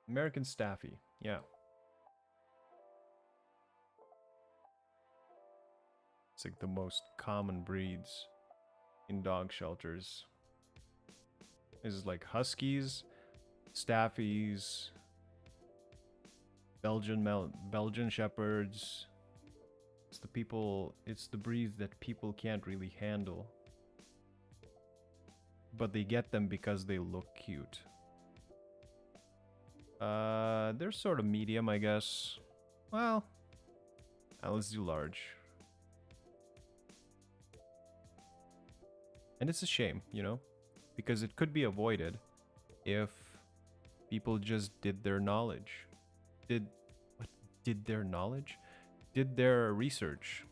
American Staffy, yeah. It's like the most common breeds in dog shelters. This is like Huskies, Staffies, Belgian Shepherds. It's the breeds that people can't really handle. But they get them because they look cute. They're sort of medium, I guess. Well, let's do large. And it's a shame, you know? Because it could be avoided if people just did their knowledge. Did their knowledge? Did their research.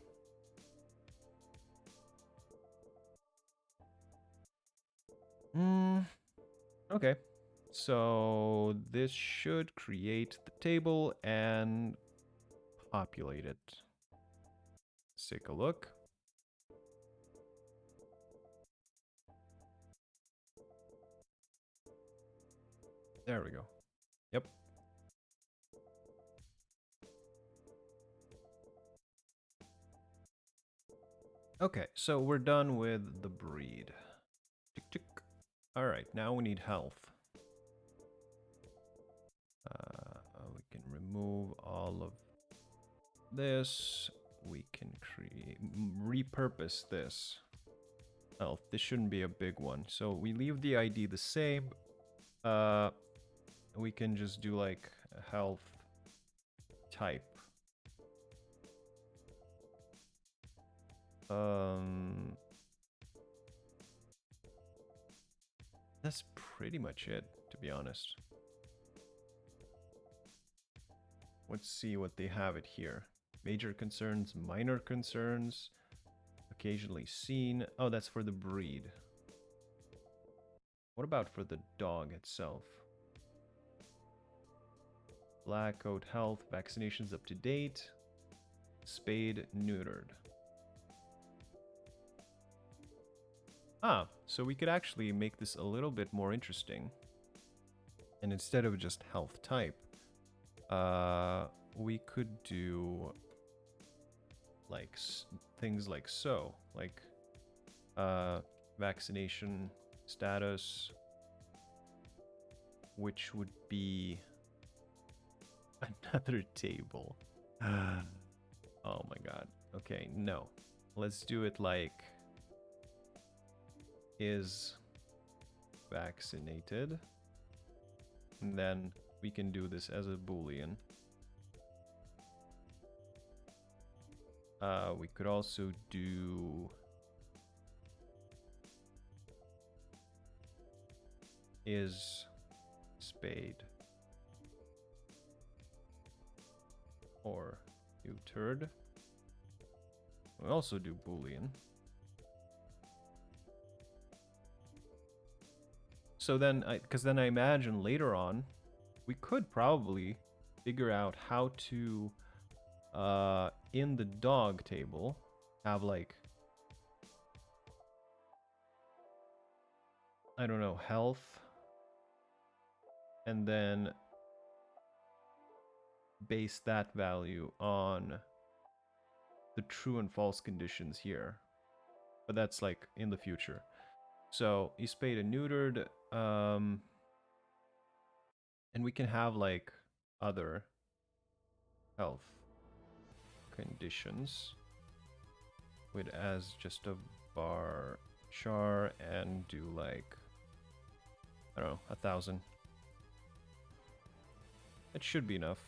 Okay. So this should create the table and populate it. Let's take a look. There we go. Yep. Okay, so we're done with the breed. Tick, tick. All right, now we need health. We can remove all of this. We can repurpose this. Health. This shouldn't be a big one. So we leave the ID the same. We can just do like a health type. That's pretty much it, to be honest. Let's see what they have it here. Major concerns, minor concerns, occasionally seen. Oh, that's for the breed. What about for the dog itself? Black coat health, vaccinations up to date, spayed, neutered. Ah, so we could actually make this a little bit more interesting. And instead of just health type, we could do like things like so, like vaccination status, which would be another table. Oh my god. Okay, no. Let's do it like is vaccinated. And then we can do this as a boolean. We could also do is spayed or neutered. We also do boolean. So then, because then I imagine later on, we could probably figure out how to, in the dog table, have like, I don't know, health, and then base that value on the true and false conditions here. But that's like in the future. So he's spayed and neutered, and we can have like other health conditions with as just a bar char and do like, I don't know, 1,000. That should be enough.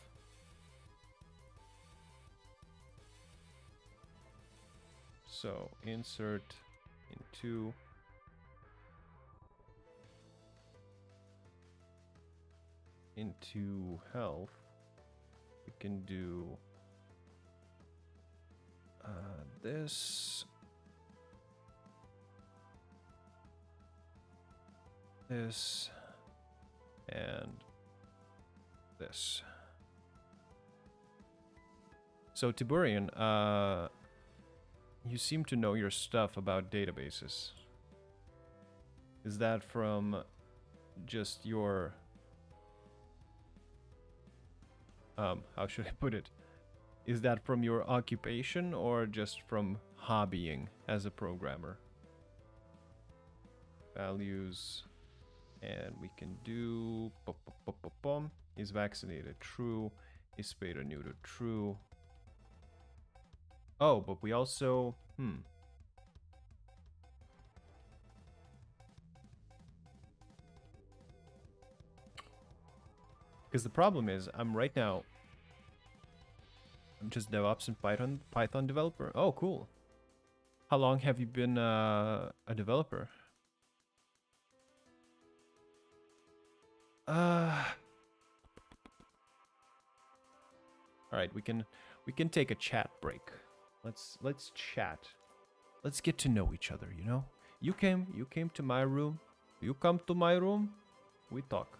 So insert into health. We can do this, and this. So Tiburian, you seem to know your stuff about databases. Is that from just your how should I put it? Is that from your occupation or just from hobbying as a programmer? Values, and we can do is vaccinated, true. Is spayed or neutered, true. Oh, but we also because the problem is I'm just DevOps and Python developer. Oh, cool. How long have you been a developer? All right, we can take a chat break. Let's chat. Let's get to know each other, you know? You came to my room. You come to my room. We talk.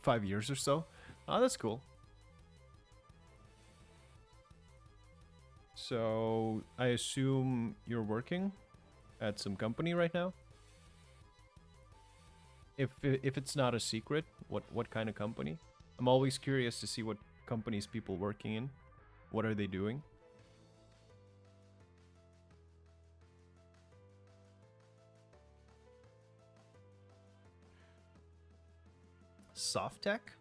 5 years or so. Oh, that's cool. So, I assume you're working at some company right now? If it's not a secret, what kind of company? I'm always curious to see what companies people working in. What are they doing? Soft tech?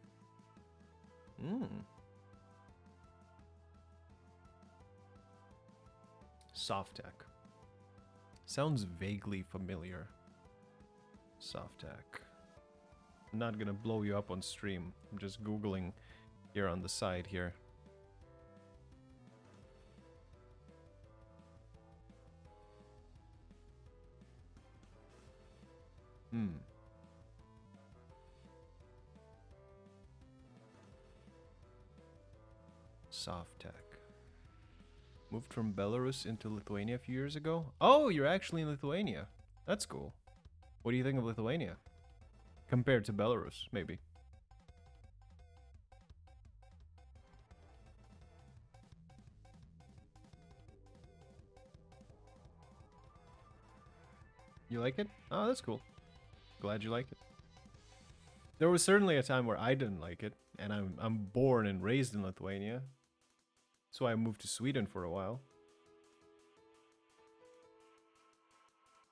Soft tech. Sounds vaguely familiar. Soft tech. I'm not gonna blow you up on stream. I'm just Googling here on the side here. Soft tech. Moved from Belarus into Lithuania a few years ago. Oh, you're actually in Lithuania. That's cool. What do you think of Lithuania? Compared to Belarus, maybe. You like it? Oh, that's cool. Glad you like it. There was certainly a time where I didn't like it, and I'm born and raised in Lithuania. So I moved to Sweden for a while.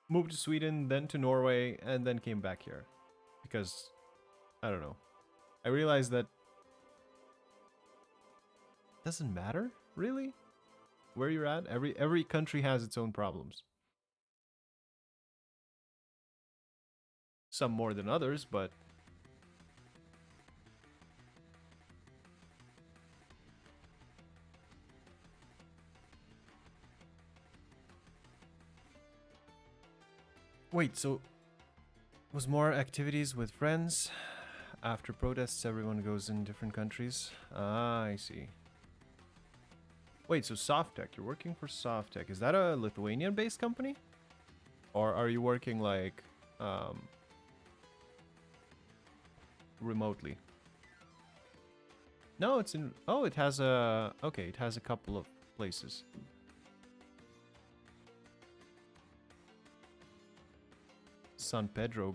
Moved to Sweden, then to Norway, and then came back here. Because, I don't know. I realized that it doesn't matter, really, where you're at. Every country has its own problems. Some more than others, but wait, so was more activities with friends? After protests, everyone goes in different countries. Ah, I see. Wait, so Softtech, you're working for Softtech. Is that a Lithuanian-based company? Or are you working like remotely? No, it's in. Oh, it has a. Okay, it has a couple of places. San Pedro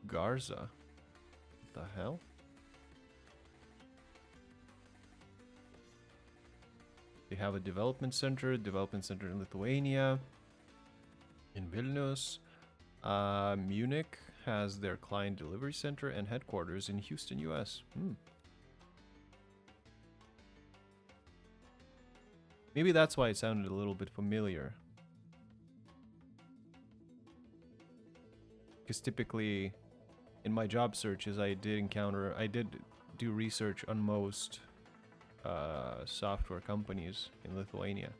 Garza. What the hell? They have a development center in Lithuania, in Vilnius. Munich has their client delivery center and headquarters in Houston, US. Maybe that's why it sounded a little bit familiar. Because typically, in my job searches, I did do research on most software companies in Lithuania.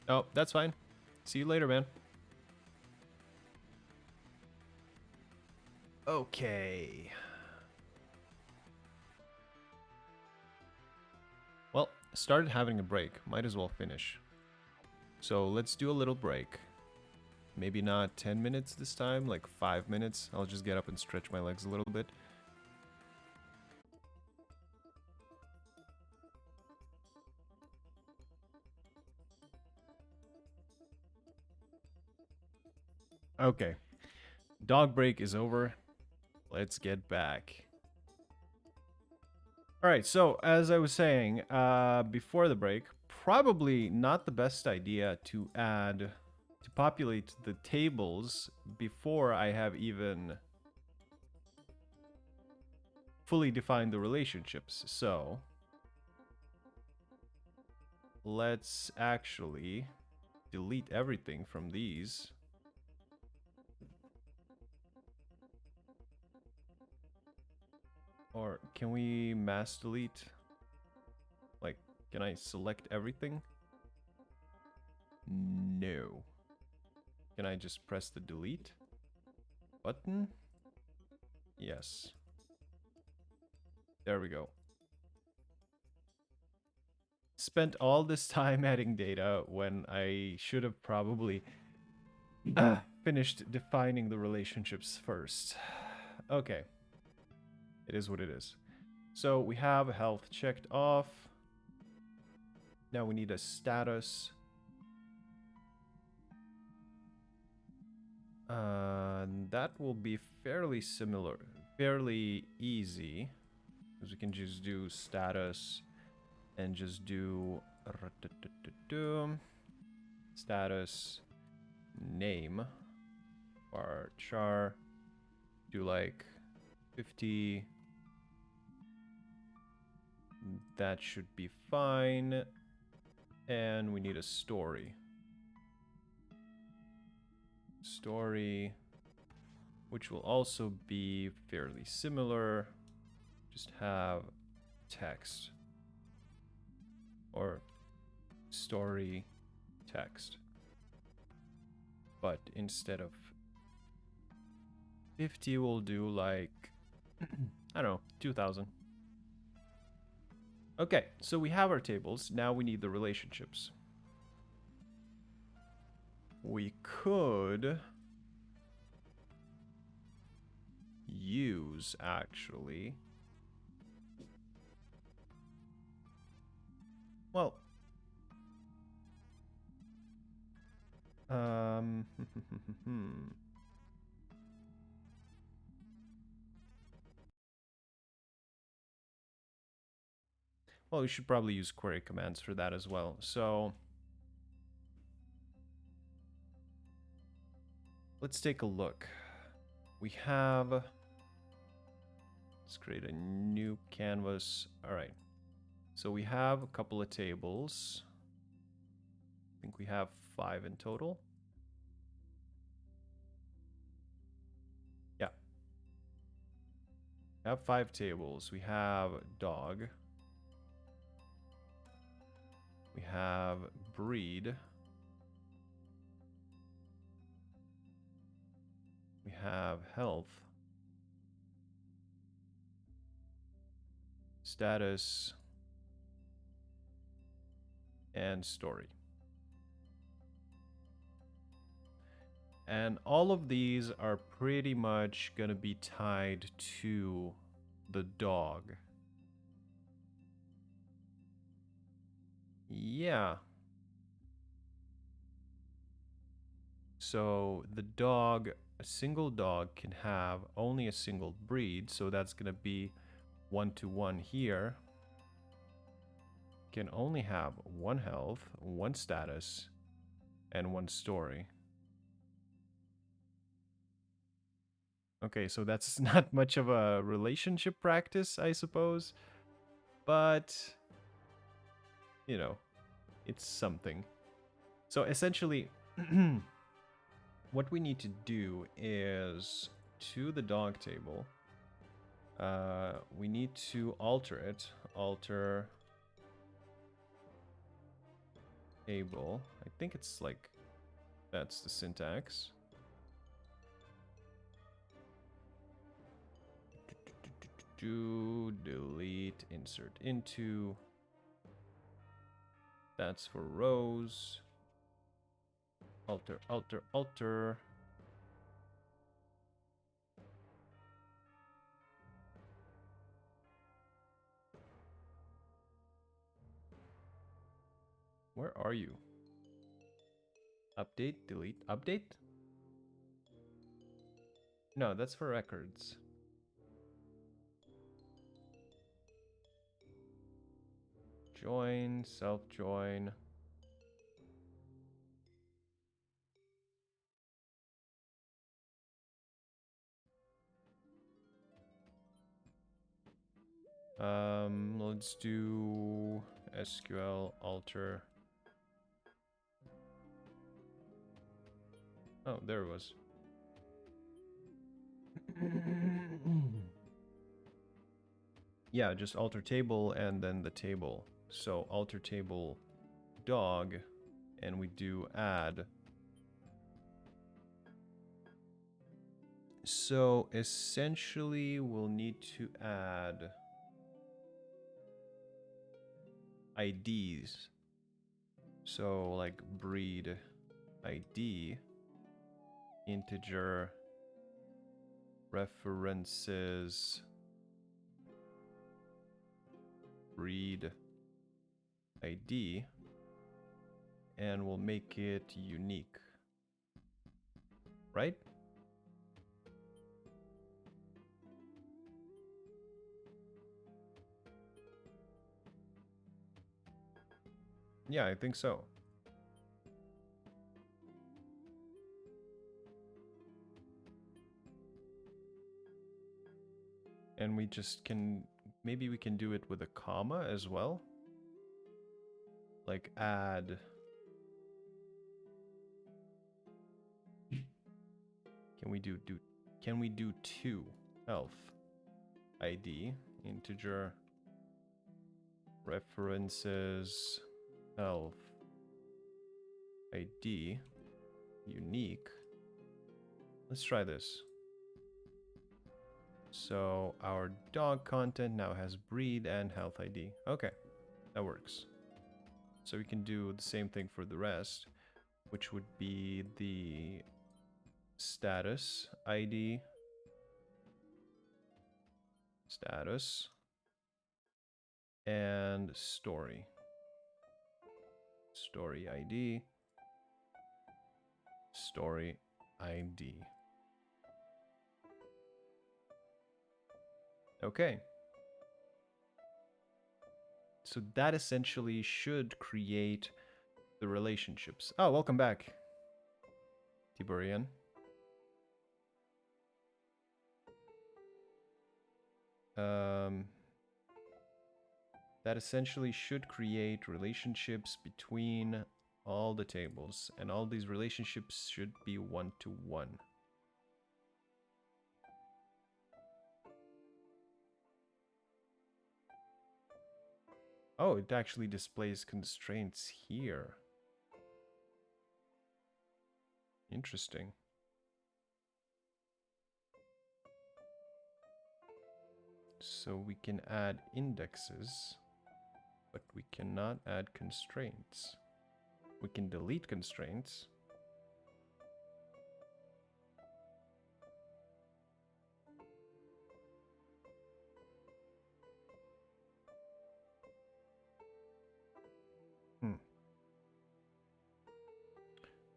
Oh, that's fine. See you later, man. Okay. Well, started having a break. Might as well finish. So let's do a little break. Maybe not 10 minutes this time, like 5 minutes. I'll just get up and stretch my legs a little bit. Okay. Dog break is over. Let's get back. Alright, so as I was saying, before the break, probably not the best idea to populate the tables before I have even fully defined the relationships. So let's actually delete everything from these. Or can we mass delete? Like, can I select everything? No. Can I just press the delete button? Yes. There we go. Spent all this time adding data when I should have probably finished defining the relationships first. Okay. It is what it is. So we have health checked off. Now we need a status. That will be fairly similar, fairly easy. Because we can just do status and just do... status, name, var char, do like 50. That should be fine. And we need a story. Story, which will also be fairly similar. Just have text. Or story text. But instead of 50, we'll do like, I don't know, 2000. Okay, so we have our tables. Now we need the relationships. We could use, actually. Well, well, we should probably use query commands for that as well. So let's take a look. We have, let's create a new canvas. All right. So we have a couple of tables. I think we have 5 in total. Yeah. We have 5 tables. We have dog. We have breed. We have health. Status. And story. And all of these are pretty much going to be tied to the dog. Yeah. So the dog, a single dog can have only a single breed. So that's going to be 1-to-1 here. Can only have 1 health, 1 status, and 1 story. Okay, so that's not much of a relationship practice, I suppose. But, you know, it's something. So essentially, what we need to do is to the dog table, we need to alter it. Alter table. I think it's like, that's the syntax. Do delete, insert into. That's for rows. Alter, alter, alter. Where are you? Update, delete, update? No, that's for records. Join, self-join. Let's do SQL alter. Oh, there it was. Yeah, just alter table and then the table. So alter table dog, and we do add. So essentially we'll need to add IDs. So like breed ID, integer, references, breed ID, and we'll make it unique, right? Yeah, I think so. And we just can, maybe we can do it with a comma as well. Like add. Can we do two health ID integer references health ID unique. Let's try this. So our dog content now has breed and health ID. Okay, that works. So we can do the same thing for the rest, which would be the status ID, status, and story. Story ID, story ID. Okay. So that essentially should create the relationships. Oh, welcome back, Tiberian. That essentially should create relationships between all the tables, and all these relationships should be one-to-one. Oh, it actually displays constraints here. Interesting. So we can add indexes, but we cannot add constraints. We can delete constraints.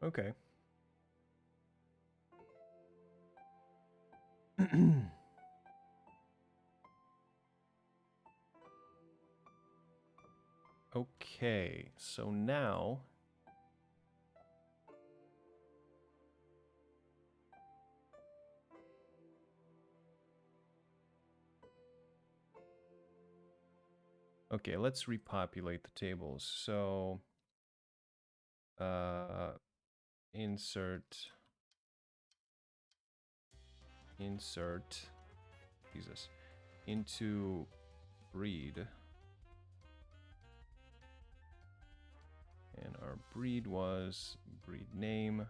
Okay. Okay, so now okay, let's repopulate the tables. So insert Jesus into breed, and our breed was breed name,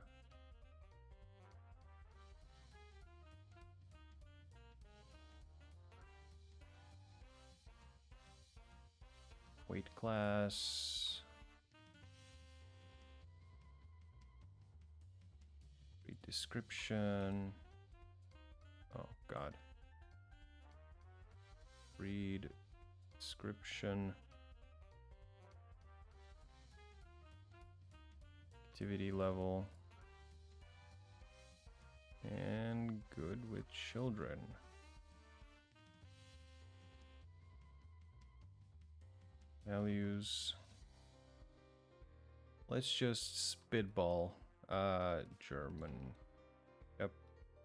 weight class, breed description. Oh god, breed description, activity level, and good with children. Values. Let's just spitball. German. Yep.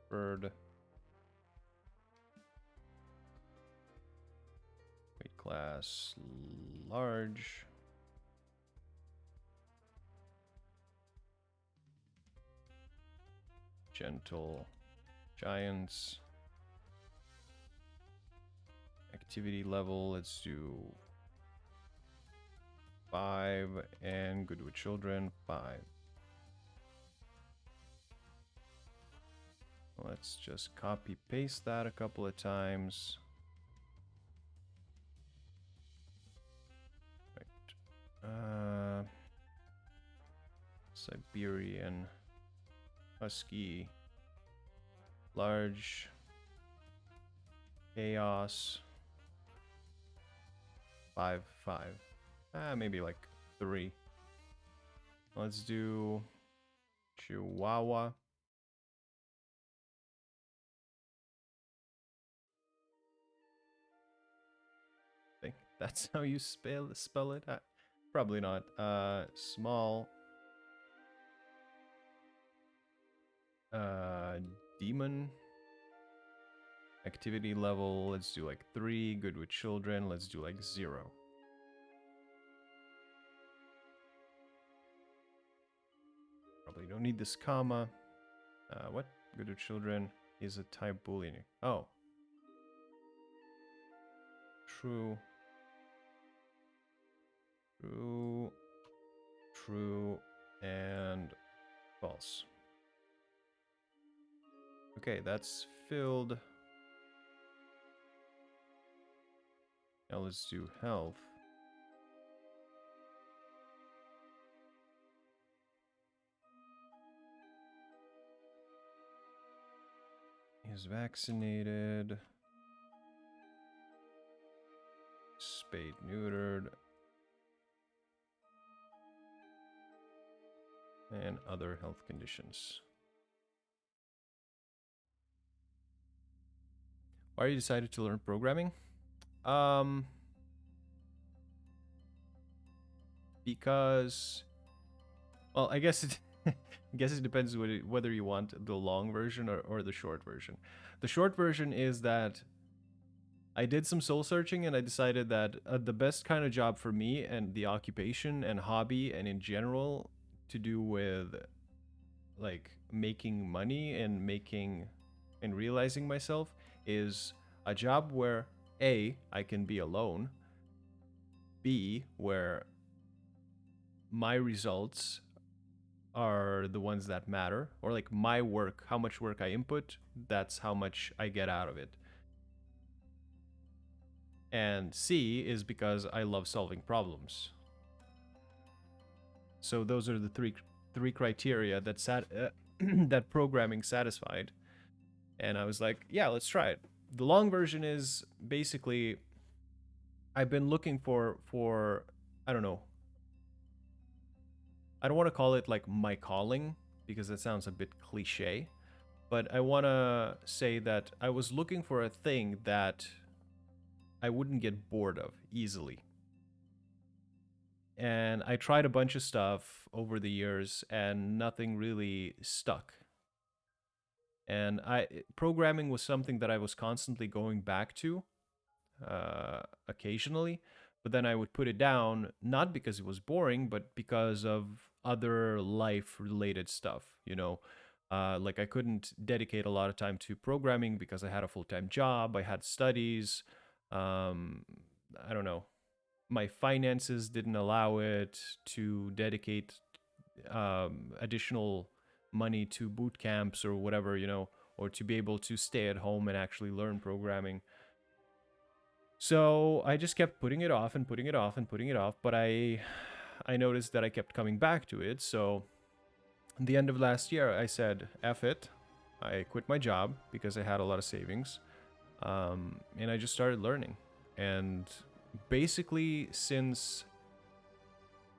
Bird. Weight class. Large. Gentle. Giants. Activity level. Let's do 5, and good with children, 5. Let's just copy paste that a couple of times. Right. Siberian Husky, large, chaos, 5, 5. Maybe like 3. Let's do Chihuahua. I think that's how you spell it. Probably not. Small. Demon. Activity level, let's do like 3. Good with children, let's do like 0. Probably don't need this comma. What? Good with children is a type boolean. Oh. True. True. True. And false. Okay, that's filled. Now let's do health. Is vaccinated. Spayed, neutered. And other health conditions. Why you decided to learn programming? Because, well, I guess it depends whether you want the long version or the short version. The short version is that I did some soul searching and I decided that the best kind of job for me and the occupation and hobby and in general to do with like making money and realizing myself is a job where A, I can be alone, B, where my results are the ones that matter, or like my work, how much work I input, that's how much I get out of it. And C is because I love solving problems. So those are the three criteria that that programming satisfied. And I was like, yeah, let's try it. The long version is basically I've been looking for I don't know. I don't want to call it like my calling because that sounds a bit cliche, but I want to say that I was looking for a thing that I wouldn't get bored of easily. And I tried a bunch of stuff over the years and nothing really stuck. And programming was something that I was constantly going back to occasionally, but then I would put it down not because it was boring, but because of other life-related stuff. Like I couldn't dedicate a lot of time to programming because I had a full-time job, I had studies. I don't know. My finances didn't allow it to dedicate additional money to boot camps or whatever, or to be able to stay at home and actually learn programming. So I just kept putting it off and putting it off and putting it off, but I noticed that I kept coming back to it. So at the end of last year, I said, F it. I quit my job because I had a lot of savings. And I just started learning. And basically since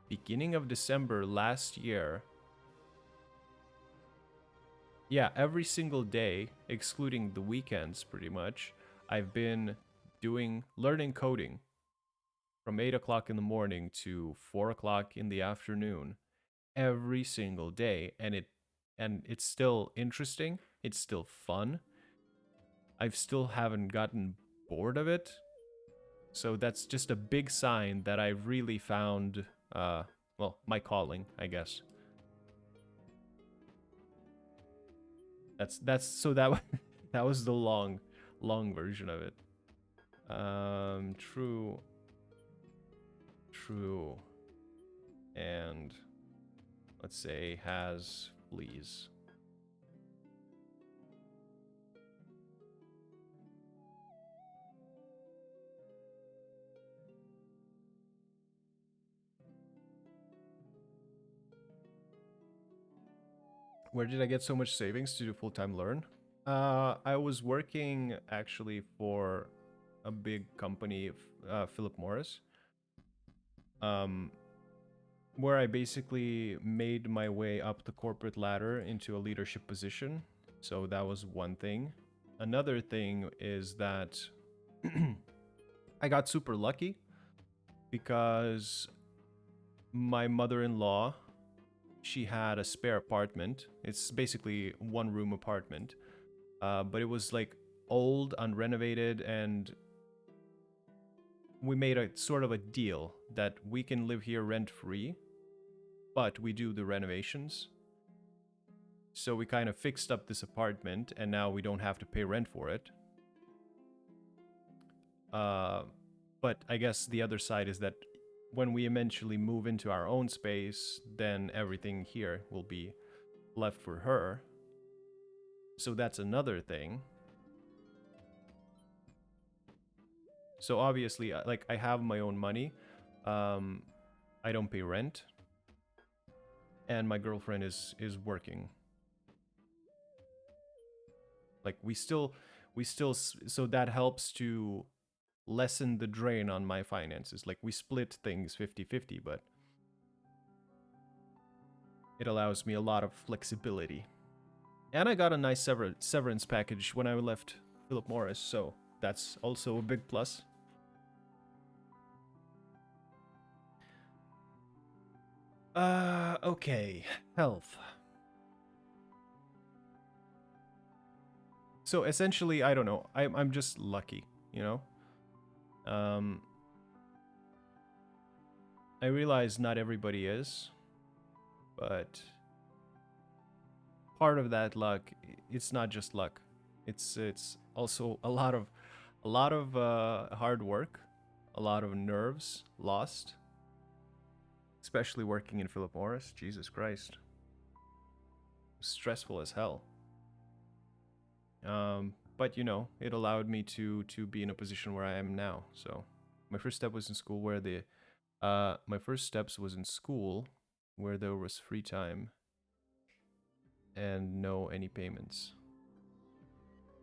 beginning of December last year, yeah, every single day, excluding the weekends pretty much, I've been learning coding from 8 o'clock in the morning to 4 o'clock in the afternoon every single day. And it's still interesting. It's still fun. I still haven't gotten bored of it. So that's just a big sign that I've really found, well, my calling, I guess. So that that was the long version of it. True, and let's say has fleas. Where did I get so much savings to do full-time learn? I was working actually for a big company, Philip Morris, where I basically made my way up the corporate ladder into a leadership position. So that was one thing. Another thing is that I got super lucky because my mother-in-law, she had a spare apartment. It's basically one-room apartment, but it was like old, unrenovated, and we made a sort of a deal that we can live here rent-free, but we do the renovations. So we kind of fixed up this apartment, and now we don't have to pay rent for it. But I guess the other side is that when we eventually move into our own space, then everything here will be left for her. So that's another thing. So obviously, like, I have my own money. I don't pay rent. And my girlfriend is working. Like, we still, so that helps to lessen the drain on my finances. Like, we split things 50-50, but it allows me a lot of flexibility. And I got a nice severance package when I left Philip Morris, so that's also a big plus. Okay. Health. So essentially, I don't know. I'm just lucky, you know? I realize not everybody is, but part of that luck, it's not just luck. It's also a lot of hard work, a lot of nerves lost, especially working in Philip Morris. Jesus Christ. Stressful as hell. But you know, it allowed me to be in a position where I am now. So my first step was in school where my first steps was in school where there was free time and no any payments.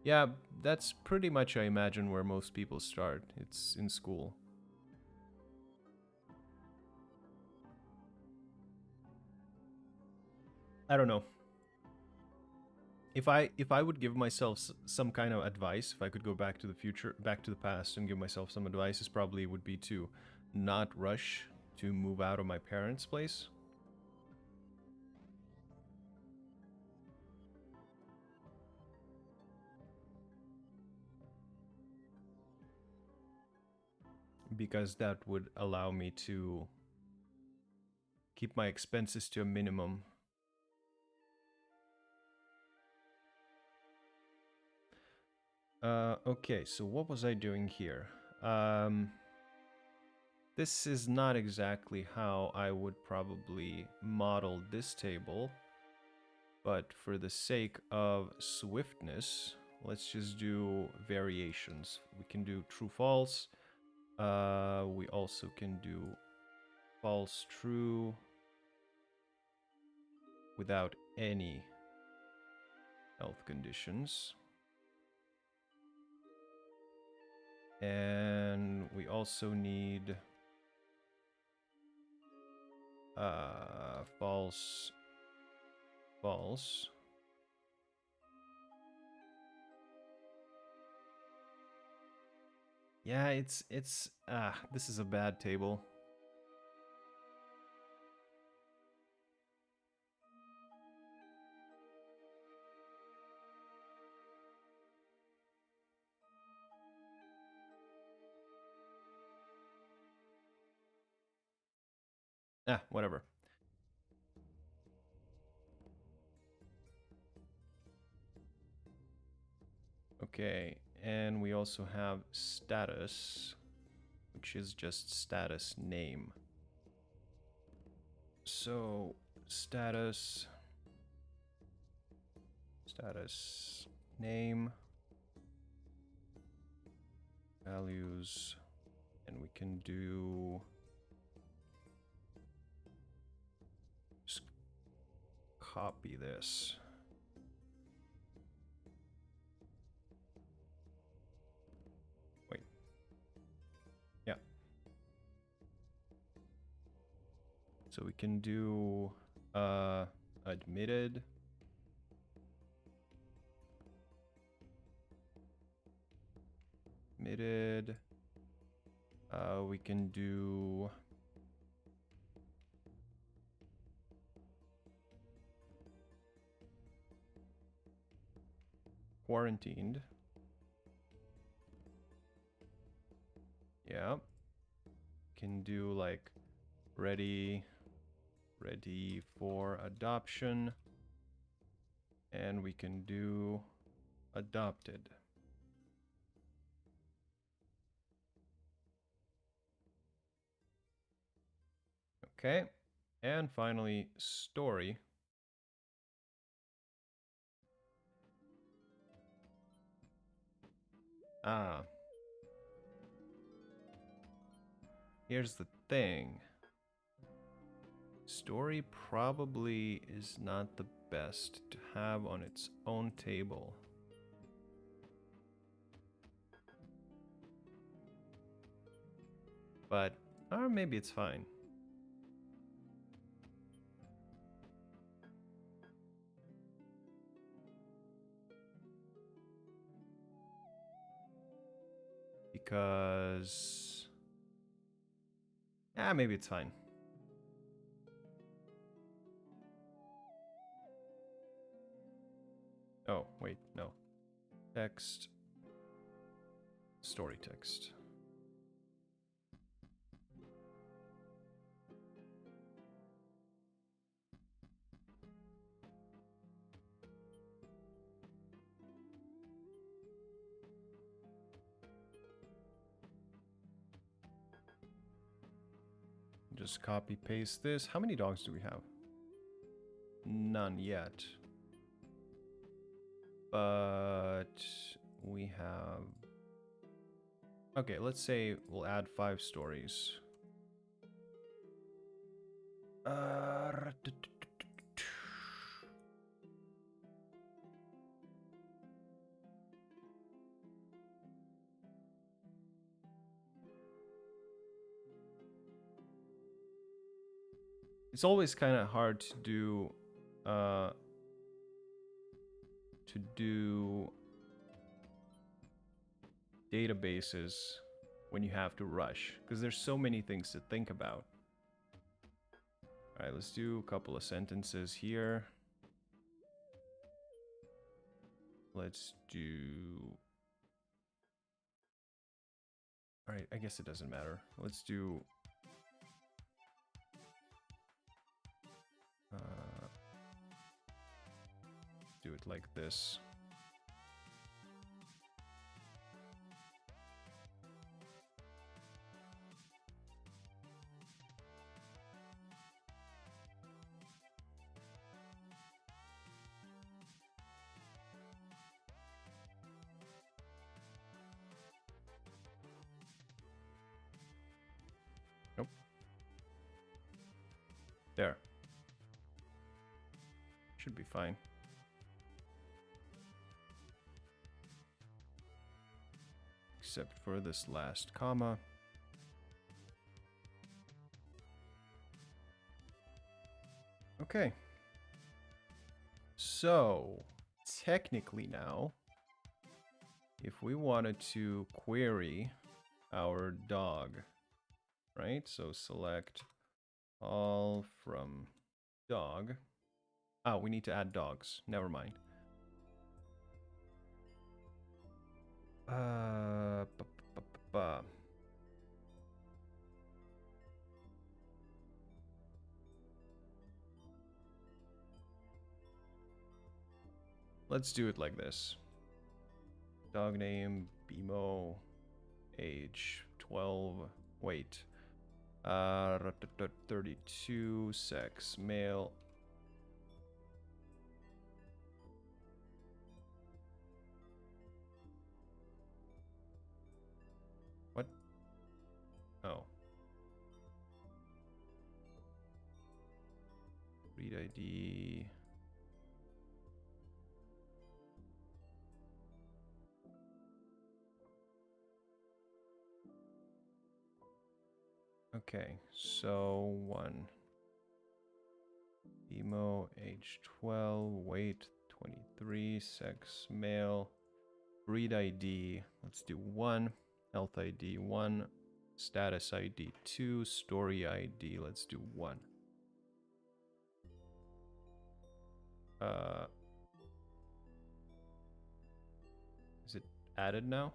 Yeah, that's pretty much, I imagine, where most people start. It's in school. I don't know. If I would give myself some kind of advice, if I could go back to the future, back to the past, and give myself some advice, it probably would be to not rush to move out of my parents' place. Because that would allow me to keep my expenses to a minimum. Okay, so what was I doing here? This is not exactly how I would probably model this table, but for the sake of swiftness, let's just do variations. We can do true false. We also can do false true without any health conditions. And we also need false false. Yeah, it's this is a bad table. Whatever. Okay, and we also have status, which is just status name. So status name values, and we can do just copy this. Wait. Yeah. So we can do admitted. Admitted. We can do quarantined. Yeah. Can do like ready for adoption. And we can do adopted. Okay. And finally, story. Ah. Here's the thing. Story probably is not the best to have on its own table. But, or maybe it's fine. Because... maybe it's fine. Oh, wait, no. Text. Story text. Just copy paste this. How many dogs do we have? None yet. But we have... okay, let's say we'll add 5 stories. It's always kind of hard to do databases when you have to rush, because there's so many things to think about. All right, let's do a couple of sentences here. Let's do... all right, I guess it doesn't matter. Let's do... do it like this. Nope. There. Should be fine. Except for this last comma. Okay. So, technically now, if we wanted to query our dog, right? So select all from dog. Oh, we need to add dogs. Never mind. Let's do it like this. Dog name, BMO, age 12, weight, 32, sex, male. What? Oh. Breed ID. Okay, so 1. Emo, age 12, weight 23, sex male, breed ID, let's do 1, health ID 1, status ID 2, story ID, let's do 1. Is it added now?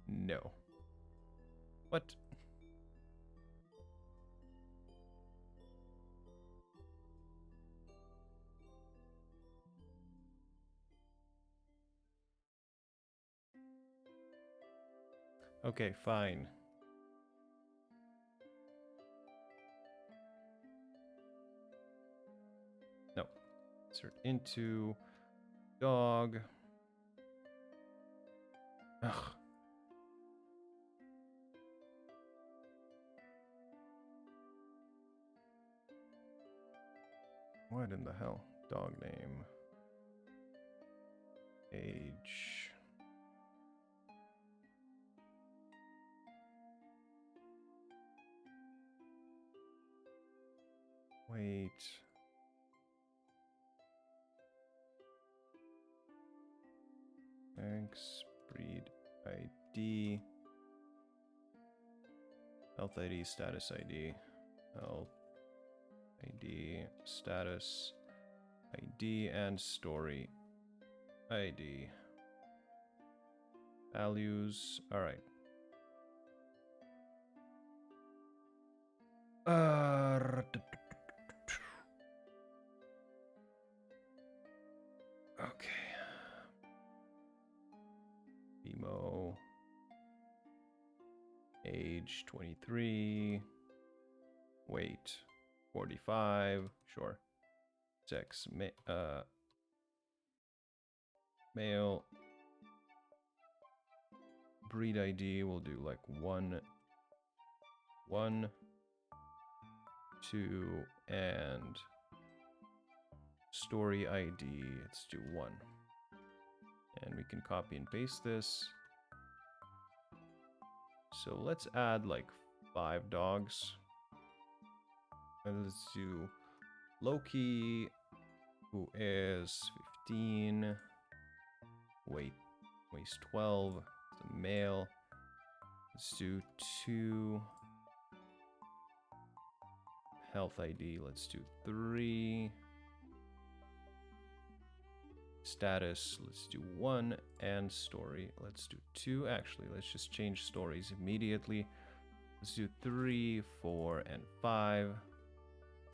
No. What? Okay, fine. No. Insert into dog. Ugh. What in the hell? Dog name. Age. Weight. Thanks. Breed ID. Health ID, status ID. Health ID, status ID, and story ID. Values. All right. Okay. Emo. Age 23. Weight 45. Sure. Sex. Male. Breed ID. We'll do like 1, 2, and story ID. Let's do 1. And we can copy and paste this. So let's add like 5 dogs. And let's do Loki, who is 15, weighs 12, it's a male. Let's do 2. Health ID, let's do 3. Status, let's do 1. And story, let's do 2. Actually, let's just change stories immediately. Let's do 3, 4, and 5.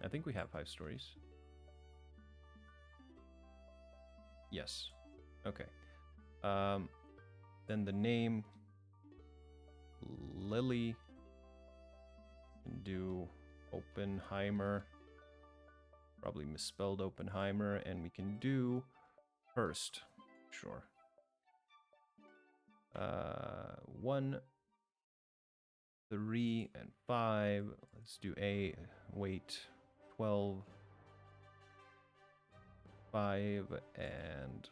I think we have 5 stories. Yes. Okay. Then the name, Lily, and do Oppenheimer. Probably misspelled Oppenheimer, and we can do Hurst. Sure. 1, 3, and 5. Let's do A. Weight 12, 5, and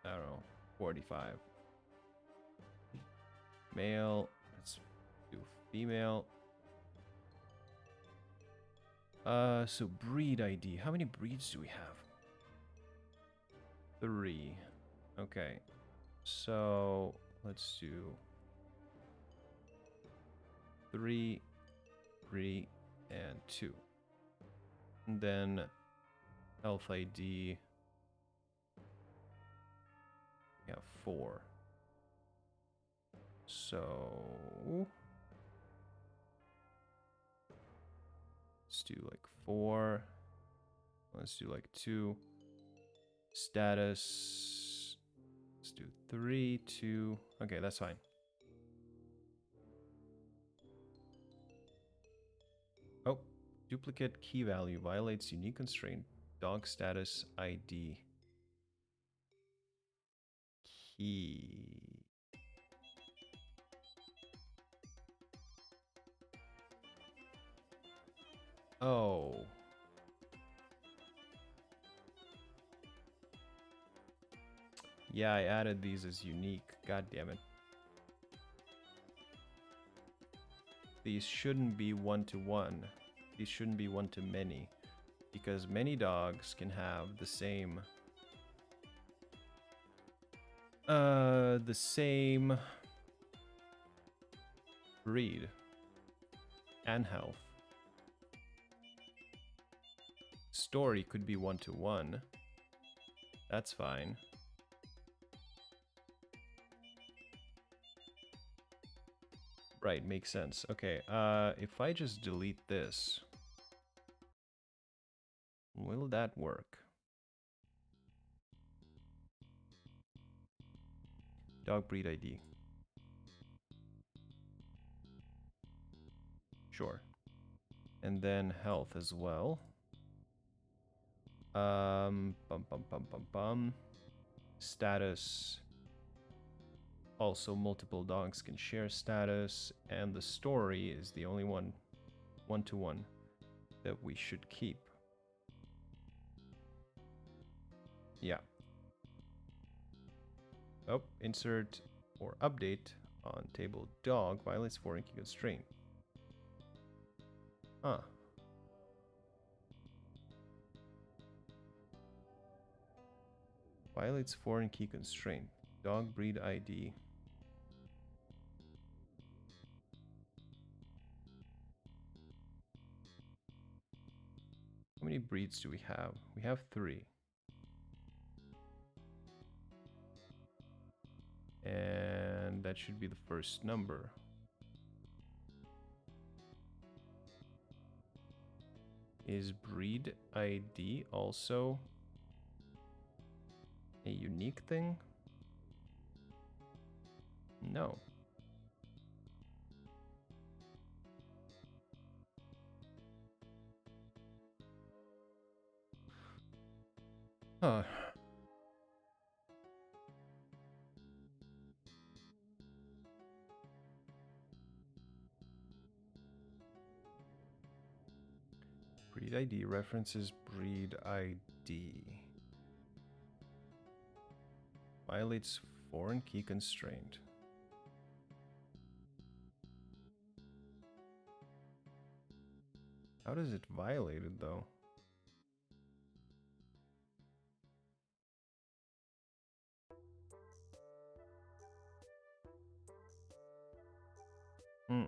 I don't know, 45. Male. Let's do female. So breed ID. How many breeds do we have? 3. Okay. So let's do 3, 3, and 2. And then health ID. We have 4. So let's do like 4. Let's do like 2. Status. Let's do 3, 2. Okay, that's fine. Oh, duplicate key value violates unique constraint. Dog status ID. Key. Oh. Yeah, I added these as unique. God damn it. These shouldn't be 1-to-1. These shouldn't be 1-to-many. Because many dogs can have the same breed and health. Story could be 1-to-1. That's fine. Right, makes sense. Okay, if I just delete this, will that work? Dog breed ID. Sure. And then health as well. Bum bum bum bum bum. Status. Also, multiple dogs can share status, and the story is the only one-to-one that we should keep. Yeah. Oh, insert or update on table dog violates foreign key constraint. Huh. Violates foreign key constraint. Dog breed ID. How many breeds do we have? We have 3. And that should be the first number. Is breed ID also a unique thing? No. Huh. Breed ID references breed ID. Violates foreign key constraint. How does it violate it though? Hmm.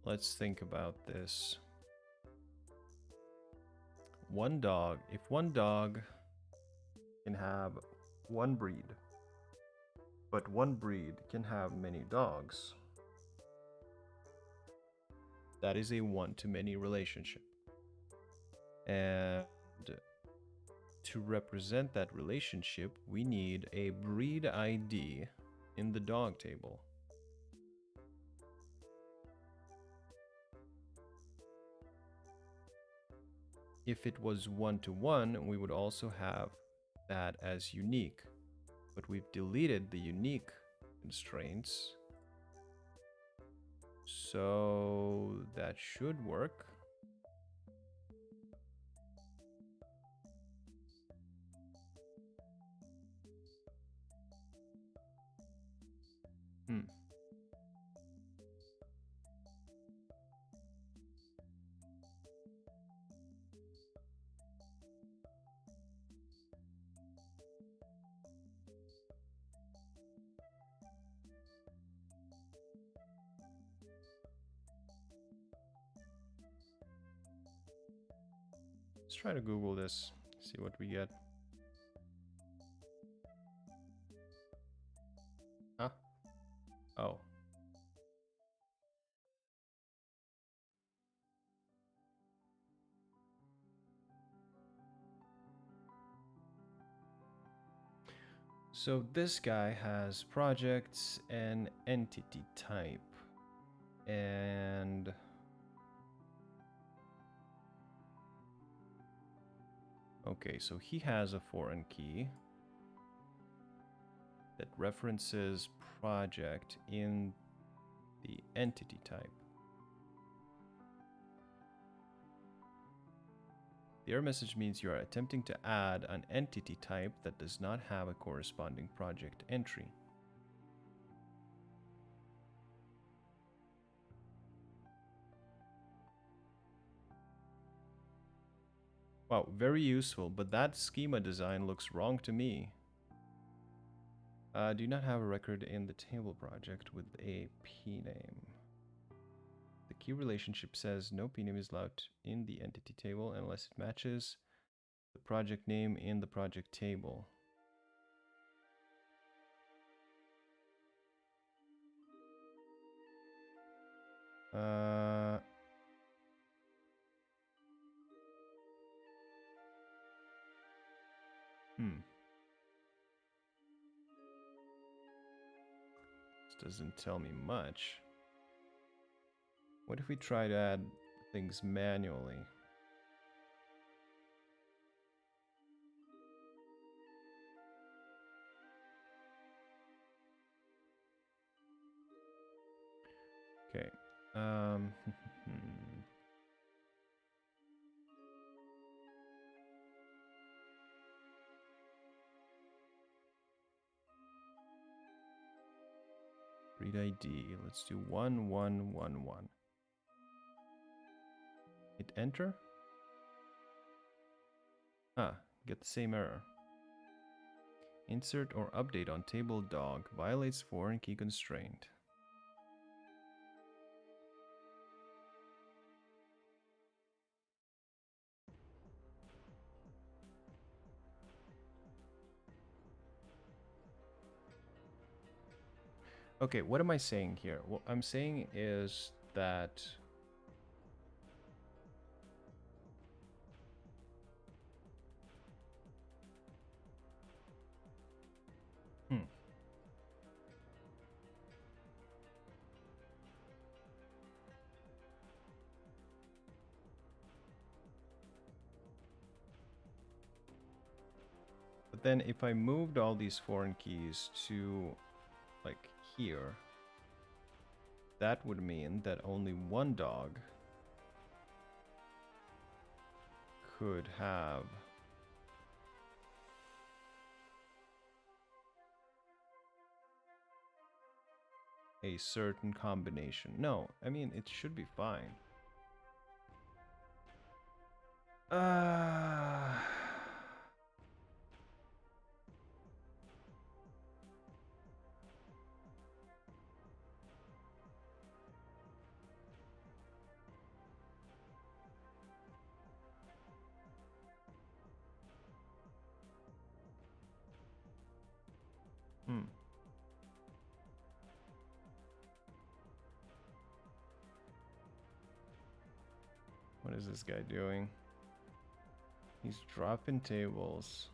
Let's think about this. One dog. If one dog can have one breed, but one breed can have many dogs, that is a one-to-many relationship. And to represent that relationship, we need a breed ID in the dog table. If it was one-to-one, we would also have that as unique, but we've deleted the unique constraints, so that should work. Let's try to Google this, see what we get. Huh? Oh. So this guy has projects and entity type. And okay, so he has a foreign key that references project in the entity type. The error message means you are attempting to add an entity type that does not have a corresponding project entry. Wow, very useful, but that schema design looks wrong to me. Do not have a record in the table project with a p name. The key relationship says no p name is allowed in the entity table unless it matches the project name in the project table. This doesn't tell me much. What if we try to add things manually? Okay. Read ID. Let's do 1111. Hit enter. Ah, get the same error. Insert or update on table dog violates foreign key constraint. Okay, what am I saying here? What I'm saying is that But then if I moved all these foreign keys to like here, that would mean that only one dog could have a certain combination. No, I mean, it should be fine. What is this guy doing? He's dropping tables.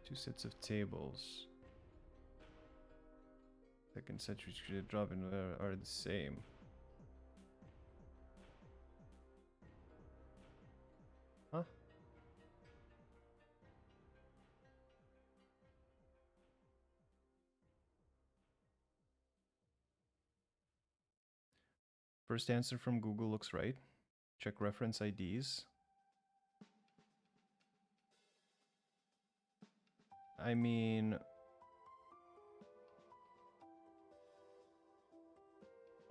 Two sets of tables. Second set which should drop in are the same. Huh? First answer from Google looks right. Check reference IDs. I mean,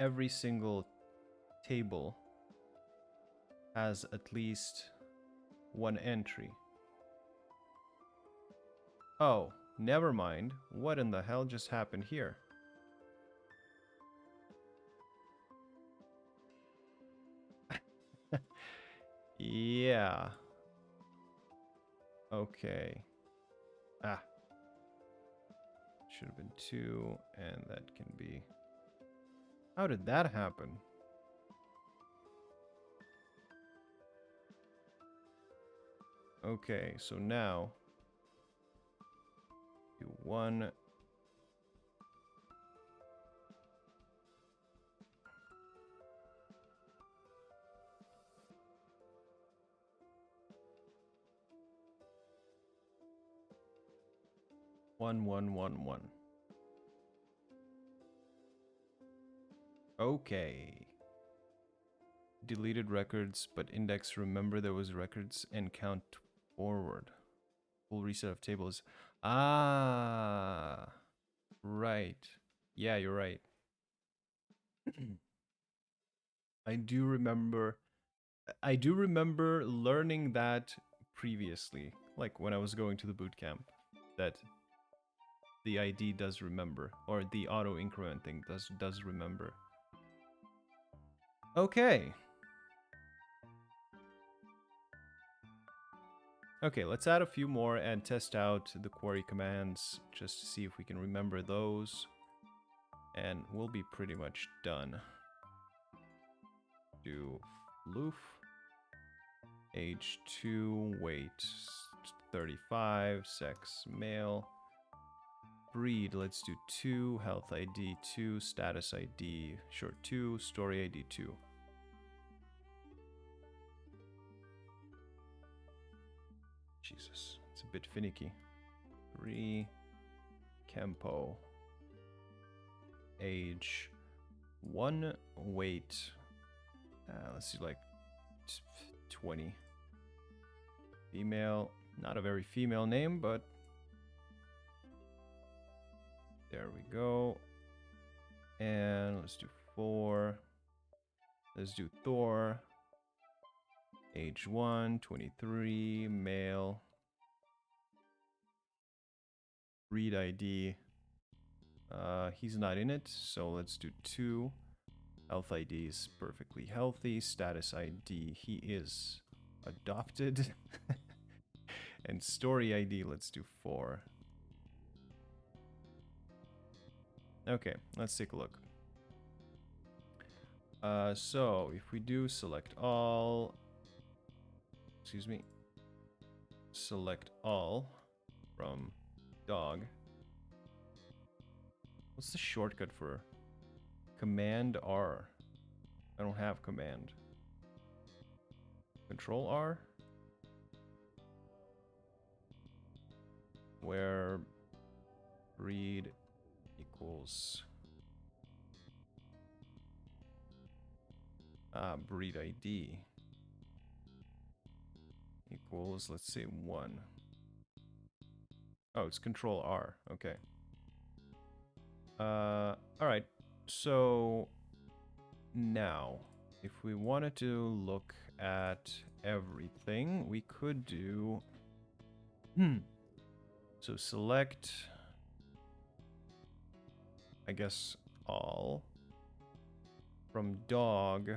every single table has at least one entry. Oh, never mind. What in the hell just happened here? Yeah. Okay. Ah. Should have been 2, and that can be... How did that happen? Okay, so now... do 1... 1111. Okay. Deleted records, but index remember there was records and count forward. Full reset of tables. Ah, right. Yeah, you're right. I do remember learning that previously, like when I was going to the boot camp, that the ID does remember, or the auto increment thing does remember. Okay. Okay, let's add a few more and test out the query commands just to see if we can remember those. And we'll be pretty much done. Do floof. Age 2, weight 35, sex male. Breed, let's do 2, health ID 2, status ID, sure 2, story ID 2. Jesus, it's a bit finicky. 3, Kempo. Age 1, weight, let's do like 20. Female, not a very female name, but there we go. And let's do 4. Let's do Thor. Age 1, 23, male. Breed ID. He's not in it, so let's do 2. Health ID is perfectly healthy. Status ID, he is adopted. And story ID, let's do 4. Okay, let's take a look. So if we do select all, excuse me, select all from dog. What's the shortcut for Command R? I don't have command. Control R? Where breed equals breed ID equals, let's say 1. Oh, it's Control R. Okay. All right. So now, if we wanted to look at everything, we could do. So select, I guess, all from dog.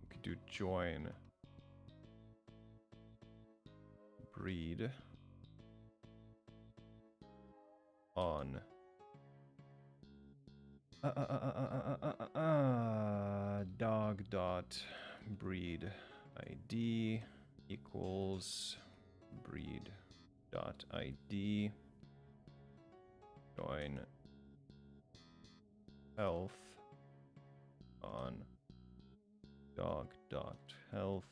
We could do join breed on dog dot breed ID equals breed dot ID join health on dog dot health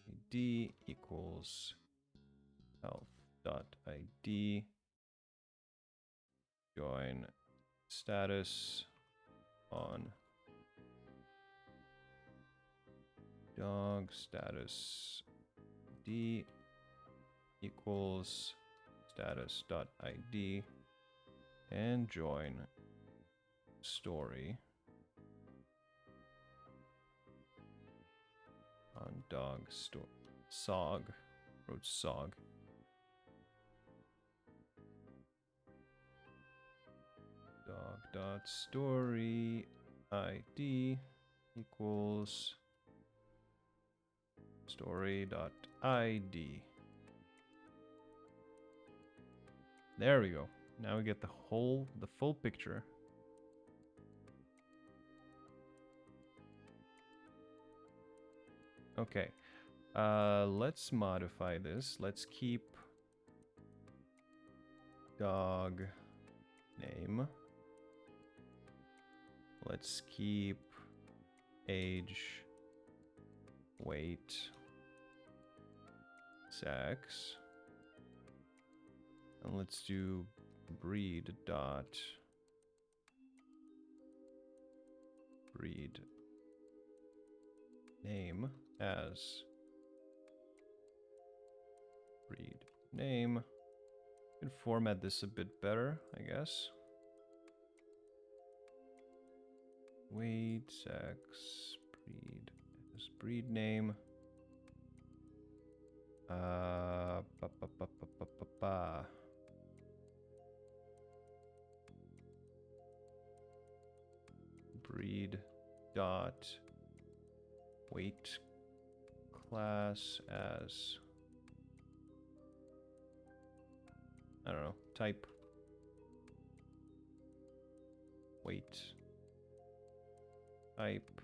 ID equals health dot ID join status on dog status D equals status dot ID and join story on dog sog wrote sog dog dot story ID equals story dot ID. There we go. Now we get the full picture. Okay. Let's modify this. Let's keep dog name. Let's keep age, weight, sex. And let's do breed dot breed name as breed name. Can format this a bit better, I guess. Weight, sex, breed, as breed name. Ba, ba, ba, ba, ba, ba, ba. Breed dot weight class as, I don't know, type weight type.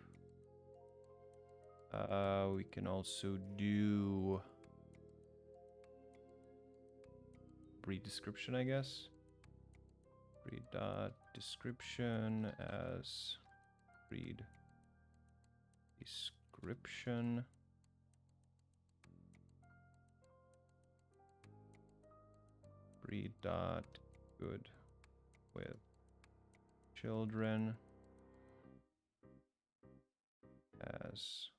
We can also do breed description, I guess. Breed dot description as breed description. Breed dot good with children as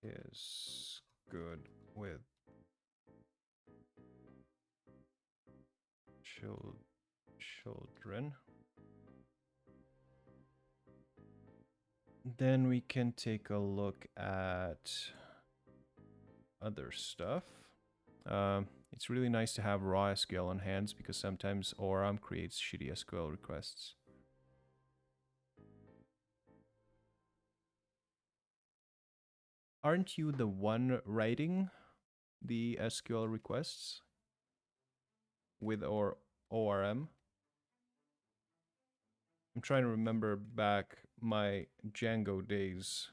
is good with children. Then we can take a look at other stuff. It's really nice to have raw SQL on hands because sometimes ORM creates shitty SQL requests. Aren't you the one writing the SQL requests with or ORM? I'm trying to remember back my Django days.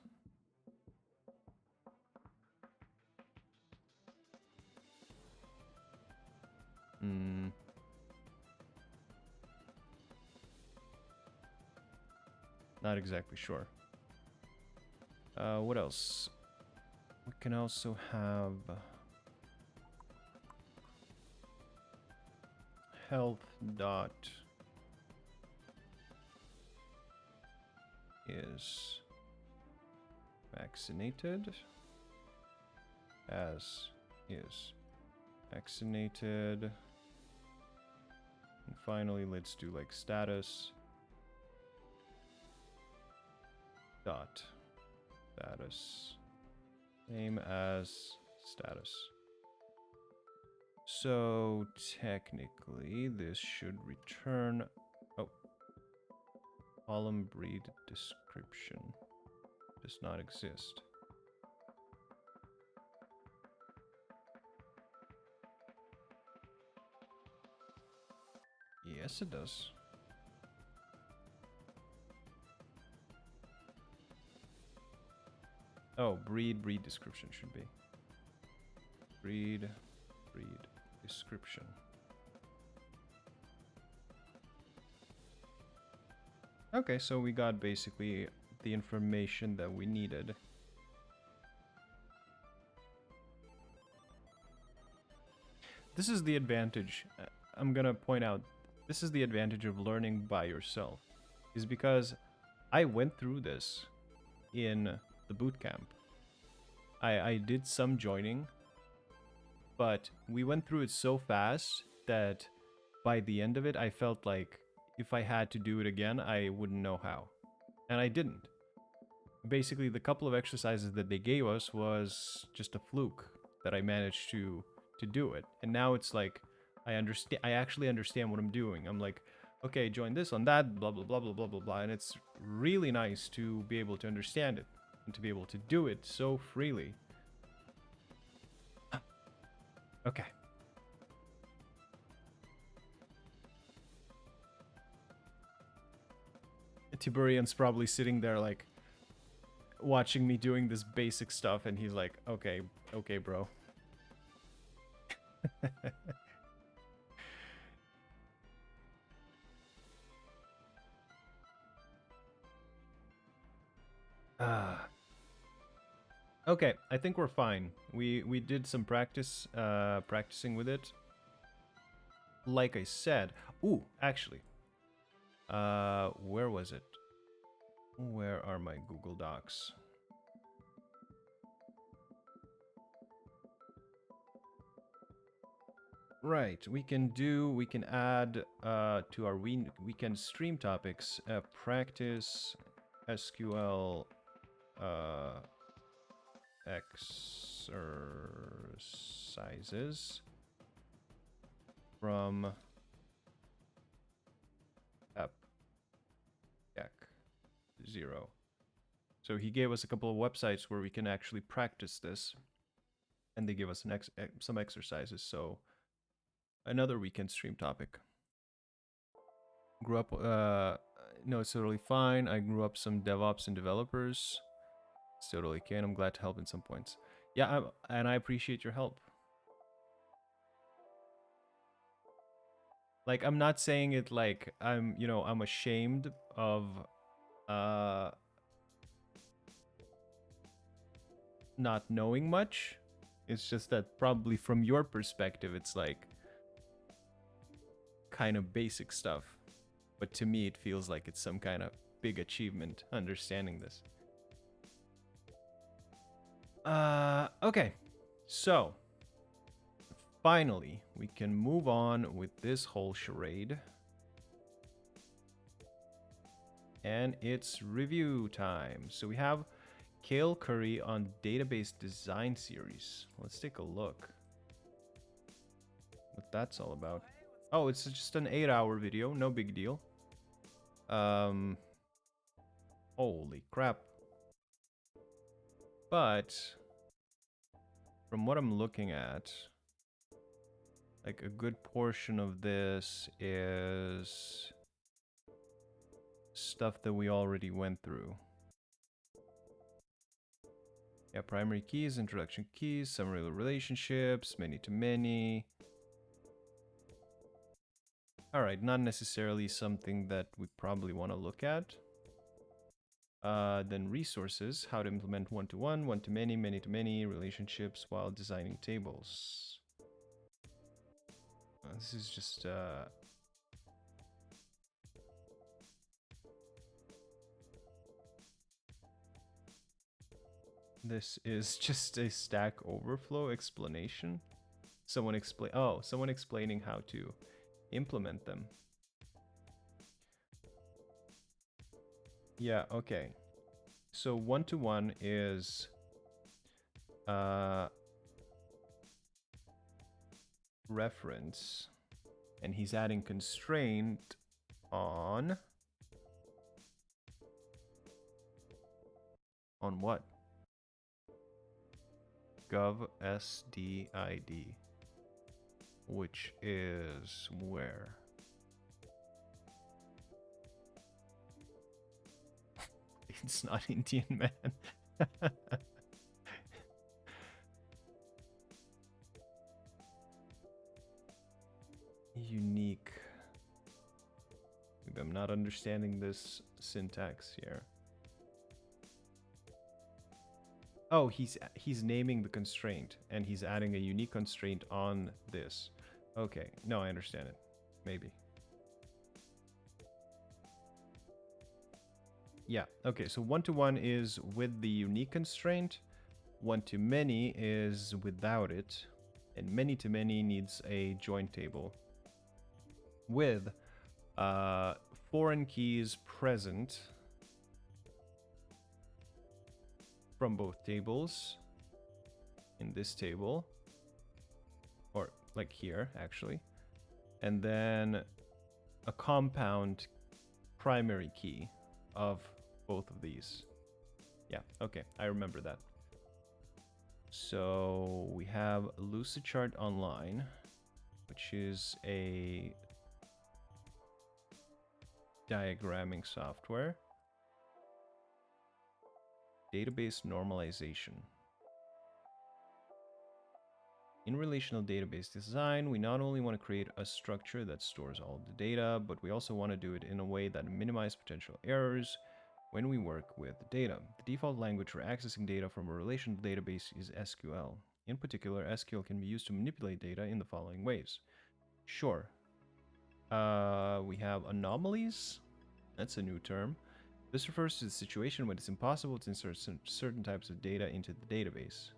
Not exactly sure. What else? We can also have health dot is vaccinated as is vaccinated. And finally, let's do like status dot status name as status. So technically this should return, oh, column breed description does not exist. Yes, it does. Oh, breed description should be. Breed description. Okay, so we got basically the information that we needed. This is the advantage. I'm gonna point out, this is the advantage of learning by yourself, is because I went through this in the bootcamp. I did some joining, but we went through it so fast that by the end of it, I felt like if I had to do it again, I wouldn't know how. And I didn't. Basically, the couple of exercises that they gave us was just a fluke that I managed to do it. And now it's like, I actually understand what I'm doing. I'm like, okay, join this on that, blah, blah, blah, blah, blah, blah, blah. And it's really nice to be able to understand it and to be able to do it so freely. Okay. Tiberian's probably sitting there like watching me doing this basic stuff and he's like, okay, bro. Okay, I think we're fine. We did some practicing with it. Like I said, ooh, actually, where was it? Where are my Google Docs? Right, we can add to our weekend stream topics, practice SQL exercises from app deck 0. So he gave us a couple of websites where we can actually practice this, and they give us some exercises. So another weekend stream topic. Grew up, no, it's totally fine. I grew up some DevOps and developers. It's totally can. I'm glad to help in some points. Yeah, and I appreciate your help. Like, I'm not saying it like I'm ashamed of not knowing much. It's just that probably from your perspective, it's like kind of basic stuff. But to me, it feels like it's some kind of big achievement understanding this. Okay. So, finally, we can move on with this whole charade. And it's review time. So we have Kale Curry on Database Design Series. Let's take a look what that's all about. Oh, it's just an 8-hour video. No big deal. Holy crap. But from what I'm looking at, like a good portion of this is stuff that we already went through. Yeah, primary keys, introduction keys, summary of relationships, many to many. All right, not necessarily something that we probably want to look at. Then resources, how to implement one-to-one, one-to-many, many-to-many relationships while designing tables. This is just... This is just a Stack Overflow explanation. Someone explaining how to implement them. Yeah, okay. So one-to-one is reference, and he's adding constraint on what? Gov SDID, which is where? It's not Indian, man. Unique. Maybe I'm not understanding this syntax here. Oh, he's naming the constraint, and he's adding a unique constraint on this. Okay, no, I understand it. Maybe. Yeah, okay, so one-to-one is with the unique constraint, one-to-many is without it, and many-to-many needs a join table with foreign keys present from both tables in this table, or like here actually, and then a compound primary key of both of these. Yeah, okay, I remember that. So we have Lucidchart Online, which is a diagramming software. Database normalization. In relational database design, we not only want to create a structure that stores all the data, but we also want to do it in a way that minimizes potential errors. when we work with data. The default language for accessing data from a relational database is SQL. In particular, SQL can be used to manipulate data in the following ways. Sure. We have anomalies. That's a new term. This refers to the situation when it's impossible to insert certain types of data into the database.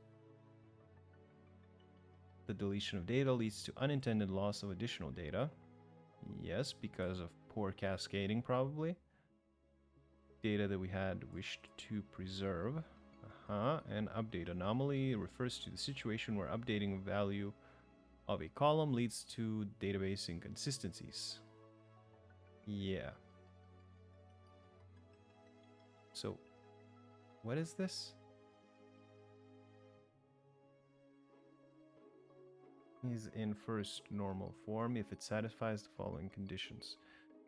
The deletion of data leads to unintended loss of additional data. Yes, because of poor cascading, probably. Data that we had wished to preserve. And update anomaly refers to the situation where updating a value of a column leads to database inconsistencies. Yeah. So, what is this? Is in first normal form if it satisfies the following conditions.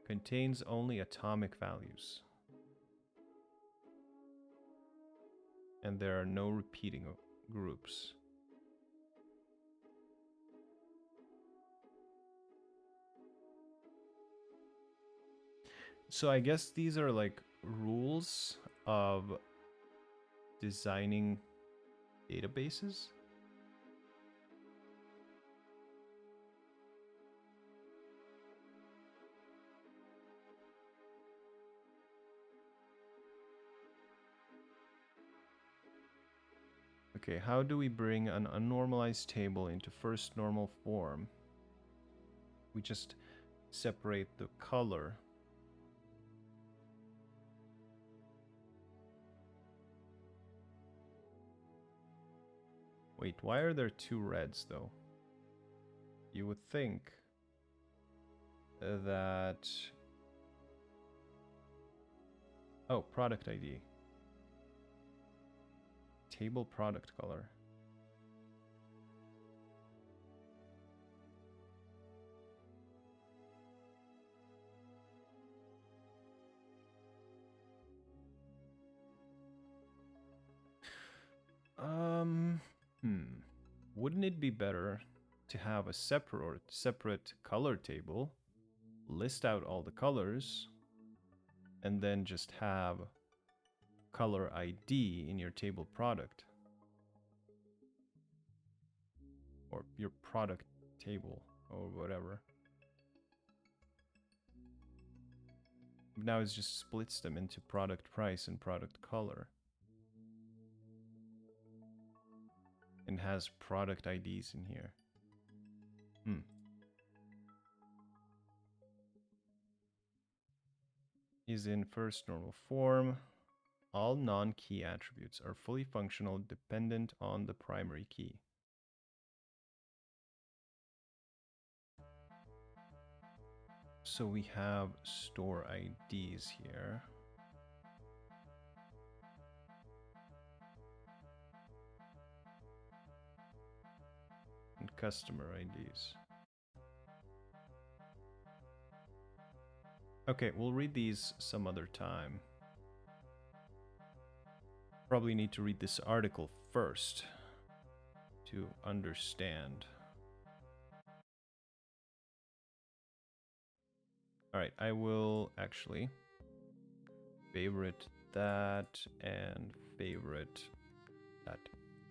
Contains only atomic values. And there are no repeating groups. So I guess these are like rules of designing databases. Okay, how do we bring an unnormalized table into first normal form? We just separate the color. Wait, why are there two reds though? You would think that... Oh, product ID. Table product color. Wouldn't it be better to have a separate color table, list out all the colors, and then just have color ID in your table product? Or your product table, or whatever. Now it just splits them into product price and product color. And has product IDs in here. Is in first normal form. All non-key attributes are fully functional dependent on the primary key. So we have store IDs here. And customer IDs. Okay, we'll read these some other time. Probably need to read this article first to understand. Alright, I will actually favorite that and favorite that.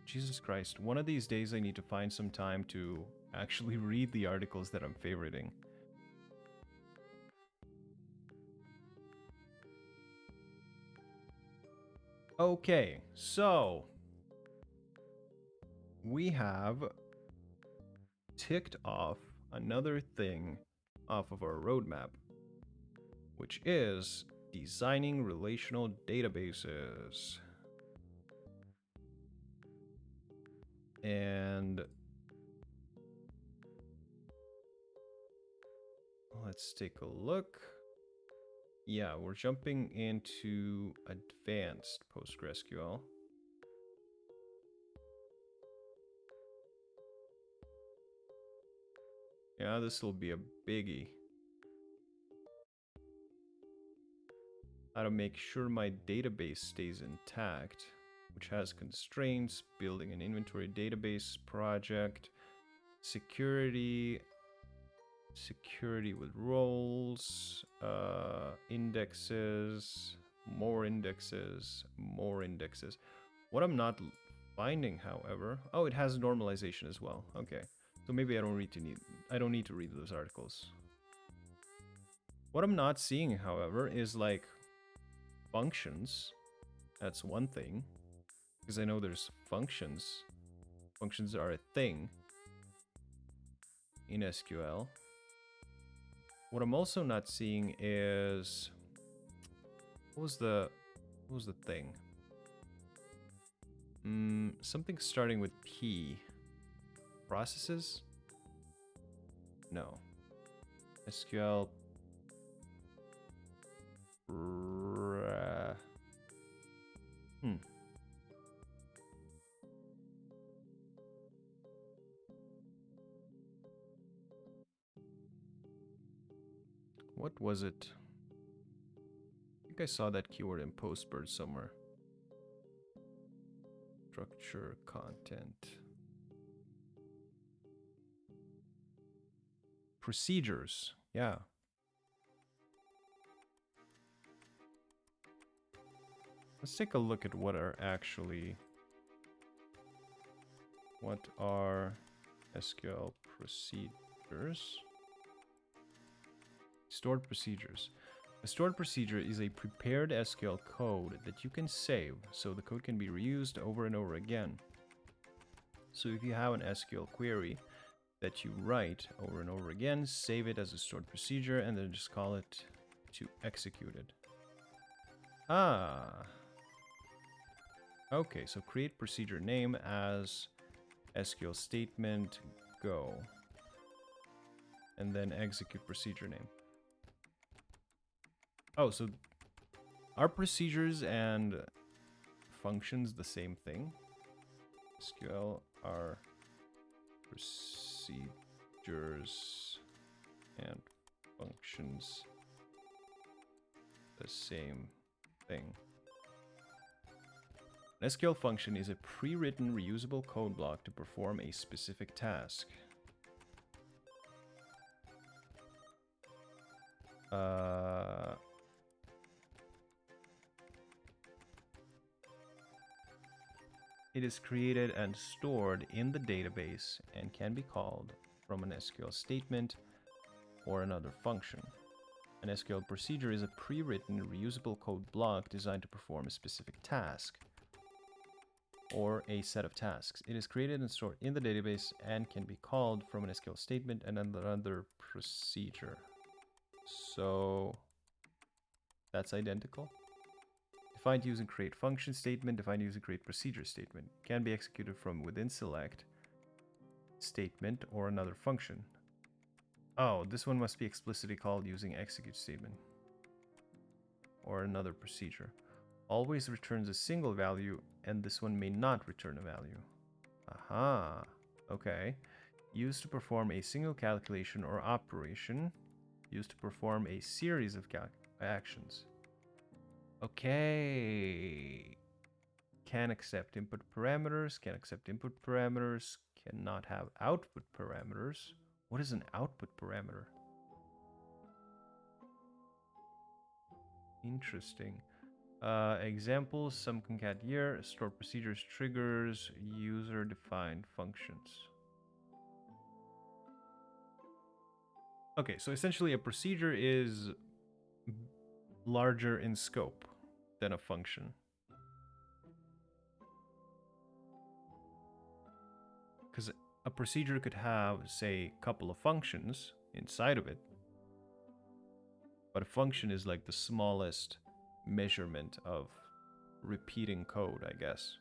Jesus Christ, one of these days I need to find some time to actually read the articles that I'm favoriting. Okay, so we have ticked off another thing off of our roadmap, which is designing relational databases. And let's take a look. Yeah, we're jumping into advanced PostgreSQL. Yeah, this will be a biggie. How to make sure my database stays intact, which has constraints, building an inventory database project, security with roles, indexes, More indexes, more indexes. What I'm not finding, however, oh, it has normalization as well. Okay, so maybe I don't need to read those articles. What I'm not seeing, however, is like functions. That's one thing, because I know there's functions. Functions are a thing in SQL. What I'm also not seeing is what was the thing? Something starting with P. Processes? No. SQL. What was it? I think I saw that keyword in Postbird somewhere. Structure, content. Procedures. Yeah. Let's take a look at what are SQL procedures? Stored procedures. A stored procedure is a prepared SQL code that you can save, so the code can be reused over and over again. So if you have an SQL query that you write over and over again, save it as a stored procedure, and then just call it to execute it. Ah. Okay, so create procedure name as SQL statement go. And then execute procedure name. Oh, so are procedures and functions the same thing? SQL are procedures and functions the same thing. An SQL function is a pre-written reusable code block to perform a specific task. It is created and stored in the database and can be called from an SQL statement or another function. An SQL procedure is a pre-written reusable code block designed to perform a specific task or a set of tasks. It is created and stored in the database and can be called from an SQL statement and another procedure. So that's identical. Defined using create function statement, defined using create procedure statement. Can be executed from within select statement or another function. Oh, this one must be explicitly called using execute statement or another procedure. Always returns a single value, and this one may not return a value. Aha. Okay. Used to perform a single calculation or operation. Used to perform a series of actions. Okay. Can accept input parameters, cannot have output parameters. What is an output parameter? Interesting. Examples, some concat year, store procedures, triggers, user-defined functions. Okay, so essentially a procedure is larger in scope than a function. Because a procedure could have, say, a couple of functions inside of it, but a function is like the smallest measurement of repeating code, I guess.